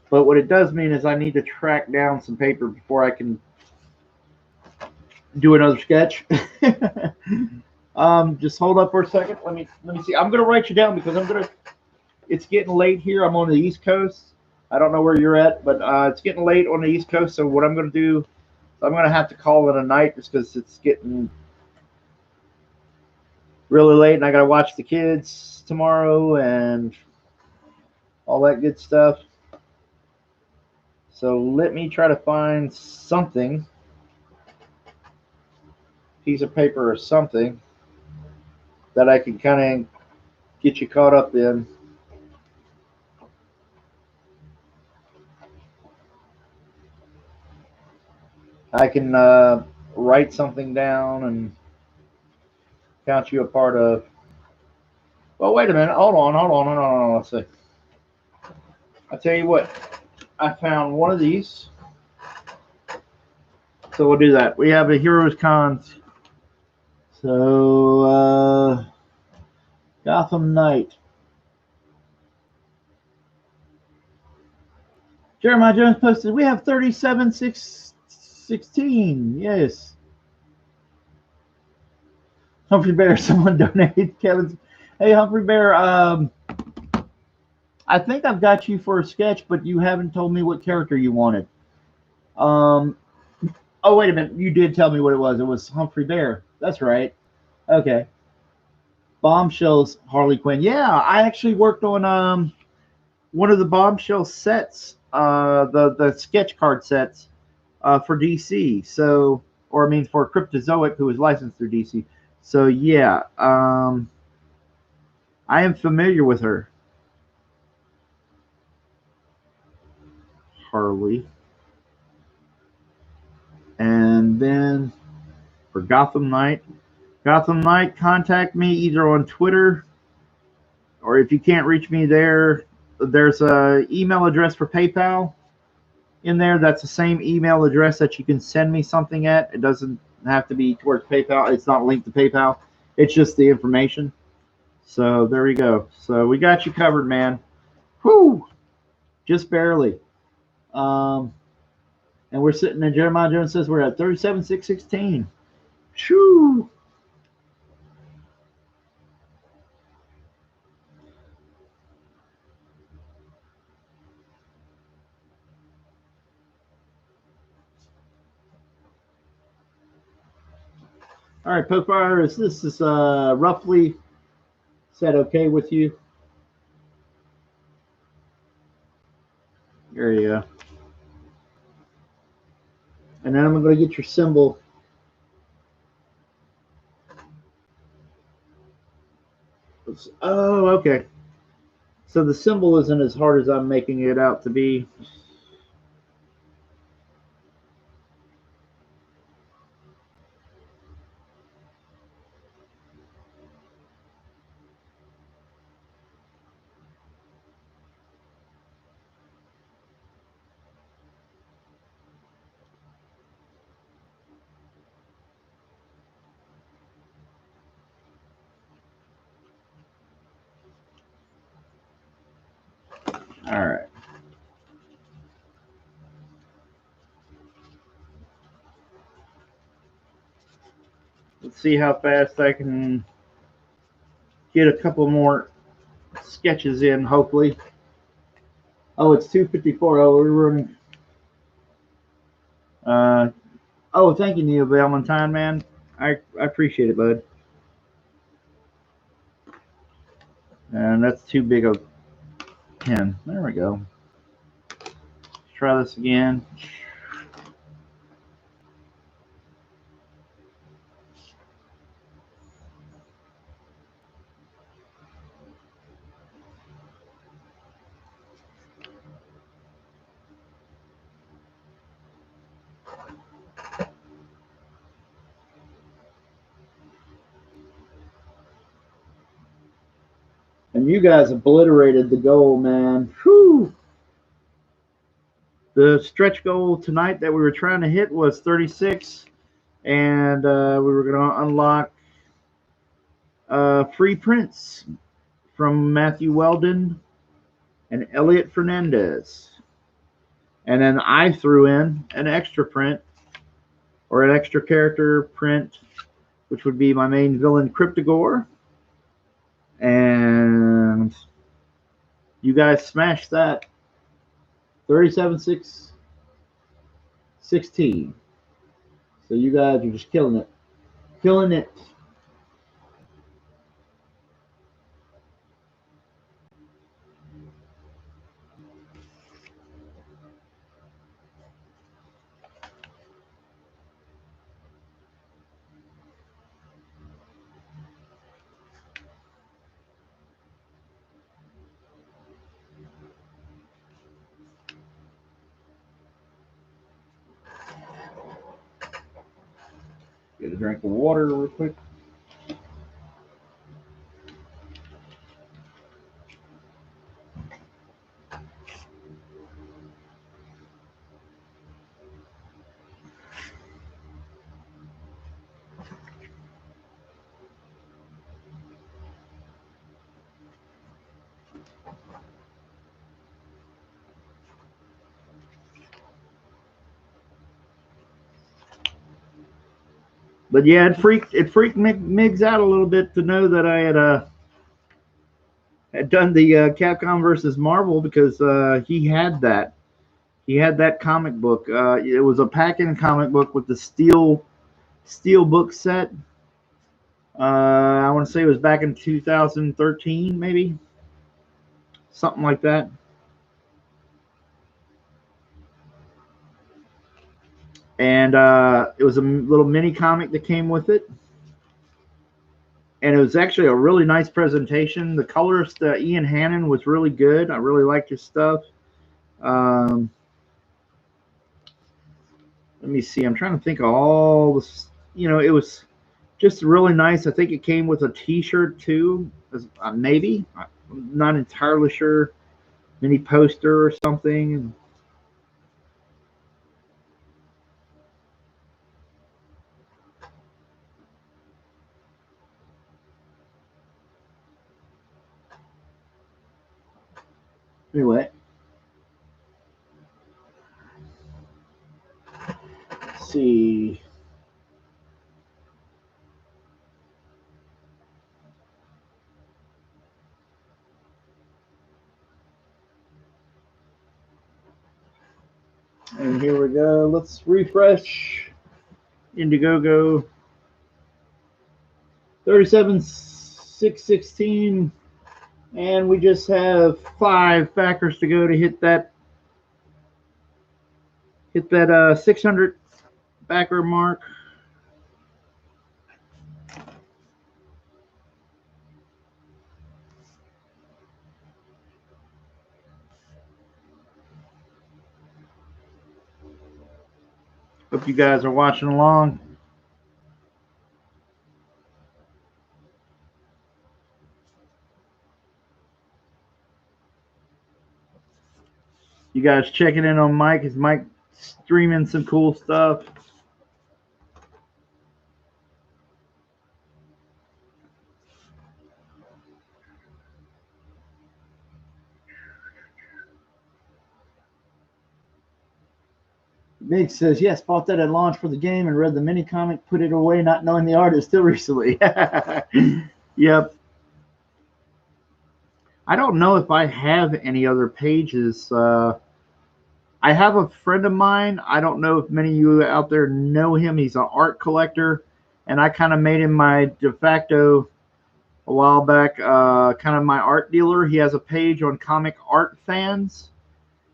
But what it does mean is I need to track down some paper before I can do another sketch. Just hold up for a second. Let me see. I'm gonna write you down because it's getting late here. I'm on the East Coast. I don't know where you're at, but it's getting late on the East Coast. So what I'm gonna do, I'm gonna have to call it a night just because it's getting really late, and I gotta watch the kids tomorrow and all that good stuff. So let me try to find something, piece of paper or something, that I can kind of get you caught up in. I can write something down and count you a part of. Well, wait a minute. Hold on. Let's see. I tell you what. I found one of these. So we'll do that. We have a Heroes Cons. So, Gotham Knight. Jeremiah Jones posted, we have 37,616. Yes. Humphrey Bear, someone donated Kevin's. Hey, Humphrey Bear, I think I've got you for a sketch, but you haven't told me what character you wanted. Oh, wait a minute. You did tell me what it was. It was Humphrey Bear. That's right. Okay. Bombshells, Harley Quinn. Yeah, I actually worked on one of the Bombshell sets, the sketch card sets for DC. So, or I mean for Cryptozoic, who is licensed through DC. So yeah, I am familiar with her. Harley. And then for Gotham Knight, contact me either on Twitter, or if you can't reach me there, there's a email address for PayPal in there. That's the same email address that you can send me something at. It doesn't have to be towards PayPal. It's not linked to PayPal. It's just the information. So there we go. So we got you covered, man. Whew! Just barely. And we're sitting there. Jeremiah Jones says we're at 37,616. Shoo! All right, Pokefire, this is roughly set okay with you? There you go. And then I'm going to get your symbol. Oh, okay. So the symbol isn't as hard as I'm making it out to be. All right. Let's see how fast I can get a couple more sketches in, hopefully. Oh, it's 2:54. Oh, we're running. Oh, thank you, Neil Valentine, man. I appreciate it, bud. And that's too big a pin. There we go. Let's try this again. And you guys obliterated the goal, man. Whew. The stretch goal tonight that we were trying to hit was 36, and we were going to unlock free prints from Matthew Weldon and Elliot Fernandez. And then I threw in an extra print or an extra character print, which would be my main villain, Cryptogore. And you guys smashed that 37-6-16. So you guys are just killing it. Killing it. Get a drink of water real quick. But yeah, it freaked Migs out a little bit to know that I had done the Capcom versus Marvel, because he had that. He had that comic book. It was a pack-in comic book with the steel book set. I want to say it was back in 2013, maybe something like that. And it was a little mini comic that came with it. And it was actually a really nice presentation. The colorist, Ian Hannon, was really good. I really liked his stuff. Let me see. I'm trying to think of all this. You know, it was just really nice. I think it came with a T-shirt too, maybe. I'm not entirely sure. Mini poster or something. Anyway, let's see. And here we go. Let's refresh. Indiegogo. 37-6-16. And we just have 5 backers to go to hit that 600 backer mark. Hope you guys are watching along. You guys checking in on Mike? Is Mike streaming some cool stuff? Mig says, yes, bought that at launch for the game and read the mini comic, put it away, not knowing the artist till recently. Yep. I don't know if I have any other pages. I have a friend of mine. I don't know if many of you out there know him. He's an art collector, and I kind of made him my de facto a while back, kind of my art dealer. He has a page on Comic Art Fans.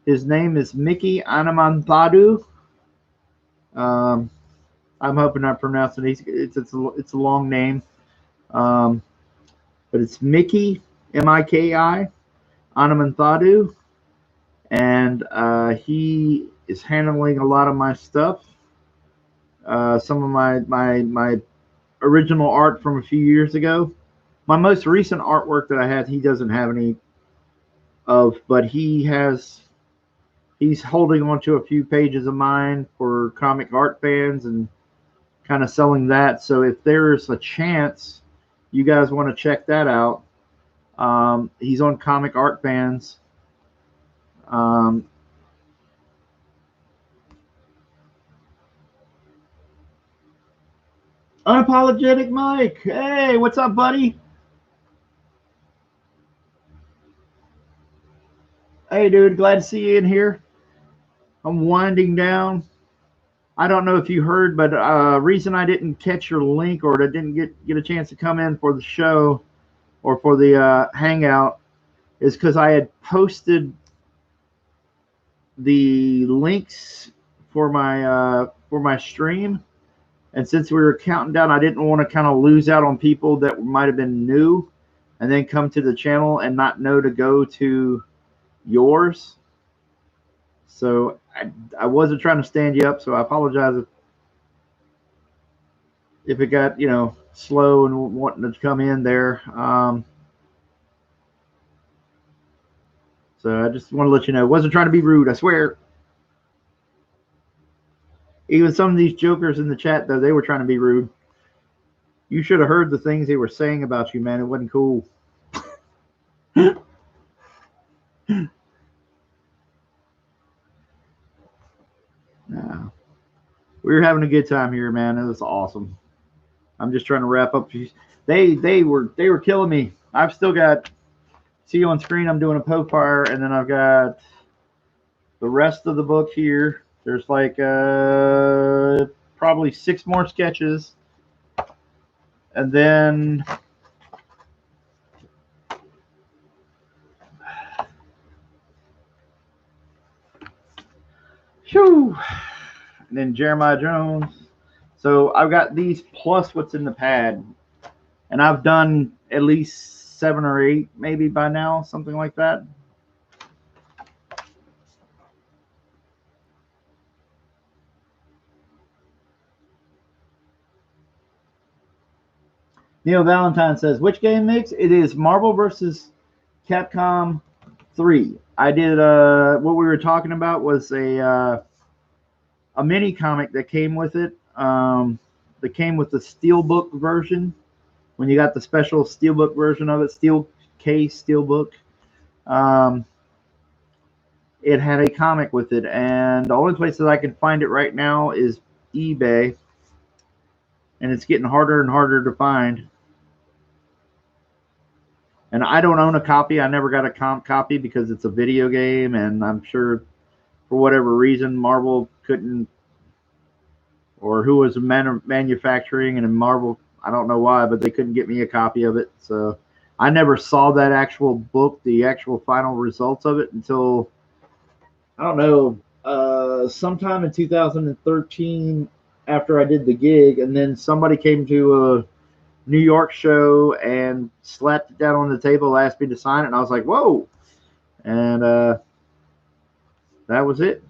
His name is Mickey Anamanthadu. I'm hoping I'm pronouncing it. It's a long name, but it's Mickey Miki Anamanthadu, and he is handling a lot of my stuff. Some of my original art from a few years ago. My most recent artwork that I had, he doesn't have any of, but he's holding on to a few pages of mine for Comic Art Fans and kind of selling that. So if there's a chance you guys want to check that out, he's on Comic Art Fans. Unapologetic Mike, hey, what's up, buddy? Hey, dude, glad to see you in here. I'm winding down. I don't know if you heard, but reason I didn't catch your link or I didn't get a chance to come in for the show or for the hangout is because I had posted the links for my stream, and since we were counting down, I didn't want to kind of lose out on people that might have been new and then come to the channel and not know to go to yours. So I wasn't trying to stand you up, so I apologize if it got, slow and wanting to come in there. So I just want to let you know, wasn't trying to be rude, I swear. Even some of these jokers in the chat, though, they were trying to be rude. You should have heard the things they were saying about you, man. It wasn't cool. No. We were having a good time here, man. It was awesome. I'm just trying to wrap up. They were killing me. I've still got, see you on screen, I'm doing a Popeye, and then I've got the rest of the book here. There's like probably 6 more sketches. And then and then Jeremiah Jones. So I've got these plus what's in the pad. And I've done at least 7 or 8 maybe by now, something like that. Neil Valentine says, which game mix? It is Marvel vs. Capcom 3. I did what we were talking about was a mini comic that came with it. That came with the steelbook version. When you got the special steelbook version of it, steel case steelbook, it had a comic with it, and the only place that I can find it right now is eBay, and it's getting harder and harder to find. And I don't own a copy. I never got a copy because it's a video game, and I'm sure for whatever reason Marvel couldn't, or who was manufacturing, and in Marvel, I don't know why, but they couldn't get me a copy of it. So I never saw that actual book, the actual final results of it, until, I don't know, sometime in 2013 after I did the gig. And then somebody came to a New York show and slapped it down on the table, asked me to sign it, and I was like, whoa. And that was it.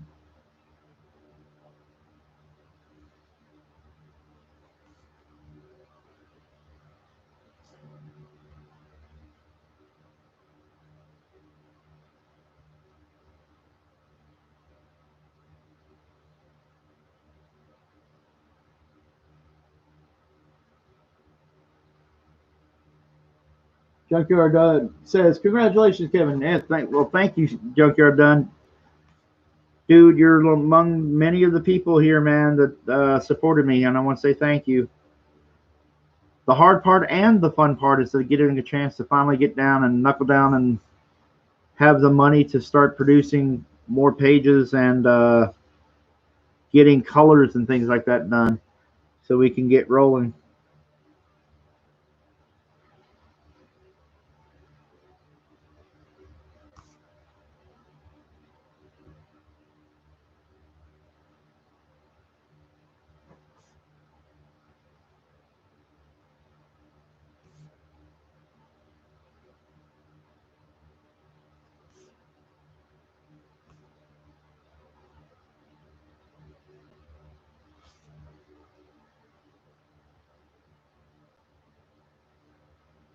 Junkyard Dunn says, congratulations, Kevin. Yeah, thank you, Junkyard Dunn. Dude, you're among many of the people here, man, that supported me, and I want to say thank you. The hard part and the fun part is getting a chance to finally get down and knuckle down and have the money to start producing more pages and getting colors and things like that done so we can get rolling.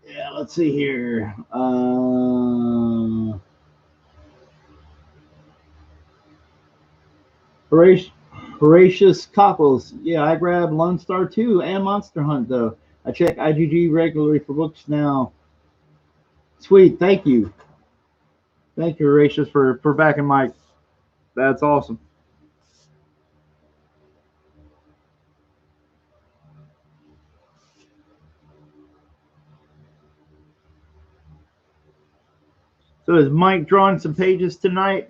Yeah, let's see here. Horatius, Horatius Cockles. Yeah, I grab Lone Star 2 and Monster Hunt, though. I check IGG regularly for books now. Sweet, thank you. Thank you, Horatius, for backing Mike. That's awesome. So is Mike drawing some pages tonight?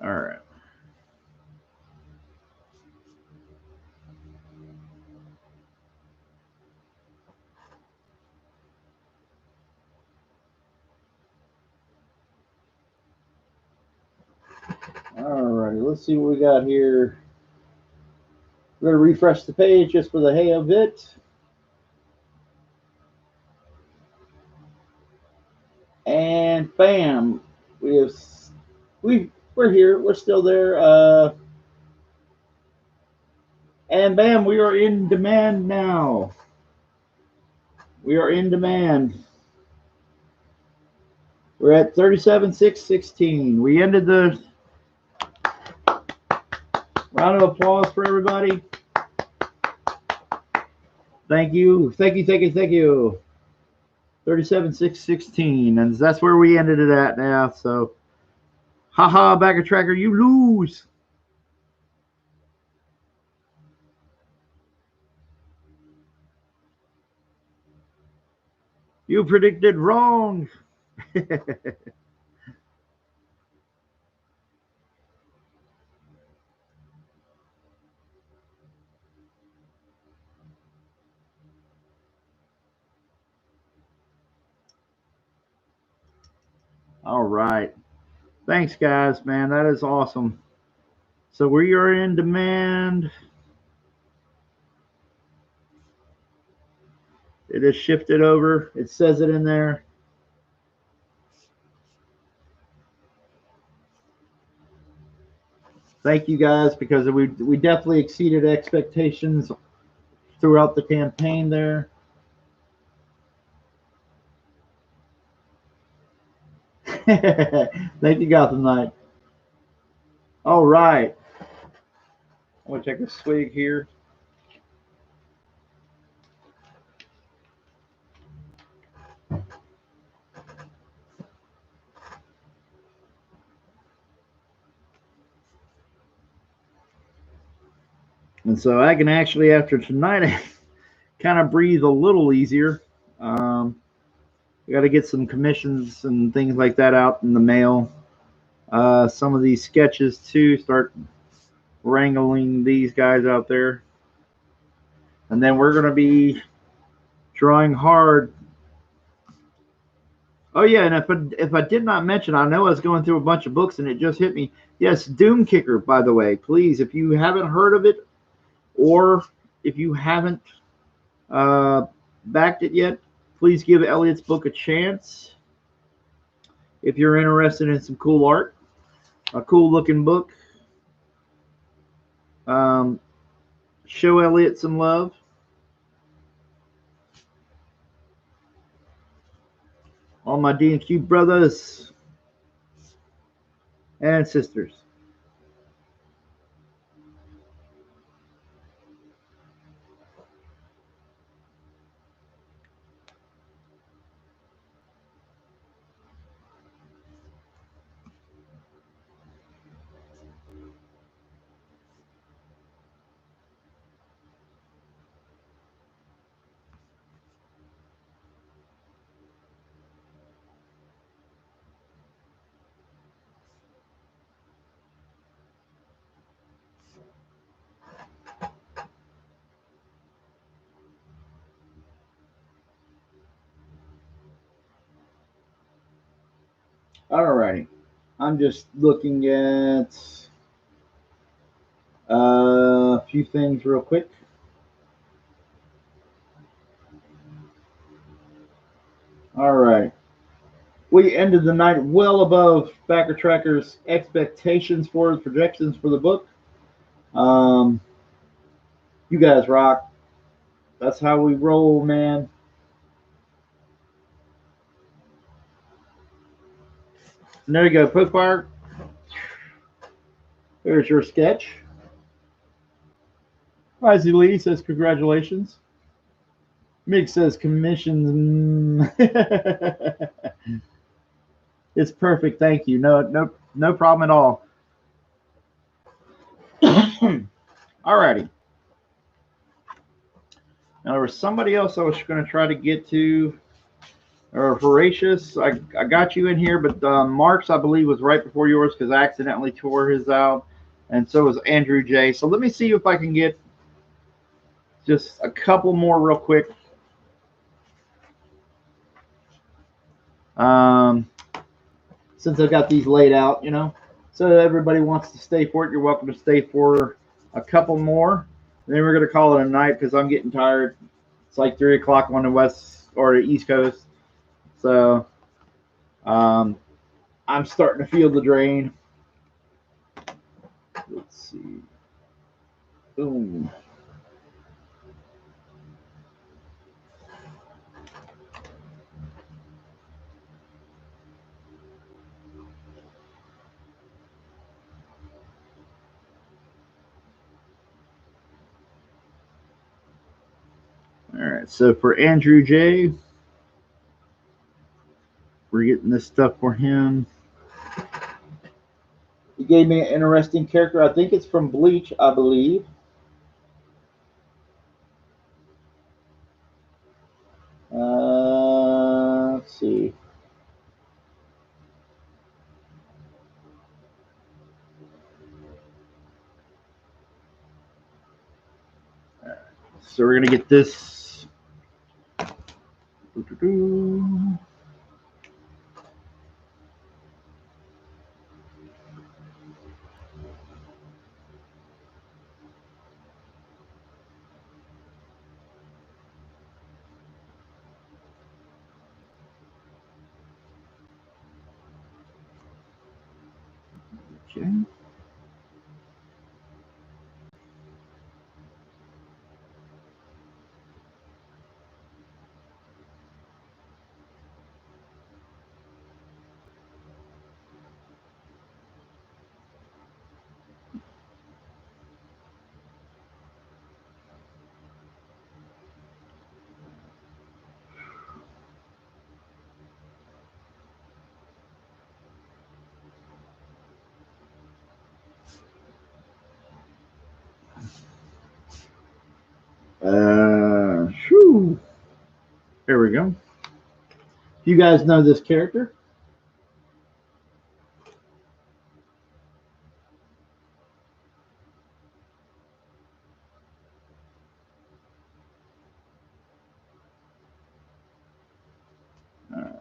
All right. All right. Let's see what we got here. We're going to refresh the page just for the hey of it. And bam, we're here. We're still there. And bam, we are in demand now. We are in demand. We're at 37,616. We ended the round of applause for everybody. Thank you. Thank you. Thank you. Thank you. 37,616. And that's where we ended it at now. So, haha, Backer Tracker, you lose. You predicted wrong. All right. Thanks, guys, man. That is awesome. So we are in demand. It is shifted over. It says it in there. Thank you guys, because we definitely exceeded expectations throughout the campaign there. Thank you, Gotham Knight. All right. I'm going to take a swig here. And so I can actually, after tonight, kind of breathe a little easier. We got to get some commissions and things like that out in the mail. Some of these sketches, too, start wrangling these guys out there. And then we're going to be drawing hard. Oh, yeah, and if I did not mention, I know I was going through a bunch of books and it just hit me. Yes, Doom Kicker, by the way. Please, if you haven't heard of it, or if you haven't backed it yet, please give Elliot's book a chance. If you're interested in some cool art, a cool looking book, show Elliot some love. All my D&Q brothers and sisters. Alrighty. I'm just looking at a few things real quick. All right. We ended the night well above Backer Tracker's expectations for his projections for the book. Um, you guys rock. That's how we roll, man. And there you go, Pokefire. There's your sketch. Risey Lee says congratulations. Mick says commissions. It's perfect, thank you. No problem at all. Alrighty. Now there was somebody else I was going to try to get to. Or Horatius, I got you in here, but Mark's I believe was right before yours because I accidentally tore his out, and so was Andrew J. So let me see if I can get just a couple more real quick. Since I've got these laid out, so everybody wants to stay for it. You're welcome to stay for a couple more. And then we're going to call it a night because I'm getting tired. It's like 3 o'clock on the west or the east coast. So I'm starting to feel the drain. Let's see. Boom. All right, so for Andrew J, we're getting this stuff for him. He gave me an interesting character. I think it's from Bleach, I believe. Let's see. Right. So we're going to get this. Okay. Whew. There we go. You guys know this character? All right.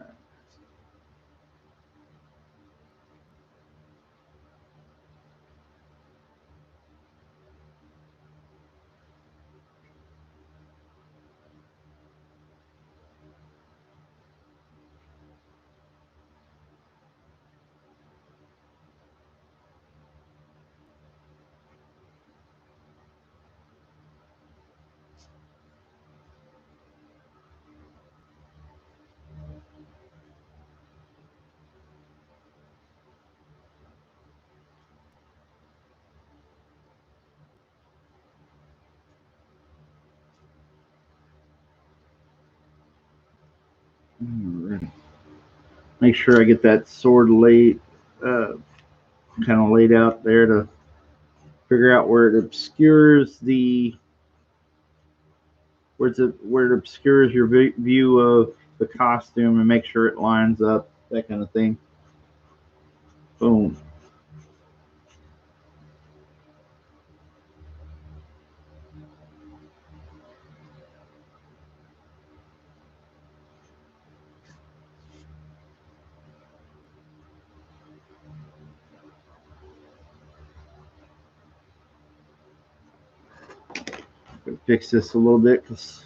Make sure I get that sword laid, kind of laid out there to figure out where it obscures where it obscures your view of the costume and make sure it lines up, that kind of thing. Boom. fix this a little bit because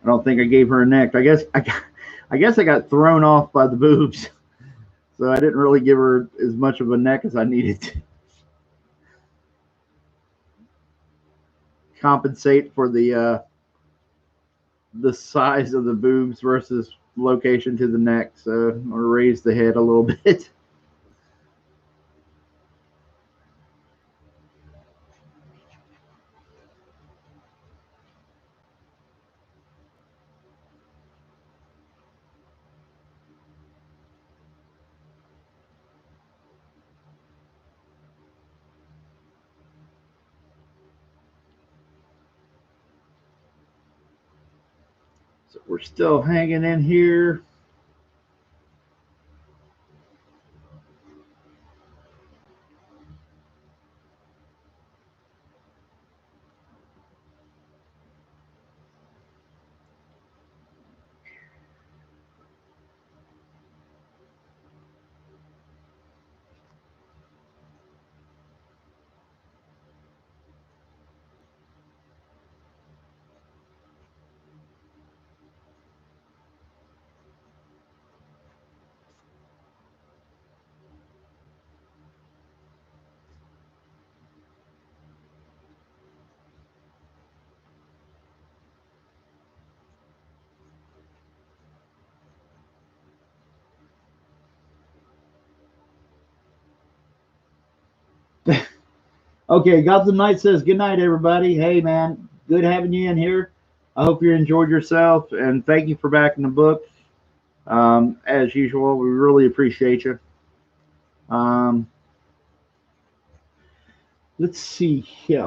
I don't think I gave her a neck. I guess I got thrown off by the boobs, so I didn't really give her as much of a neck as I needed to compensate for the size of the boobs versus location to the neck. So I'll raise the head a little bit. So we're still hanging in here. Okay, Gotham Knight says, good night, everybody. Hey, man, good having you in here. I hope you enjoyed yourself, and thank you for backing the book. As usual, we really appreciate you. Let's see here.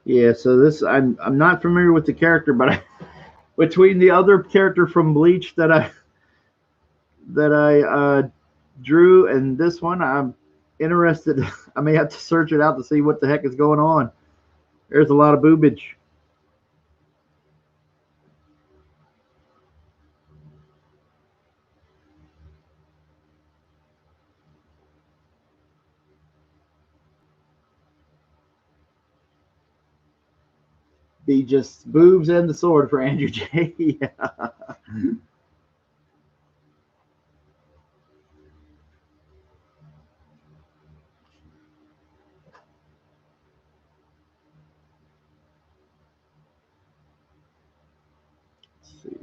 Yeah, so this I'm not familiar with the character, but between the other character from Bleach that I drew and this one, I'm interested. I may have to search it out to see what the heck is going on. There's a lot of boobage. Be just boobs and the sword for Andrew J. Yeah. Let's see.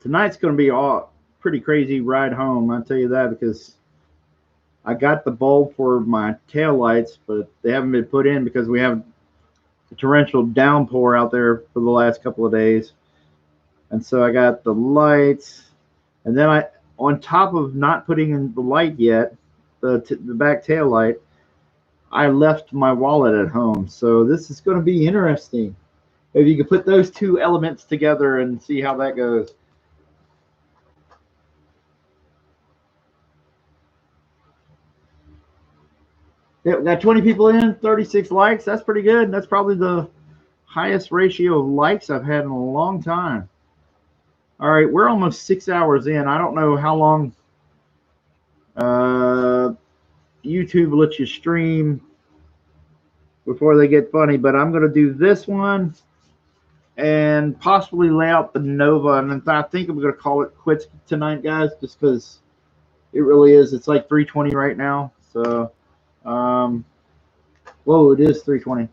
Tonight's going to be all pretty crazy ride home. I'll tell you that because I got the bulb for my tail lights, but they haven't been put in because we have a torrential downpour out there for the last couple of days. And so I got the lights, and then I, on top of not putting in the light yet, the back tail light, I left my wallet at home. So this is going to be interesting. If you could put those two elements together and see how that goes. Yeah, got 20 people in, 36 likes. That's pretty good. That's probably the highest ratio of likes I've had in a long time. All right, we're almost 6 hours in. I don't know how long YouTube lets you stream before they get funny, but I'm going to do this one and possibly lay out the Nova. And I think I'm going to call it quits tonight, guys, just because it really is. It's like 3:20 right now. So, whoa, it is 3:20.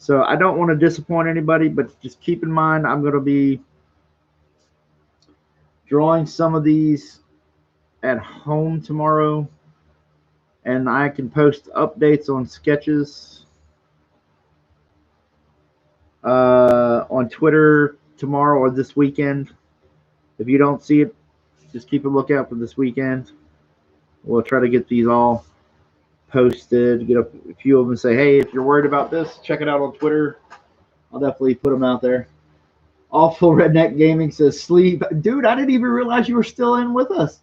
So I don't want to disappoint anybody, but just keep in mind I'm going to be drawing some of these at home tomorrow, and I can post updates on sketches on Twitter tomorrow or this weekend. If you don't see it, just keep a lookout for this weekend. We'll try to get these all posted, get a few of them, say, hey, if you're worried about this, check it out on Twitter. I'll definitely put them out there. Awful Redneck Gaming says, sleep. Dude, I didn't even realize you were still in with us.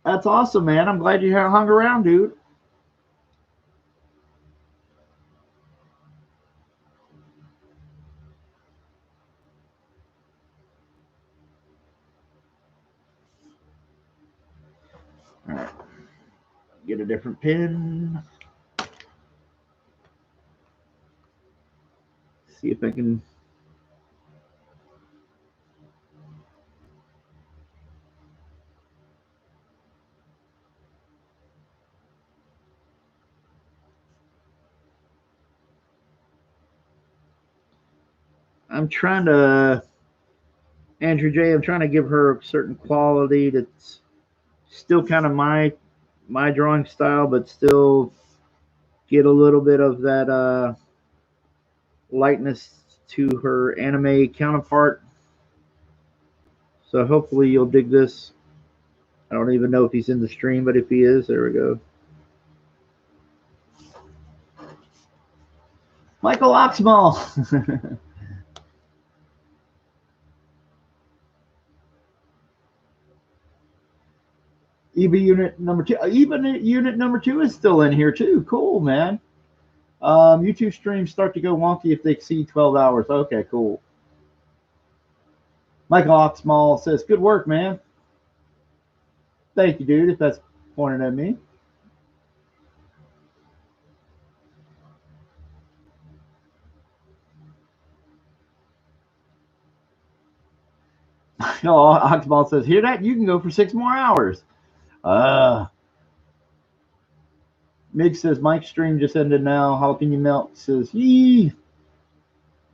That's awesome, man. I'm glad you hung around, dude. All right. Get a different pen. See if I can. I'm trying to, Andrew J., I'm trying to give her a certain quality that's still kind of my drawing style, but still get a little bit of that lightness to her anime counterpart. So hopefully you'll dig this. I don't even know if he's in the stream, but if he is, there we go. Michael Oxmall. EB unit number 2. Even unit number 2 is still in here too. Cool, man. YouTube streams start to go wonky if they exceed 12 hours. Okay, cool. Michael Oxmall says, good work, man. Thank you, dude, if that's pointed at me. No, Oxball says, hear that? You can go for 6 more hours. Mig says, Mike's stream just ended now. Jalapeno Milk says, yee.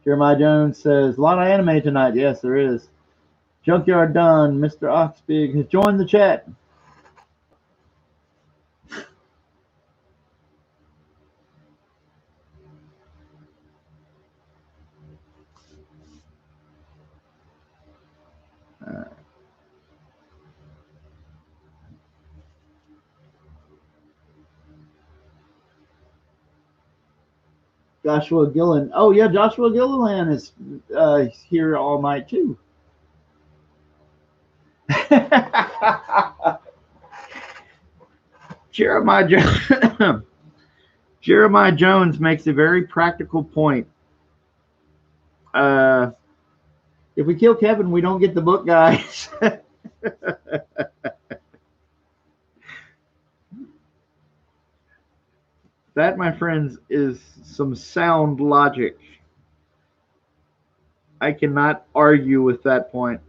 Jeremiah Jones says, a lot of anime tonight. Yes, there is. Junkyard Done. Mr. Oxbig has joined the chat. Joshua Gillen. Oh, yeah, Joshua Gilliland is here all night, too. Jeremiah Jones makes a very practical point. If we kill Kevin, we don't get the book, guys. That, my friends, is some sound logic. I cannot argue with that point.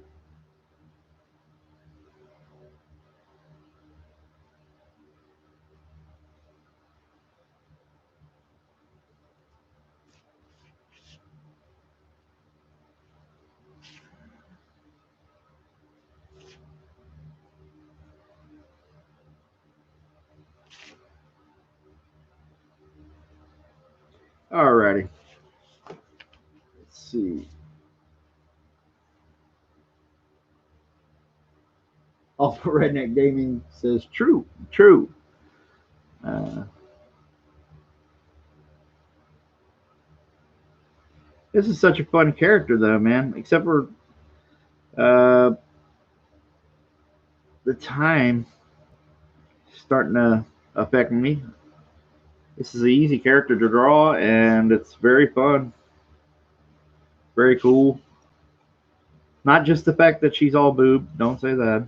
Alrighty. Let's see. Alpha Redneck Gaming says, true. This is such a fun character, though, man. Except for the time starting to affect me. This is an easy character to draw, and it's very fun. Very cool. Not just the fact that she's all boob. Don't say that.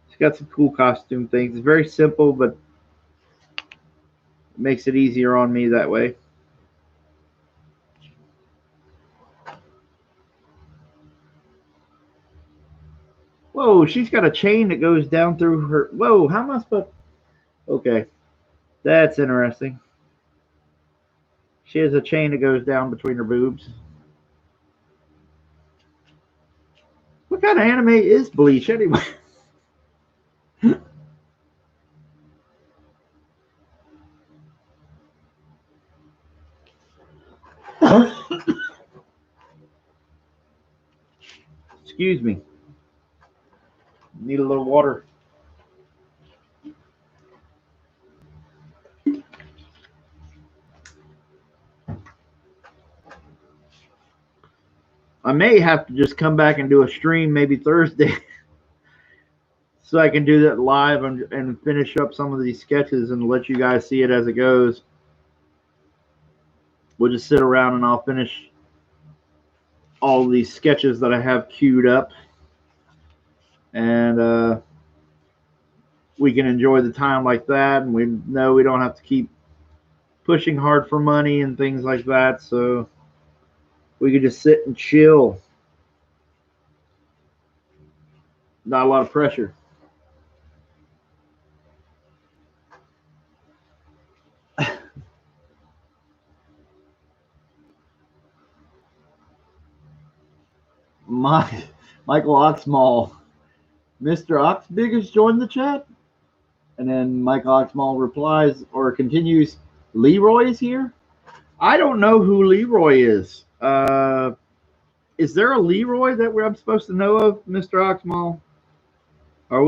She's got some cool costume things. It's very simple, but it makes it easier on me that way. Whoa, she's got a chain that goes down through her. Whoa, how am I supposed? Okay. That's interesting. She has a chain that goes down between her boobs. What kind of anime is Bleach anyway? Excuse me. Need a little water. I may have to just come back and do a stream maybe Thursday so I can do that live and finish up some of these sketches and let you guys see it as it goes. We'll just sit around and I'll finish all of these sketches that I have queued up. And we can enjoy the time like that. And we know we don't have to keep pushing hard for money and things like that. So we could just sit and chill. Not a lot of pressure. Michael Oxmall, Mr. Oxbig has joined the chat. And then Michael Oxmall replies or continues, Leroy is here? I don't know who Leroy is. Is there a Leroy that I'm supposed to know of, Mr. Oxmall? Are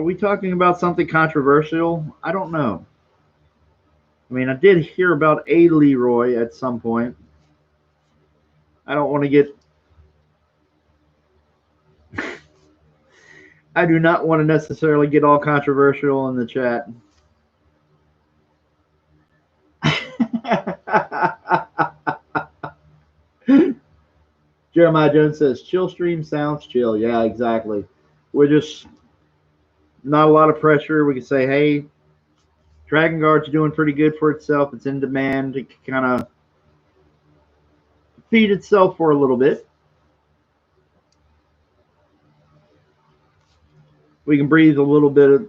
we talking about something controversial? I don't know. I mean, I did hear about a Leroy at some point. I don't want to get... I do not want to necessarily get all controversial in the chat. Jeremiah Jones says, chill stream sounds chill. Yeah, exactly. We're just not a lot of pressure. We can say, hey, Dragon Guard's doing pretty good for itself. It's in demand. It can kind of feed itself for a little bit. We can breathe a little bit of,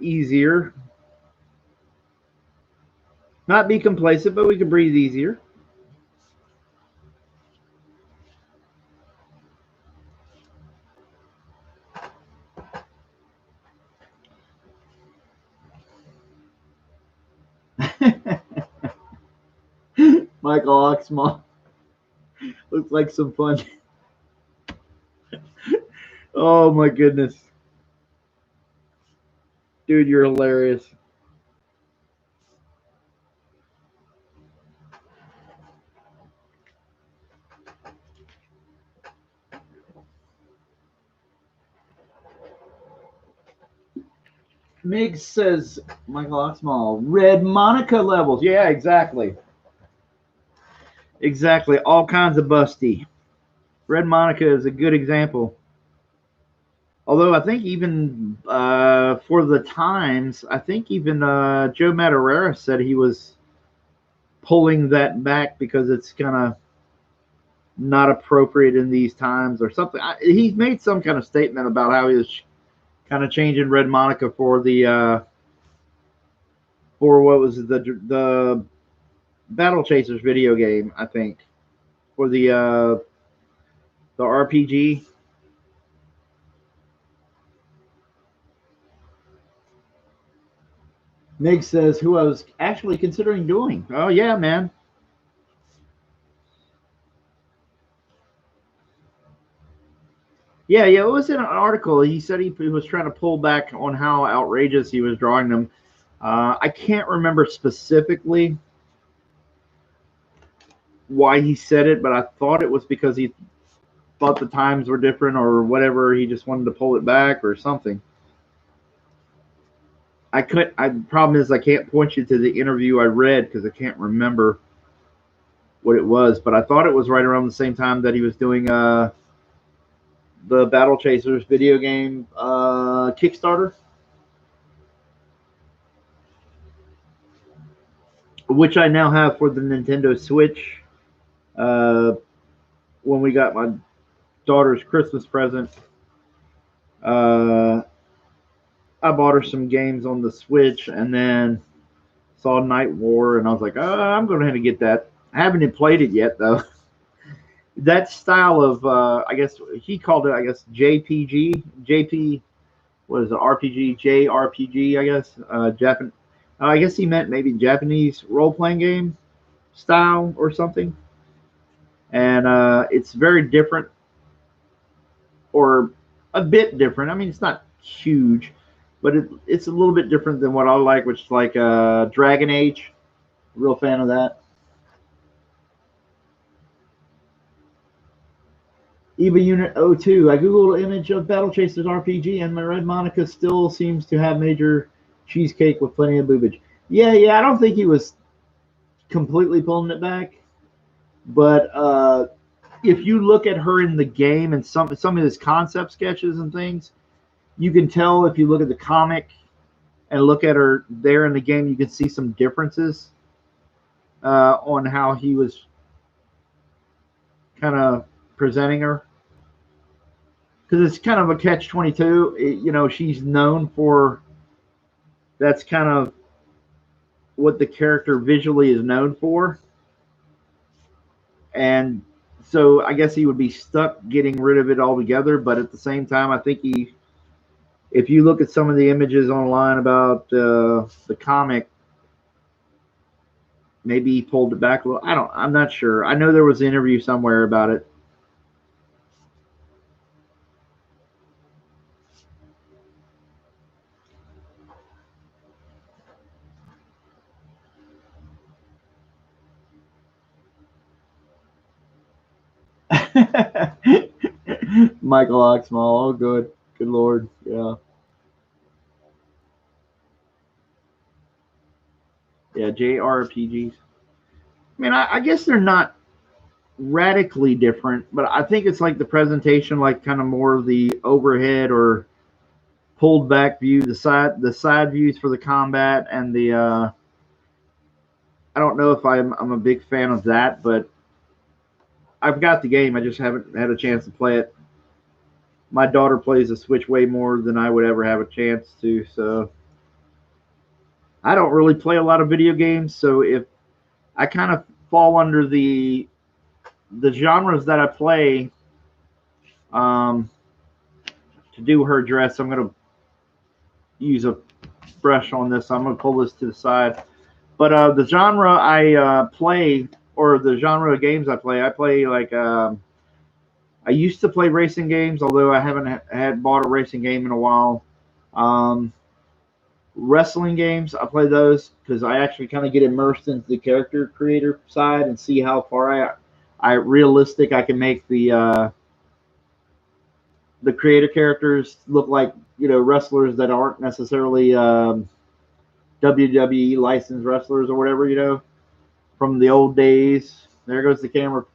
easier. Not be complacent, but we can breathe easier. Michael Oxmall. Looks like some fun. Oh my goodness. Dude, you're hilarious. Mig says, Michael Oxmall, Red Monica levels. Yeah, exactly. Exactly. All kinds of busty. Red Monica is a good example. Although I think even for the times, I think even Joe Madureira said he was pulling that back because it's kind of not appropriate in these times or something. He's made some kind of statement about how he was kind of changing Red Monica for the for what was it, the Battle Chasers video game, I think, for the RPG. Mig says, who I was actually considering doing. Oh, yeah, man. Yeah, it was in an article. He said he was trying to pull back on how outrageous he was drawing them. I can't remember specifically why he said it, but I thought it was because he thought the times were different or whatever. He just wanted to pull it back or something. Problem is I can't point you to the interview I read because I can't remember what it was, but I thought it was right around the same time that he was doing the Battle Chasers video game Kickstarter, which I now have for the Nintendo Switch. When we got my daughter's Christmas present, I bought her some games on the Switch, and then saw Night War, and I was like, I'm going to have to get that. I haven't played it yet, though. That style of, I guess he called it, I guess, JPG, JP, what is it, RPG, JRPG, I guess, Japan. I guess he meant maybe Japanese role-playing game style or something. And it's very different, or a bit different. I mean, it's not huge, but it's a little bit different than what I like, which is like Dragon Age. Real fan of that. EVA Unit 02. I googled an image of Battle Chasers RPG, and my Red Monica still seems to have major cheesecake with plenty of boobage. Yeah. I don't think he was completely pulling it back, but if you look at her in the game and some of his concept sketches and things, you can tell if you look at the comic and look at her there in the game, you can see some differences on how he was kind of presenting her. Because it's kind of a catch-22. You know, she's known for, that's kind of what the character visually is known for. And so I guess he would be stuck getting rid of it altogether. But at the same time, I think if you look at some of the images online about the comic, maybe he pulled it back a little. I'm not sure. I know there was an interview somewhere about it. Michael Oxmall. Oh, good Lord. Yeah. Yeah, JRPGs. I mean, I guess they're not radically different, but I think it's like the presentation, like kind of more of the overhead or pulled back view, the side views for the combat, and the I don't know if I'm a big fan of that, but I've got the game. I just haven't had a chance to play it. My daughter plays the Switch way more than I would ever have a chance to, so I don't really play a lot of video games. So if I kind of fall under the genres that I play, to do her dress, I'm going to use a brush on this. I'm going to pull this to the side. But the genre I play, or the genre of games I play like I used to play racing games, although I haven't had bought a racing game in a while. Wrestling games, I play those because I actually kind of get immersed into the character creator side and see how far I realistic I can make the creator characters look like, you know, wrestlers that aren't necessarily WWE licensed wrestlers or whatever, you know, from the old days. There goes the camera.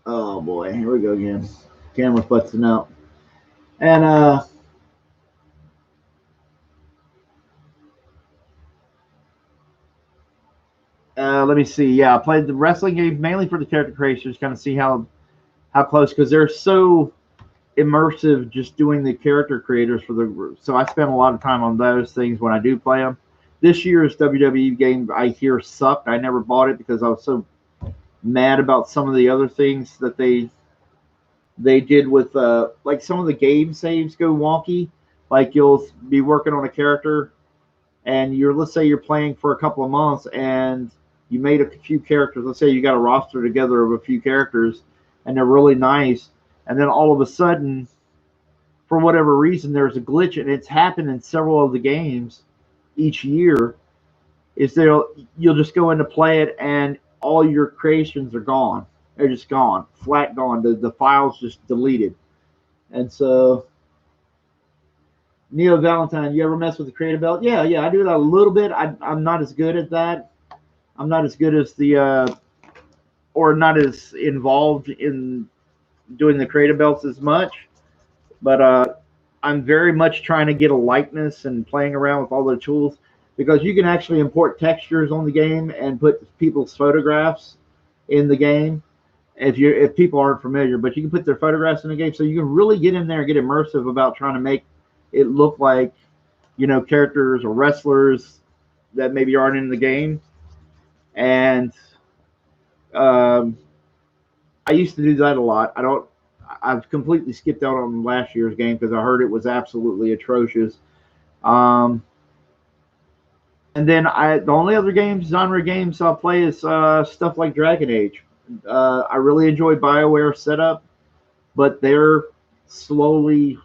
Oh boy, here we go again. Camera futzing out. And let me see. Yeah, I played the wrestling games mainly for the character creators, kind of see how close, because they're so immersive just doing the character creators for the. So I spend a lot of time on those things when I do play them. This year's WWE game I hear sucked. I never bought it because I was so mad about some of the other things that they did with like some of the game saves go wonky. Like you'll be working on a character and let's say you're playing for a couple of months and you made a few characters. Let's say you got a roster together of a few characters and they're really nice, and then all of a sudden, for whatever reason, there's a glitch, and it's happened in several of the games each year. You'll just go in to play it and all your creations are gone. They're just gone, flat gone. The file's just deleted. And so, Neo Valentine, you ever mess with the creative belt? Yeah, I do that a little bit. I'm not as good at that. I'm not as good as or not as involved in doing the creative belts as much. But I'm very much trying to get a likeness and playing around with all the tools, because you can actually import textures on the game and put people's photographs in the game. if people aren't familiar, but you can put their photographs in the game, so you can really get in there and get immersive about trying to make it look like, you know, characters or wrestlers that maybe aren't in the game. And I used to do that a lot. I've completely skipped out on last year's game because I heard it was absolutely atrocious. Um, and then the only other genre games I'll play is stuff like Dragon Age. I really enjoy BioWare setup, but they're slowly,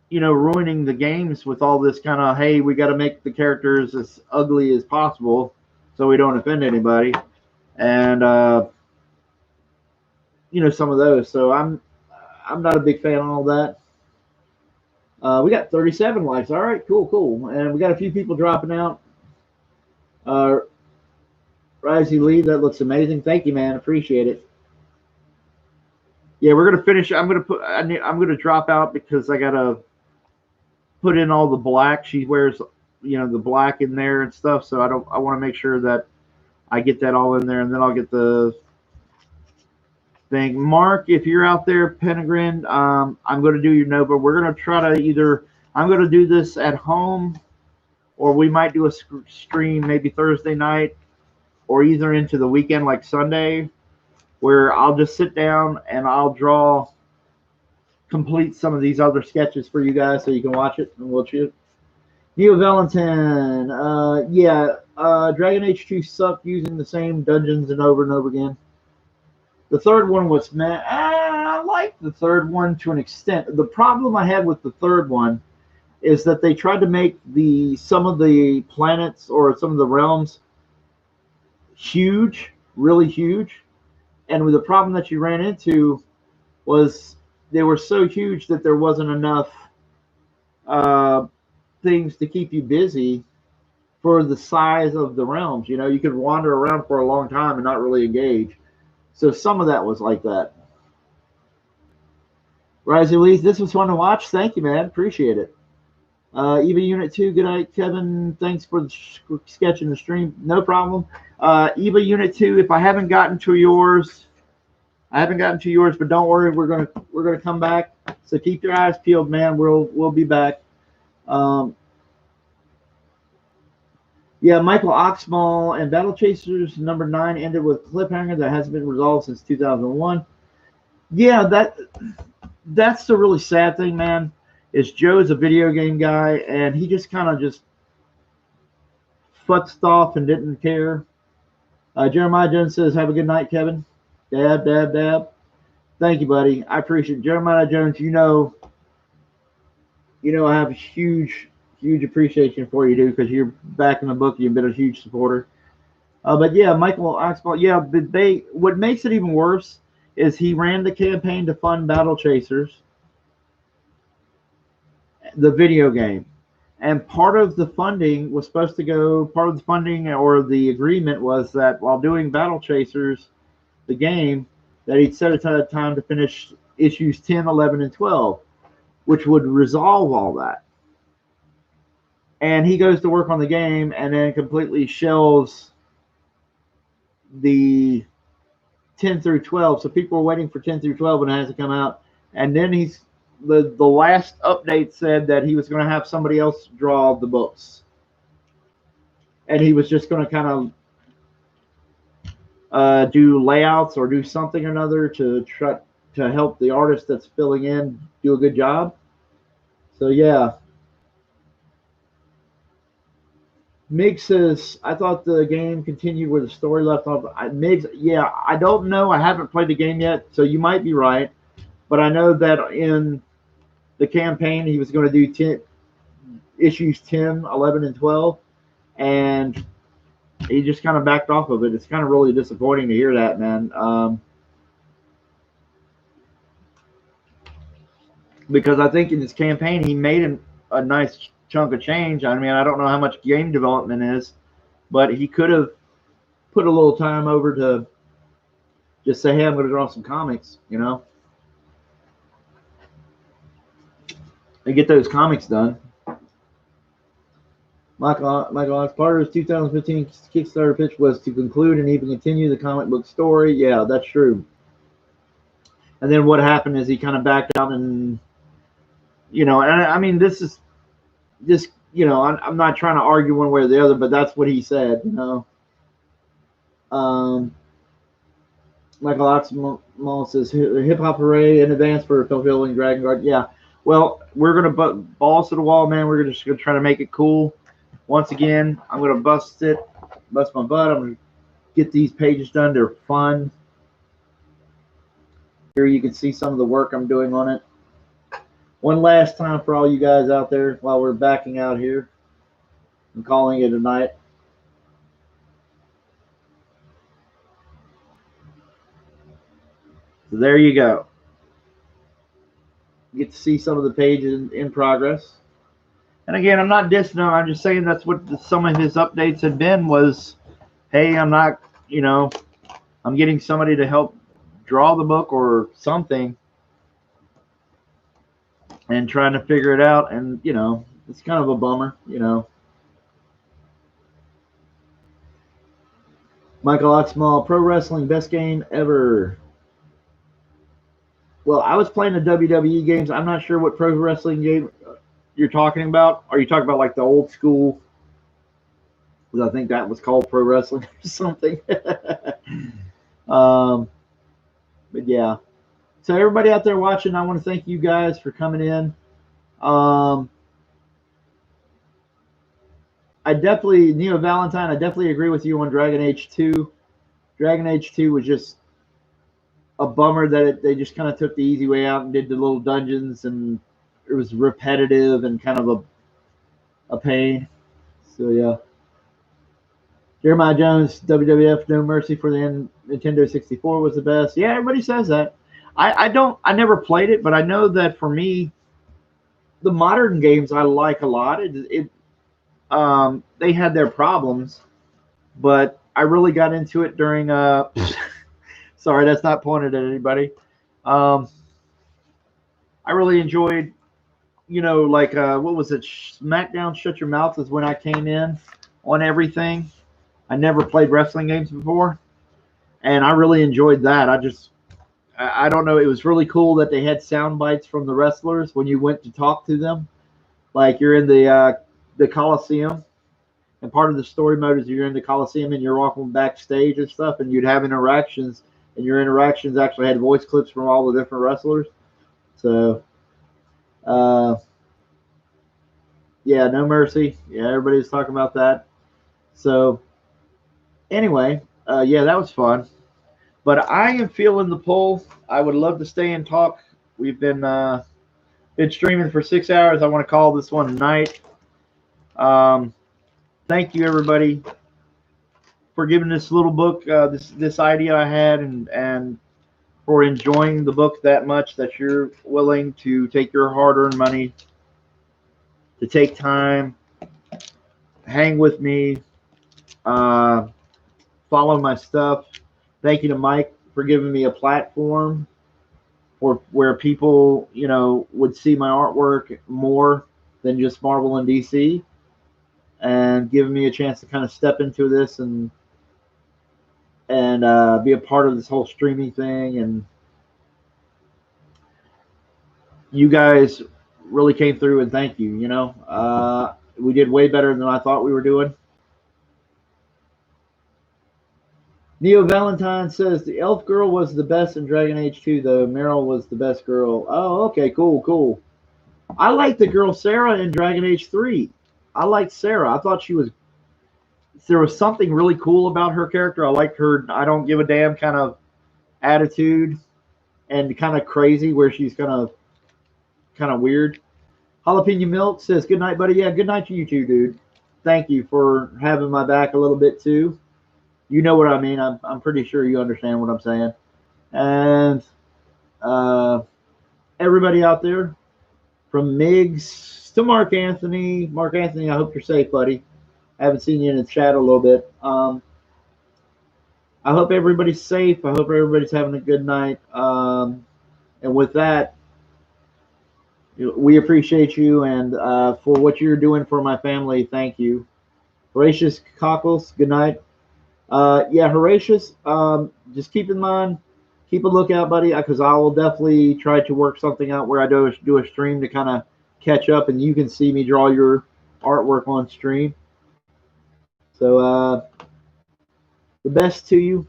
you know, ruining the games with all this kind of, hey, we got to make the characters as ugly as possible so we don't offend anybody. And you know, some of those. So I'm not a big fan of all that. We got 37 likes. All right, cool. And we got a few people dropping out. Risey Lee, that looks amazing. Thank you, man. Appreciate it. Yeah, we're gonna finish. I'm gonna drop out because I gotta put in all the black. She wears, you know, the black in there and stuff. So I want to make sure that I get that all in there, and then I'll get the thing. Mark, if you're out there, Penegrin, I'm going to do your Nova. We're going to try to I'm going to do this at home, or we might do a stream maybe Thursday night, or either into the weekend like Sunday, where I'll just sit down and I'll complete some of these other sketches for you guys so you can watch it and we'll shoot. Neil Valentin, Dragon Age 2 sucked using the same dungeons and over again. The third one was, man, I like the third one to an extent. The problem I had with the third one is that they tried to make some of the planets or some of the realms huge, really huge. And with the problem that you ran into was they were so huge that there wasn't enough things to keep you busy for the size of the realms. You know, you could wander around for a long time and not really engage. So some of that was like that. Rising Lees, this was fun to watch. Thank you, man. Appreciate it. EVA Unit 2, good night, Kevin. Thanks for the sketch in the stream. No problem. EVA Unit 2, if I haven't gotten to yours, but don't worry, we're gonna come back. So keep your eyes peeled, man. We'll be back. Yeah, Michael Oxmall and Battle Chasers number 9 ended with a cliffhanger that hasn't been resolved since 2001. Yeah, that's the really sad thing, man. Is Joe's a video game guy and he just kind of just futzed off and didn't care. Jeremiah Jones says, "Have a good night, Kevin." Dab. Thank you, buddy. I appreciate it. Jeremiah Jones. You know, I have a huge appreciation for you, dude, because you're back in the book. You've been a huge supporter. But yeah, Michael Oxford. Yeah, what makes it even worse is he ran the campaign to fund Battle Chasers, the video game, and part of the funding was supposed to go. Part of the funding or the agreement was that while doing Battle Chasers, the game, that he'd set aside time to finish issues 10, 11, and 12, which would resolve all that. And he goes to work on the game and then completely shelves the 10 through 12. So people are waiting for 10 through 12 and it hasn't come out. And then the last update said that he was going to have somebody else draw the books. And he was just going to kind of do layouts or do something or another to try to help the artist that's filling in do a good job. So yeah. Mig says, I thought the game continued where the story left off. Migs, yeah, I don't know. I haven't played the game yet, so you might be right. But I know that in the campaign, he was going to do issues 10, 11, and 12. And he just kind of backed off of it. It's kind of really disappointing to hear that, man. Because I think in this campaign, he made a nice chunk of change. I mean, I don't know how much game development is, but he could have put a little time over to just say, hey, I'm going to draw some comics, you know, and get those comics done. Michael Alex Carter's 2015 Kickstarter pitch was to conclude and even continue the comic book story. Yeah, that's true. And then what happened is he kind of backed out, and and I mean, this is just, I'm not trying to argue one way or the other, but that's what he said. Michael Oxmall says Hip Hop Hooray in advance for fulfilling Dragon Guard. Yeah, well, we're gonna balls to the wall, man. We're just gonna try to make it cool. Once again, I'm gonna bust my butt. I'm gonna get these pages done. They're fun. Here you can see some of the work I'm doing on it. One last time for all you guys out there while we're backing out here and calling it a night. So there you go. You get to see some of the pages in progress. And again, I'm not dissing him. I'm just saying that's what some of his updates had been was, hey, I'm not, I'm getting somebody to help draw the book or something and trying to figure it out. And, it's kind of a bummer, Michael Oxmall, pro wrestling, best game ever. Well, I was playing the WWE games. I'm not sure what pro wrestling game you're talking about. Are you talking about like the old school? Because I think that was called pro wrestling or something. But yeah. So everybody out there watching, I want to thank you guys for coming in. Neo Valentine, I definitely agree with you on Dragon Age 2. Dragon Age 2 was just a bummer that they just kind of took the easy way out and did the little dungeons, and it was repetitive and kind of a pain. So yeah. Jeremiah Jones, WWF No Mercy for the Nintendo 64 was the best. Yeah, everybody says that. I never played it, but I know that for me, the modern games I like a lot. They had their problems, but I really got into it during sorry, that's not pointed at anybody. I really enjoyed, like what was it? SmackDown Shut Your Mouth is when I came in on everything. I never played wrestling games before, and I really enjoyed that. I don't know. It was really cool that they had sound bites from the wrestlers when you went to talk to them. Like you're in the Coliseum, and part of the story mode is you're in the Coliseum and you're walking backstage and stuff, and you'd have interactions, and your interactions actually had voice clips from all the different wrestlers. So, yeah, No Mercy. Yeah, everybody's talking about that. So, anyway, yeah, that was fun. But I am feeling the pull. I would love to stay and talk. We've been streaming for 6 hours. I want to call this one a night. Thank you, everybody, for giving this little book this idea I had, and for enjoying the book that much that you're willing to take your hard-earned money to take time, hang with me, follow my stuff. Thank you to Mike for giving me a platform for where people, would see my artwork more than just Marvel and DC, and giving me a chance to kind of step into this and be a part of this whole streaming thing. And you guys really came through, and thank you. We did way better than I thought we were doing. Neo Valentine says the elf girl was the best in Dragon Age 2, though. Meryl was the best girl. Oh, okay, cool. I liked the girl Sarah in Dragon Age 3. I liked Sarah. I thought there was something really cool about her character. I liked her I don't give a damn kind of attitude, and kind of crazy where she's kind of weird. Jalapeno Milk says, good night, buddy. Yeah, good night to you too, dude. Thank you for having my back a little bit too. You know what I mean. I'm pretty sure you understand what I'm saying. And everybody out there, from Miggs to Mark Anthony. Mark Anthony, I hope you're safe, buddy. I haven't seen you in the chat a little bit. I hope everybody's safe. I hope everybody's having a good night. And with that, We appreciate you, and for what you're doing for my family, thank you. Horatius Cockles, good night. Yeah, Horatius, just keep in mind, keep a lookout, buddy, because I will definitely try to work something out where I do a stream to kind of catch up, and you can see me draw your artwork on stream. So the best to you.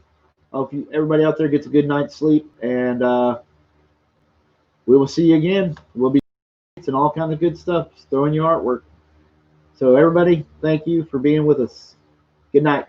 Hope everybody out there gets a good night's sleep, and we will see you again. We'll be and all kind of good stuff. Just throwing your artwork. So everybody, thank you for being with us. Good night.